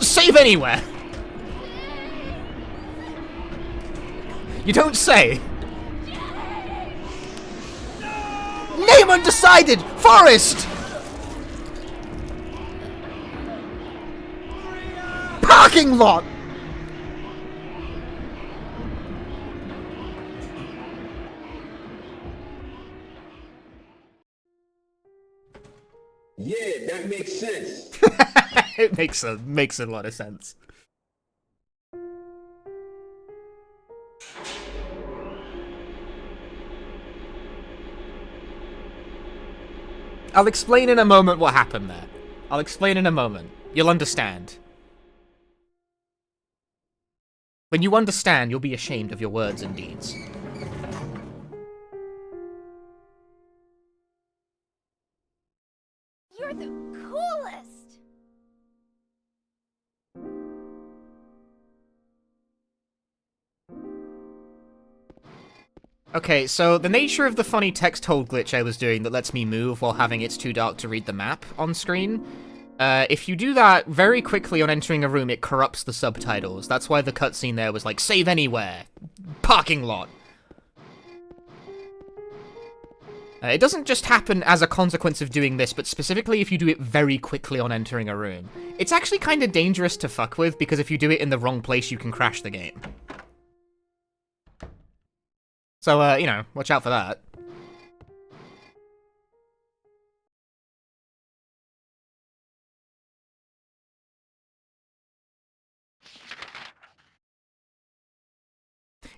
Save anywhere! You don't say! Name undecided! Forest! Parking lot! Yeah, that makes sense. It makes a lot of sense. I'll explain in a moment what happened there. I'll explain in a moment. You'll understand. When you understand, you'll be ashamed of your words and deeds. You're the coolest! Okay, so the nature of the funny text hold glitch I was doing that lets me move while having It's Too Dark to Read the Map on screen, if you do that very quickly on entering a room, it corrupts the subtitles. That's why the cutscene there was like, save anywhere, parking lot. It doesn't just happen as a consequence of doing this, but specifically if you do it very quickly on entering a room. It's actually kind of dangerous to fuck with, because if you do it in the wrong place, you can crash the game. So, you know, watch out for that.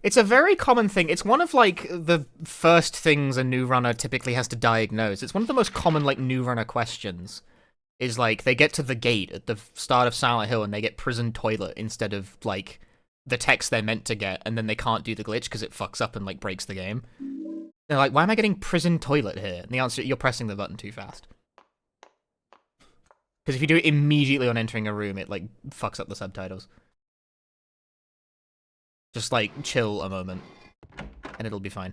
It's a very common thing. It's one of, like, the first things a new runner typically has to diagnose. It's one of the most common, like, new runner questions. Is, like, they get to the gate at the start of Silent Hill and they get prison toilet instead of, like, the text they're meant to get, and then they can't do the glitch because it fucks up and, like, breaks the game. They're like, why am I getting prison toilet here? And the answer, you're pressing the button too fast. Because if you do it immediately on entering a room, it, like, fucks up the subtitles. Just, like, chill a moment, and it'll be fine.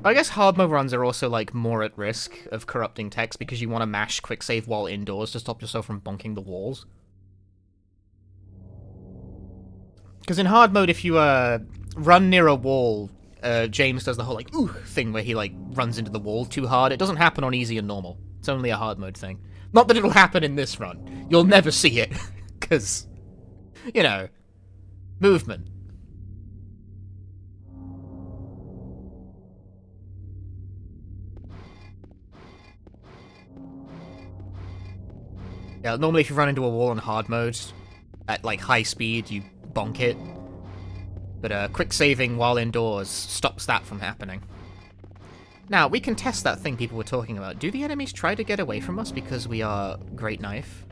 I guess hard mode runs are also, like, more at risk of corrupting text because you want to mash quick save while indoors to stop yourself from bonking the walls. Because in hard mode, if you, run near a wall, James does the whole, like, ooh thing where he, like, runs into the wall too hard. It doesn't happen on easy and normal. It's only a hard mode thing. Not that it'll happen in this run. You'll never see it. Because, you know, movement. Yeah, normally if you run into a wall in hard mode, at, like, high speed, you bonk it. But, quick saving while indoors stops that from happening. Now, we can test that thing people were talking about. Do the enemies try to get away from us because we are Great Knife?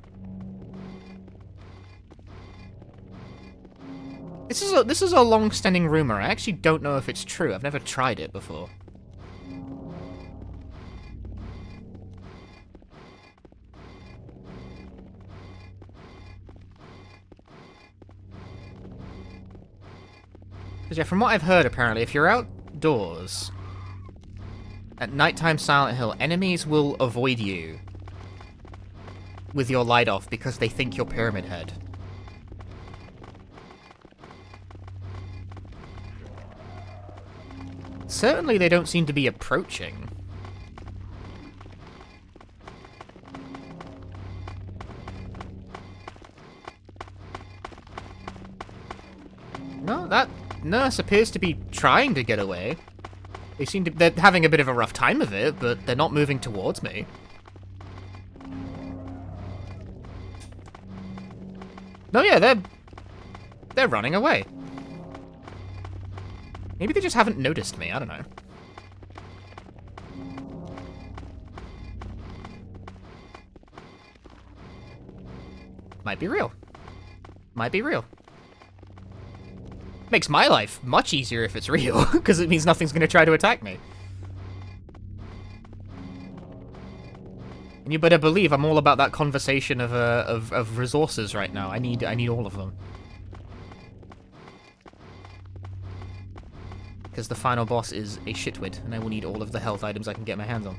This is a long-standing rumor. I actually don't know if it's true. I've never tried it before. Because, yeah, from what I've heard, apparently, if you're outdoors at nighttime Silent Hill, enemies will avoid you with your light off because they think you're Pyramid Head. certainly they don't seem to be approaching. No, that nurse appears to be trying to get away. They're having a bit of a rough time of it, but they're not moving towards me. No, yeah, they're running away. Maybe they just haven't noticed me, I don't know. Might be real. Might be real. Makes my life much easier if it's real, because it means nothing's going to try to attack me. And you better believe I'm all about that conversation of resources right now. I need all of them. Because the final boss is a shitwit, and I will need all of the health items I can get my hands on.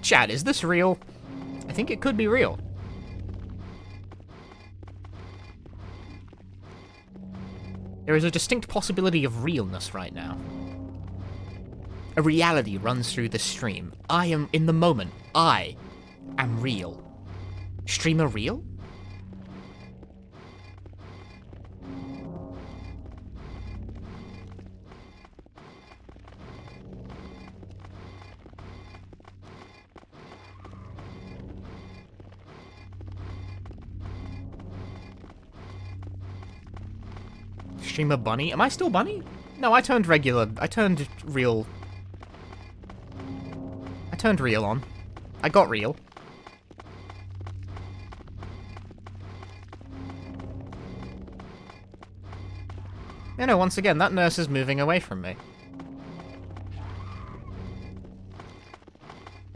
Chat, is this real? I think it could be real. There is a distinct possibility of realness right now. A reality runs through the stream. I am in the moment. I am real. Streamer real? Streamer Bunny? Am I still Bunny? No, I turned regular. I turned real. I turned real on. I got real. Yeah, no, once again, that nurse is moving away from me.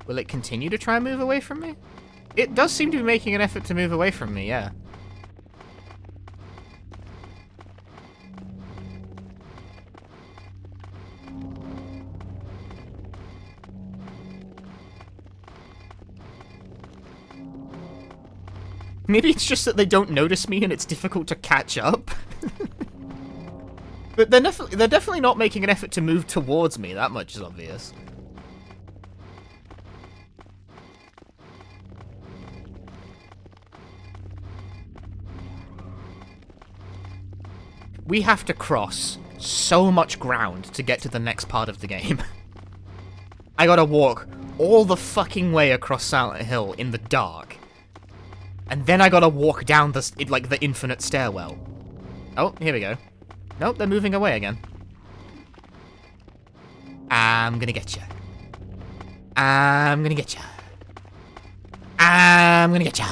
Will it continue to try and move away from me? It does seem to be making an effort to move away from me, yeah. Maybe it's just that they don't notice me and it's difficult to catch up. But they're definitely not making an effort to move towards me, that much is obvious. We have to cross so much ground to get to the next part of the game. I gotta walk all the fucking way across Silent Hill in the dark. And then I gotta walk down the infinite stairwell. Oh, here we go. Nope, they're moving away again. I'm gonna get you. I'm gonna get you. I'm gonna get you.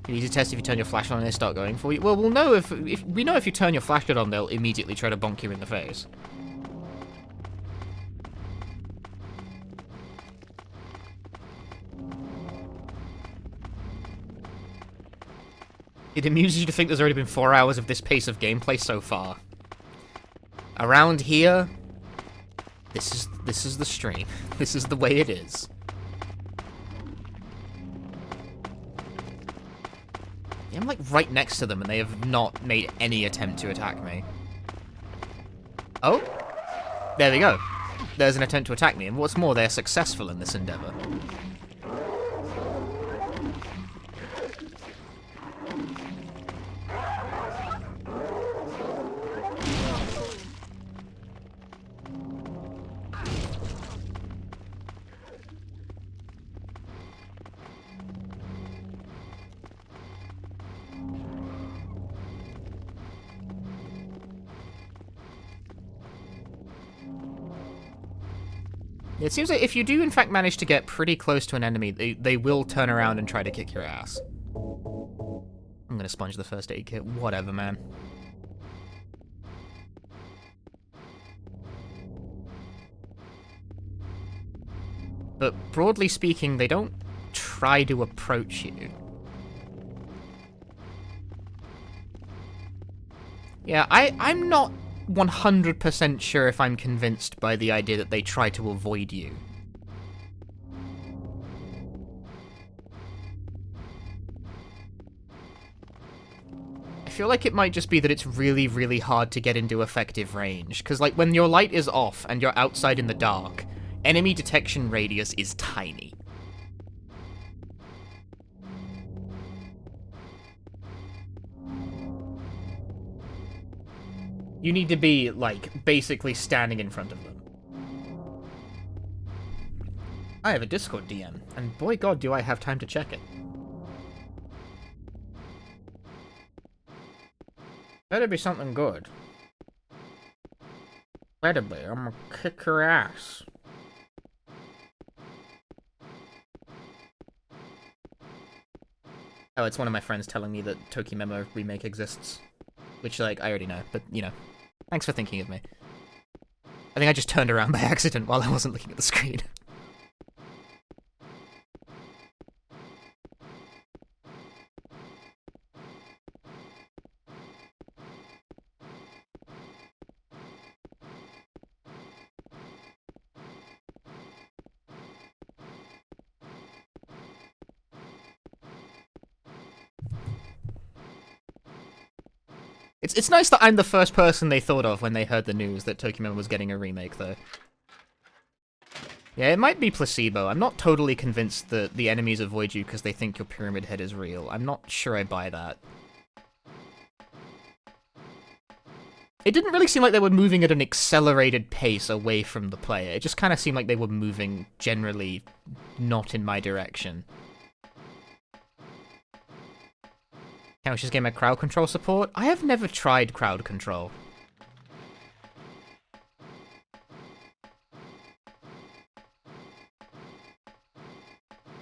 You need to test if you turn your flashlight on and they start going for you. Well, we'll know if we know if you turn your flashlight on, they'll immediately try to bonk you in the face. It amuses you to think there's already been 4 hours of this pace of gameplay so far. Around here, this is the stream. This is the way it is. Yeah, I'm like right next to them and they have not made any attempt to attack me. Oh, there we go. There's an attempt to attack me, and what's more, they're successful in this endeavor. It seems like if you do in fact manage to get pretty close to an enemy, they will turn around and try to kick your ass. I'm gonna sponge the first aid kit. Whatever, man. But broadly speaking, they don't try to approach you. Yeah, I'm not 100% sure if I'm convinced by the idea that they try to avoid you. I feel like it might just be that it's really, really hard to get into effective range, because, like, when your light is off and you're outside in the dark, enemy detection radius is tiny. You need to be, like, basically standing in front of them. I have a Discord DM, and boy god do I have time to check it. Better be something good. Better be, I'm gonna kick her ass. Oh, it's one of my friends telling me that Toki Memo remake exists. Which, like, I already know, but, you know. Thanks for thinking of me. I think I just turned around by accident while I wasn't looking at the screen. It's nice that I'm the first person they thought of when they heard the news that Tokimon was getting a remake, though. Yeah, it might be placebo. I'm not totally convinced that the enemies avoid you because they think your pyramid head is real. I'm not sure I buy that. It didn't really seem like they were moving at an accelerated pace away from the player. It just kind of seemed like they were moving generally not in my direction. Can we just get my crowd control support? I have never tried crowd control.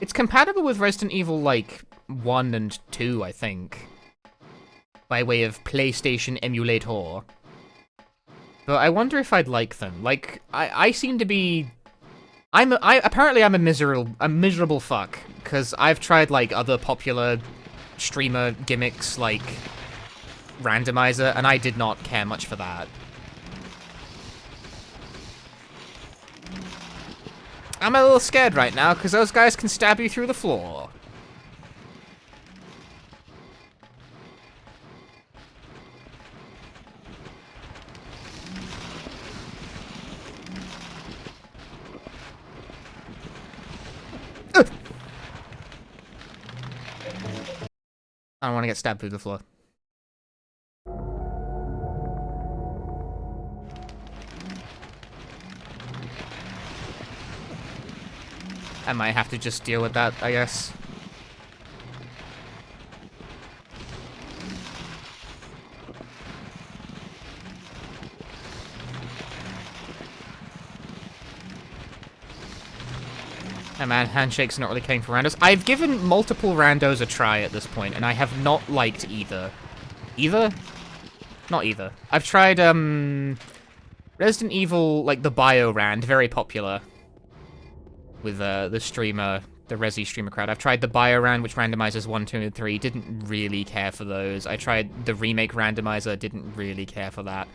It's compatible with Resident Evil, like, 1 and 2, I think. By way of PlayStation emulator. But I wonder if I'd like them. Like, I seem to be... apparently I'm a miserable fuck. Because I've tried, like, other popular streamer gimmicks, like randomizer, and I did not care much for that. I'm a little scared right now, because those guys can stab you through the floor. I don't want to get stabbed through the floor. I might have to just deal with that, I guess. Hey man, Handshake's not really caring for randos. I've given multiple randos a try at this point, and I have not liked either. Either? Not either. I've tried, Resident Evil, like, the Bio Rand, very popular. With, the streamer, the Resi streamer crowd. I've tried the Bio Rand, which randomizes 1, 2, and 3. Didn't really care for those. I tried the Remake randomizer. Didn't really care for that.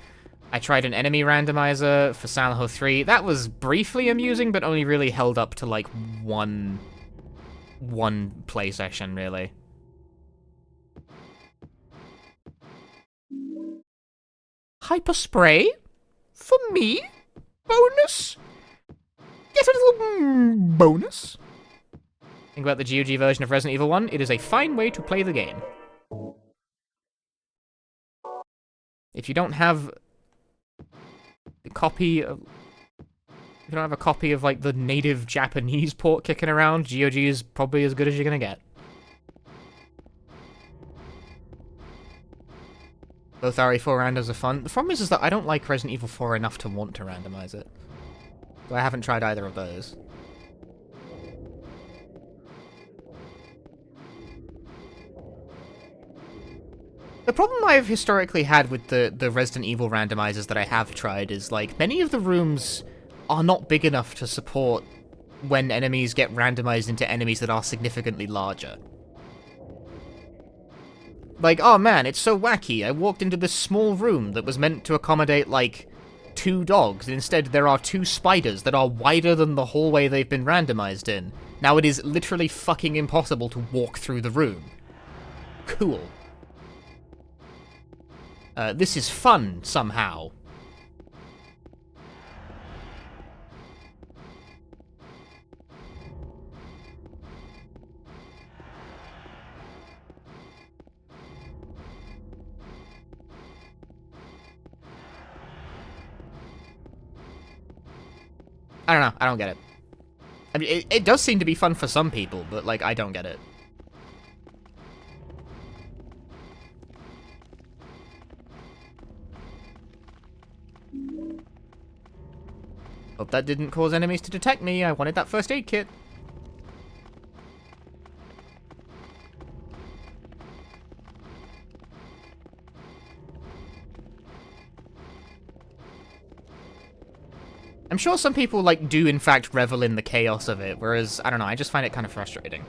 I tried an enemy randomizer for Silent Hill 3. That was briefly amusing, but only really held up to, like, one play session, really. Hyper spray? For me? Bonus? Get a little bonus? Think about the GOG version of Resident Evil 1. It is a fine way to play the game. If you don't have a copy of... If you don't have a copy of, like, the native Japanese port kicking around, GOG is probably as good as you're gonna get. Both RE4 randos are fun. The problem is that I don't like Resident Evil 4 enough to want to randomize it. So I haven't tried either of those. The problem I've historically had with the Resident Evil randomizers that I have tried is, like, many of the rooms are not big enough to support when enemies get randomized into enemies that are significantly larger. Like, oh man, it's so wacky. I walked into this small room that was meant to accommodate, like, 2 dogs, and instead there are 2 spiders that are wider than the hallway they've been randomized in. Now it is literally fucking impossible to walk through the room. Cool. This is fun, somehow. I don't know, I don't get it. I mean, it does seem to be fun for some people, but, like, I don't get it. Hope that didn't cause enemies to detect me. I wanted that first aid kit. I'm sure some people, like, do in fact revel in the chaos of it, whereas, I don't know, I just find it kind of frustrating.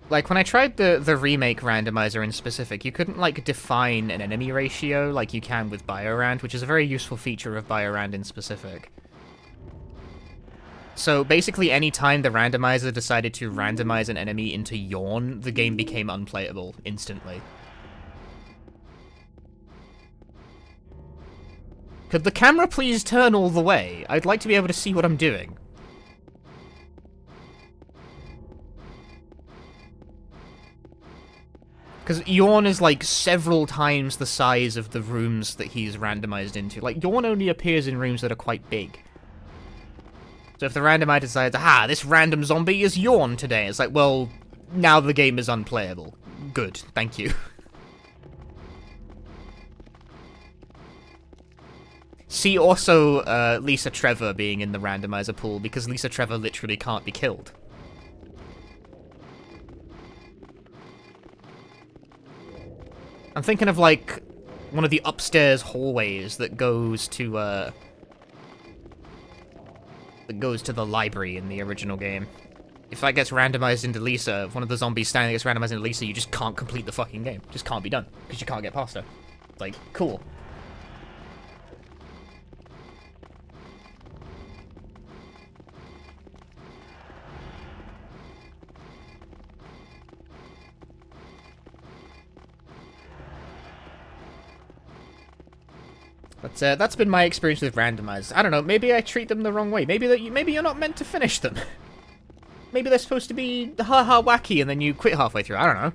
Like, when I tried the remake randomizer in specific, you couldn't, like, define an enemy ratio like you can with Biorand, which is a very useful feature of Biorand in specific. So, basically, any time the randomizer decided to randomize an enemy into Yawn, the game became unplayable instantly. Could the camera please turn all the way? I'd like to be able to see what I'm doing. Because Yawn is, like, several times the size of the rooms that he's randomized into. Like, Yawn only appears in rooms that are quite big. So if the randomizer decides, aha, this random zombie is Yawn today, it's like, well, now the game is unplayable. Good, thank you. See also Lisa Trevor being in the randomizer pool, because Lisa Trevor literally can't be killed. I'm thinking of, like, one of the upstairs hallways that goes to the library in the original game. If that gets randomized into Lisa, if one of the zombies standing gets randomized into Lisa, you just can't complete the fucking game. Just can't be done, because you can't get past her. Like, cool. But that's been my experience with randomizers. I don't know, maybe I treat them the wrong way. Maybe you're not meant to finish them. Maybe they're supposed to be ha-ha wacky and then you quit halfway through. I don't know.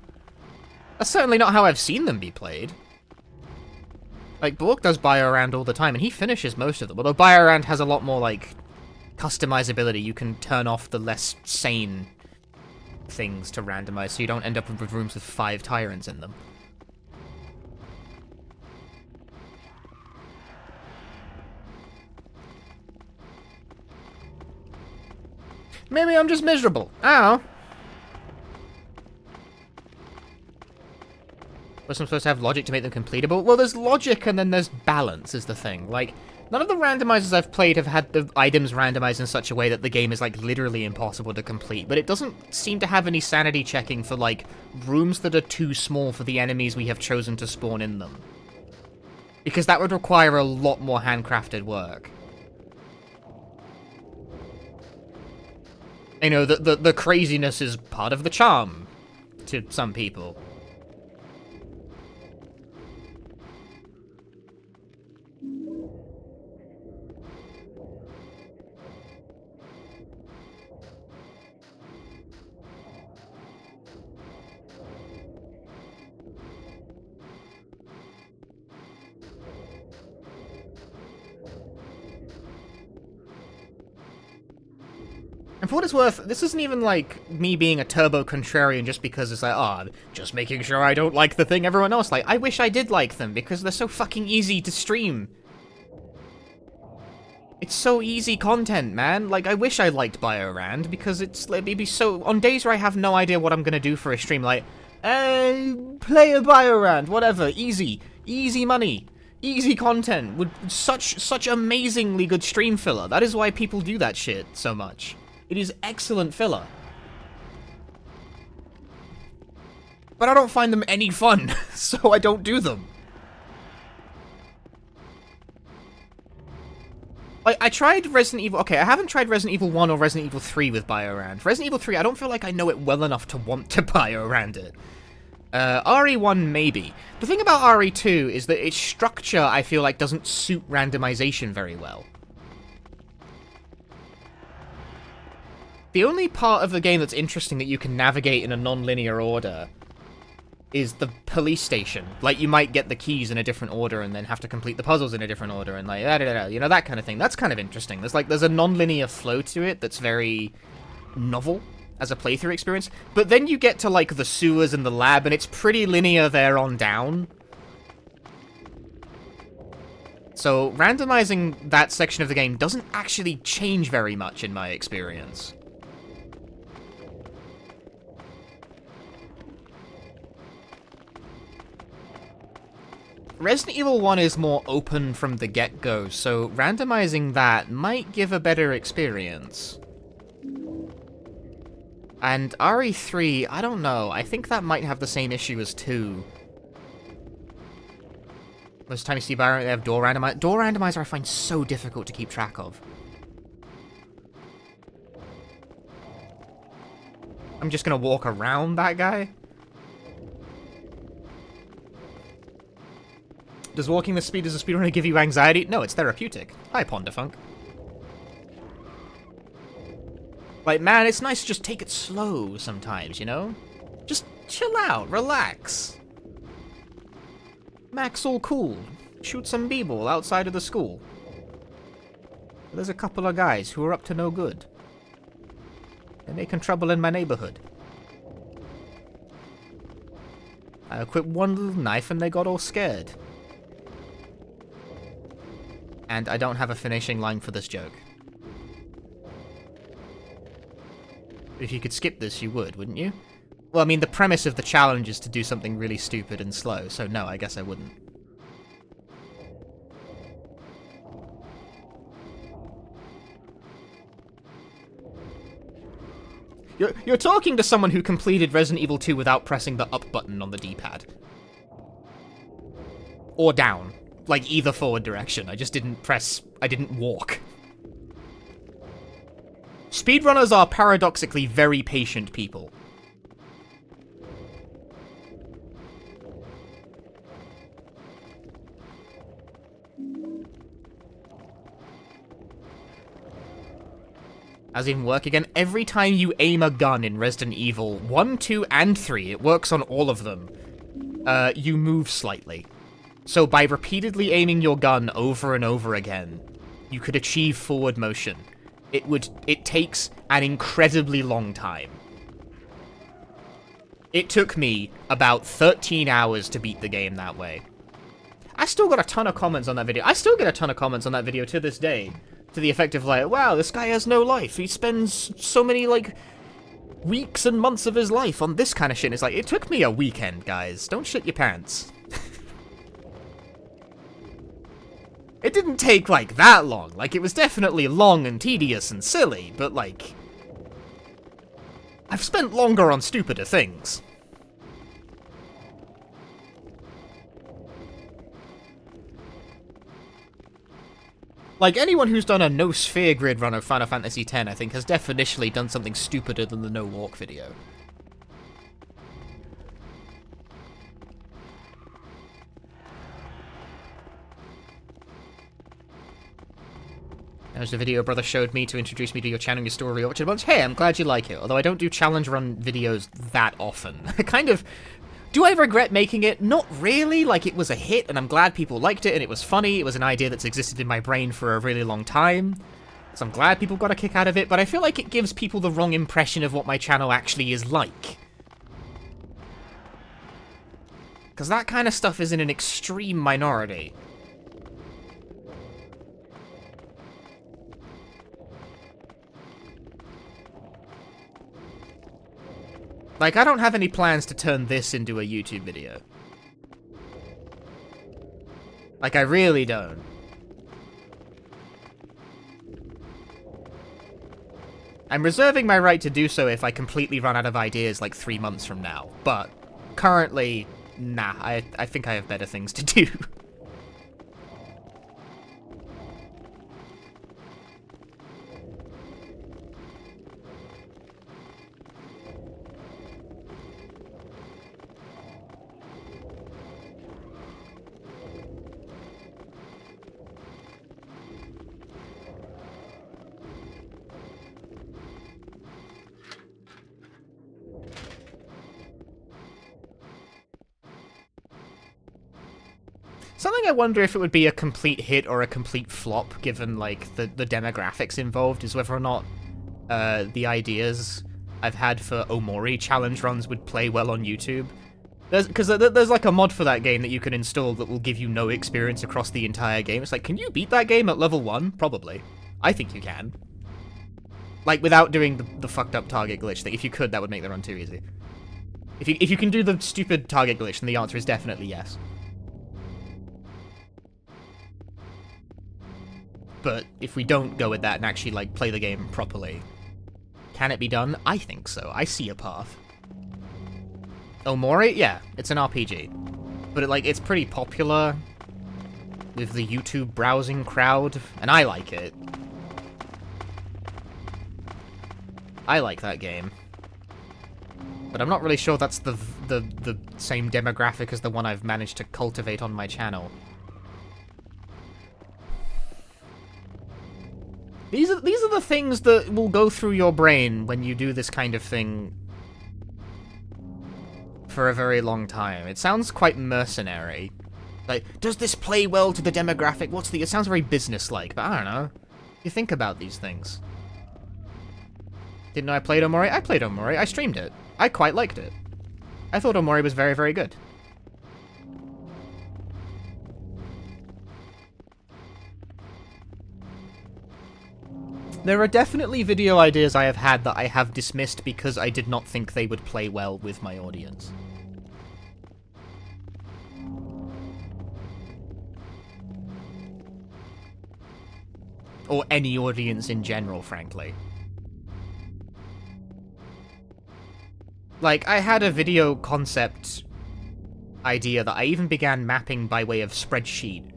That's certainly not how I've seen them be played. Like, Bork does Biorand all the time, and he finishes most of them. Although Biorand has a lot more, like, customizability. You can turn off the less sane things to randomize, so you don't end up with rooms with 5 tyrants in them. Maybe I'm just miserable. I don't know. Was I'm supposed to have logic to make them completable? Well, there's logic and then there's balance is the thing. Like, none of the randomizers I've played have had the items randomized in such a way that the game is, like, literally impossible to complete. But it doesn't seem to have any sanity checking for, like, rooms that are too small for the enemies we have chosen to spawn in them. Because that would require a lot more handcrafted work. You know, the craziness is part of the charm to some people. And for what it's worth, this isn't even, like, me being a turbo-contrarian just because it's like, oh, just making sure I don't like the thing everyone else like. I wish I did like them, because they're so fucking easy to stream. It's so easy content, man. Like, I wish I liked Biorand, because it's, like, maybe so... On days where I have no idea what I'm gonna do for a stream, like, play a Biorand, whatever, easy. Easy money. Easy content. With such amazingly good stream filler. That is why people do that shit so much. It is excellent filler. But I don't find them any fun, so I don't do them. Like, I tried Resident Evil... Okay, I haven't tried Resident Evil 1 or Resident Evil 3 with Biorand. Resident Evil 3, I don't feel like I know it well enough to want to Biorand it. RE1, maybe. The thing about RE2 is that its structure, I feel like, doesn't suit randomization very well. The only part of the game that's interesting that you can navigate in a non-linear order is the police station. Like, you might get the keys in a different order and then have to complete the puzzles in a different order and like, you know, that kind of thing. That's kind of interesting. There's a non-linear flow to it that's very novel as a playthrough experience. But then you get to, like, the sewers and the lab and it's pretty linear there on down. So, randomizing that section of the game doesn't actually change very much in my experience. Resident Evil 1 is more open from the get-go, so randomizing that might give a better experience. And RE3, I don't know, I think that might have the same issue as 2. Most time you see Byron, they have door randomizer. Door randomizer I find so difficult to keep track of. I'm just gonna walk around that guy. Does walking the speed as a speedrunner give you anxiety? No, it's therapeutic. Hi, Ponderfunk. Like, man, it's nice to just take it slow sometimes, you know? Just chill out, relax. Mac's all cool. Shoot some b-ball outside of the school. There's a couple of guys who are up to no good. They're making trouble in my neighborhood. I equipped one little knife and they got all scared. And I don't have a finishing line for this joke. If you could skip this, you would, wouldn't you? Well, I mean, the premise of the challenge is to do something really stupid and slow, so no, I guess I wouldn't. You're talking to someone who completed Resident Evil 2 without pressing the up button on the D-pad. Or down. Like, either forward direction. I just didn't press... I didn't walk. Speedrunners are paradoxically very patient people. How's it even work again? Every time you aim a gun in Resident Evil 1, 2, and 3, it works on all of them, you move slightly. So by repeatedly aiming your gun over and over again, you could achieve forward motion. It takes an incredibly long time. It took me about 13 hours to beat the game that way. I still got a ton of comments on that video. I still get a ton of comments on that video to this day. To the effect of like, wow, this guy has no life. He spends so many, like, weeks and months of his life on this kind of shit. And it's like, it took me a weekend, guys. Don't shit your pants. It didn't take, like, that long. Like, it was definitely long and tedious and silly, but, like... I've spent longer on stupider things. Like, anyone who's done a no-sphere grid run of Final Fantasy X, I think, has definitionally done something stupider than the no-walk video. There's the video brother showed me to introduce me to your channel and your story. Watch it a bunch. Hey, I'm glad you like it. Although I don't do challenge run videos that often. Kind of... Do I regret making it? Not really. Like, it was a hit, and I'm glad people liked it, and it was funny. It was an idea that's existed in my brain for a really long time. So I'm glad people got a kick out of it, but I feel like it gives people the wrong impression of what my channel actually is like. Because that kind of stuff is in an extreme minority. Like, I don't have any plans to turn this into a YouTube video. Like, I really don't. I'm reserving my right to do so if I completely run out of ideas like 3 months from now, but currently, nah, I think I have better things to do. Something I wonder if it would be a complete hit or a complete flop, given, like, the demographics involved, is whether or not the ideas I've had for Omori challenge runs would play well on YouTube. Because there's, like, a mod for that game that you can install that will give you no experience across the entire game. It's like, can you beat that game at level 1? Probably. I think you can. Like, without doing the fucked up target glitch thing. If you could, that would make the run too easy. If you can do the stupid target glitch, then the answer is definitely yes. But if we don't go with that and actually, like, play the game properly, can it be done? I think so. I see a path. Omori? Yeah, it's an RPG. But, it's pretty popular with the YouTube browsing crowd, and I like it. I like that game. But I'm not really sure that's the same demographic as the one I've managed to cultivate on my channel. These are the things that will go through your brain when you do this kind of thing for a very long time. It sounds quite mercenary. Like, does this play well to the demographic? It sounds very business-like, but I don't know. You think about these things. Didn't know I played Omori? I played Omori. I streamed it. I quite liked it. I thought Omori was very, very good. There are definitely video ideas I have had that I have dismissed because I did not think they would play well with my audience. Or any audience in general, frankly. Like, I had a video concept idea that I even began mapping by way of spreadsheet.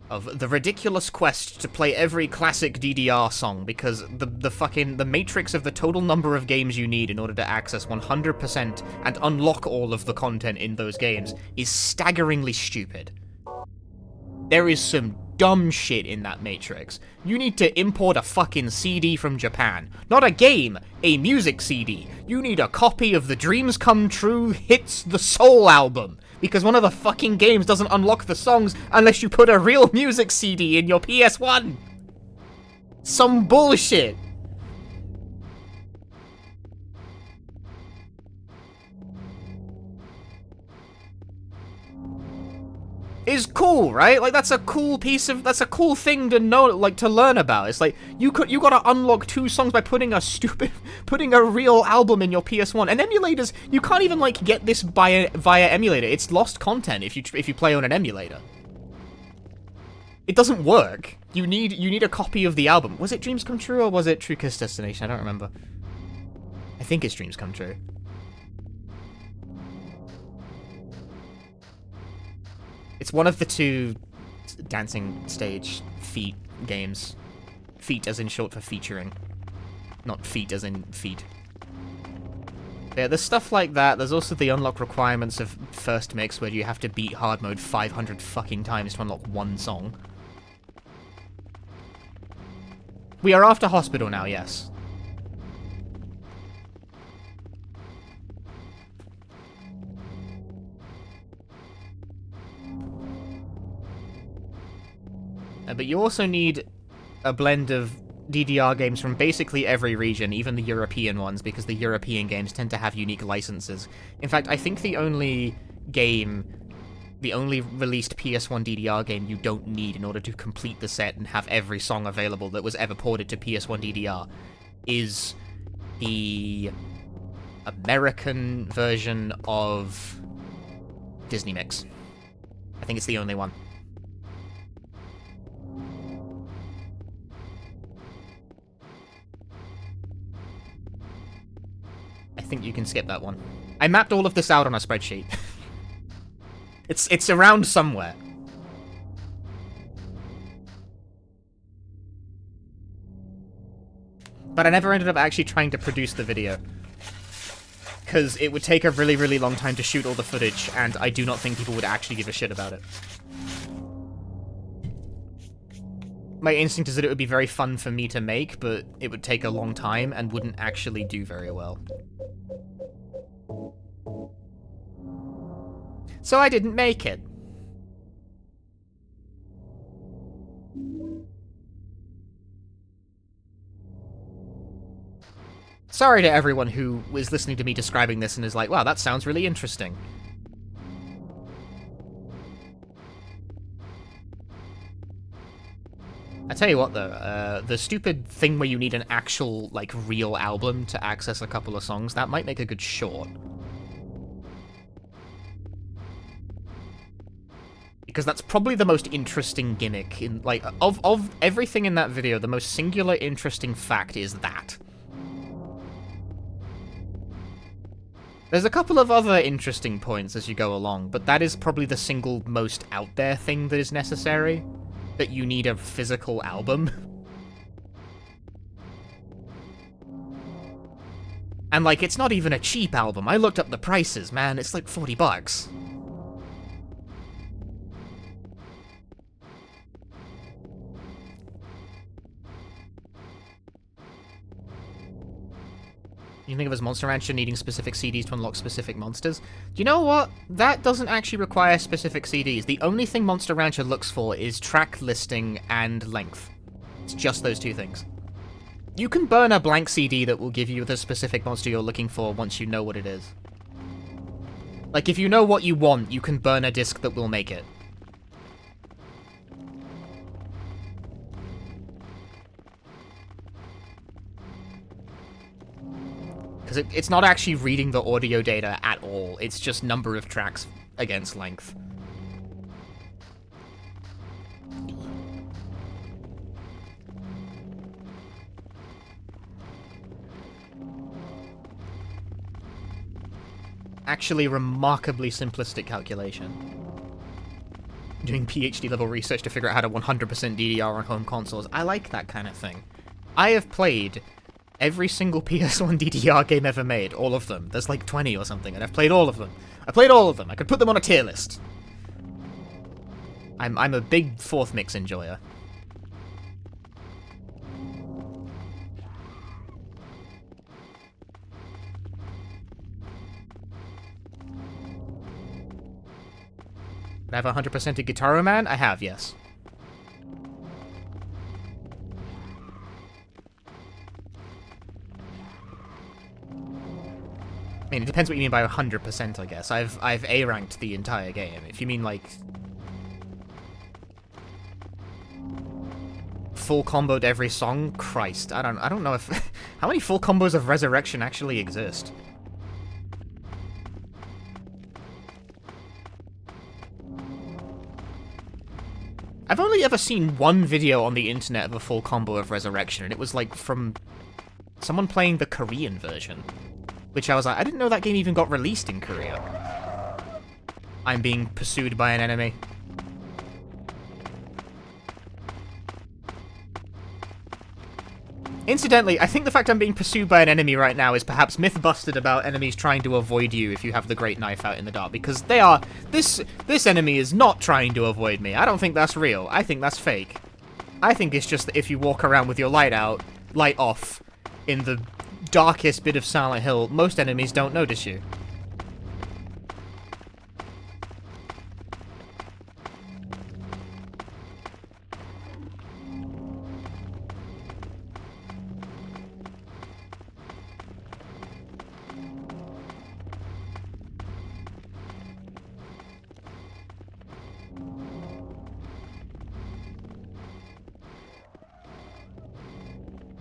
Of the ridiculous quest to play every classic DDR song, because the matrix of the total number of games you need in order to access 100% and unlock all of the content in those games is staggeringly stupid. There is some dumb shit in that matrix. You need to import a fucking CD from Japan. Not a game, a music CD. You need a copy of the Dreams Come True Hits the Soul album. Because one of the fucking games doesn't unlock the songs unless you put a real music CD in your PS1. Some bullshit. Is cool, right? Like, that's a cool thing to know, like, to learn about. It's like, you gotta unlock 2 songs by putting a real album in your PS1. And emulators, you can't even, like, get this via emulator. It's lost content if you play on an emulator. It doesn't work. You need a copy of the album. Was it Dreams Come True or was it True Kiss Destination? I don't remember. I think it's Dreams Come True. It's one of the 2 dancing stage feat games. Feat as in short for featuring. Not feat as in feet. Yeah, there's stuff like that. There's also the unlock requirements of First Mix, where you have to beat hard mode 500 fucking times to unlock 1 song. We are after hospital now, yes. But you also need a blend of DDR games from basically every region, even the European ones, because the European games tend to have unique licenses. In fact, I think the only released PS1 DDR game you don't need in order to complete the set and have every song available that was ever ported to PS1 DDR is the American version of Disney Mix. I think it's the only one. I think you can skip that one. I mapped all of this out on a spreadsheet. It's around somewhere. But I never ended up actually trying to produce the video. Because it would take a really, really long time to shoot all the footage, and I do not think people would actually give a shit about it. My instinct is that it would be very fun for me to make, but it would take a long time and wouldn't actually do very well. So I didn't make it. Sorry to everyone who was listening to me describing this and is like, wow, that sounds really interesting. I tell you what, though, the stupid thing where you need an actual, like, real album to access a couple of songs, that might make a good short. Because that's probably the most interesting gimmick in, like, of everything in that video, the most singular interesting fact is that. There's a couple of other interesting points as you go along, but that is probably the single most out there thing that is necessary. That you need a physical album. And, like, it's not even a cheap album. I looked up the prices, man. It's like 40 bucks. You think of as Monster Rancher needing specific CDs to unlock specific monsters? You know what? That doesn't actually require specific CDs. The only thing Monster Rancher looks for is track listing and length. It's just those two things. You can burn a blank CD that will give you the specific monster you're looking for once you know what it is. Like, if you know what you want, you can burn a disc that will make it. Because it's not actually reading the audio data at all, it's just number of tracks against length. Actually, remarkably simplistic calculation. Doing PhD level research to figure out how to 100% DDR on home consoles. I like that kind of thing. I have played every single PS1 DDR game ever made, all of them. There's like 20 or something, and I've played all of them. I played all of them. I could put them on a tier list. I'm a big fourth mix enjoyer. I have 100% a Guitar Man? I have, yes. I mean, it depends what you mean by 100%, I guess. I've A-ranked the entire game. If you mean, like, full comboed every song, Christ, I don't know if how many full combos of Resurrection actually exist. I've only ever seen one video on the internet of a full combo of Resurrection, and it was, like, from someone playing the Korean version. Which I was like, I didn't know that game even got released in Korea. I'm being pursued by an enemy. Incidentally, I think the fact I'm being pursued by an enemy right now is perhaps myth-busted about enemies trying to avoid you if you have the Great Knife out in the dark, because they are... This enemy is not trying to avoid me. I don't think that's real. I think that's fake. I think it's just that if you walk around with your light off, in the darkest bit of Silent Hill, most enemies don't notice you.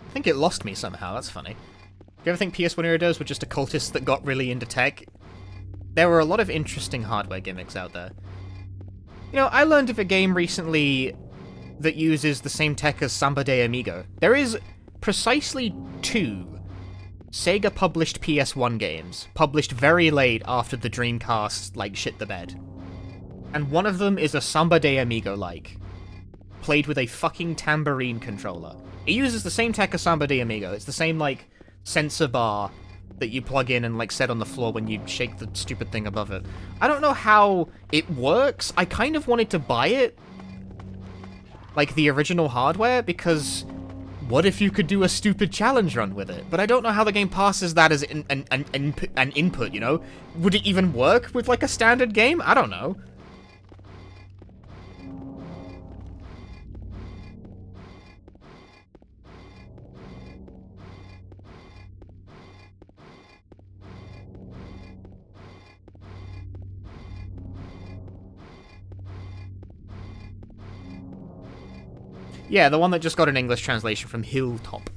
I think it lost me somehow, that's funny. you ever think PS1 era does were just occultists that got really into tech? There were a lot of interesting hardware gimmicks out there. You know, I learned of a game recently that uses the same tech as Samba de Amigo. There is precisely 2 Sega-published PS1 games, published very late after the Dreamcast, like, shit the bed. And one of them is a Samba de Amigo-like, played with a fucking tambourine controller. It uses the same tech as Samba de Amigo. It's the same, like, sensor bar that you plug in and, like, set on the floor when you shake the stupid thing above it. I don't know how it works. I kind of wanted to buy it, like, the original hardware, because what if you could do a stupid challenge run with it? But I don't know how the game passes that as an input, you know? Would it even work with, like, a standard game? I don't know. Yeah, the one that just got an English translation from Hilltop.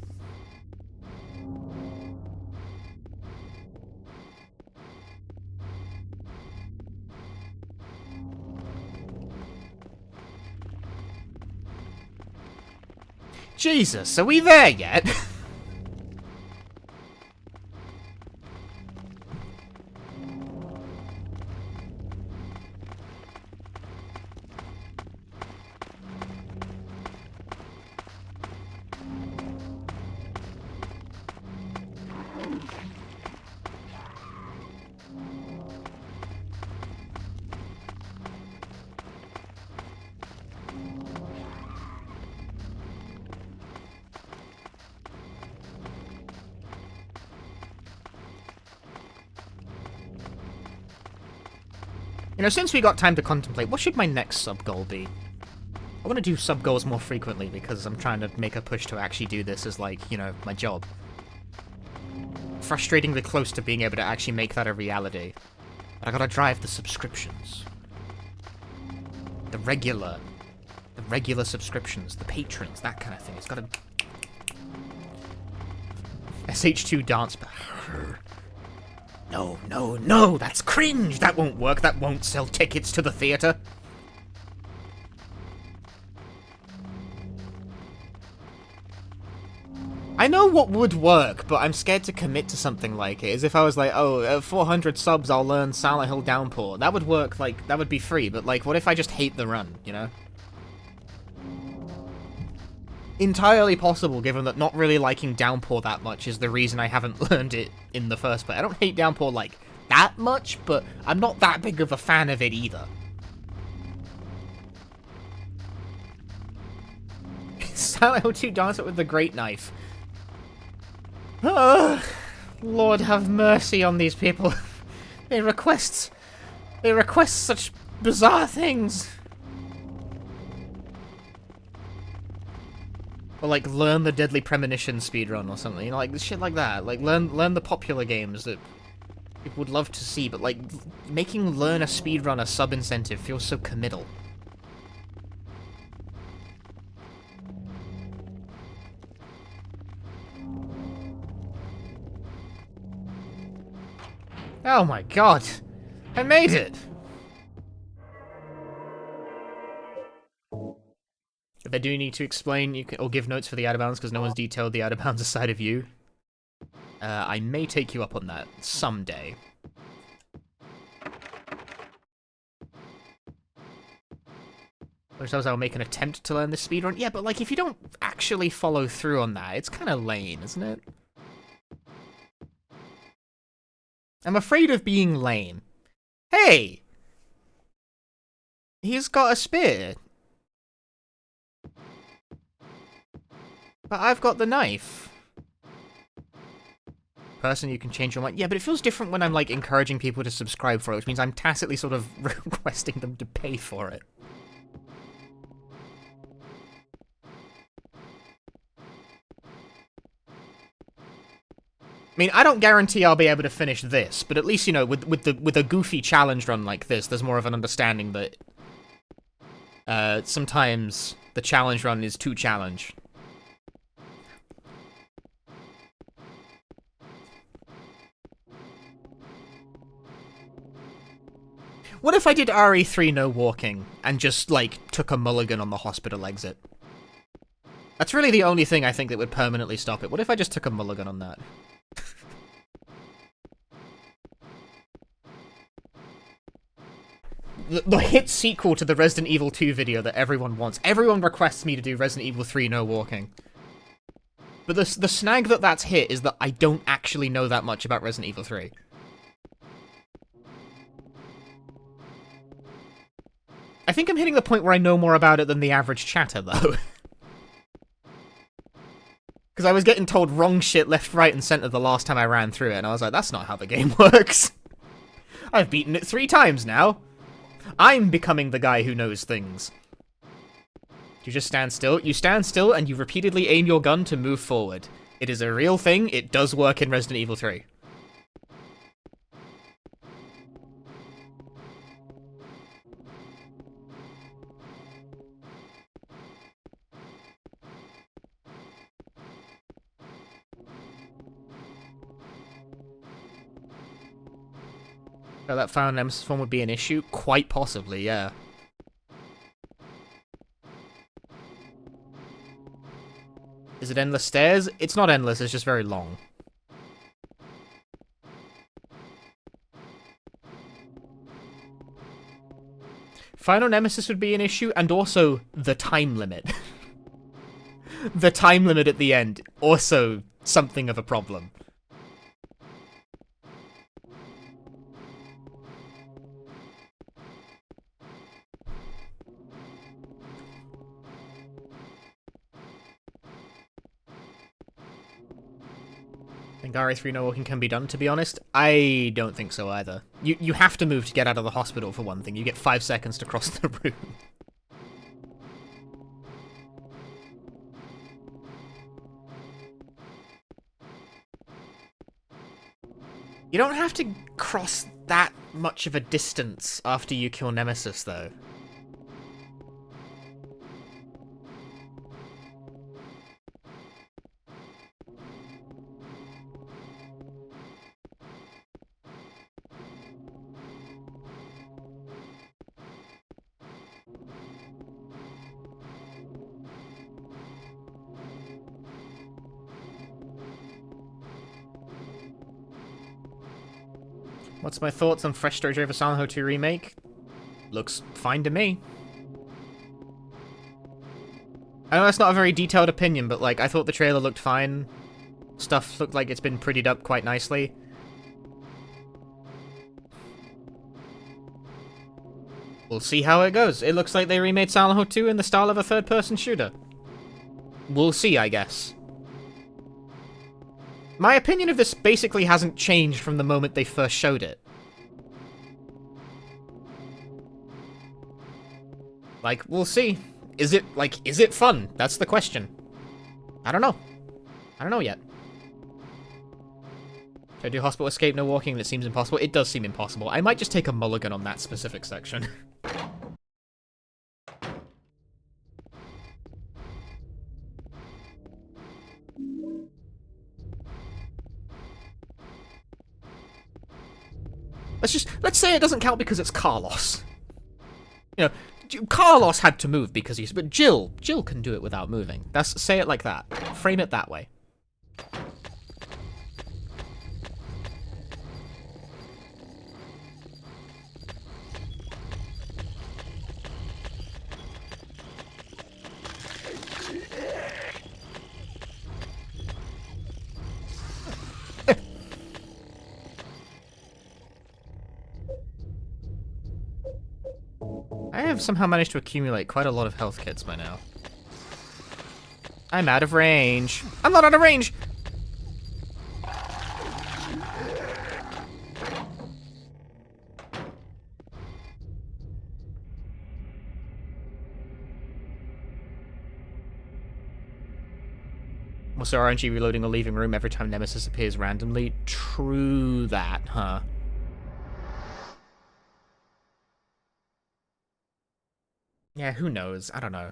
Jesus, are we there yet? You know, since we got time to contemplate, what should my next sub-goal be? I want to do sub-goals more frequently because I'm trying to make a push to actually do this as, like, you know, my job. Frustratingly close to being able to actually make that a reality. But I gotta drive the subscriptions. The regular subscriptions, the patrons, that kind of thing. It's gotta... SH2 dance... No, no, no! That's cringe! That won't work. That won't sell tickets to the theater. I know what would work, but I'm scared to commit to something like it. As if I was like, oh, at 400 subs I'll learn Silent Hill Downpour. That would work, like, that would be free, but, like, what if I just hate the run, you know? Entirely possible, given that not really liking Downpour that much is the reason I haven't learned it in the first place. I don't hate Downpour, like, that much, but I'm not that big of a fan of it either. Silent Hill 2 Dance It with the Great Knife. Oh, Lord have mercy on these people. They request such bizarre things. Or, like, learn the Deadly Premonition speedrun or something, you know, like, shit like that. Like, learn the popular games that people would love to see, but, like, making learn a speedrun a sub-incentive feels so committal. Oh my god! I made it! If I do need to explain, or give notes for the out-of-bounds because no one's detailed the out-of-bounds aside of you, I may take you up on that someday. Which I'll make an attempt to learn this speedrun. Yeah, but like if you don't actually follow through on that, it's kind of lame, isn't it? I'm afraid of being lame. Hey! He's got a spear. But I've got the knife. Person, you can change your mind. Yeah, but it feels different when I'm, like, encouraging people to subscribe for it, which means I'm tacitly sort of requesting them to pay for it. I mean, I don't guarantee I'll be able to finish this, but at least, you know, with a goofy challenge run like this, there's more of an understanding that sometimes the challenge run is too challenge. What if I did RE3 no walking, and just, like, took a mulligan on the hospital exit? That's really the only thing I think that would permanently stop it. What if I just took a mulligan on that? The hit sequel to the Resident Evil 2 video that everyone wants. Everyone requests me to do Resident Evil 3 no walking. But the snag that's hit is that I don't actually know that much about Resident Evil 3. I think I'm hitting the point where I know more about it than the average chatter, though. Because I was getting told wrong shit left, right, and center the last time I ran through it, and I was like, that's not how the game works. I've beaten it 3 times now. I'm becoming the guy who knows things. You just stand still. You stand still, and you repeatedly aim your gun to move forward. It is a real thing. It does work in Resident Evil 3. So that Final Nemesis form would be an issue? Quite possibly, yeah. Is it endless stairs? It's not endless, it's just very long. Final Nemesis would be an issue, and also the time limit. The time limit at the end, also something of a problem. I think RE3 no walking can be done, to be honest. I don't think so either. You have to move to get out of the hospital, for one thing. You get 5 seconds to cross the room. You don't have to cross that much of a distance after you kill Nemesis, though. What's my thoughts on fresh story over Silent Hill 2 Remake? Looks fine to me. I know that's not a very detailed opinion, but like, I thought the trailer looked fine. Stuff looked like it's been prettied up quite nicely. We'll see how it goes. It looks like they remade Silent Hill 2 in the style of a third-person shooter. We'll see, I guess. My opinion of this basically hasn't changed from the moment they first showed it. Like, we'll see. Is it fun? That's the question. I don't know. I don't know yet. Should I do hospital escape, no walking? That seems impossible. It does seem impossible. I might just take a mulligan on that specific section. Let's say it doesn't count because it's Carlos. You know, Carlos had to move because but Jill can do it without moving. Say it like that. Frame it that way. I have somehow managed to accumulate quite a lot of health kits by now. I'm out of range. I'm not out of range! Also, RNG reloading or leaving room every time Nemesis appears randomly? True that, huh? Yeah, who knows? I don't know.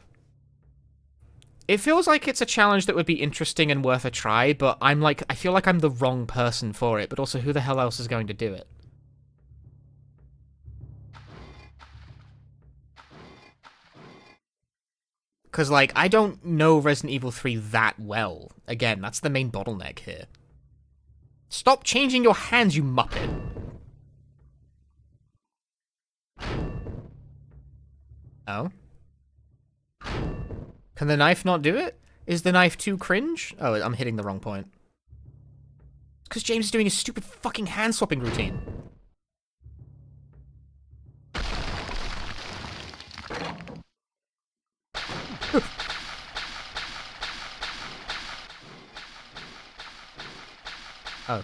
It feels like it's a challenge that would be interesting and worth a try, but I feel like I'm the wrong person for it, but also who the hell else is going to do it? Because, like, I don't know Resident Evil 3 that well. Again, that's the main bottleneck here. Stop changing your hands, you muppet. Oh? Can the knife not do it? Is the knife too cringe? Oh, I'm hitting the wrong point. It's because James is doing his stupid fucking hand-swapping routine. Oh.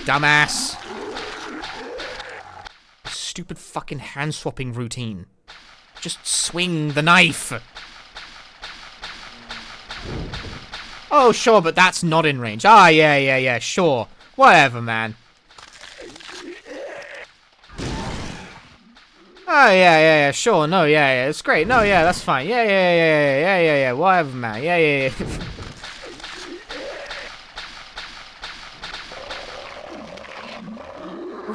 Dumbass. Stupid fucking hand-swapping routine. Just swing the knife. Oh, sure, but that's not in range. Ah, yeah, sure. Whatever, man. Oh, yeah, sure, no, yeah, it's great. No, yeah, that's fine. Yeah, whatever, man. Yeah.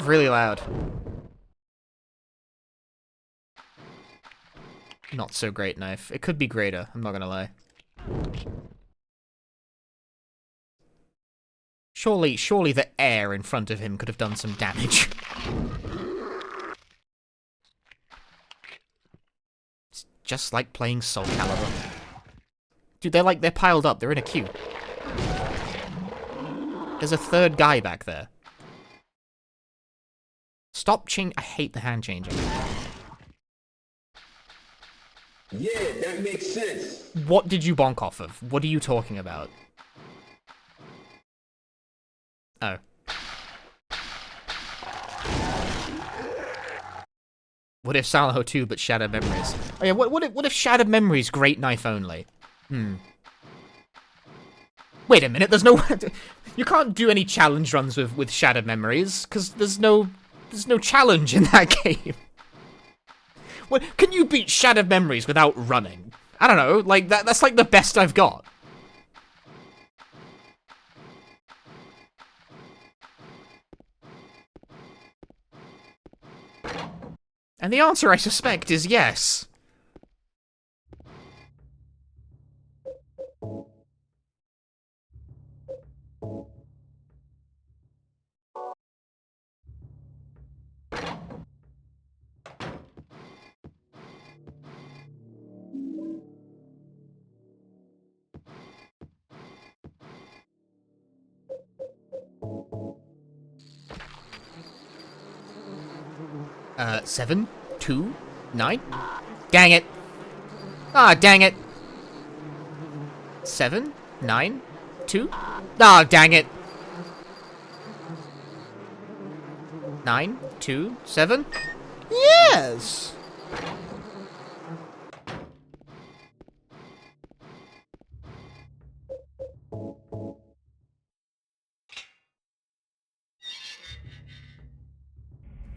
Really loud. Not so great knife. It could be greater, I'm not gonna lie. Surely the air in front of him could have done some damage. It's just like playing Soul Calibur. Dude, they're piled up, they're in a queue. There's a third guy back there. Stop I hate the hand changing. Yeah, that makes sense. What did you bonk off of? What are you talking about? Oh. What if Silent Hill 2 but Shattered Memories? Oh yeah, what if Shattered Memories great knife only? Wait a minute, there's no... You can't do any challenge runs with Shattered Memories, because there's no challenge in that game. What, can you beat Shattered Memories without running? I don't know, like, that's like the best I've got. And the answer, I suspect, is yes. Seven, 2, 9. Dang it. Ah, dang it. 7, 9, 2. Ah, dang it. 9, 2, 7. Yes.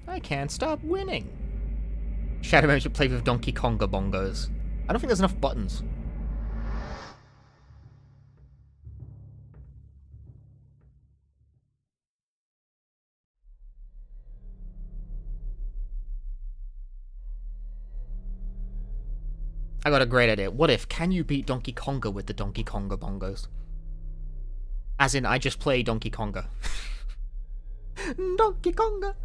I can't stop winning. Shadow Mode should play with Donkey Konga bongos. I don't think there's enough buttons. I got a great idea. What if, can you beat Donkey Konga with the Donkey Konga bongos? As in, I just play Donkey Konga. Donkey Konga!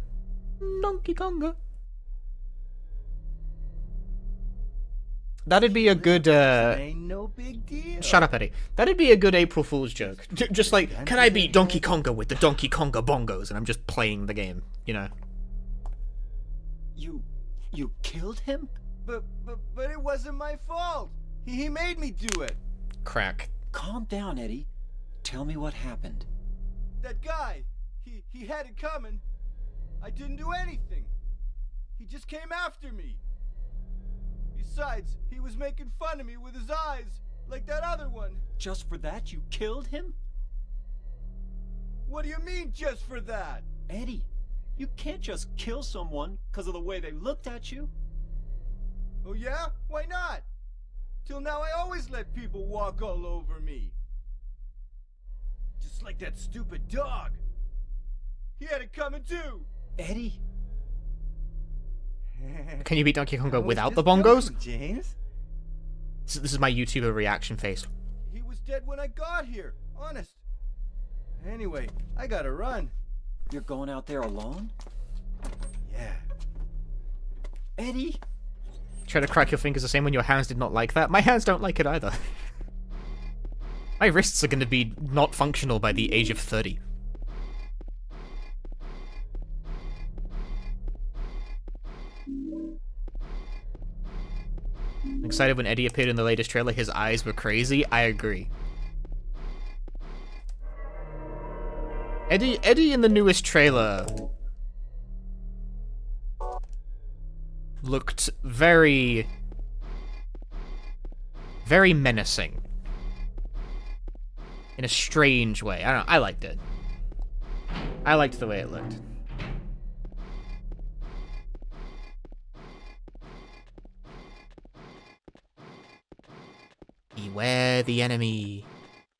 Donkey Konga! That'd be a good, Ain't no big deal. Shut up, Eddie. That'd be a good April Fool's joke. Just like, can I beat Donkey Konga with the Donkey Konga bongos? And I'm just playing the game, you know. You killed him? But it wasn't my fault. He made me do it. Crack. Calm down, Eddie. Tell me what happened. That guy, he had it coming. I didn't do anything. He just came after me. Besides, he was making fun of me with his eyes, like that other one. Just for that, you killed him? What do you mean, just for that? Eddie, you can't just kill someone because of the way they looked at you. Oh yeah? Why not? Till now I always let people walk all over me. Just like that stupid dog. He had it coming too. Eddie? Can you beat Donkey Konga How was without the this bongos? going, James? So this is my YouTuber reaction face. He was dead when I got here. Honest. Anyway, I gotta run. You're going out there alone? Yeah. Eddie? Try to crack your fingers the same when your hands did not like that? My hands don't like it either. My wrists are going to be not functional by the age of 30. I'm excited when Eddie appeared in the latest trailer, his eyes were crazy. I agree. Eddie in the newest trailer looked very menacing. In a strange way. I don't know, I liked it. I liked the way it looked. Beware the enemy.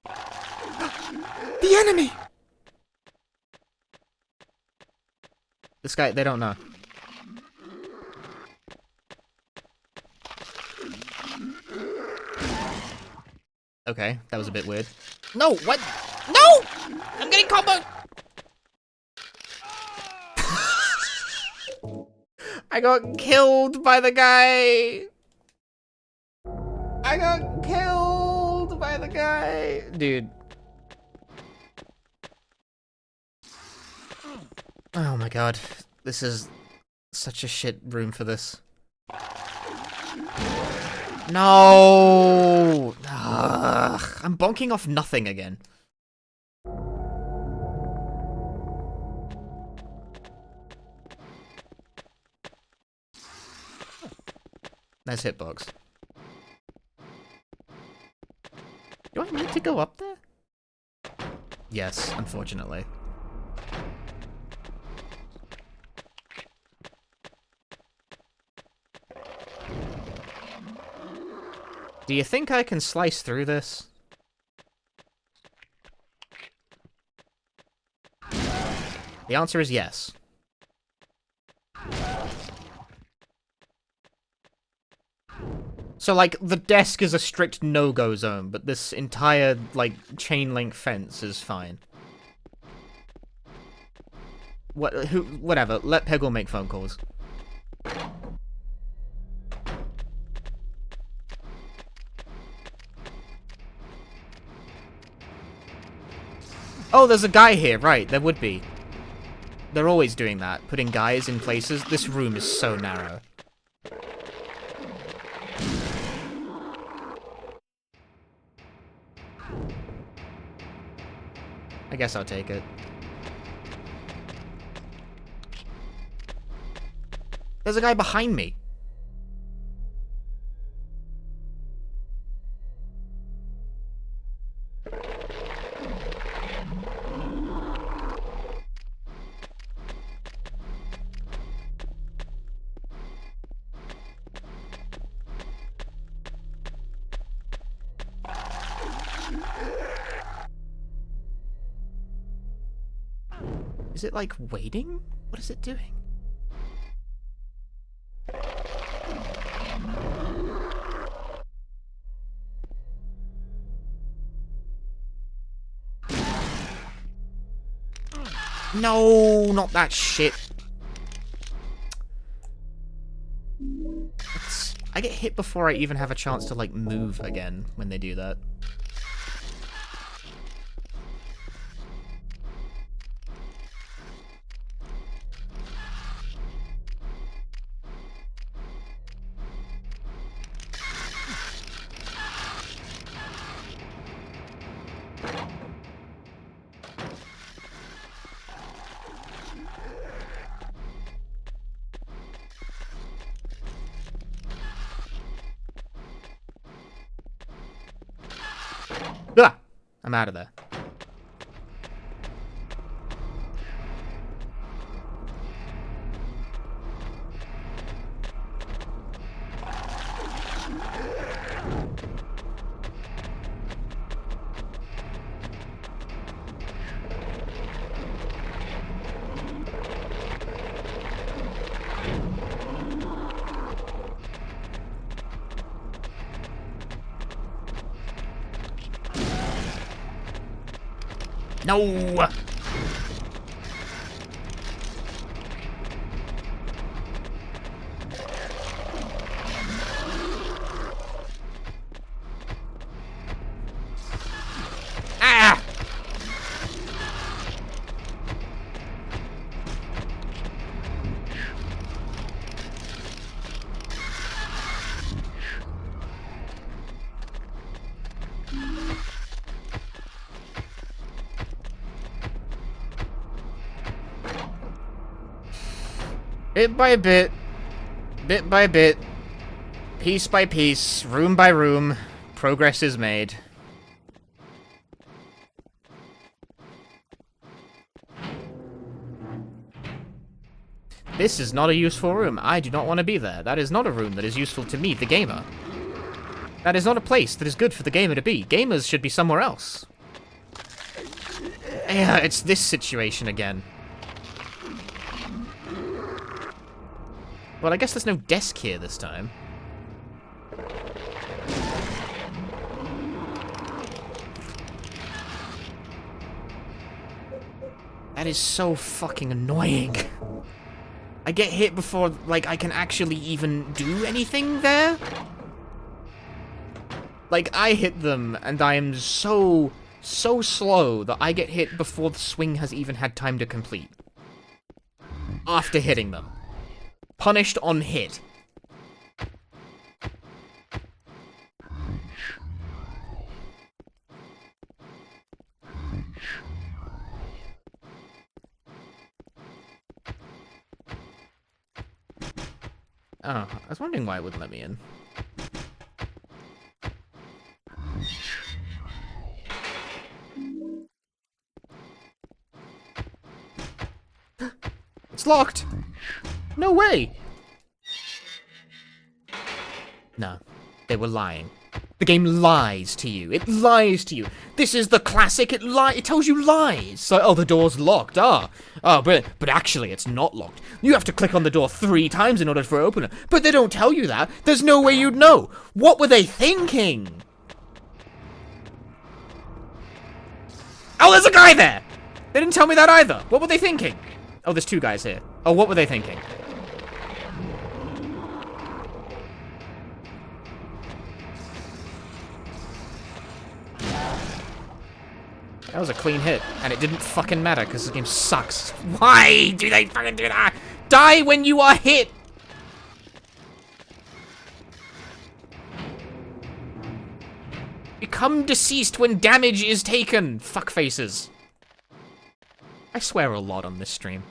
The enemy! This guy, they don't know. Okay, that was a bit weird. No, what? No! I'm getting comboed! I got killed by the guy! I got killed by the guy! Dude. Oh my god. This is such a shit room for this. No! Ugh, I'm bonking off nothing again. Nice hitbox. Do I need to go up there? Yes, unfortunately. Do you think I can slice through this? The answer is yes. So, like, the desk is a strict no-go zone, but this entire, like, chain-link fence is fine. Whatever, let Peggle make phone calls. Oh, there's a guy here, right, there would be. They're always doing that, putting guys in places. This room is so narrow. I guess I'll take it. There's a guy behind me. Is it, like, waiting? What is it doing? No, not that shit. I get hit before I even have a chance to, like, move again when they do that. Ah! I'm out of there. No! Ah! Bit by bit, piece by piece, room by room, progress is made. This is not a useful room. I do not want to be there. That is not a room that is useful to me, the gamer. That is not a place that is good for the gamer to be. Gamers should be somewhere else. Yeah, it's this situation again. Well, I guess there's no desk here this time. That is so fucking annoying. I get hit before, like, I can actually even do anything there? Like, I hit them, and I am so slow that I get hit before the swing has even had time to complete. After hitting them. Punished on hit. Oh, I was wondering why it wouldn't let me in. It's locked! No way! No, they were lying. The game lies to you. It lies to you. This is the classic. It tells you lies. So, oh, the door's locked. Oh, but actually, it's not locked. You have to click on the door 3 times in order for it to open it. But they don't tell you that. There's no way you'd know. What were they thinking? Oh, there's a guy there. They didn't tell me that either. What were they thinking? Oh, there's 2 guys here. Oh, what were they thinking? That was a clean hit, and it didn't fucking matter because this game sucks. Why do they fucking do that? Die when you are hit! Become deceased when damage is taken, fuckfaces. I swear a lot on this stream.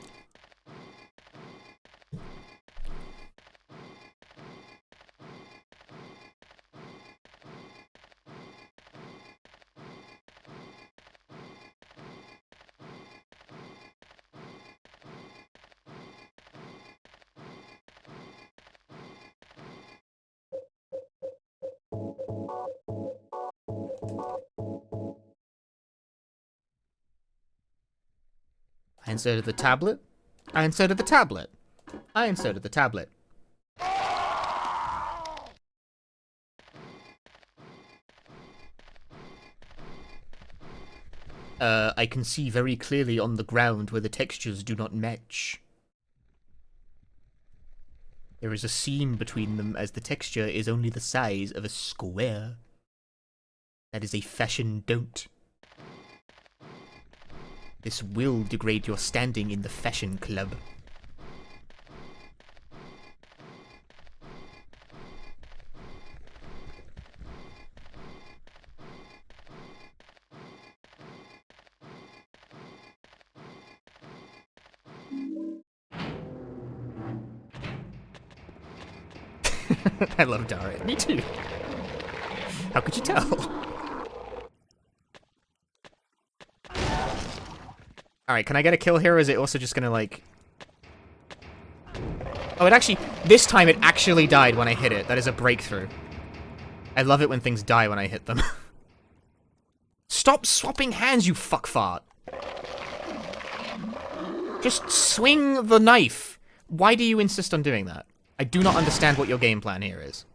I inserted the tablet. I inserted the tablet. I inserted the tablet. I can see very clearly on the ground where the textures do not match. There is a seam between them as the texture is only the size of a square. That is a fashion don't. This will degrade your standing in the fashion club. I love Daria. Me too. How could you tell? Alright, can I get a kill here, or is it also just gonna, like... Oh, it actually... This time it actually died when I hit it. That is a breakthrough. I love it when things die when I hit them. Stop swapping hands, you fuckfart! Just swing the knife. Why do you insist on doing that? I do not understand what your game plan here is.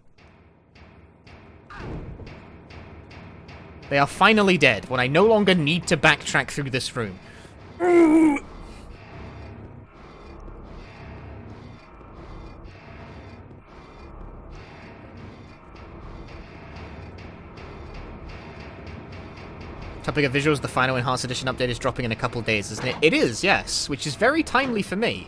They are finally dead, when I no longer need to backtrack through this room. Topic of visuals, the final Enhanced Edition update is dropping in a couple days, isn't it? It is, yes, which is very timely for me.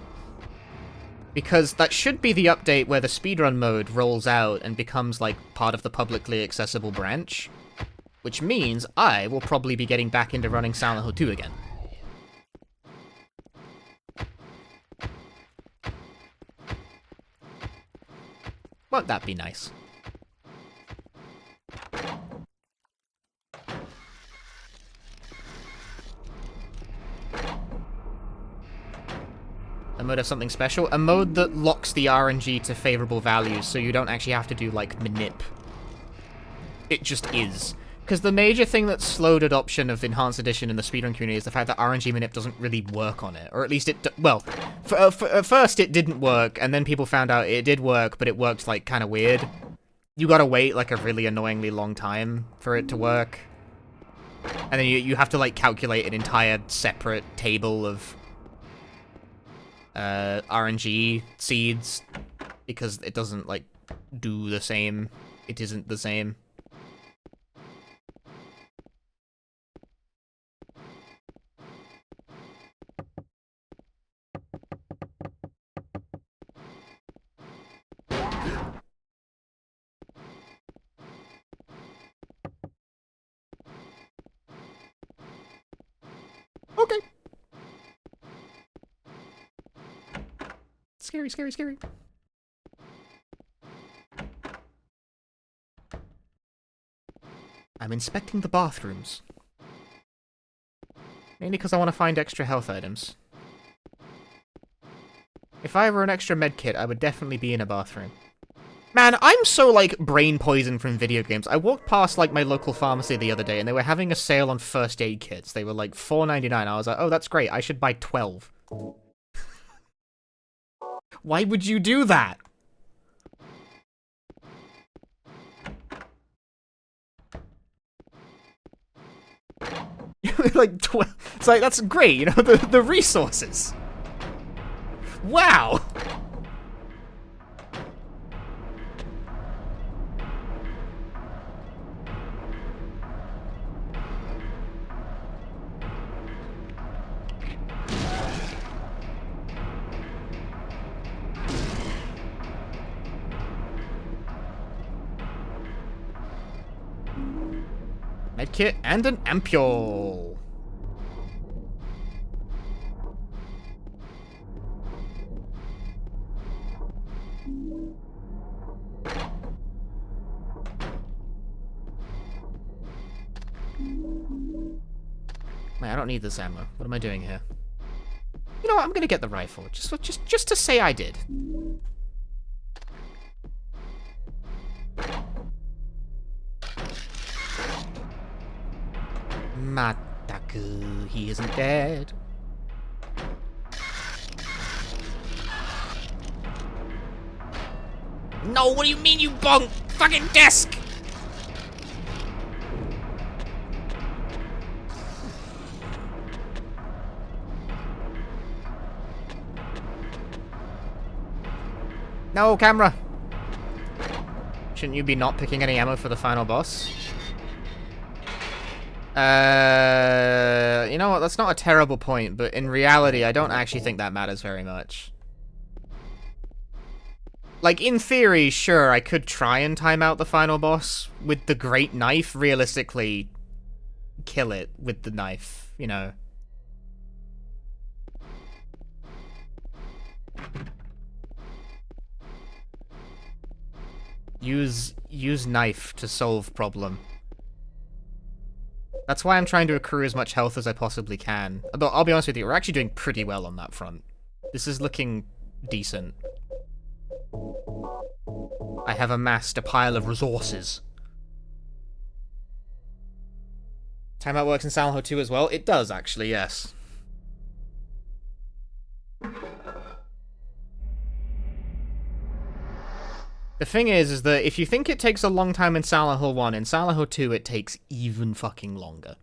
Because that should be the update where the speedrun mode rolls out and becomes, like, part of the publicly accessible branch. Which means I will probably be getting back into running Silent Hill 2 again. Won't that be nice? A mode of something special? A mode that locks the RNG to favorable values, so you don't actually have to do, like, manip. It just is. Because the major thing that slowed adoption of the Enhanced Edition in the speedrun community is the fact that RNG manip doesn't really work on it. Or at least it... well, at first it didn't work, and then people found out it did work, but it worked, like, kind of weird. You gotta wait, like, a really annoyingly long time for it to work. And then you have to, like, calculate an entire separate table of... RNG seeds, because it doesn't, like, do the same. It isn't the same. Okay. Scary, scary, scary. I'm inspecting the bathrooms. Mainly because I want to find extra health items. If I were an extra med kit, I would definitely be in a bathroom. Man, I'm so, like, brain poisoned from video games. I walked past, like, my local pharmacy the other day, and they were having a sale on first aid kits. They were, like, $4.99. I was like, oh, that's great. I should buy 12. Why would you do that? Like, it's like, that's great, you know, the resources. Wow! Medkit and an ampule. Wait, I don't need this ammo. What am I doing here? You know what? I'm gonna get the rifle, just to say I did. Mataku, he isn't dead. No, what do you mean, you bonk? Fucking desk! No, camera! Shouldn't you be not picking any ammo for the final boss? You know what, that's not a terrible point, but in reality, I don't actually think that matters very much. Like, in theory, sure, I could try and time out the final boss with the great knife, realistically, kill it with the knife, you know. Use knife to solve problem. That's why I'm trying to accrue as much health as I possibly can. Although, I'll be honest with you, we're actually doing pretty well on that front. This is looking decent. I have amassed a pile of resources. Timeout works in Silent Hill 2 as well? It does, actually, yes. The thing is that if you think it takes a long time in Silent Hill 1, in Silent Hill 2 it takes even fucking longer.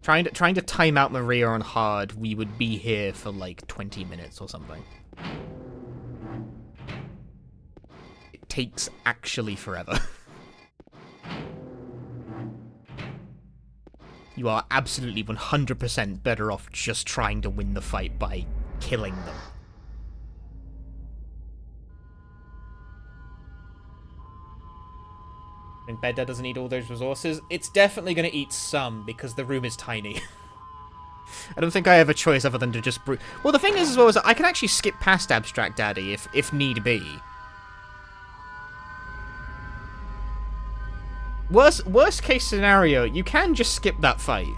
Trying to time out Maria on hard, we would be here for like 20 minutes or something. It takes actually forever. You are absolutely 100% better off just trying to win the fight by killing them. I think Bed Dead doesn't need all those resources. It's definitely going to eat some, because the room is tiny. I don't think I have a choice other than to just well, the thing is, as well, is that I can actually skip past Abstract Daddy if need be. Worst case scenario, you can just skip that fight.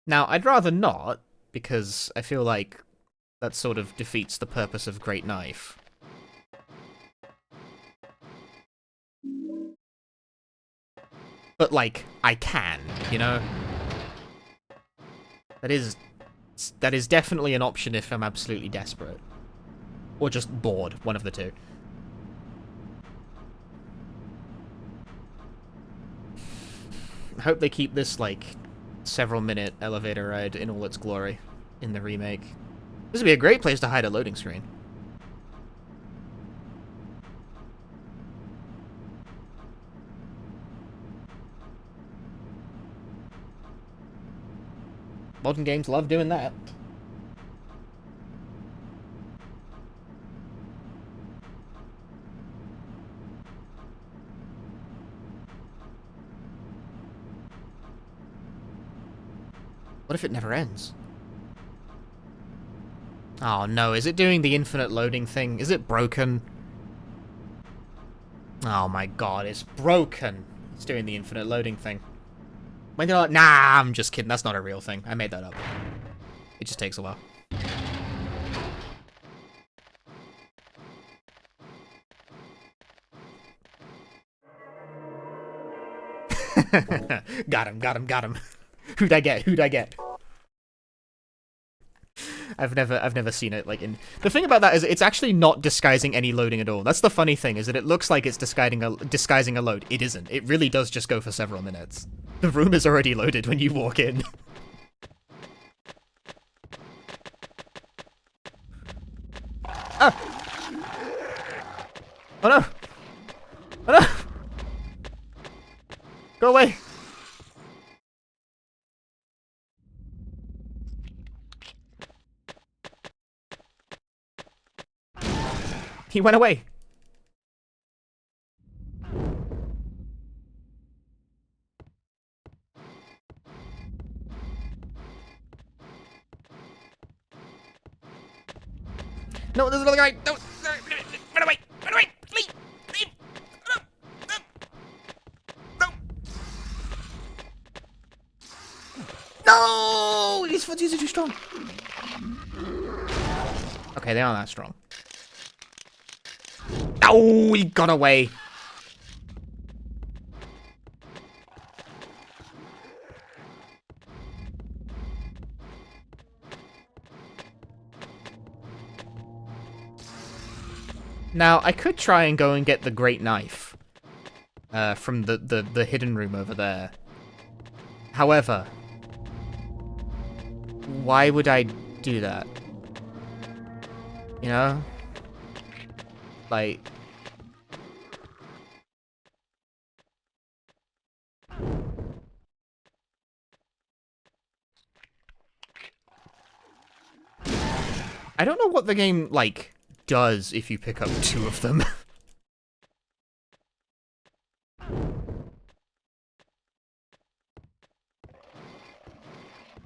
Now, I'd rather not, because I feel like that sort of defeats the purpose of Great Knife. But, like, I can, you know? That is definitely an option if I'm absolutely desperate. Or just bored, one of the two. I hope they keep this, like, several-minute elevator ride in all its glory in the remake. This would be a great place to hide a loading screen. Modern games love doing that. What if it never ends? Oh no, is it doing the infinite loading thing? Is it broken? Oh my god, it's broken. It's doing the infinite loading thing. When they're like, nah, I'm just kidding, that's not a real thing. I made that up. It just takes a while. Got him. Who'd I get? I've never seen it, like, in... The thing about that is it's actually not disguising any loading at all. That's the funny thing, is that it looks like it's disguising a load. It isn't. It really does just go for several minutes. The room is already loaded when you walk in. Ah! Oh no! Oh no! Go away! He went away. No, there's another guy. No, run away, leave. No, these footsies are too strong. Okay, they aren't that strong. Oh, he got away. Now, I could try and go and get the Great Knife from the hidden room over there. However, why would I do that? You know? Like... I don't know what the game, like, does if you pick up two of them.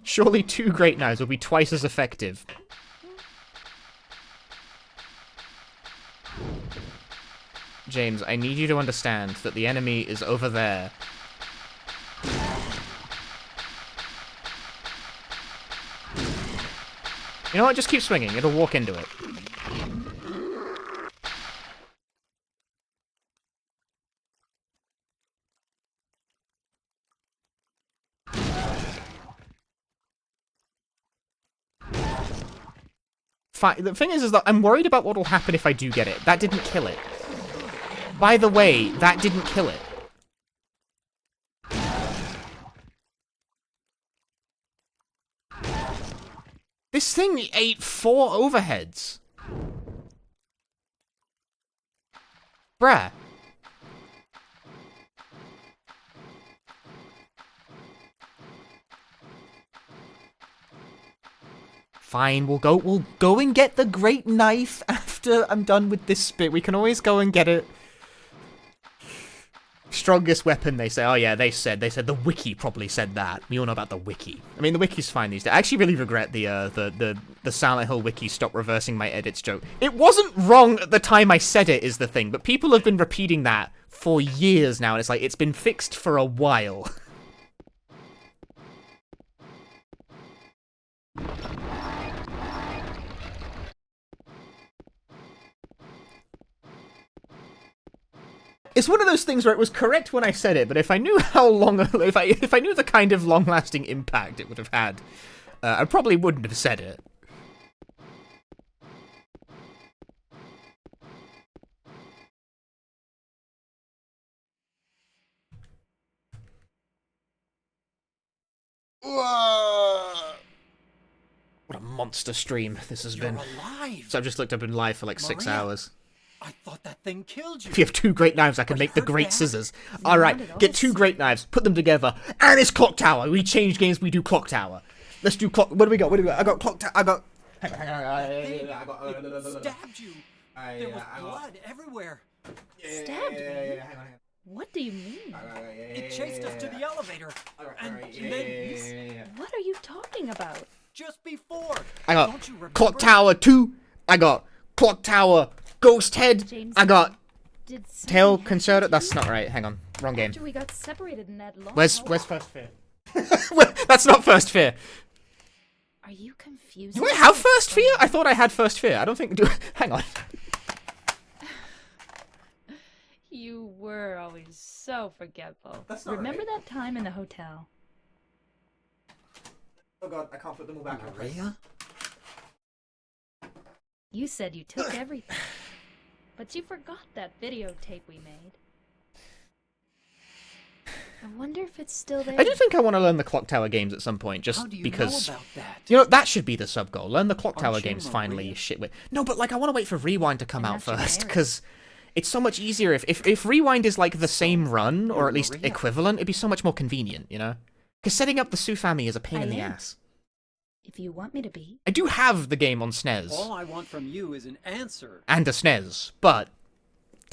Surely 2 Great Knives will be twice as effective. James, I need you to understand that the enemy is over there. You know what? Just keep swinging. It'll walk into it. fine. The thing is that I'm worried about what will happen if I do get it. That didn't kill it. By the way, that didn't kill it. This thing ate 4 overheads. Bruh. Fine, we'll go and get the great knife after I'm done with this bit. We can always go and get it. Strongest weapon, they say. Oh yeah, they said the wiki probably said that. We all know about the wiki. I mean, the wiki's fine these days. I actually really regret the Silent Hill wiki stop reversing my edits joke. It wasn't wrong at the time I said it, is the thing, but people have been repeating that for years now, and it's like, it's been fixed for a while. It's one of those things where it was correct when I said it, but if I knew how long, if I knew the kind of long-lasting impact it would have had, I probably wouldn't have said it. What a monster stream this has been. Alive. So I've just looked up in live for like 6 hours. I thought that thing killed you. If you have 2 great knives, I can make the great scissors. Alright, get 2 great knives, put them together, and it's Clock Tower. We change games, we do Clock Tower. Let's do Clock... What do we got? I got Clock Tower, I got... It stabbed you. There was blood everywhere. Stabbed me? What do you mean? It chased us to the elevator. And then... What are you talking about? Just before. I got Clock Tower 2. I got Clock Tower Ghost Head. James, I got did Tail Concerto. That's not right. Hang on. Wrong game. After we got separated in that long Where's First Fear? That's not First Fear. Are you confused? Do I have First Fear? I thought I had First Fear. I don't think... Hang on. You were always so forgetful. That's not Remember right. that time in the hotel? Oh god, I can't put them all back. Maria? You said you took everything. But you forgot that videotape we made. I wonder if it's still there. I do think I want to learn the Clock Tower games at some point, just How do you because... know about that? You know, that should be the sub-goal. Learn the Clock Tower Aren't you games Maria? finally shit with... No, but like, I want to wait for Rewind to come out And after first, Mary. because it's so much easier if Rewind is like the same run, or at least Maria. equivalent, it'd be so much more convenient, you know? Because setting up the Sufami is a pain in the am. ass. If you want me to be. I do have the game on SNES. All I want from you is an answer. And a SNES, but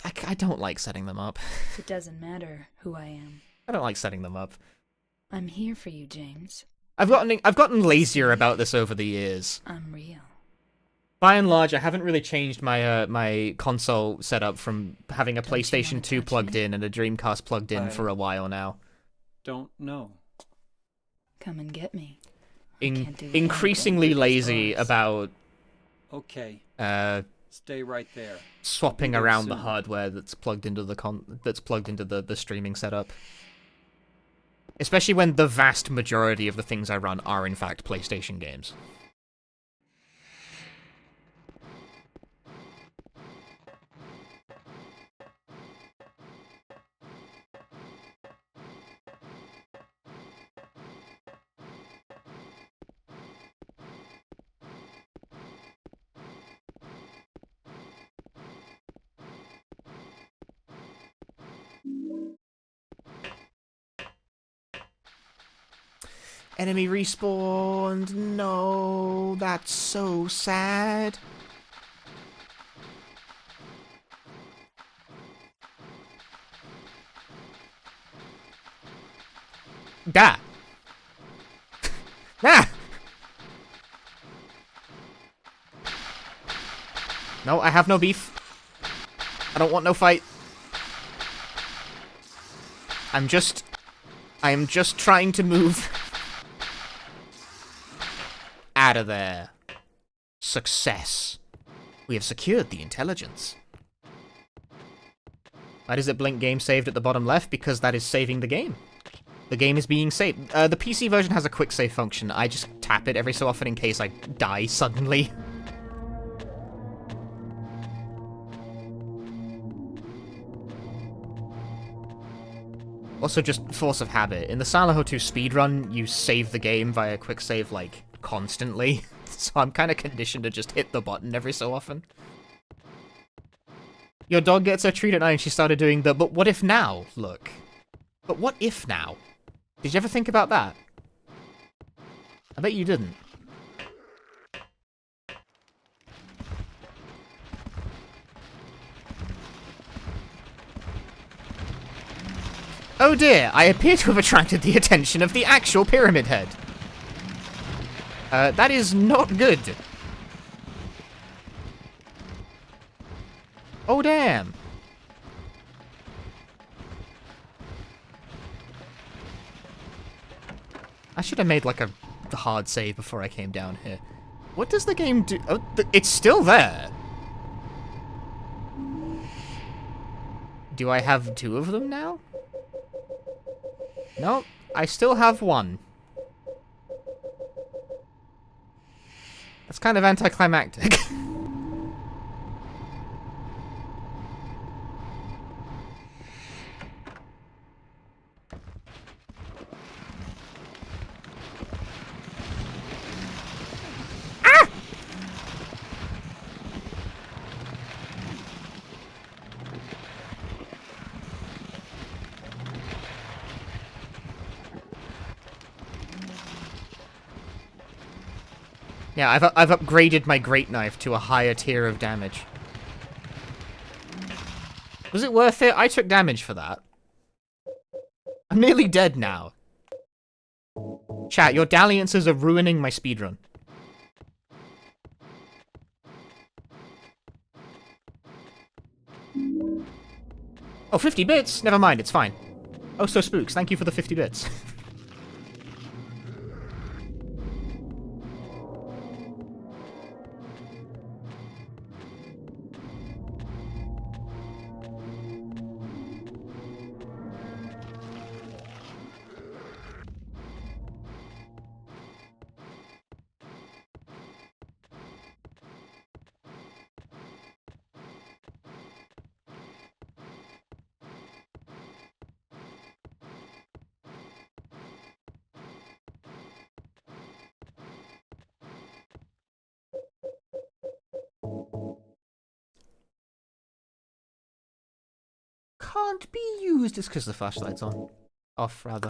I don't like setting them up. It doesn't matter who I am. I don't like setting them up. I'm here for you, James. I've gotten lazier about this over the years. I'm real. By and large, I haven't really changed my my console setup from having a PlayStation 2 plugged in and a Dreamcast plugged in for a while now. Don't know. Come and get me. Increasingly lazy about Okay. Stay right there. Swapping I'll be there around the soon. hardware that's plugged into the streaming setup. Especially when the vast majority of the things I run are in fact PlayStation games. Enemy respawned. No, that's so sad. Da. Ah. No, I have no beef. I don't want no fight. I am just trying to move out of there. Success. We have secured the intelligence. Why does it blink game saved at the bottom left? Because that is saving the game. The game is being saved. The PC version has a quick save function. I just tap it every so often in case I die suddenly. Also, just force of habit. In the Silent Hill 2 speedrun, you save the game via quick save, like, constantly. So I'm kind of conditioned to just hit the button every so often. Your dog gets her treat at night and she started doing the "but what if now" look. But what if now? Did you ever think about that? I bet you didn't. Oh dear, I appear to have attracted the attention of the actual Pyramid Head. That is not good. Oh damn. I should have made like a hard save before I came down here. What does the game do? Oh, it's still there. Do I have 2 of them now? Nope, I still have 1. That's kind of anticlimactic. Yeah, I've upgraded my Great Knife to a higher tier of damage. Was it worth it? I took damage for that. I'm nearly dead now. Chat, your dalliances are ruining my speedrun. Oh, 50 bits? Never mind, it's fine. Oh, so Spooks, thank you for the 50 bits. Can't be used. It's because the flashlight's on. Off, rather.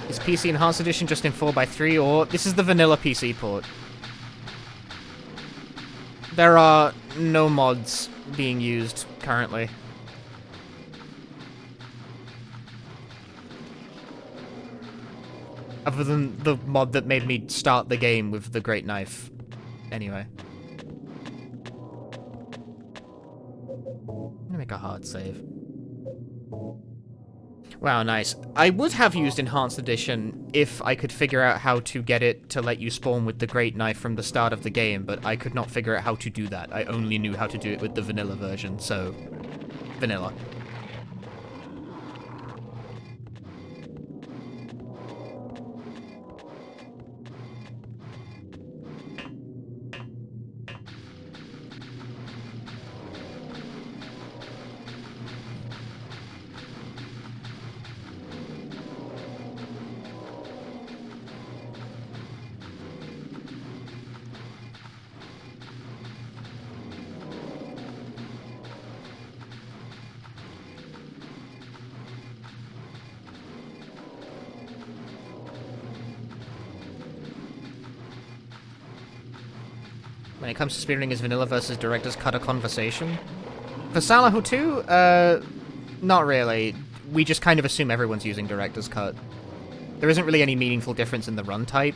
Is PC Enhanced Edition just in 4x3, or this is the vanilla PC port? There are no mods being used currently. Other than the mod that made me start the game with the Great Knife. Anyway. I'm gonna make a hard save. Wow, nice. I would have used Enhanced Edition if I could figure out how to get it to let you spawn with the Great Knife from the start of the game, but I could not figure out how to do that. I only knew how to do it with the vanilla version, so... vanilla. When it comes to speedrunning, is vanilla versus director's cut a conversation? For Silent Hill 2, not really. We just kind of assume everyone's using director's cut. There isn't really any meaningful difference in the run type.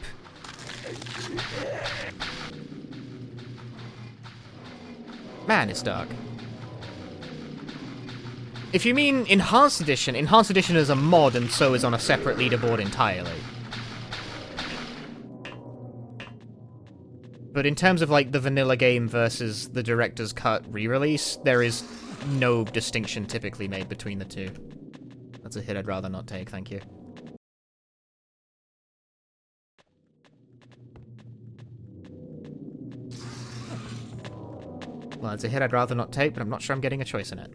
Man, it's dark. If you mean Enhanced Edition is a mod and so is on a separate leaderboard entirely. But in terms of, like, the vanilla game versus the director's cut re-release, there is no distinction typically made between the two. That's a hit I'd rather not take, thank you. Well, it's a hit I'd rather not take, but I'm not sure I'm getting a choice in it.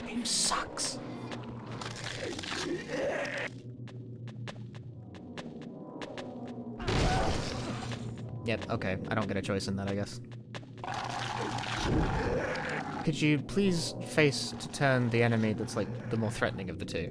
Game sucks. Yep, okay. I don't get a choice in that, I guess. Could you please face to turn the enemy that's, like, the more threatening of the two?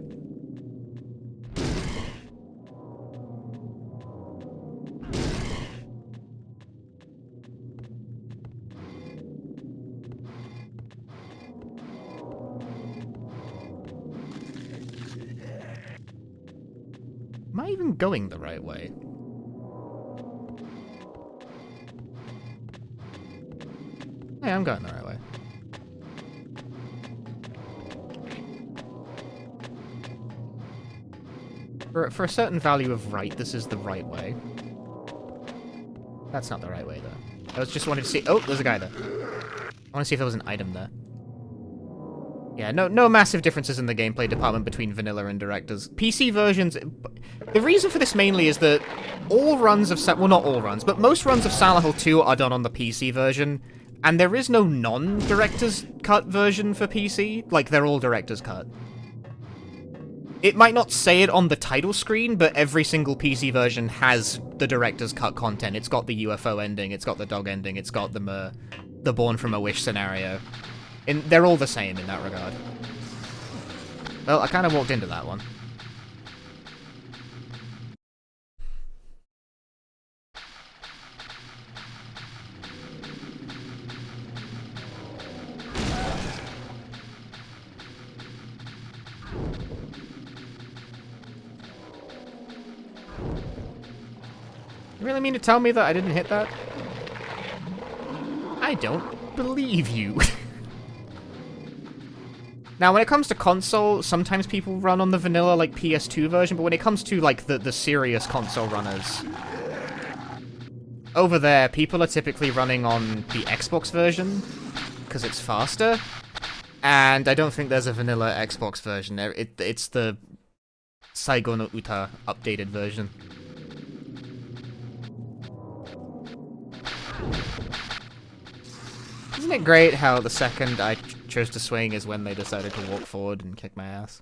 Am I even going the right way? Yeah, I'm going the right way. For a certain value of right, this is the right way. That's not the right way, though. I was just wanted to see... Oh, there's a guy there. I want to see if there was an item there. Yeah, no massive differences in the gameplay department between vanilla and directors. PC versions... The reason for this mainly is that all runs of... Well, not all runs, but most runs of Silent Hill 2 are done on the PC version, and there is no non-director's cut version for PC. Like, they're all director's cut. It might not say it on the title screen, but every single PC version has the director's cut content. It's got the UFO ending, it's got the dog ending, it's got the Born from a Wish scenario. And they're all the same in that regard. Well, I kind of walked into that one. You really mean to tell me that I didn't hit that? I don't believe you. Now, when it comes to console, sometimes people run on the vanilla, like, PS2 version, but when it comes to, like, the serious console runners, over there, people are typically running on the Xbox version, because it's faster, and I don't think there's a vanilla Xbox version. It's the Saigo no Uta updated version. Isn't it great how the second I chose to swing is when they decided to walk forward and kick my ass?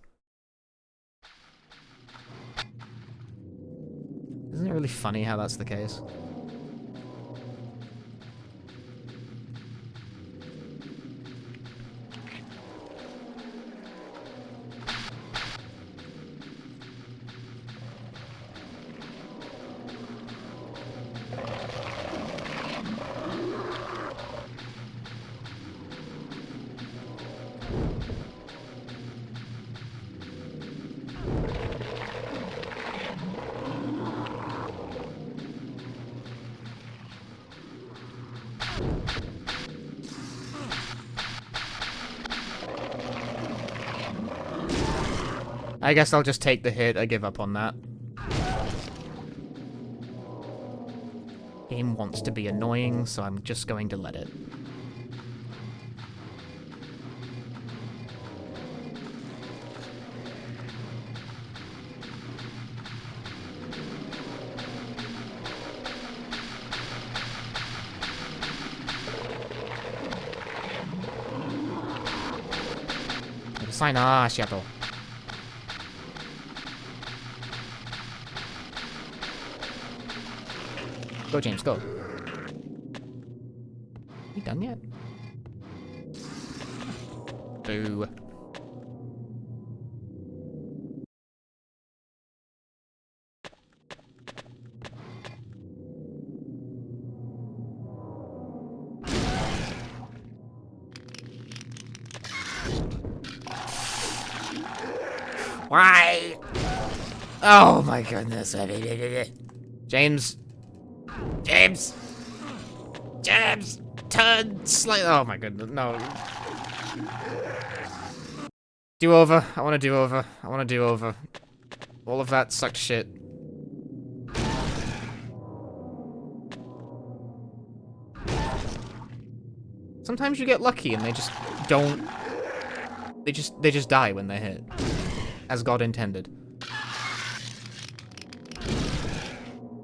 Isn't it really funny how that's the case? I guess I'll just take the hit. I give up on that. Game wants to be annoying, so I'm just going to let it. Sign Seattle. Go, James, go. You done yet? Boo. Why? Oh my goodness. James. James! James! Turn slightly. Oh my goodness, no. Do over. I want to do over. I want to do over. All of that sucked shit. Sometimes you get lucky and they just don't... They just die when they're hit. As God intended.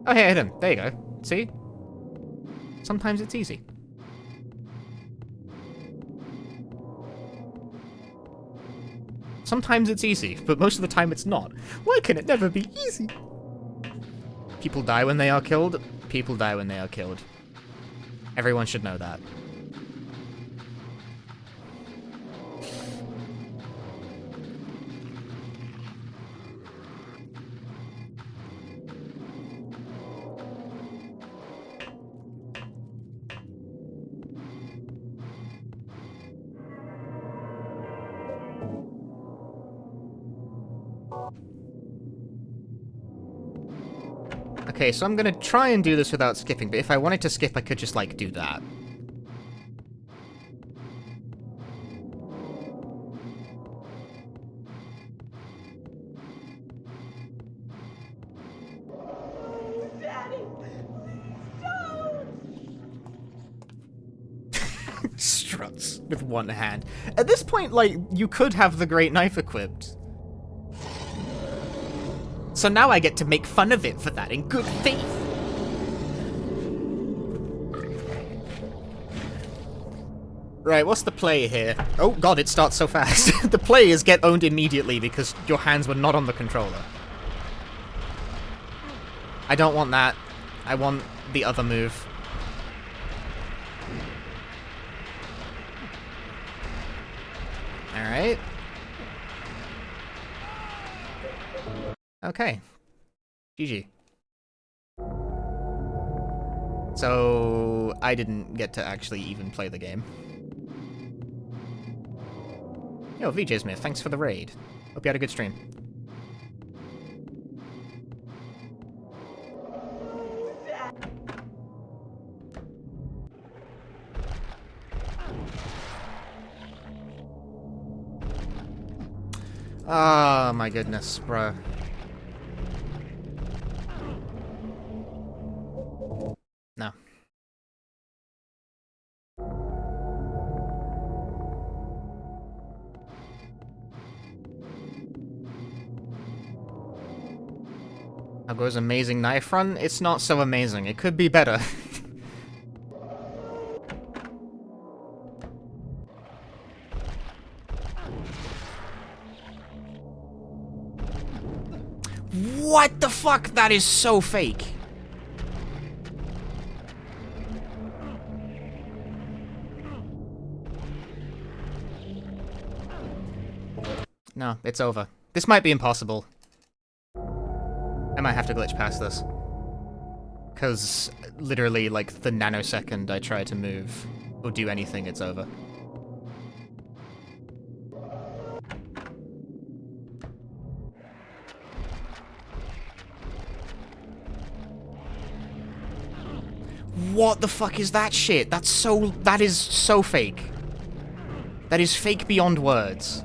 Oh, hey, I hit him. There you go. See? Sometimes it's easy. Sometimes it's easy, but most of the time it's not. Why can it never be easy? People die when they are killed. People die when they are killed. Everyone should know that. Okay, so I'm gonna try and do this without skipping, but if I wanted to skip, I could just, like, do that. Daddy, don't! Struts with one hand. At this point, like, you could have the great knife equipped. So now I get to make fun of it for that in good faith. Right, what's the play here? Oh god, it starts so fast. The play is get owned immediately because your hands were not on the controller. I don't want that. I want the other move. Alright. Okay. GG. So, I didn't get to actually even play the game. Yo, VJ Smith, thanks for the raid. Hope you had a good stream. Oh my goodness, bro. No. How goes amazing knife run? It's not so amazing. It could be better. What the fuck? That is so fake. No, it's over. This might be impossible. I might have to glitch past this. Because literally, like, the nanosecond I try to move or do anything, it's over. What the fuck is that shit? That is so fake. That is fake beyond words.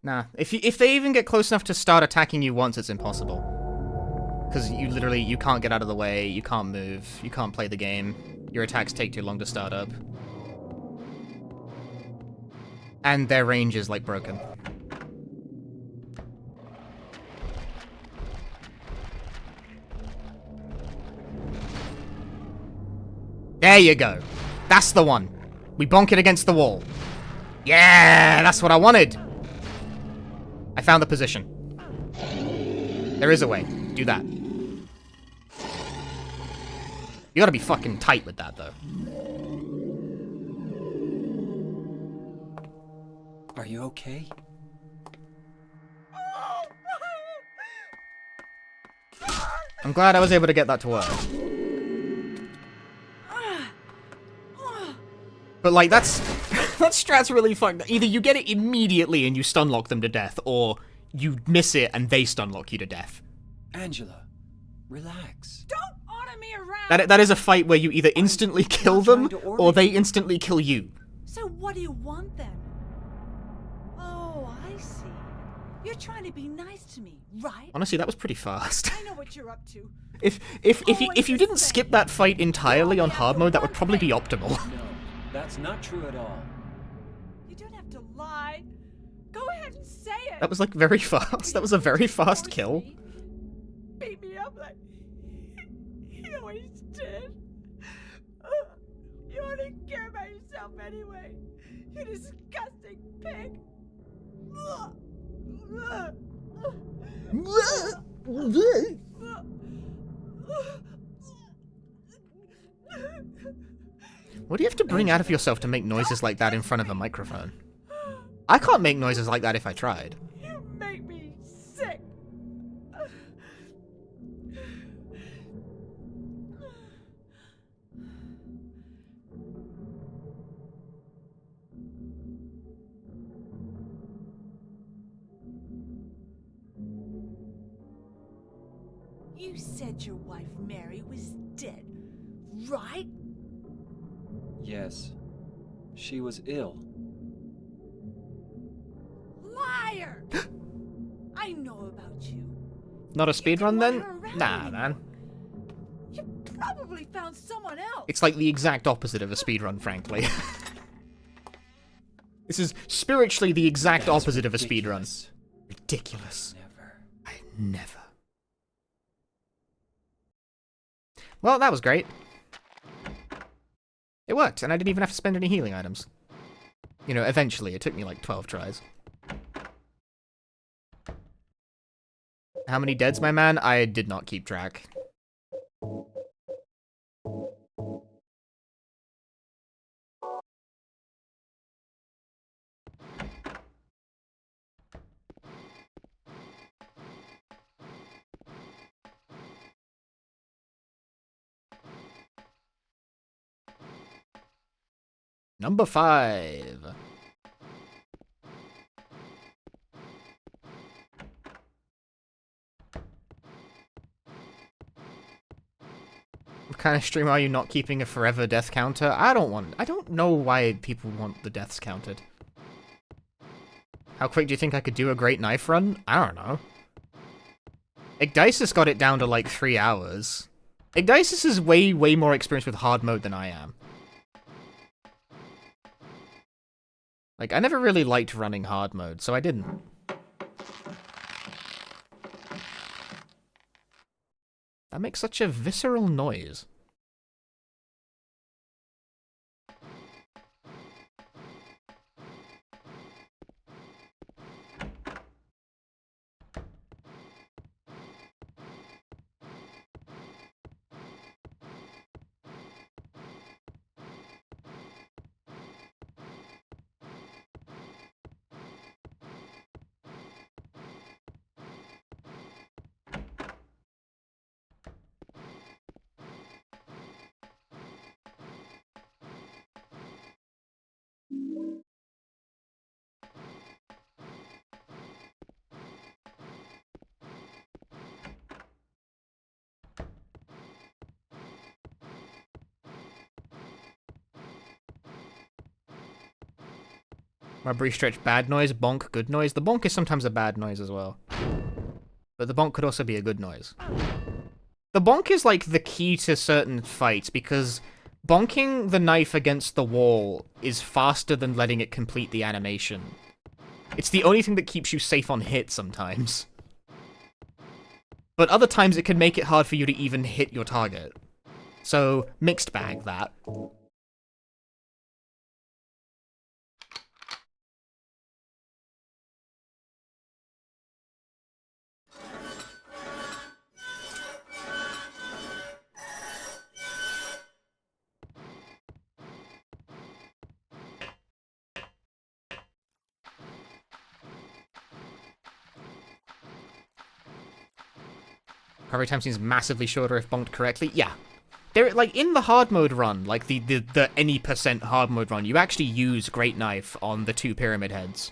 Nah, if they even get close enough to start attacking you once, it's impossible. Because you can't get out of the way, you can't move, you can't play the game, your attacks take too long to start up. And their range is, like, broken. There you go. That's the one. We bonk it against the wall. Yeah, that's what I wanted. I found the position. There is a way. Do that. You gotta be fucking tight with that, though. Are you okay? I'm glad I was able to get that to work. But, like, that strat's really fucked. Either you get it immediately and you stunlock them to death, or you miss it and they stunlock you to death. Angela, Relax. Don't order me around! That is a fight where you either instantly kill them, or they instantly kill you. So what do you want then? Oh, I see. You're trying to be nice to me, right? Honestly, that was pretty fast. I know what you're up to. If you didn't skip that fight entirely on hard mode, that would probably be optimal. No, that's not true at all. You don't have to lie. Go ahead and say it. That was like very fast. That was a very fast kill. Beat me up like he always did. You only care about yourself anyway. You disgusting pig. What do you have to bring out of yourself to make noises like that in front of a microphone? I can't make noises like that if I tried. You make me sick. You said your wife Mary was dead, right? Yes. She was ill. Liar! I know about you. Not a speedrun then? Nah, man. You probably found someone else. It's like the exact opposite of a speedrun, frankly. This is spiritually the exact opposite of a speedrun. Ridiculous. Never. Well, that was great. It worked, and I didn't even have to spend any healing items. You know, eventually. It took me like 12 tries. How many deads, my man? I did not keep track. Number 5. What kind of stream are you not keeping a forever death counter? I don't know why people want the deaths counted. How quick do you think I could do a great knife run? I don't know. Igdisis got it down to like 3 hours. Igdisis is way more experienced with hard mode than I am. Like, I never really liked running hard mode, so I didn't. That makes such a visceral noise. My brief stretch, bad noise, bonk, good noise. The bonk is sometimes a bad noise as well. But the bonk could also be a good noise. The bonk is like the key to certain fights because bonking the knife against the wall is faster than letting it complete the animation. It's the only thing that keeps you safe on hit sometimes. But other times it can make it hard for you to even hit your target. So, mixed bag, that. Recovery time seems massively shorter if bonked correctly. Yeah. There, like, in the hard mode run, like the any % hard mode run, you actually use Great Knife on the 2 pyramid heads.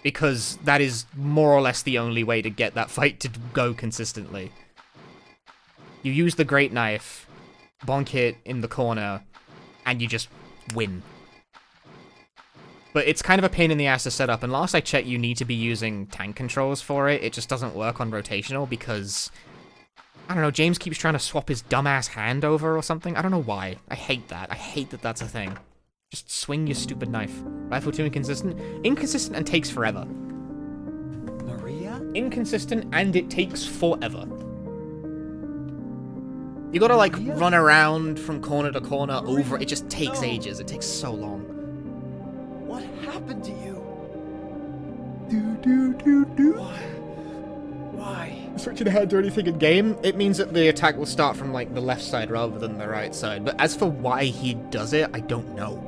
Because that is more or less the only way to get that fight to go consistently. You use the great knife, bonk it in the corner, and you just win. But it's kind of a pain in the ass to set up, and last I checked, you need to be using tank controls for it. It just doesn't work on rotational because, I don't know, James keeps trying to swap his dumbass hand over or something. I don't know why. I hate that. I hate that that's a thing. Just swing your stupid knife. Rifle too inconsistent? Inconsistent and takes forever. Maria? Inconsistent and it takes forever. You gotta, like, run around from corner to corner over. It just takes ages. It takes so long. What happened to you? Why? Switching ahead or anything in game, it means that the attack will start from, like, the left side rather than the right side. But as for why he does it, I don't know.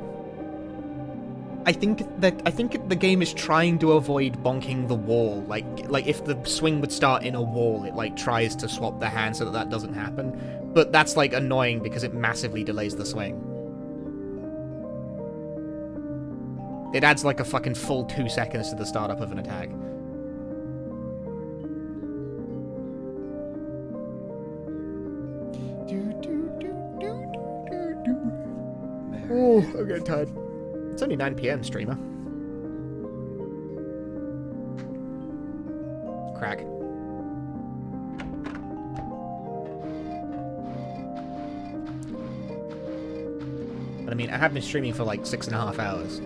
I think the game is trying to avoid bonking the wall. Like if the swing would start in a wall, it, like, tries to swap the hand so that that doesn't happen. But that's, like, annoying because it massively delays the swing. It adds, like, a fucking full 2 seconds to the startup of an attack. Oh, I'm getting tired. It's only 9 PM, streamer. Crack. But I mean, I have been streaming for like 6.5 hours.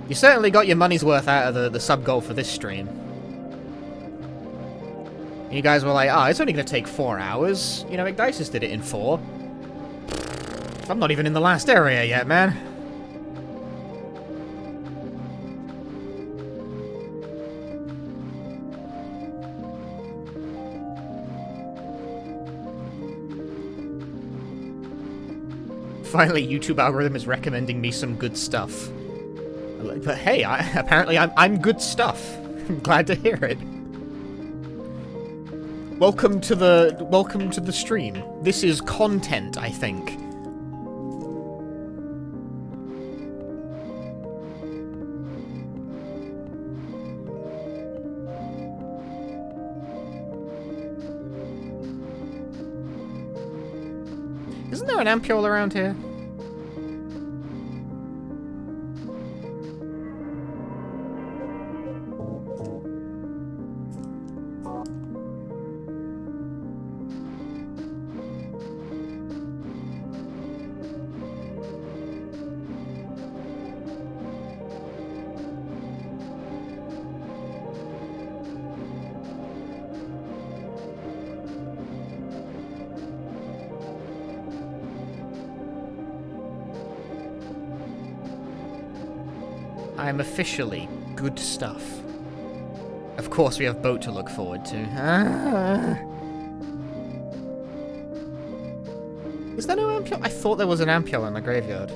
You certainly got your money's worth out of the sub goal for this stream. You guys were like, oh, it's only going to take 4 hours. You know, McDices did it in 4. I'm not even in the last area yet, man. Finally, YouTube algorithm is recommending me some good stuff. But hey, apparently I'm good stuff. I'm glad to hear it. Welcome to the stream. This is content, I think. Isn't there an ampule around here? I'm officially good stuff. Of course, we have boat to look forward to. Is there no ampule? I thought there was an ampule in the graveyard.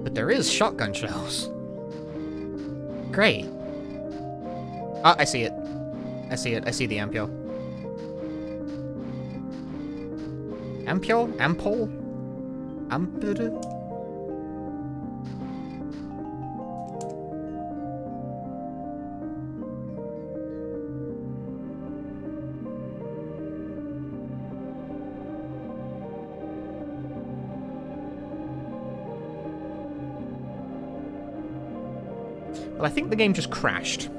But there is shotgun shells. Great. Ah, I see it. I see it. I see the ampule. Ampule? Ampule? Ampere? Well, I think the game just crashed.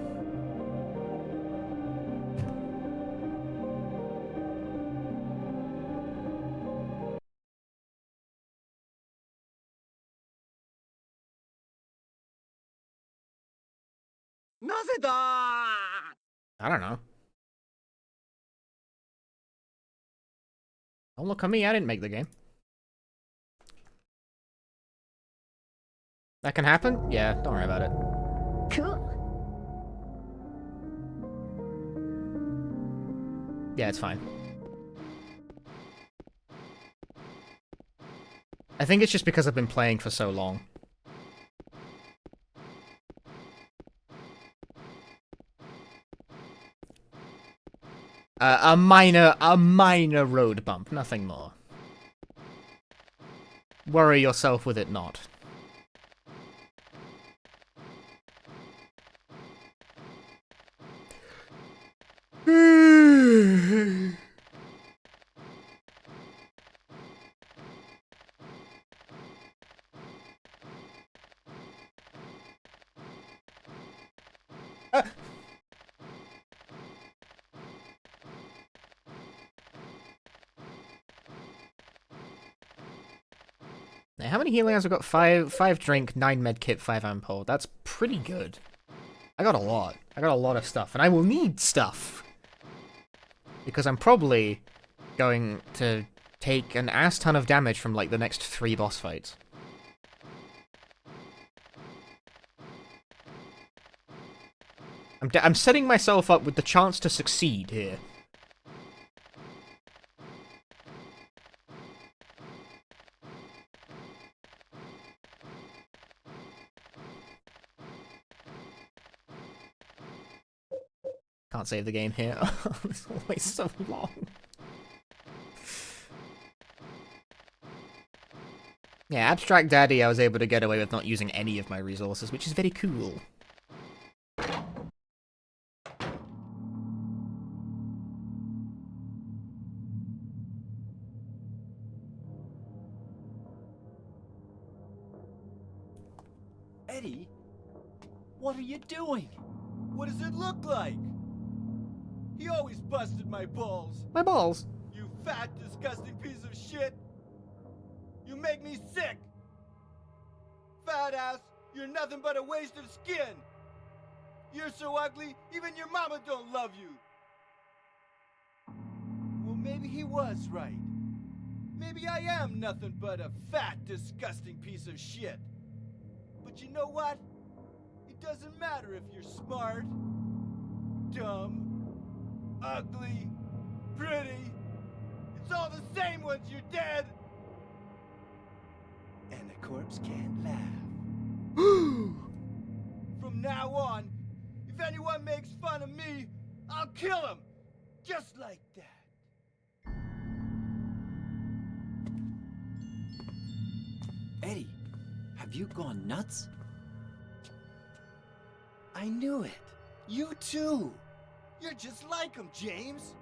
I don't know. Don't look at me, I didn't make the game. That can happen? Yeah, don't worry about it. Cool. Yeah, it's fine. I think it's just because I've been playing for so long. A minor road bump, nothing more. worry yourself with it not. Now, how many healing has I got? 5 drink, 9 medkit, 5 ampule. That's pretty good. I got a lot. I got a lot of stuff, and I will need stuff. Because I'm probably going to take an ass ton of damage from, like, the next 3 boss fights. I'm setting myself up with the chance to succeed here. Can't save the game here. It's always so long. Yeah, Abstract Daddy, I was able to get away with not using any of my resources, which is very cool. Eddie, what are you doing? What does it look like? He always busted my balls. My balls? You fat, disgusting piece of shit. You make me sick. Fat ass, you're nothing but a waste of skin. You're so ugly, even your mama don't love you. Well, maybe he was right. Maybe I am nothing but a fat, disgusting piece of shit. But you know what? It doesn't matter if you're smart, dumb, ugly, pretty. It's all the same once you're dead. And the corpse can't laugh. From now on, if anyone makes fun of me, I'll kill him. Just like that. Eddie, have you gone nuts? I knew it. You too. You're just like him, James.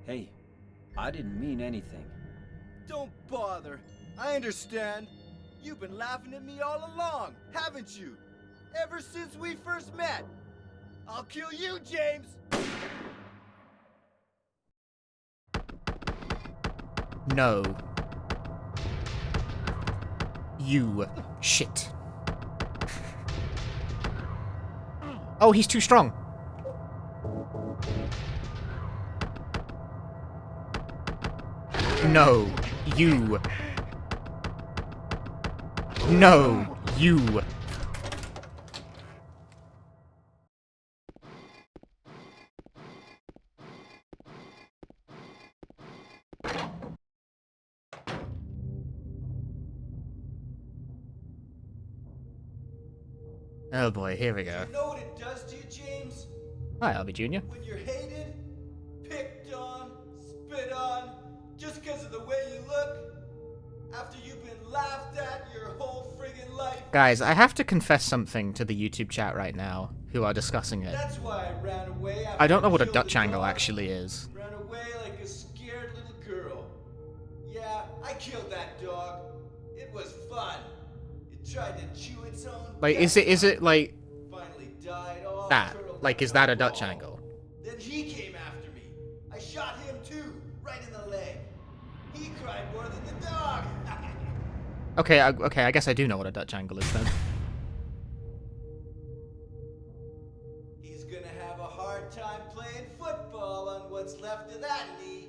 Hey, I didn't mean anything. Don't bother. I understand. You've been laughing at me all along, haven't you? Ever since we first met. I'll kill you, James! No. You shit. Oh, he's too strong. No, you. No, you. Oh boy, here we go. You know what it does to you, James? Hi, Albie Jr. When you're hated, picked on, spit on, just because of the way you look, after you've been laughed at your whole friggin' life. Guys, I have to confess something to the YouTube chat right now, who are discussing it. That's why I ran away after I don't know what a killed Dutch the angle dog. actually is. Ran away like a scared little girl. Yeah, I killed that dog. It was fun. It tried to chew its own. Like, is it like Finally died all that? curled Like, up is in that a a Dutch ball. angle? Then he came after me. I shot him too, right in the leg. He cried more than the dog. Okay, I guess I do know what a Dutch angle is then. He's gonna have a hard time playing football on what's left of that knee.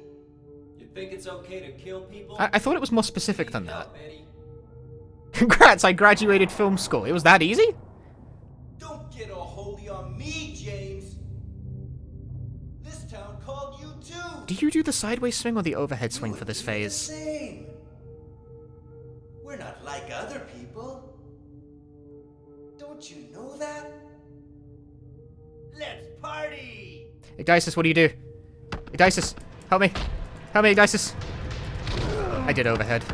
You think it's okay to kill people? I thought it was more specific than that. Help, Eddie. Congrats, I graduated film school. It was that easy? Don't get all holy on me, James. This town called you too. Do you do the sideways swing or the overhead swing for this phase? Same. We're not like other people. Don't you know that? Let's party! Igdisis, what do you do? Igdisis, help me. Help me, Igdisis. I did overhead.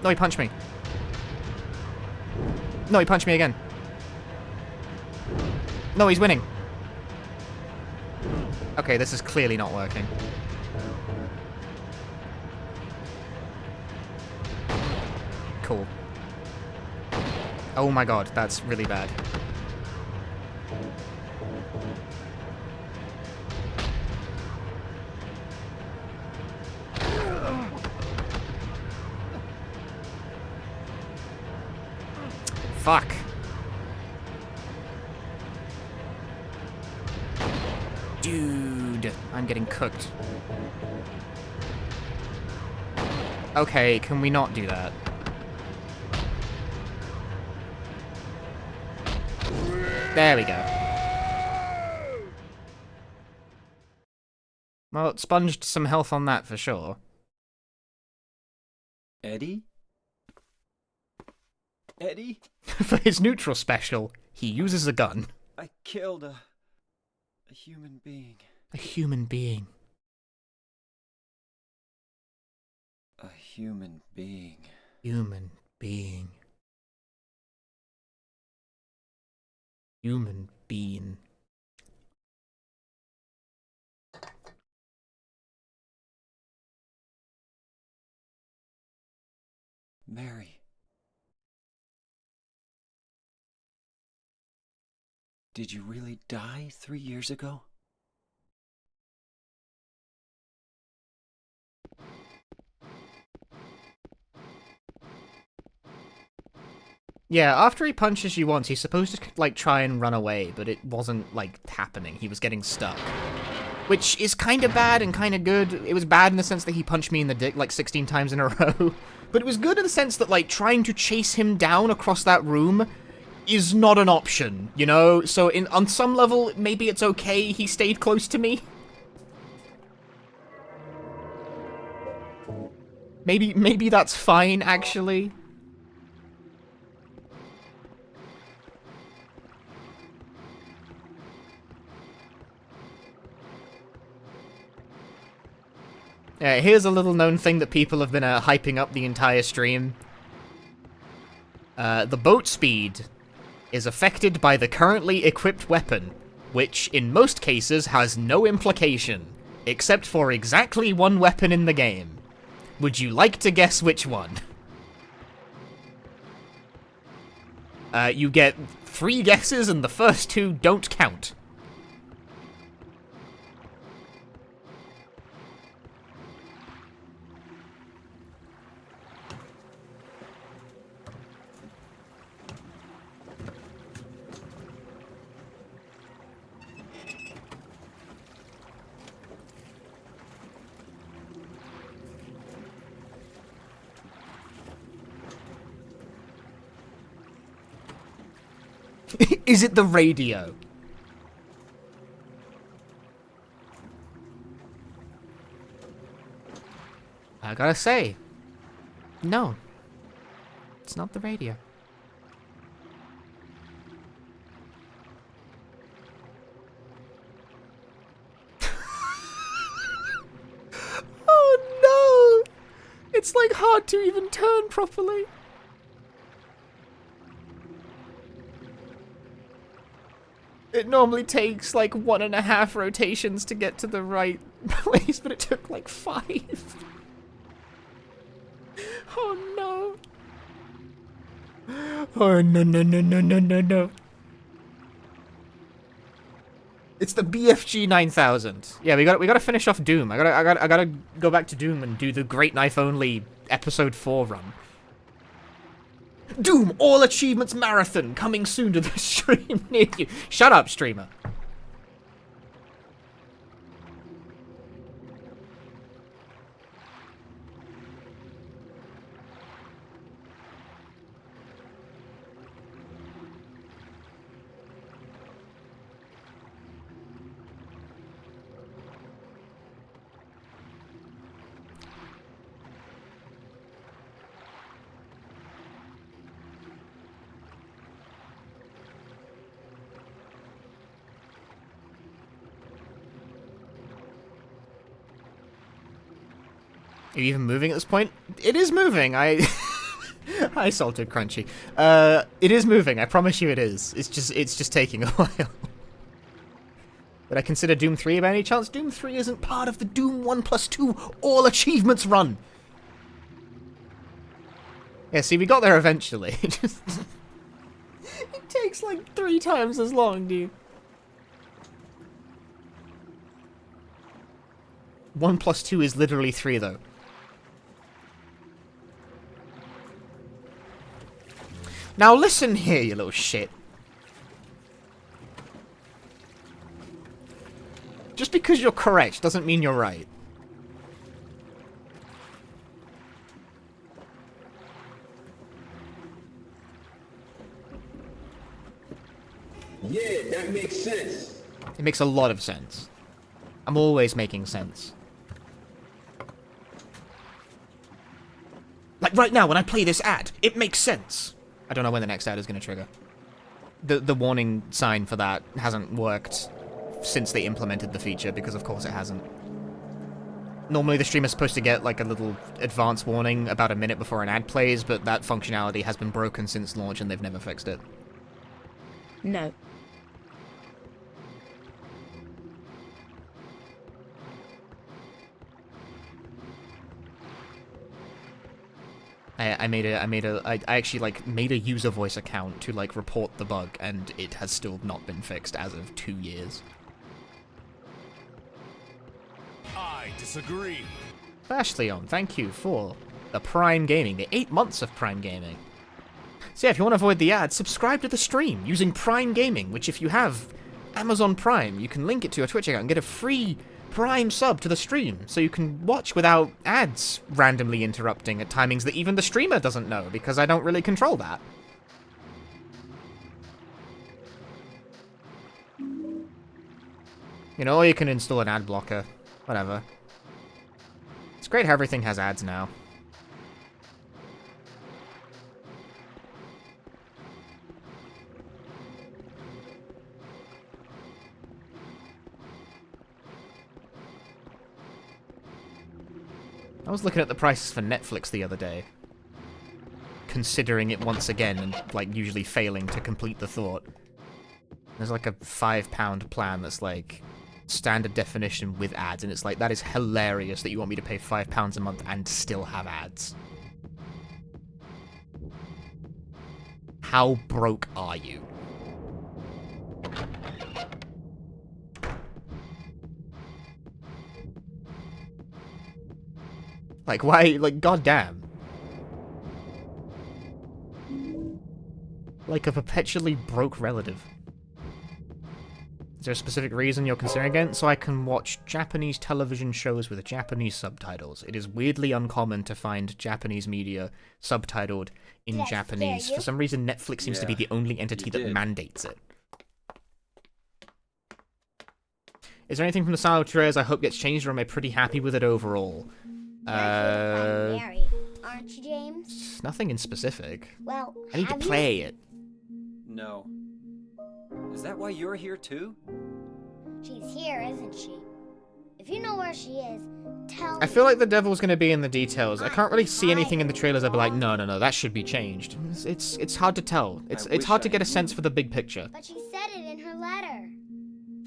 No, he punched me. No, he punched me again. No, he's winning. Okay, this is clearly not working. Cool. Oh my god, that's really bad. Fuck. Dude, I'm getting cooked. Okay, can we not do that? There we go. Well, it sponged some health on that for sure. Eddie? Eddie? For his neutral special, he uses a gun. I killed a human being. A human being. A human being. Human being. Human being. Mary. Did you really die 3 years ago? Yeah, after he punches you once, he's supposed to, like, try and run away, but it wasn't, like, happening. He was getting stuck. Which is kind of bad and kind of good. It was bad in the sense that he punched me in the dick, like, 16 times in a row. But it was good in the sense that, like, trying to chase him down across that room is not an option, you know? So, on some level, maybe it's okay he stayed close to me. Maybe that's fine, actually. Here's a little known thing that people have been hyping up the entire stream. The boat speed is affected by the currently equipped weapon, which in most cases has no implication, except for exactly one weapon in the game. Would you like to guess which one? You get 3 guesses and the first 2 don't count. Is it the radio? I gotta say, no. It's not the radio. Oh no! It's like hard to even turn properly. It normally takes like 1.5 rotations to get to the right place, but it took like 5. Oh no. Oh no no no no no no no. It's the BFG 9000. Yeah, we gotta finish off Doom. I gotta go back to Doom and do the Great Knife Only episode 4 run. Doom All Achievements Marathon coming soon to the stream near you. Shut up, streamer. Are you even moving at this point? It is moving. I salted Crunchy. It is moving. I promise you it is. It's just taking a while. Would I consider Doom 3 by any chance? Doom 3 isn't part of the Doom 1+2 all achievements run. Yeah, see, we got there eventually. It takes like 3 times as long, dude. 1+2 is literally 3, though. Now listen here, you little shit. Just because you're correct doesn't mean you're right. Yeah, that makes sense. It makes a lot of sense. I'm always making sense. Like right now, when I play this ad, it makes sense. I don't know when the next ad is going to trigger. The warning sign for that hasn't worked since they implemented the feature, because of course it hasn't. Normally the stream is supposed to get like a little advance warning about a minute before an ad plays, but that functionality has been broken since launch and they've never fixed it. No. I actually like made a user voice account to like report the bug, and it has still not been fixed as of 2 years. I disagree. Ashleon, thank you for the Prime Gaming, the 8 months of Prime Gaming. So yeah, if you want to avoid the ads, subscribe to the stream using Prime Gaming, which if you have Amazon Prime, you can link it to your Twitch account and get a free Prime sub to the stream, so you can watch without ads randomly interrupting at timings that even the streamer doesn't know, because I don't really control that. You know, or you can install an ad blocker. Whatever. It's great how everything has ads now. I was looking at the prices for Netflix the other day, considering it once again and, like, usually failing to complete the thought. There's, like, a £5 plan that's, like, standard definition with ads, and it's like, that is hilarious that you want me to pay £5 a month and still have ads. How broke are you? Like, why? Like, goddamn. Like a perpetually broke relative. Is there a specific reason you're considering it? So I can watch Japanese television shows with Japanese subtitles. It is weirdly uncommon to find Japanese media subtitled in Japanese. For some reason, Netflix seems to be the only entity that mandates it. Is there anything from the style of trailers I hope gets changed, or am I pretty happy with it overall? Mary, aren't you, James? Nothing in specific. Well, I need to play it. No. Is that why you're here too? She's here, isn't she? If you know where she is, tell me. I feel like the devil's going to be in the details. I can't really see anything in the trailers I'd be like, no, that should be changed. It's hard to tell. It's hard to get a sense for the big picture. But she said it in her letter.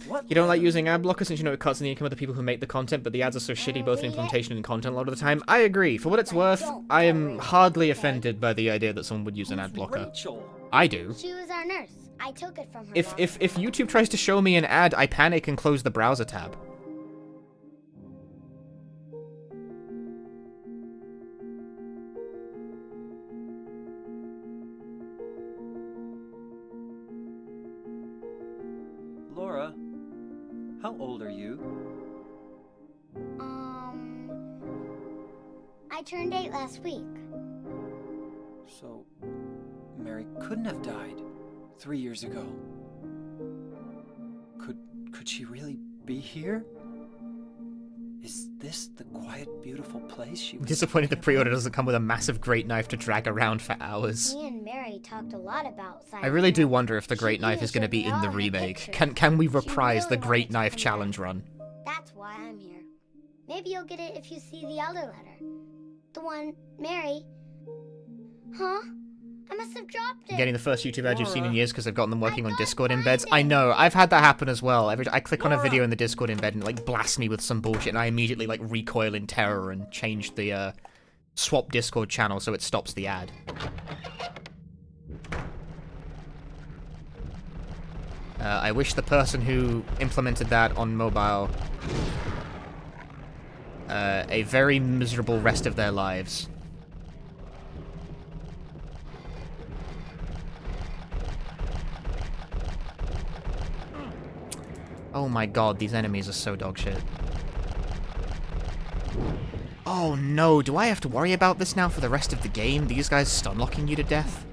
What? You don't like using ad blockers since you know it cuts in the income of the people who make the content, but the ads are so shitty both in implementation and content a lot of the time. I agree. For what it's worth, I am hardly offended by the idea that someone would use an ad blocker. Rachel? I do. She was our nurse. I took it from her. If YouTube tries to show me an ad, I panic and close the browser tab. Laura, how old are you? I turned 8 last week. So, Mary couldn't have died 3 years ago. Could she really be here? Is this the quiet, beautiful place she was? Disappointed the pre-order doesn't come with a massive great knife to drag around for hours. Me and Mary talked a lot about science. I really do wonder if the great knife is going to be in the remake. Can we reprise the great knife challenge run? That's why I'm here. Maybe you'll get it if you see the other letter. The one, Mary. Huh? I must have dropped it. I'm getting the first YouTube ad you've seen in years because I've gotten them working on Discord embeds. I know, I've had that happen as well. I click on a video in the Discord embed and it like blasts me with some bullshit and I immediately like recoil in terror and change the swap Discord channel so it stops the ad. I wish the person who implemented that on mobile a very miserable rest of their lives. Oh my god, these enemies are so dogshit. Oh no, do I have to worry about this now for the rest of the game? These guys stun-locking you to death?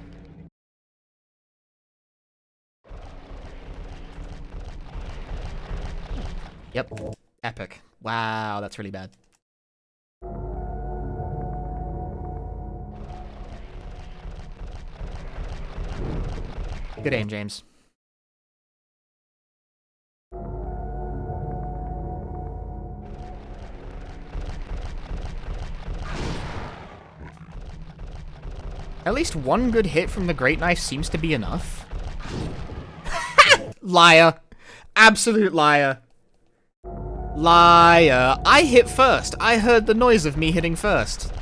Yep. Epic. Wow, that's really bad. Good aim, James. At least one good hit from the Great Knife seems to be enough. Liar. Absolute liar. Liar. I hit first. I heard the noise of me hitting first.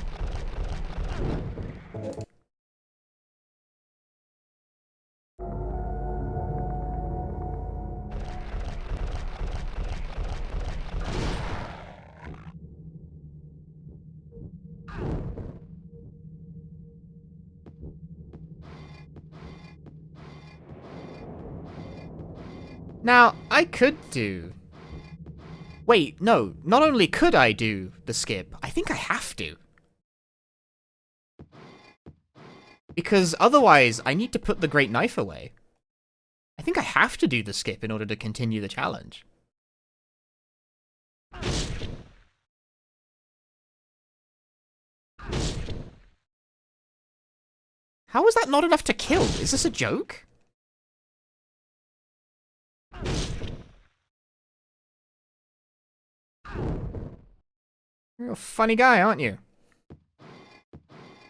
Now, I could do... Wait, no. Not only could I do the skip, I think I have to. Because otherwise, I need to put the Great Knife away. I think I have to do the skip in order to continue the challenge. How is that not enough to kill? Is this a joke? You're a funny guy, aren't you?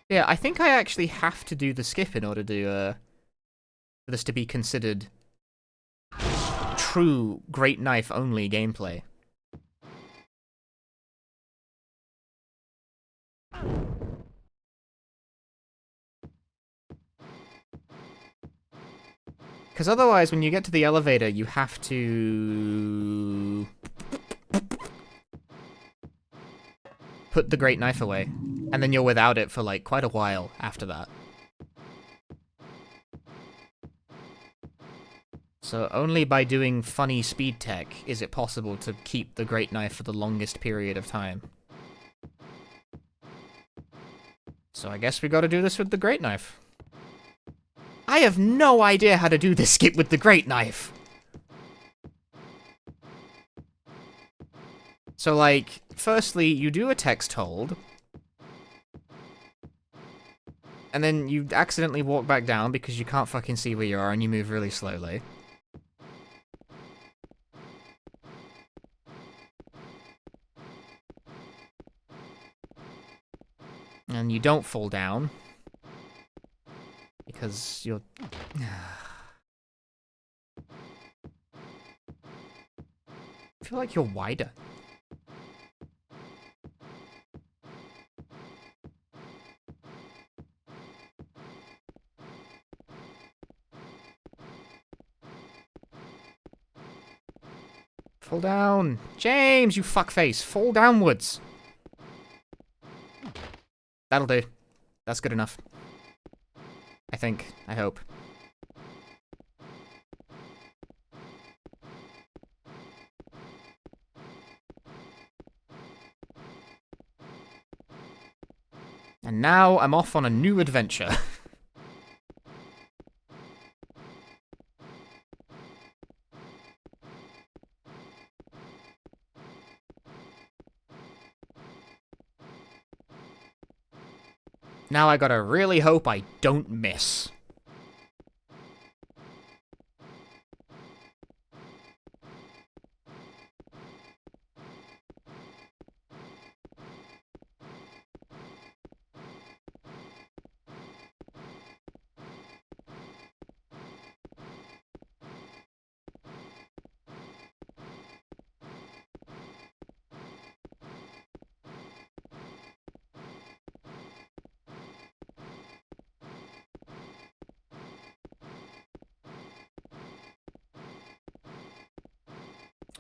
Yeah, I think I actually have to do the skip in order to, for this to be considered true Great Knife only gameplay. Because otherwise, when you get to the elevator, you have to put the Great Knife away. And then you're without it for, like, quite a while after that. So only by doing funny speed tech is it possible to keep the Great Knife for the longest period of time. So I guess we gotta do this with the Great Knife. I have no idea how to do this skip with the Great Knife! So, like, firstly, you do a text hold, and then you accidentally walk back down because you can't fucking see where you are and you move really slowly. And you don't fall down. Because you're... I feel like you're wider. Fall down! James, you fuckface! Fall downwards! That'll do. That's good enough. I think. I hope. And now I'm off on a new adventure. Now I gotta really hope I don't miss.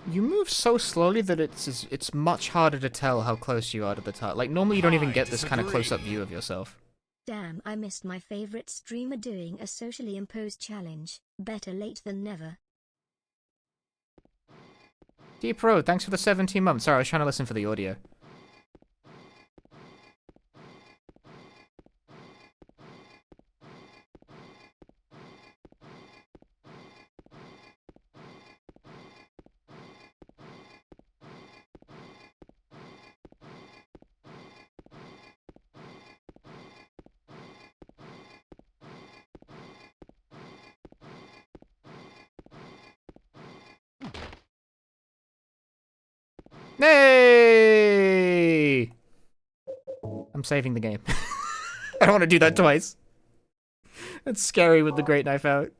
You move so slowly that it's much harder to tell how close you are to the target. Like, normally you don't even get this kind of close-up view of yourself. Damn, I missed my favorite streamer doing a socially imposed challenge. Better late than never. Deep Road, thanks for the 17 months. Sorry, I was trying to listen for the audio. Hey! I'm saving the game. I don't want to do that twice. That's scary with the great knife out.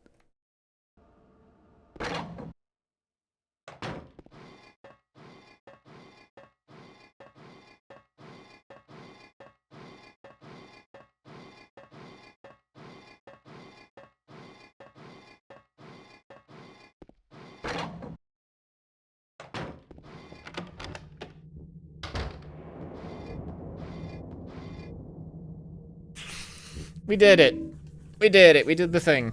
We did it. We did it. We did the thing.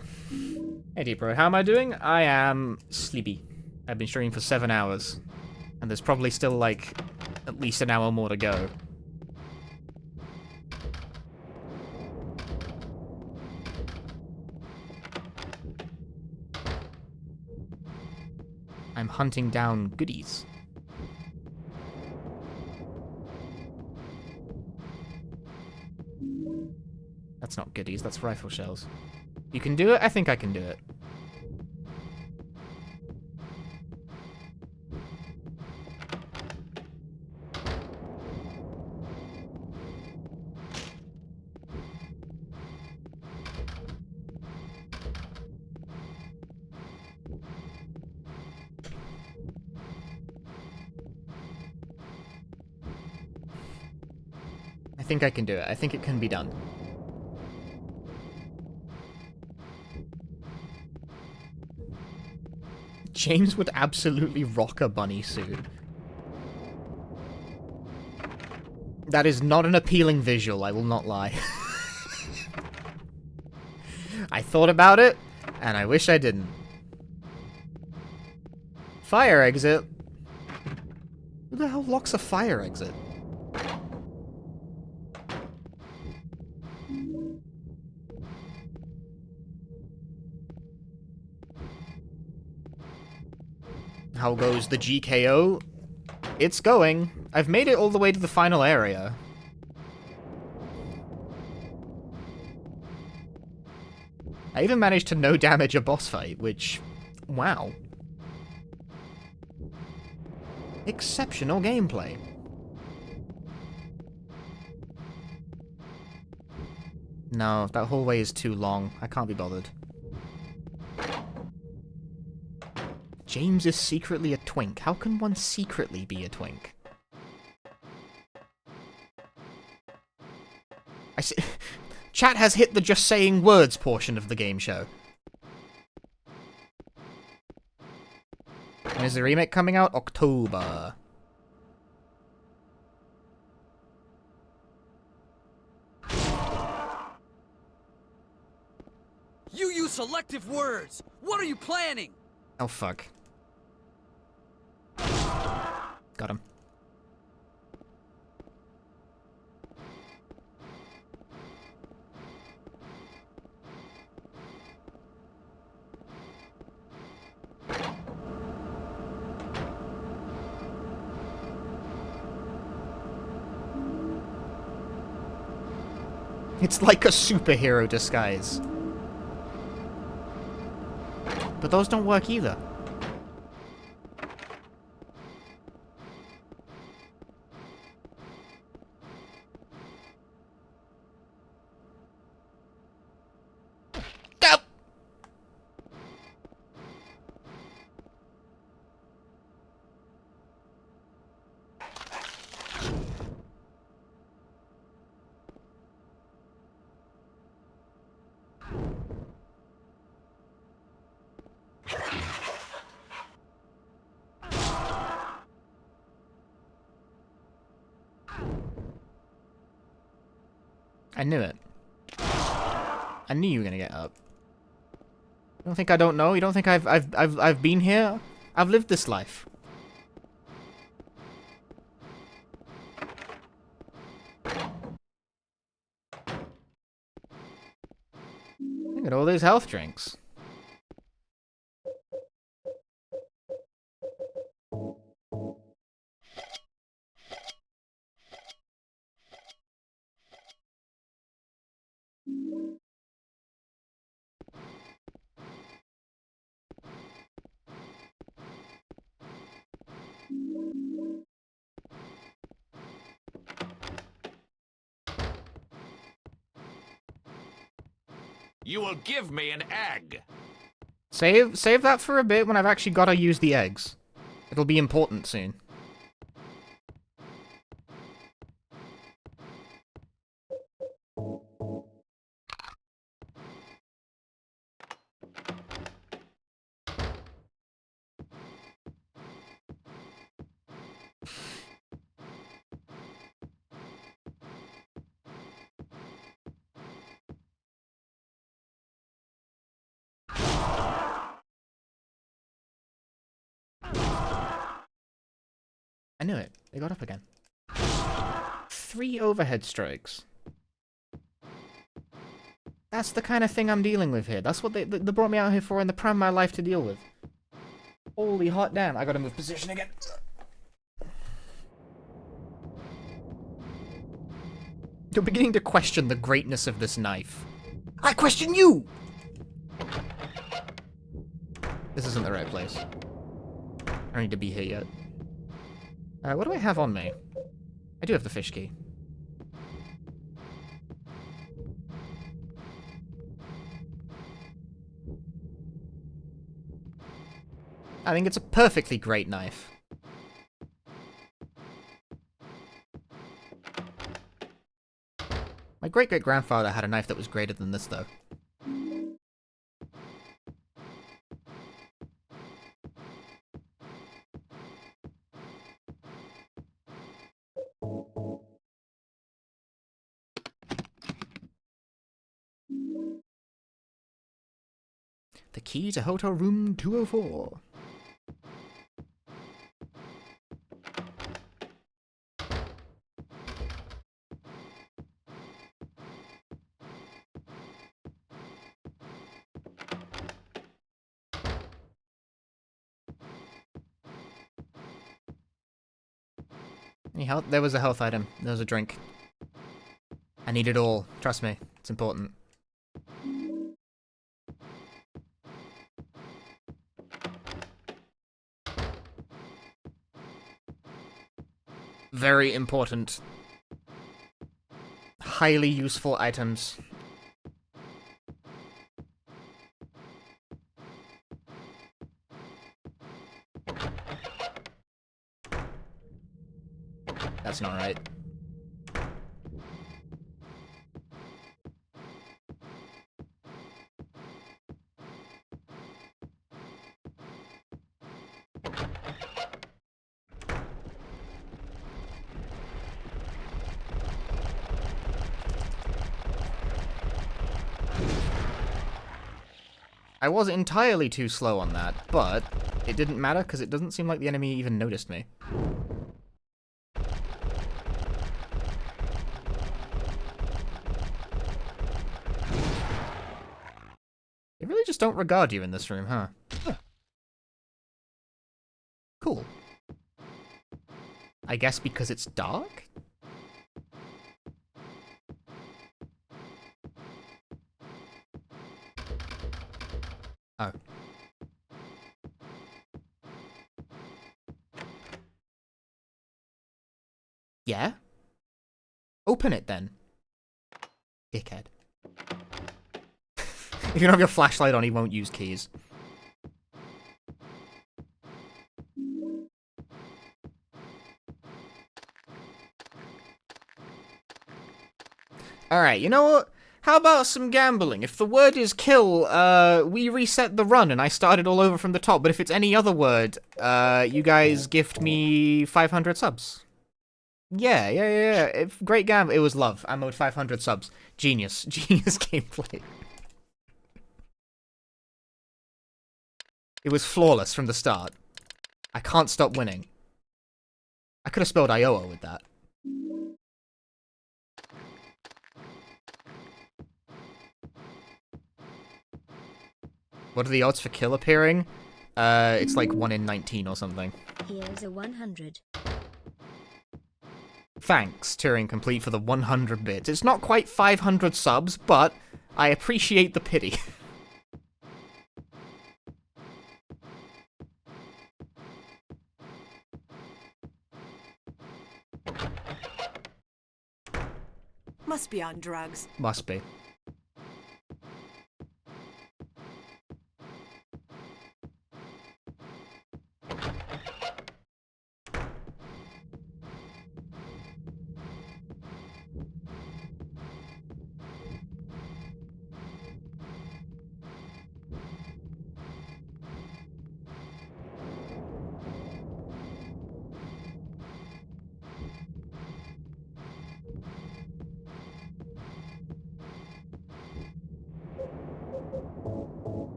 Hey, Deep Bro, how am I doing? I am sleepy. I've been streaming for 7 hours. And there's probably still, like, at least an hour more to go. I'm hunting down goodies. That's not goodies, that's rifle shells. You can do it? I think I can do it. I think I can do it. I think it can be done. James would absolutely rock a bunny suit. That is not an appealing visual, I will not lie. I thought about it, and I wish I didn't. Fire exit? Who the hell locks a fire exit? How goes the GKO? It's going. I've made it all the way to the final area. I even managed to no damage a boss fight, which... wow. Exceptional gameplay. No, that hallway is too long. I can't be bothered. James is secretly a twink. How can one secretly be a twink? I see. Chat has hit the just saying words portion of the game show. When is the remake coming out? October. You use selective words! What are you planning? Oh, fuck. Got him. It's like a superhero disguise. But those don't work either. I knew it. I knew you were gonna get up. You don't think I don't know? You don't think I've been here? I've lived this life. Look at all those health drinks. You will give me an egg. Save that for a bit when I've actually got to use the eggs. It'll be important soon. I knew it. They got up again. 3 overhead strikes. That's the kind of thing I'm dealing with here. That's what they brought me out here for and they prime my life to deal with. Holy hot damn. I gotta move position again. You're beginning to question the greatness of this knife. I question you! This isn't the right place. I don't need to be here yet. What do I have on me? I do have the fish key. I think it's a perfectly great knife. My great-great-grandfather had a knife that was greater than this, though. The key to hotel room 204. Any health? There was a health item. There was a drink. I need it all. Trust me. It's important. Very important. Highly useful items. That's not right. I was entirely too slow on that, but it didn't matter because it doesn't seem like the enemy even noticed me. They really just don't regard you in this room, huh? Cool. I guess because it's dark? Oh. Yeah? Open it then. Dickhead. If you don't have your flashlight on, he won't use keys. Alright, you know what? How about some gambling? If the word is kill, we reset the run and I started all over from the top. But if it's any other word, you guys gift me 500 subs. Yeah. Great game. It was love. Ammo with 500 subs. Genius. Genius gameplay. It was flawless from the start. I can't stop winning. I could have spelled Iowa with that. What are the odds for kill appearing? It's like 1 in 19 or something. Here's a 100. Thanks, Turing Complete, for the 100 bits. It's not quite 500 subs, but I appreciate the pity. Must be on drugs. Must be.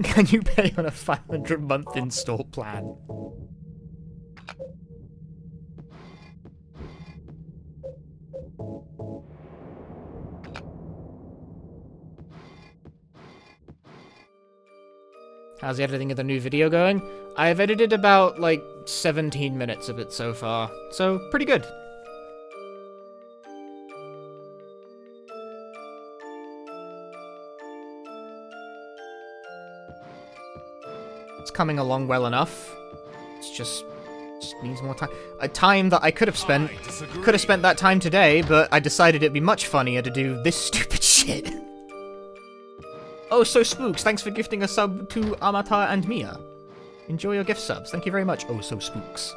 Can you pay on a 500-month install plan? How's the editing of the new video going? I've edited about, like, 17 minutes of it so far, so pretty good. It's coming along well enough. It's just needs more time. A time that I could have spent that time today, but I decided it'd be much funnier to do this stupid shit. Oh, so Spooks, thanks for gifting a sub to Amata and Mia. Enjoy your gift subs. Thank you very much. Oh, so Spooks.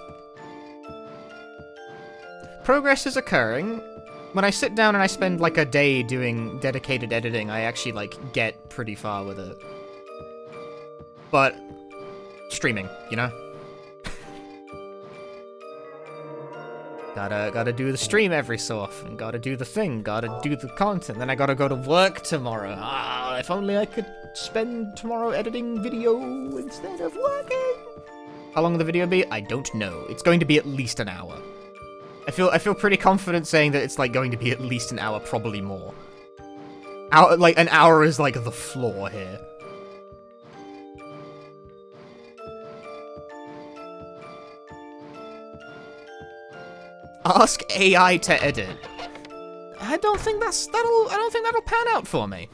Progress is occurring. When I sit down and I spend like a day doing dedicated editing, I actually like get pretty far with it. But streaming, you know? Gotta do the stream every so often, gotta do the thing, gotta do the content, then I gotta go to work tomorrow. Ah, if only I could spend tomorrow editing video instead of working. How long will the video be? I don't know. It's going to be at least an hour. I feel pretty confident saying that it's like going to be at least an hour, probably more. Like an hour is like the floor here. Ask AI to edit. I don't think that'll pan out for me.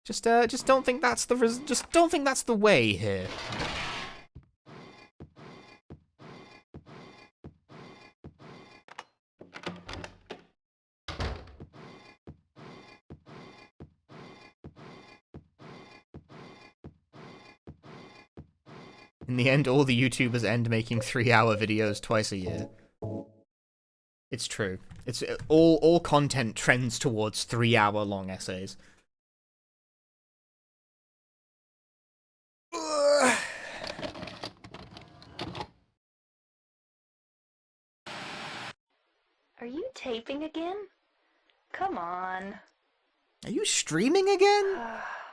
Just don't think that's the way here. In the end, all the YouTubers end making 3-hour videos twice a year. It's true. It's all content trends towards 3-hour long essays. Are you taping again? Come on. Are you streaming again?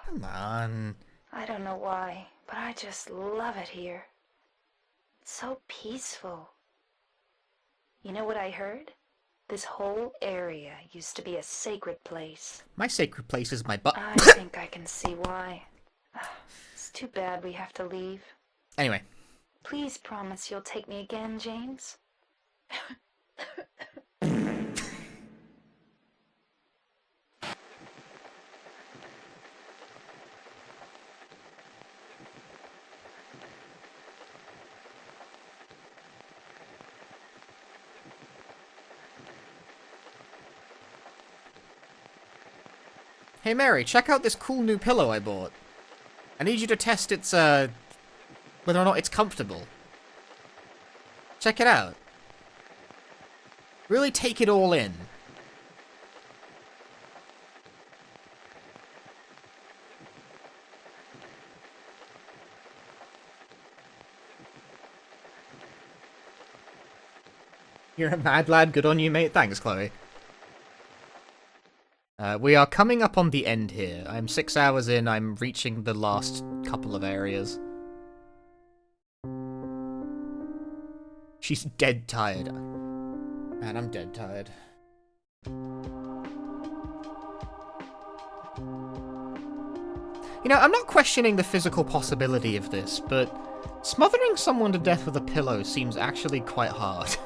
Come on. I don't know why, but I just love it here. It's so peaceful. You know what I heard? This whole area used to be a sacred place. My sacred place is my butt. I think I can see why. It's too bad we have to leave. Anyway. Please promise you'll take me again, James. Hey Mary, check out this cool new pillow I bought. I need you to test its, whether or not it's comfortable. Check it out. Really take it all in. You're a mad lad. Good on you, mate. Thanks, Chloe. We are coming up on the end here. I'm 6 hours in. I'm reaching the last couple of areas. She's dead tired. Man, I'm dead tired. You know, I'm not questioning the physical possibility of this, but smothering someone to death with a pillow seems actually quite hard.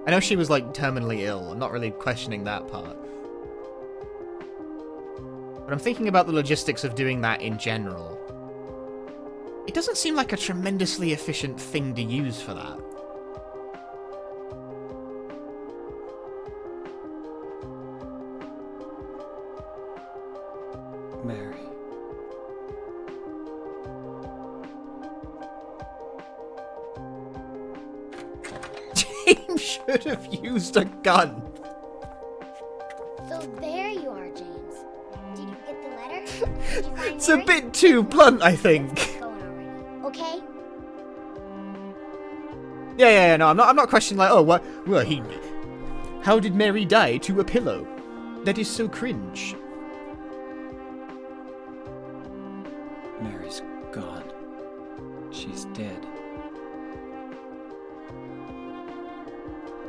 I know she was, like, terminally ill. I'm not really questioning that part. But I'm thinking about the logistics of doing that in general. It doesn't seem like a tremendously efficient thing to use for that. Mary. James should have used a gun. So there you are, James. Did you get the letter? Did you find It's a Mary? bit too blunt, I think. Going already. Okay? Yeah, no, I'm not questioning, like, oh, what, well, how did Mary die to a pillow? That is so cringe. Mary's gone. She's dead.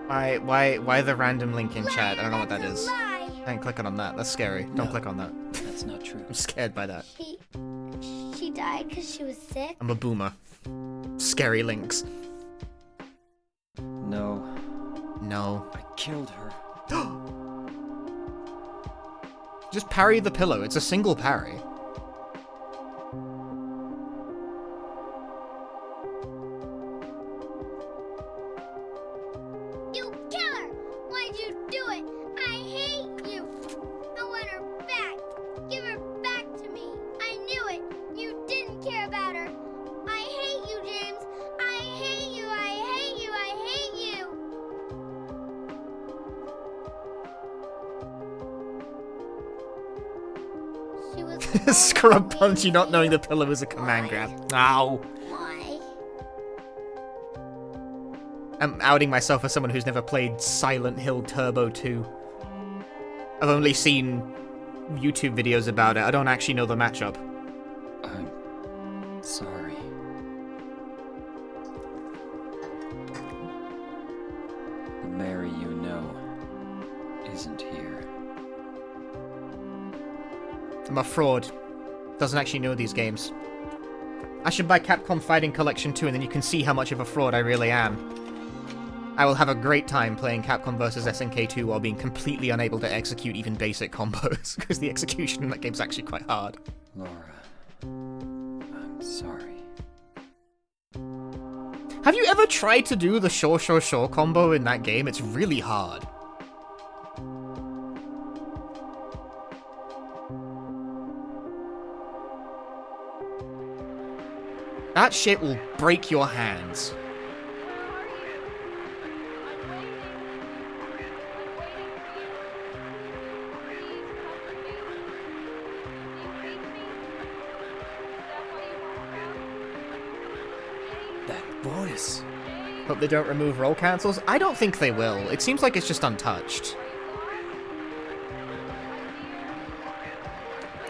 Why the random link in chat? I don't know what that is. I ain't clicking on that. That's scary. Don't click on that. That's not true. I'm scared by that. She died because she was sick? I'm a boomer. Scary links. No. No. I killed her. Just parry the pillow. It's a single parry. You killer! Why'd you do it? I hate you! I want her back! Give her back to me! I knew it! You didn't care about her! I hate you, James! I hate you! I hate you! I hate you! She was Scrub punch you not knowing the pillow was a command grab. Ow. Why? I'm outing myself as someone who's never played Silent Hill Turbo 2. I've only seen YouTube videos about it. I don't actually know the matchup. I'm sorry. The Mary you know isn't here. I'm a fraud. Doesn't actually know these games. I should buy Capcom Fighting Collection 2 and then you can see how much of a fraud I really am. I will have a great time playing Capcom vs SNK 2 while being completely unable to execute even basic combos, because the execution in that game's actually quite hard. Laura, I'm sorry. Have you ever tried to do the Shaw combo in that game? It's really hard. That shit will break your hands. That voice. Hope they don't remove roll cancels. I don't think they will. It seems like it's just untouched.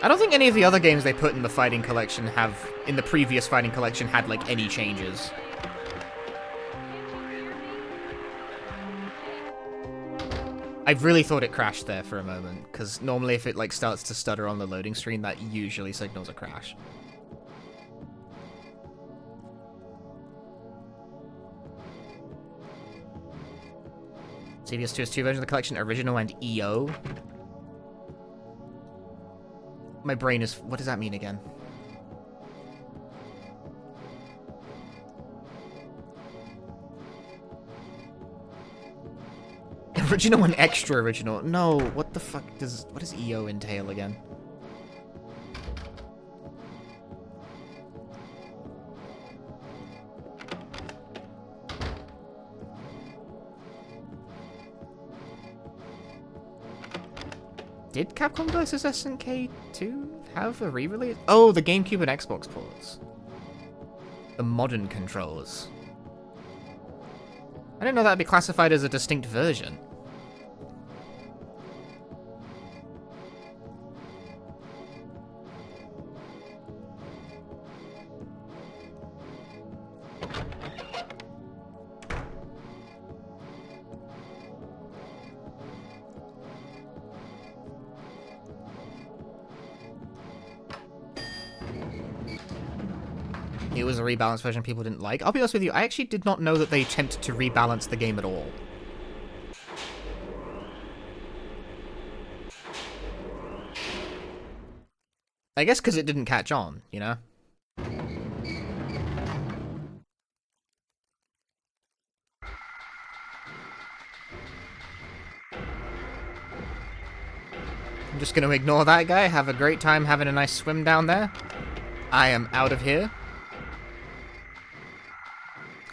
I don't think any of the other games they put in the Fighting Collection have, in the previous Fighting Collection, had, like, any changes. I really thought it crashed there for a moment, because normally if it, like, starts to stutter on the loading screen, that usually signals a crash. CVS2 has two versions of the collection, original and EO. My brain is... What does that mean again? Original and extra original. No, what the fuck does... What does EO entail again? Did Capcom vs SNK 2 have a re-release? Oh, the GameCube and Xbox ports. The modern controllers. I didn't know that'd be classified as a distinct version. It was a rebalanced version people didn't like. I'll be honest with you, I actually did not know that they attempted to rebalance the game at all. I guess because it didn't catch on, you know? I'm just going to ignore that guy, have a great time having a nice swim down there. I am out of here.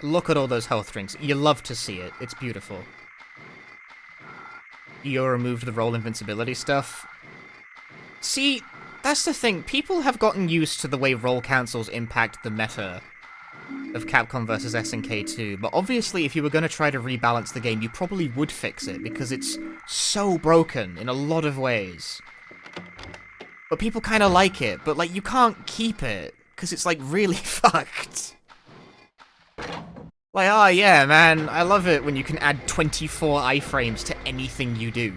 Look at all those health drinks. You love to see it. It's beautiful. You removed the roll invincibility stuff. See, that's the thing. People have gotten used to the way roll cancels impact the meta of Capcom vs. SNK 2, but obviously if you were going to try to rebalance the game, you probably would fix it, because it's so broken in a lot of ways. But people kind of like it, but like you can't keep it, because it's like really fucked. Like, oh yeah, man, I love it when you can add 24 iframes to anything you do.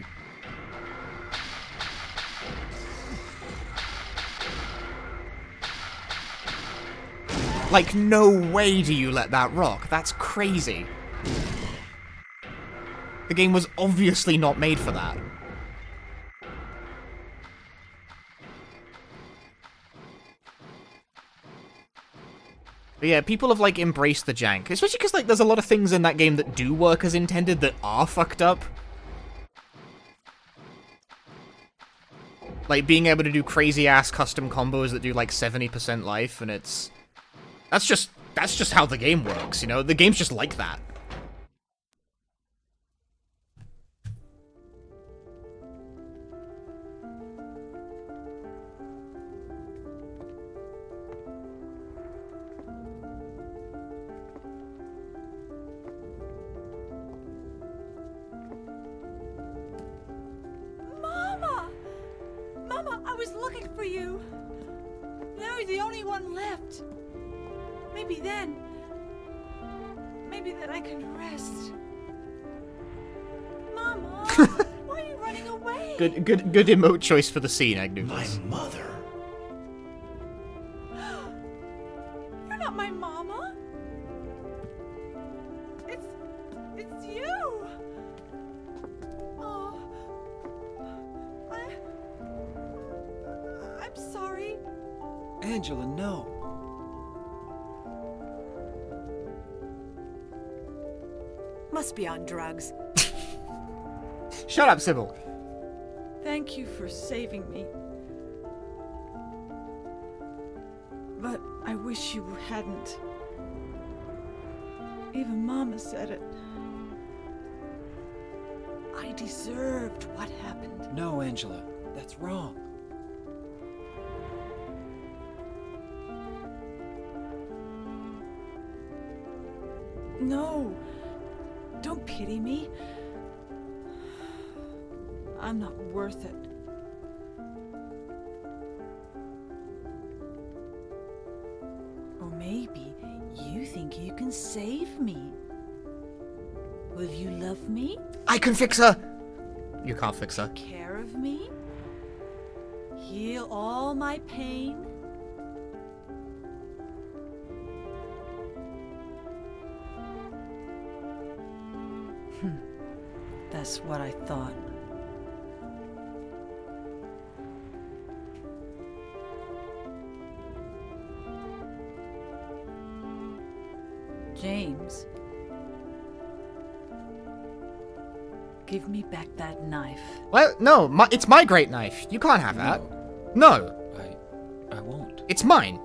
Like, no way do you let that rock. That's crazy. The game was obviously not made for that. But yeah, people have, like, embraced the jank. Especially because, like, there's a lot of things in that game that do work as intended that are fucked up. Like, being able to do crazy-ass custom combos that do, like, 70% life, and it's... That's just how the game works, you know? The game's just like that. Mama, I was looking for you. Now you're the only one left. Maybe then I can rest. Mama, why are you running away? Good emote choice for the scene, Agnew. My mother. You're not my mama. It's you. Oh, I'm sorry. Angela, no. Must be on drugs. Shut up, Sybil. Thank you for saving me. But I wish you hadn't. Even Mama said it. I deserved what happened. No, Angela, that's wrong. No. Don't pity me. I'm not worth it. Or maybe you think you can save me. Will you love me? I can fix her! You can't fix her. Take care of me? Heal all my pain? That's what I thought. James, give me back that knife. Well, no, it's my great knife. You can't have that. No. I won't. It's mine.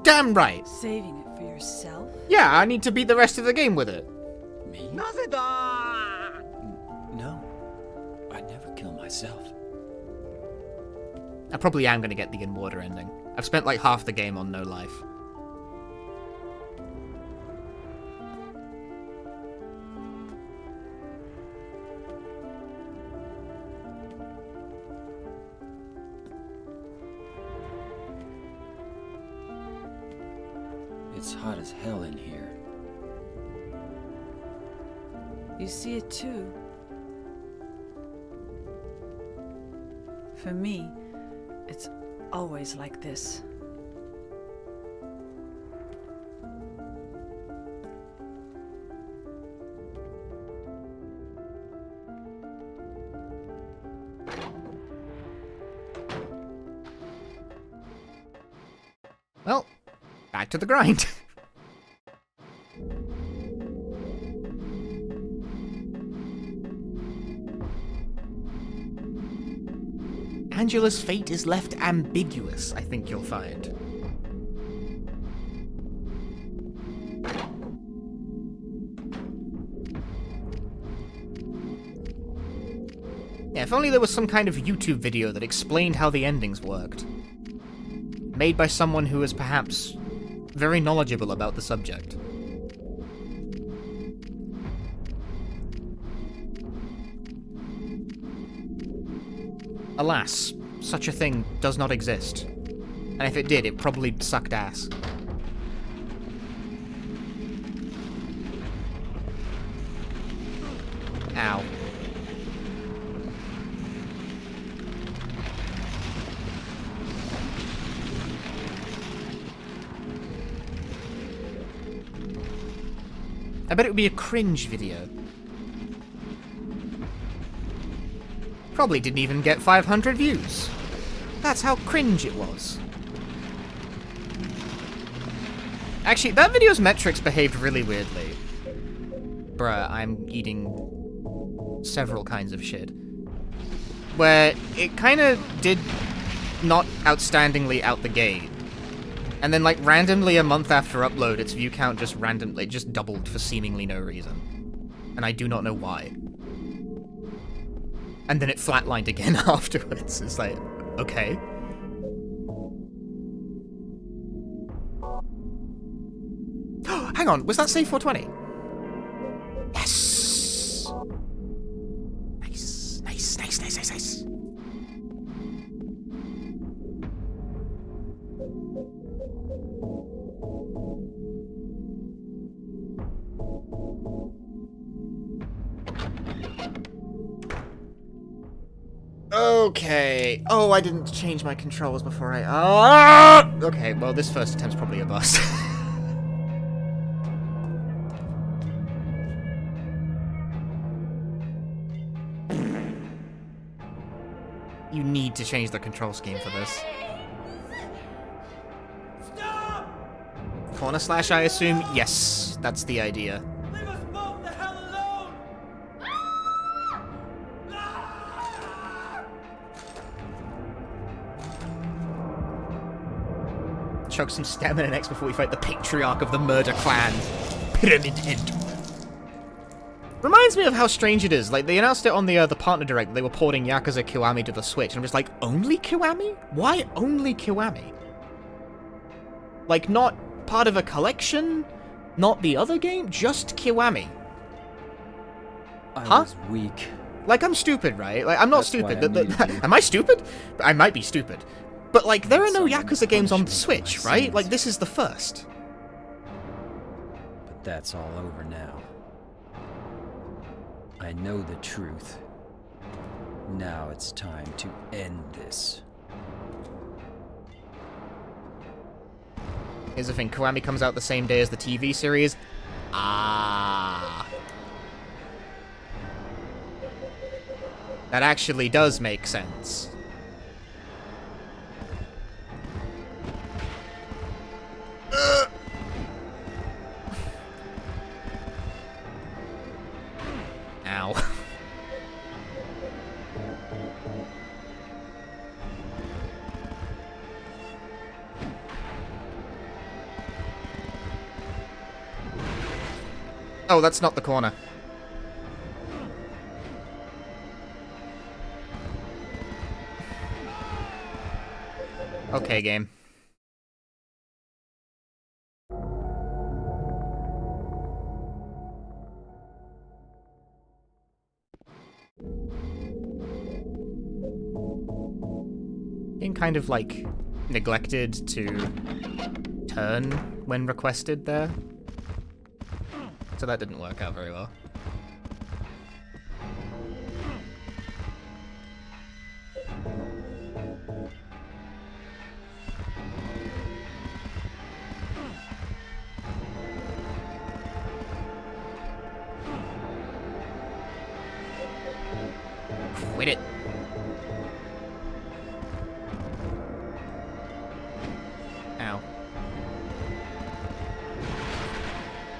Damn right. Saving it for yourself? Yeah, I need to beat the rest of the game with it. Me? No, I'd never kill myself. I probably am going to get the in-water ending. I've spent like half the game on no life. It's hot as hell in here. You see it too? For me, it's always like this. Well, back to the grind. Angela's fate is left ambiguous, I think you'll find. Yeah, if only there was some kind of YouTube video that explained how the endings worked. Made by someone who is perhaps very knowledgeable about the subject. Alas, such a thing does not exist. And if it did, it probably sucked ass. Ow. I bet it would be a cringe video. Probably didn't even get 500 views. That's how cringe it was. Actually, that video's metrics behaved really weirdly. Bruh, I'm eating several kinds of shit. Where it kinda did not outstandingly out the gate. And then, like, randomly a month after upload, its view count just randomly just doubled for seemingly no reason. And I do not know why. And then it flatlined again afterwards. It's like, okay. Hang on, was that save 420? Yes! Nice, nice, nice, nice, nice, nice. Okay. Oh, I didn't change my controls before I... Okay, well, this first attempt's probably a bust. You need to change the control scheme for this. Stop! Corner slash, I assume? Yes, that's the idea. Leave us both the hell alone! Chug some stamina next before we fight the patriarch of the murder clan. Pyramid Head. Reminds me of how strange it is. Like, they announced it on the partner direct that they were porting Yakuza Kiwami to the Switch, and I'm just like, only Kiwami? Why only Kiwami? Like, not part of a collection? Not the other game? Just Kiwami? I Huh? was weak. Like, I'm stupid, right? Like, I'm not That's why stupid. I needed you. Am I stupid? I might be stupid. But, like, there are no Someone Yakuza games on the punished me for Switch, my right? sins. Like, this is the first. But that's all over now. I know the truth. Now it's time to end this. Here's the thing, Kiwami comes out the same day as the TV series. Ah. That actually does make sense. Ow. Oh, that's not the corner. Okay, game. Being kind of, like, neglected to turn when requested there. So that didn't work out very well. Quit it. Ow.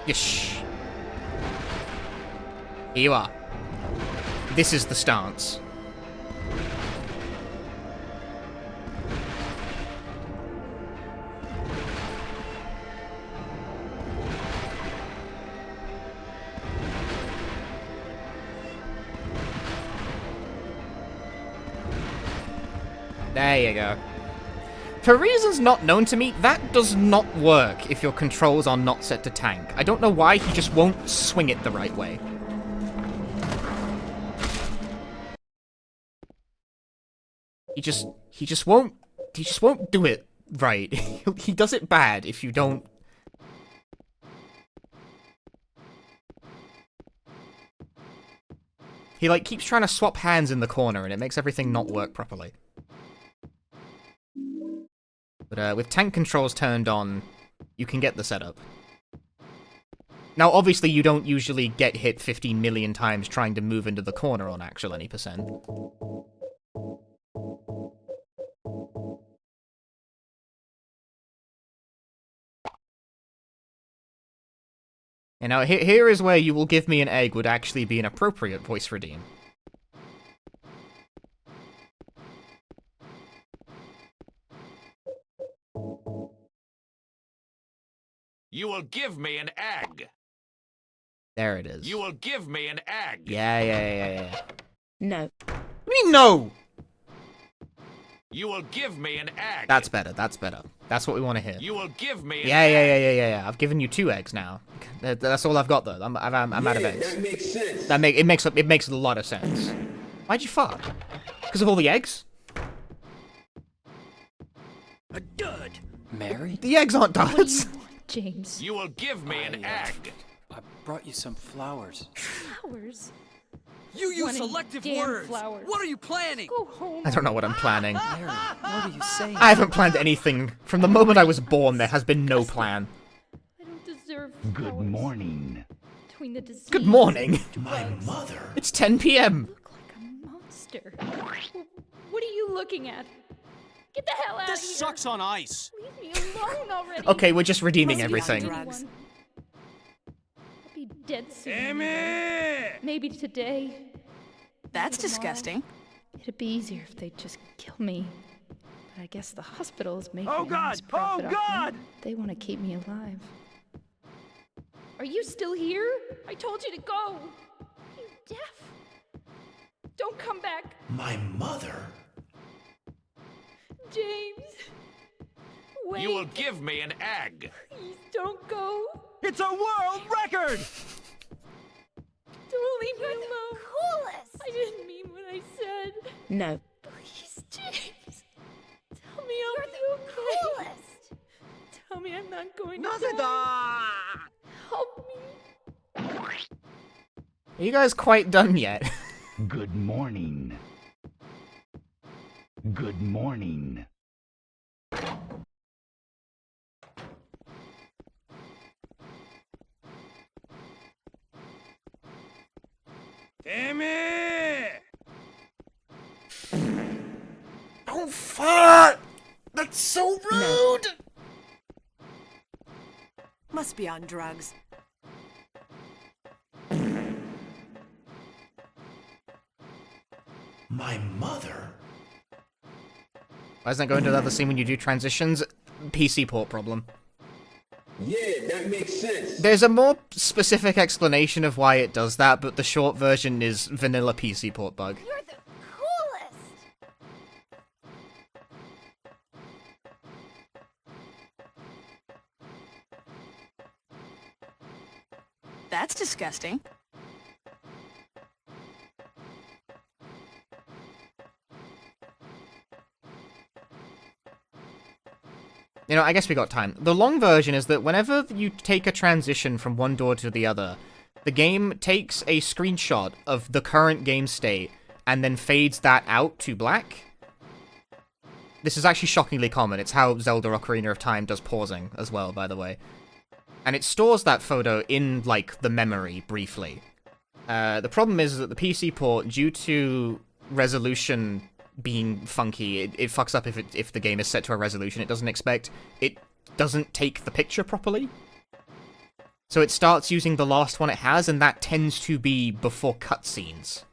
Yish. Here you are. This is the stance. There you go. For reasons not known to me, that does not work if your controls are not set to tank. I don't know why, he just won't swing it the right way. He just won't do it right. He does it bad if you don't. He like keeps trying to swap hands in the corner and it makes everything not work properly. But with tank controls turned on, you can get the setup. Now, obviously, you don't usually get hit 15 million times trying to move into the corner on actual any percent. And now, here is where "you will give me an egg" would actually be an appropriate voice redeem. You will give me an egg. There it is. You will give me an egg. Yeah. No. What do you mean, no? You will give me an egg. That's better. That's what we want to hear. You will give me an egg. Yeah. I've given you 2 eggs now. That's all I've got, though. I'm out of eggs. That makes sense. It makes a lot of sense. Why'd you fart? Because of all the eggs? A dud. Mary? The eggs aren't duds. James. You will give me an egg. I brought you some flowers. Flowers? You use selective words. Flowers. What are you planning? Go home. I don't know what I'm planning. Mary, what are you saying? I haven't planned anything. From the moment I was born, there has been no plan. I don't deserve Good flowers. morning. Between the disease. Good morning. My mother. It's 10 p.m. You look like a monster. What are you looking at? Get the hell out of here. This sucks on ice. Leave me alone already. Okay, we're just redeeming Must be everything. on drugs. I'll be dead soon. Damn it! Maybe today. That's Tomorrow. disgusting. It'd be easier if they'd just kill me. But I guess the hospital is making Oh a God! nice profit Oh off me. God! They want to keep me alive. Are you still here? I told you to go. Are you deaf? Don't come back. My mother. James. Wait. You will give me an egg. Please don't go. It's a world record! Don't leave me alone. Coolest. I didn't mean what I said. No. Please, James. Tell me You're I'll be the okay. coolest. Tell me I'm not going to Nothing. die. Help me. Are you guys quite done yet? Good morning. Good morning. Damn it! Don't fart! That's so rude! Must be on drugs. My mother. Why doesn't that go into the other scene when you do transitions? PC port problem. Yeah, that makes sense. There's a more specific explanation of why it does that, but the short version is vanilla PC port bug. You're the coolest. That's disgusting. You know, I guess we got time. The long version is that whenever you take a transition from one door to the other, the game takes a screenshot of the current game state and then fades that out to black. This is actually shockingly common. It's how Zelda Ocarina of Time does pausing as well, by the way. And it stores that photo in, like, the memory, briefly. The problem is that the PC port, due to resolution being funky, it fucks up if the game is set to a resolution it doesn't expect. It doesn't take the picture properly. So it starts using the last one it has, and that tends to be before cutscenes.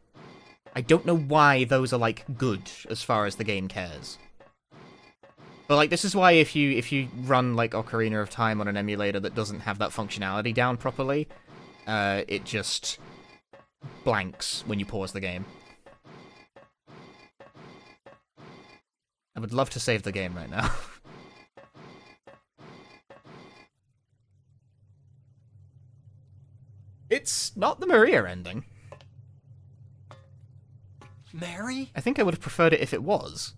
I don't know why those are, like, good as far as the game cares. But, like, this is why if you run, like, Ocarina of Time on an emulator that doesn't have that functionality down properly, it just blanks when you pause the game. I would love to save the game right now. It's not the Maria ending. Mary? I think I would have preferred it if it was.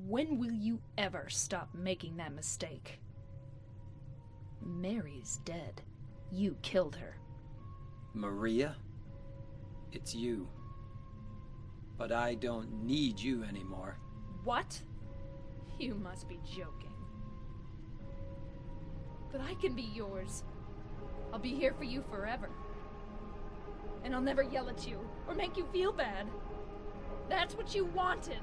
When will you ever stop making that mistake? Mary's dead. You killed her. Maria? It's you. But I don't need you anymore. What? You must be joking. But I can be yours. I'll be here for you forever. And I'll never yell at you or make you feel bad. That's what you wanted.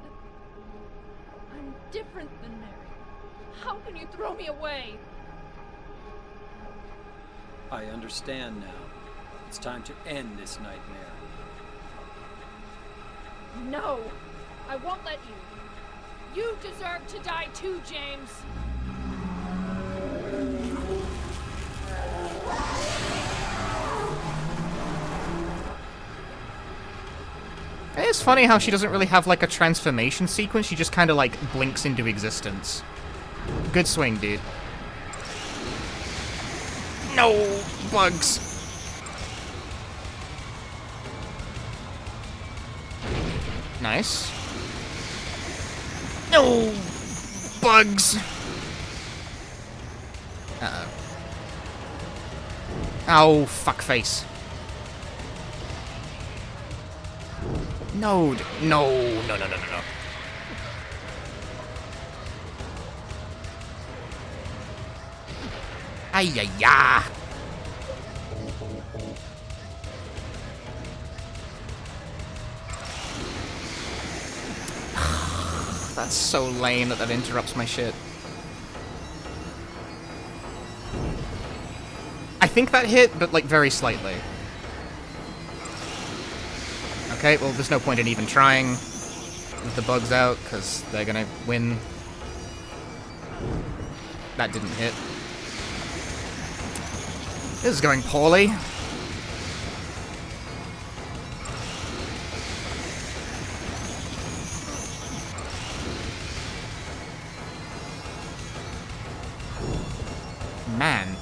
I'm different than Mary. How can you throw me away? I understand now. It's time to end this nightmare. No! I won't let you. You deserve to die too, James. It's funny how she doesn't really have, like, a transformation sequence. She just kind of, like, blinks into existence. Good swing, dude. No! Bugs! Nice. No! Bugs! Uh-oh. Oh, fuckface. No, no. Ay-ya-ya! That's so lame that interrupts my shit. I think that hit, but, like, very slightly. Okay, well, there's no point in even trying with the bugs out, because they're gonna win. That didn't hit. This is going poorly. Man.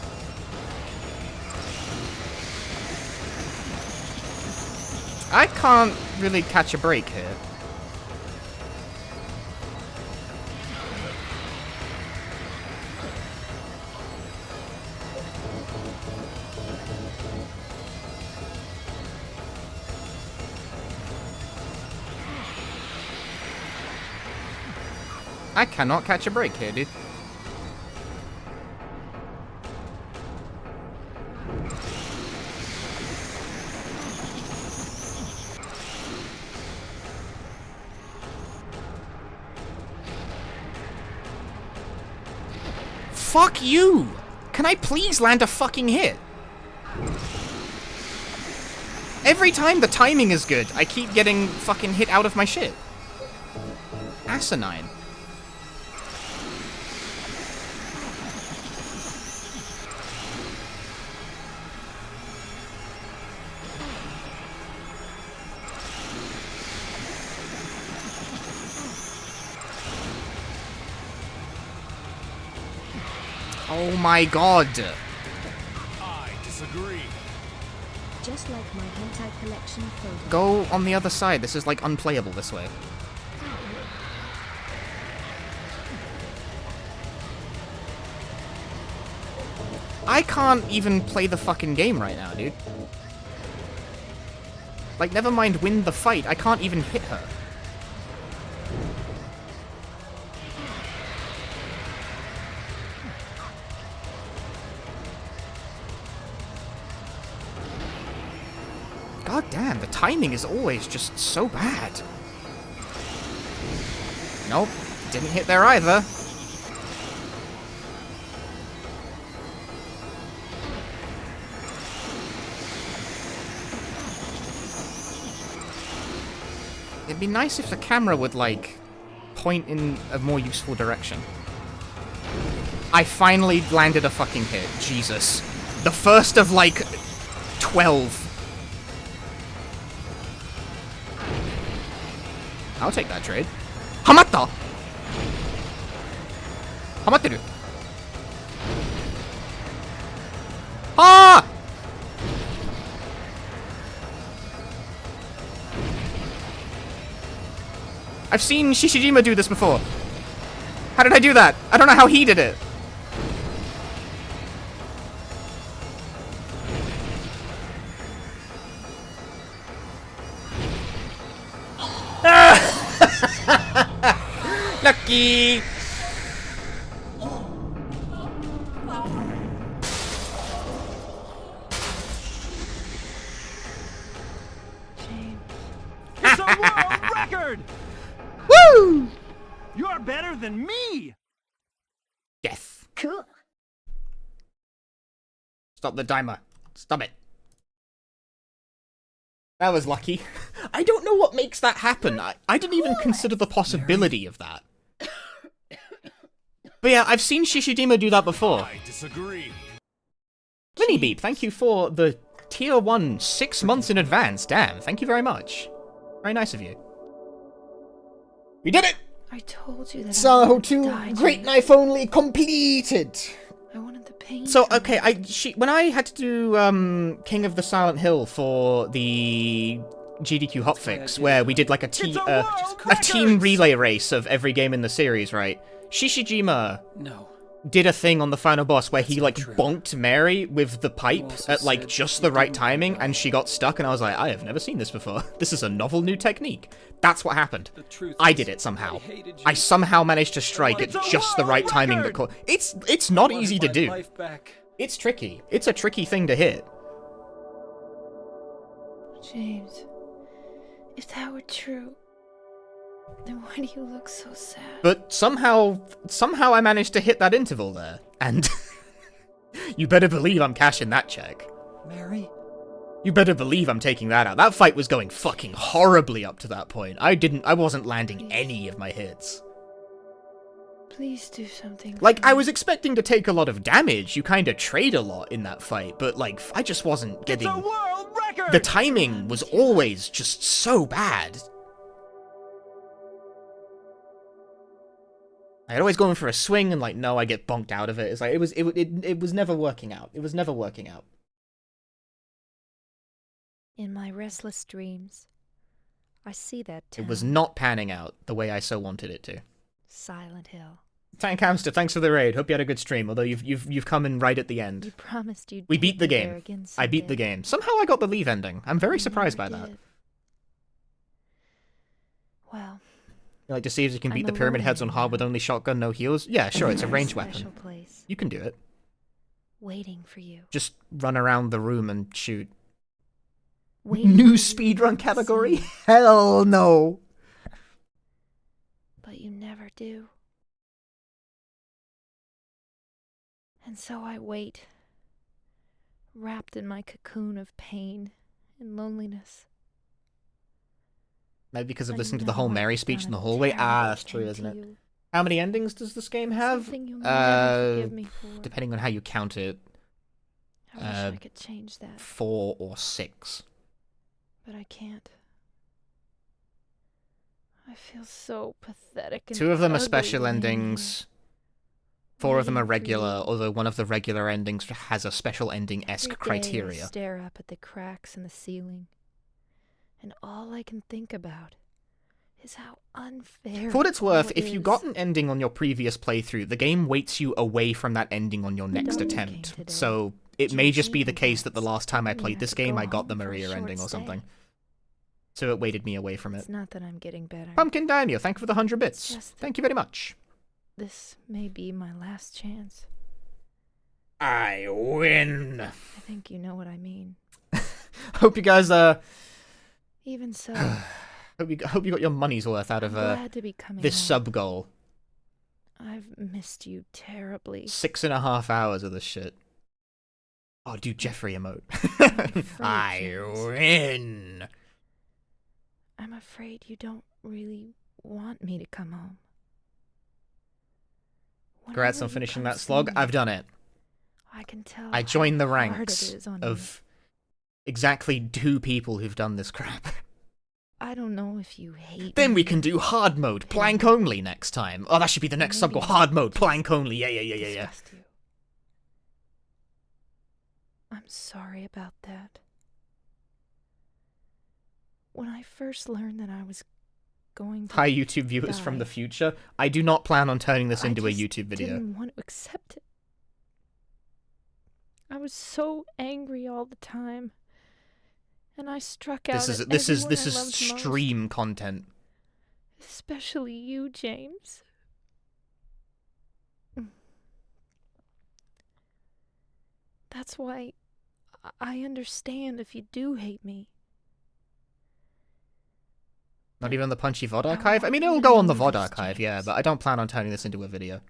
I can't really catch a break here. I cannot catch a break here, dude. Fuck you! Can I please land a fucking hit? Every time the timing is good, I keep getting fucking hit out of my shit. Asinine. Oh my god. I disagree. Just like my hentai collection photo. Go on the other side. This is, like, unplayable this way. I can't even play the fucking game right now, dude. Like, never mind win the fight, I can't even hit her. God damn, the timing is always just so bad. Nope, didn't hit there either. It'd be nice if the camera would, like, point in a more useful direction. I finally landed a fucking hit. Jesus. The first of, like, 12. I'll take that trade. Hamatta! Hamatteru! Ah! I've seen Shishijima do this before. How did I do that? I don't know how he did it. Lucky! It's a world record! Woo! You're better than me! Yes. Cool. Stop the timer. Stop it. That was lucky. I don't know what makes that happen. I didn't even consider the possibility of that. But yeah, I've seen Shishijima do that before. I disagree. Mini Beep, thank you for the tier 1 6 months in advance. Damn, thank you very much. Very nice of you. We did it! I told you that. So, to Great Knife Only completed! I wanted the pain. So, okay, when I had to do King of the Silent Hill for the GDQ hotfix, where we did like a team relay race of every game in the series, right? Shishijima did a thing on the final boss where he like bonked Mary with the pipe at like just the right timing, and she got stuck, and I was like, I have never seen this before. This is a novel new technique. That's what happened. I did it somehow. I somehow managed to strike at just the right timing. It's not easy to do. It's tricky. It's a tricky thing to hit. James, if that were true, then why do you look so sad? But somehow I managed to hit that interval there, and you better believe I'm cashing that check. Mary? You better believe I'm taking that out. That fight was going fucking horribly up to that point. I wasn't landing any of my hits. Please do something. Like, I was expecting to take a lot of damage. You kind of trade a lot in that fight, but like, I just wasn't getting... It's a world record! The timing was always just so bad. I'd always go in for a swing and like, no, I get bonked out of it. It's like, it was never working out. It was never working out. In my restless dreams, I see that town. It was not panning out the way I so wanted it to. Silent Hill. Tank Hamster, thanks for the raid. Hope you had a good stream, although you've come in right at the end. You promised you'd We beat the take me there game. again I beat the someday. game. Somehow I got the leave ending. I'm very surprised by that. Well, You like to see if you can I'm beat the pyramid alone heads on hard with only shotgun, no heals? Yeah, sure, it's a ranged special weapon. place, You can do it. waiting for you. Just run around the room and shoot. Waiting New for you speedrun to category? see. Hell no. But you never do. And so I wait, wrapped in my cocoon of pain and loneliness. Maybe because of I listening to the whole know Mary I've speech done in the a hallway? Ah, that's terrible true, thing isn't to it? you. How many endings does this game have? Something you'll never forgive me for. Depending on how you count it. I wish I could change that, 4 or 6. but I can't. I feel so pathetic and 2 of them are ugly special lying here. endings. 4 of them are living for regular, you. although one of the regular endings has a special ending-esque Every day I criteria. stare up at the cracks in the ceiling, and all I can think about is how unfair. For what it's it all worth, if you is. got an ending on your previous playthrough, the game weights you away from that ending on your next Don't attempt. today. So it may just be the Gene case that the last time I told me played I this could game, go I got the home for a Maria short ending or stay. something. So it weighted me away from it. It's not that I'm getting better. Pumpkin Daniel, thank you for the 100 bits. just Thank you very much. This may be my last chance. I win. I think you know what I mean. Hope you guys Even so, hope you got your money's worth out of I'm glad to be coming this home. sub goal. I've missed you terribly. 6.5 hours of this shit. Oh, dude, Jeffrey emote. I James. win. I'm afraid you don't really want me to come home. Congrats Whenever on you finishing come that slog. see me, I've done it. I can tell. I joined the how hard ranks it is on you. of exactly 2 people who've done this crap. I don't know if you hate Then me. we can do hard mode, plank only next time. Oh, that should be the next sub goal. Maybe Hard mode, plank only. Yeah. disgust you. I'm sorry about that. When I first learned that I was going to Hi, YouTube viewers from the die, future. I do not plan on turning this I into a just YouTube video. didn't want to accept it. I was so angry all the time, and I struck out. This is at this is everyone I loved most, stream content. especially you, James. That's why I understand if you do hate me. Not even the Punchy VOD I archive? I want mean, you it'll to go on the know VOD this, archive, yeah, James. but I don't plan on turning this into a video.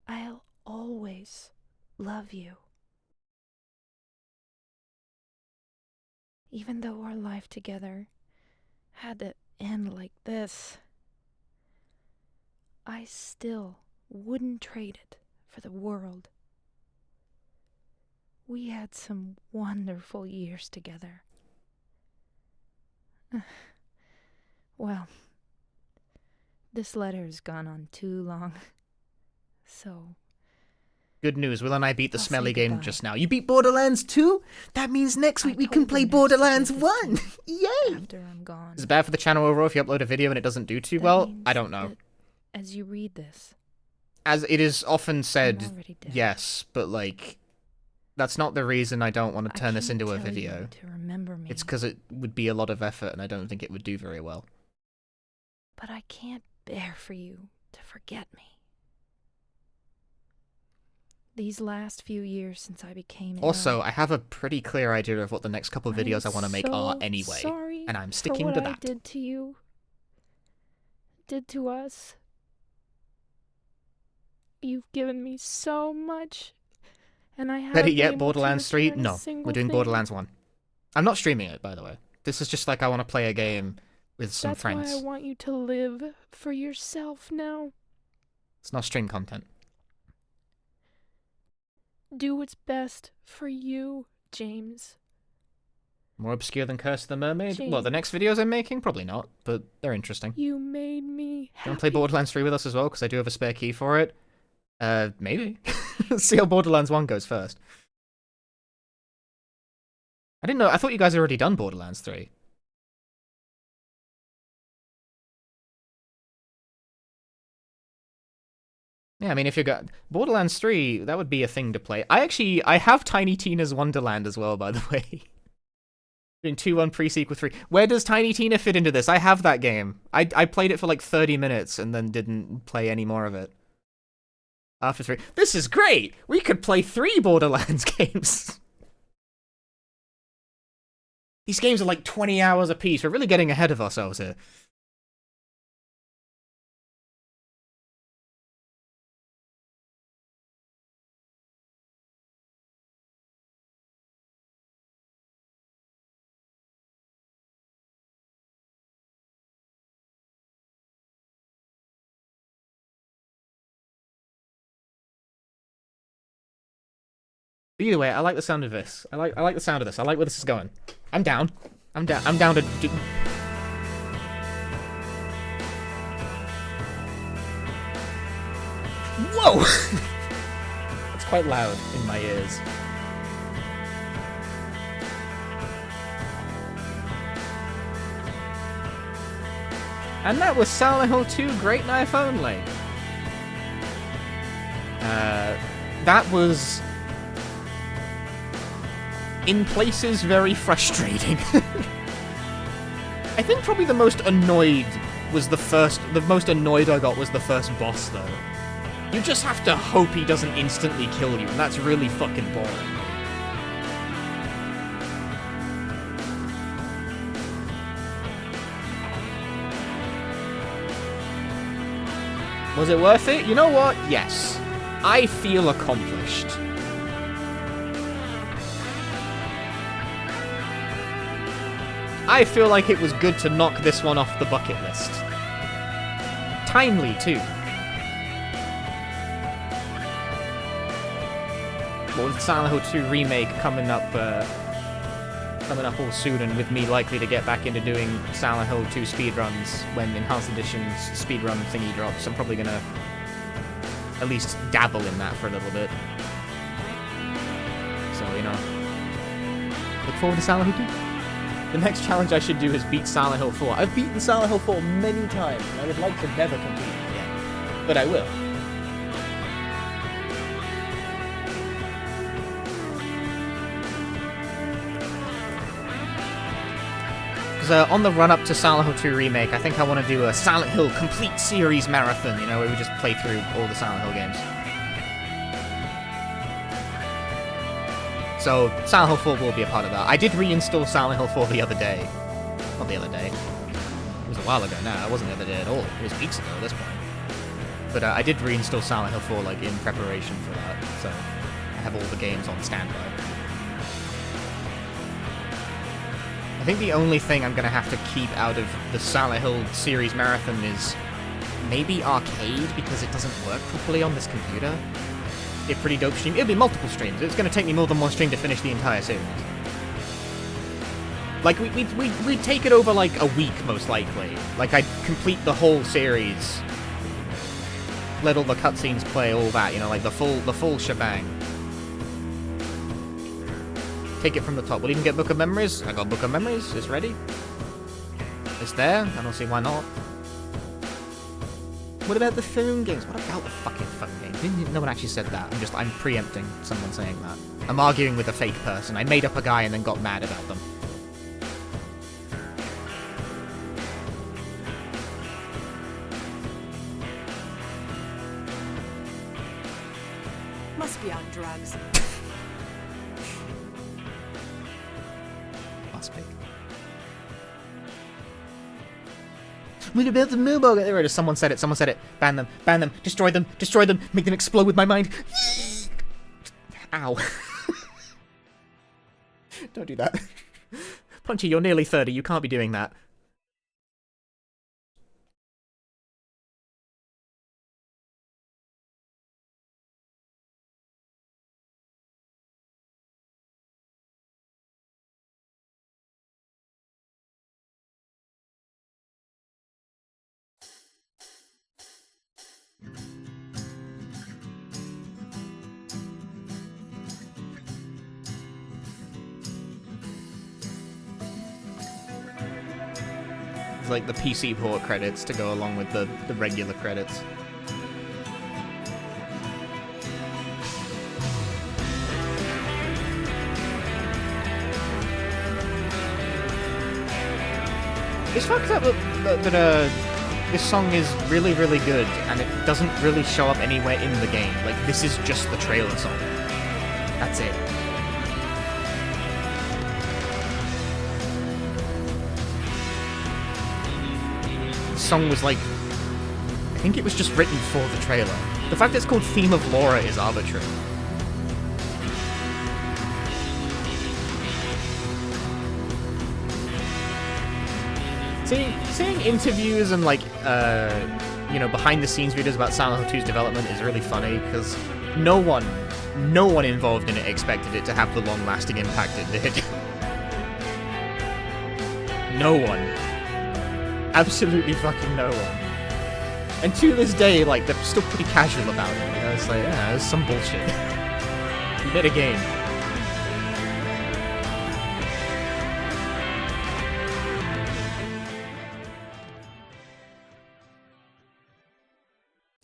I'll always love you. Even though our life together had to end like this, I still wouldn't trade it for the world. We had some wonderful years together. Well, this letter has gone on too long, so Good news, Will and I beat the I'll smelly say game goodbye. just now. You beat Borderlands 2? That means next week we can told play the nurse to Borderlands give this 1! to Yay! after I'm gone. Is it bad for the channel overall if you upload a video and it doesn't do too That well? means I don't know. that as you read this, As it is often said, already dead. yes, but like, that's not the reason I don't want to turn this can't into a tell you video. to remember me. It's because it would be a lot of effort and I don't think it would do very well. But I can't bear for you to forget me. These last few years since I became Also, ill, I have a pretty clear idea of what the next couple of videos I want to make so are anyway, sorry and I'm for sticking what to I that. did to you, did to us. You've given me so much, and I haven't Better been yet, able to Borderlands 3? return a No, single we're doing thing. Borderlands 1. I'm not streaming it, by the way. This is just like I want to play a game with some That's friends. why I want you to live for yourself now. It's not stream content. Do what's best for you, James. More obscure than Curse of the Mermaid? James. What, the next videos I'm making? Probably not, but they're interesting. You made me You happy. want to play Borderlands 3 with us as well? Because I do have a spare key for it. Maybe. See how Borderlands 1 goes first. I didn't know. I thought you guys had already done Borderlands 3. Yeah, I mean, if you got Borderlands 3, that would be a thing to play. I have Tiny Tina's Wonderland as well, by the way. In 2-1 pre-sequel 3. Where does Tiny Tina fit into this? I have that game. I played it for like 30 minutes and then didn't play any more of it. After 3. This is great! We could play 3 Borderlands games! These games are like 20 hours apiece. We're really getting ahead of ourselves here. Either way, I like the sound of this. I like the sound of this. I like where this is going. I'm down. I'm down to do... Whoa! It's quite loud in my ears. And that was Silent Hill 2 Great Knife Only. That was, in places, very frustrating. I think probably the most annoyed I got was the first boss, though. You just have to hope he doesn't instantly kill you, and that's really fucking boring. Was it worth it? You know what? Yes. I feel accomplished. I feel like it was good to knock this one off the bucket list. Timely, too. Well, with Silent Hill 2 Remake coming up all soon, and with me likely to get back into doing Silent Hill 2 speedruns when Enhanced Edition's speedrun thingy drops, I'm probably gonna at least dabble in that for a little bit. So, you know, look forward to Silent Hill 2. The next challenge I should do is beat Silent Hill 4. I've beaten Silent Hill 4 many times, and I would like to never complete it again. But I will. Because on the run-up to Silent Hill 2 Remake, I think I want to do a Silent Hill complete series marathon, you know, where we just play through all the Silent Hill games. So, Silent Hill 4 will be a part of that. I did reinstall Silent Hill 4 the other day. Not the other day. It was a while ago now. It wasn't the other day at all. It was weeks ago at this point. But I did reinstall Silent Hill 4, like, in preparation for that. So, I have all the games on standby. I think the only thing I'm going to have to keep out of the Silent Hill series marathon is maybe arcade, because it doesn't work properly on this computer. A pretty dope stream. It'll be multiple streams. It's going to take me more than one stream to finish the entire series. Like, we'd take it over, like, a week, most likely. Like, I'd complete the whole series. Let all the cutscenes play, all that, you know, like, the full shebang. Take it from the top. We'll even get Book of Memories. I got Book of Memories. It's ready. It's there. I don't see why not. What about the phone games? What about the fucking phone games? No one actually said that. I'm preempting someone saying that. I'm arguing with a fake person. I made up a guy and then got mad about them. Must be on drugs. Must be. What about the mobile? There it is. Someone said it. Someone said it. Ban them. Ban them. Destroy them. Destroy them. Make them explode with my mind. Ow. Don't do that. Punchy, you're nearly 30. You can't be doing that. Like the PC port credits to go along with the regular credits. It's fucked up that this song is really, really good, and it doesn't really show up anywhere in the game. Like, this is just the trailer song. That's it. Song was like, I think it was just written for the trailer. The fact that it's called Theme of Laura is arbitrary. Seeing interviews and like you know, behind the scenes videos about Silent Hill 2's development is really funny, because no one involved in it expected it to have the long lasting impact it did. No one. Absolutely fucking no one. And to this day, like, they're still pretty casual about it, you know? it's like, yeah, it's some bullshit. You made a game.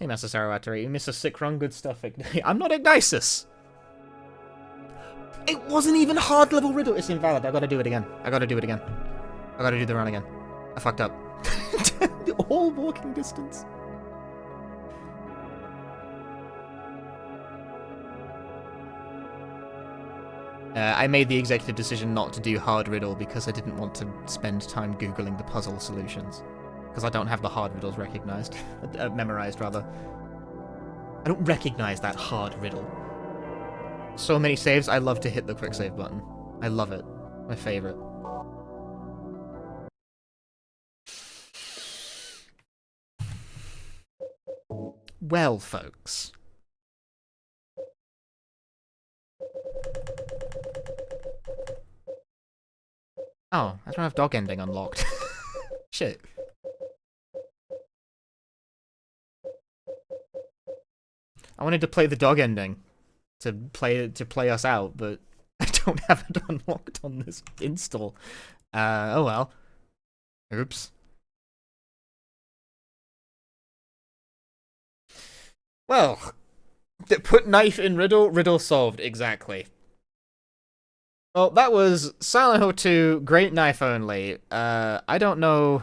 Hey, Master Sarawatari, you miss a sick run, good stuff. I'm not Ignisus! It wasn't even hard level Riddle. It's invalid. I gotta do it again. I gotta do the run again. I fucked up. All walking distance. I made the executive decision not to do hard riddle because I didn't want to spend time googling the puzzle solutions. Because I don't have the hard riddles recognized. Memorized, rather. I don't recognize that hard riddle. So many saves, I love to hit the quick save button. I love it. My favorite. Well, folks. Oh, I don't have dog ending unlocked. Shit. I wanted to play the dog ending to play us out, but I don't have it unlocked on this install. Oh well. Oops. Well, put knife in riddle, riddle solved, exactly. Well, that was Silent Hill 2, Great Knife Only. I don't know...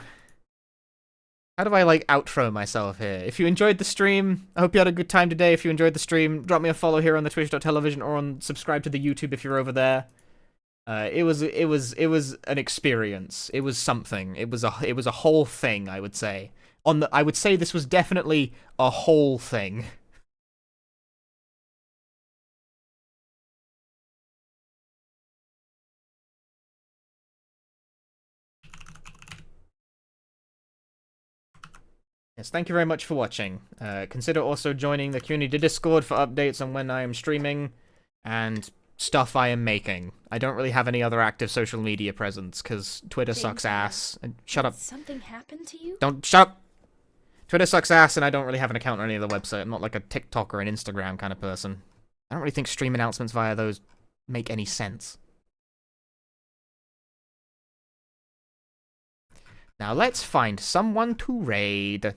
How do I, like, outro myself here? If you enjoyed the stream, I hope you had a good time today. If you enjoyed the stream, drop me a follow here on the twitch.tv or on subscribe to the YouTube if you're over there. It was an experience. It was something. It was a whole thing, I would say. I would say this was definitely a whole thing. Yes, thank you very much for watching. Consider also joining the community Discord for updates on when I am streaming and stuff I am making. I don't really have any other active social media presence because Twitter sucks ass. And shut up. Something happened to you? Don't shut up. Twitter sucks ass, and I don't really have an account on any other website. I'm not like a TikTok or an Instagram kind of person. I don't really think stream announcements via those make any sense. Now let's find someone to raid.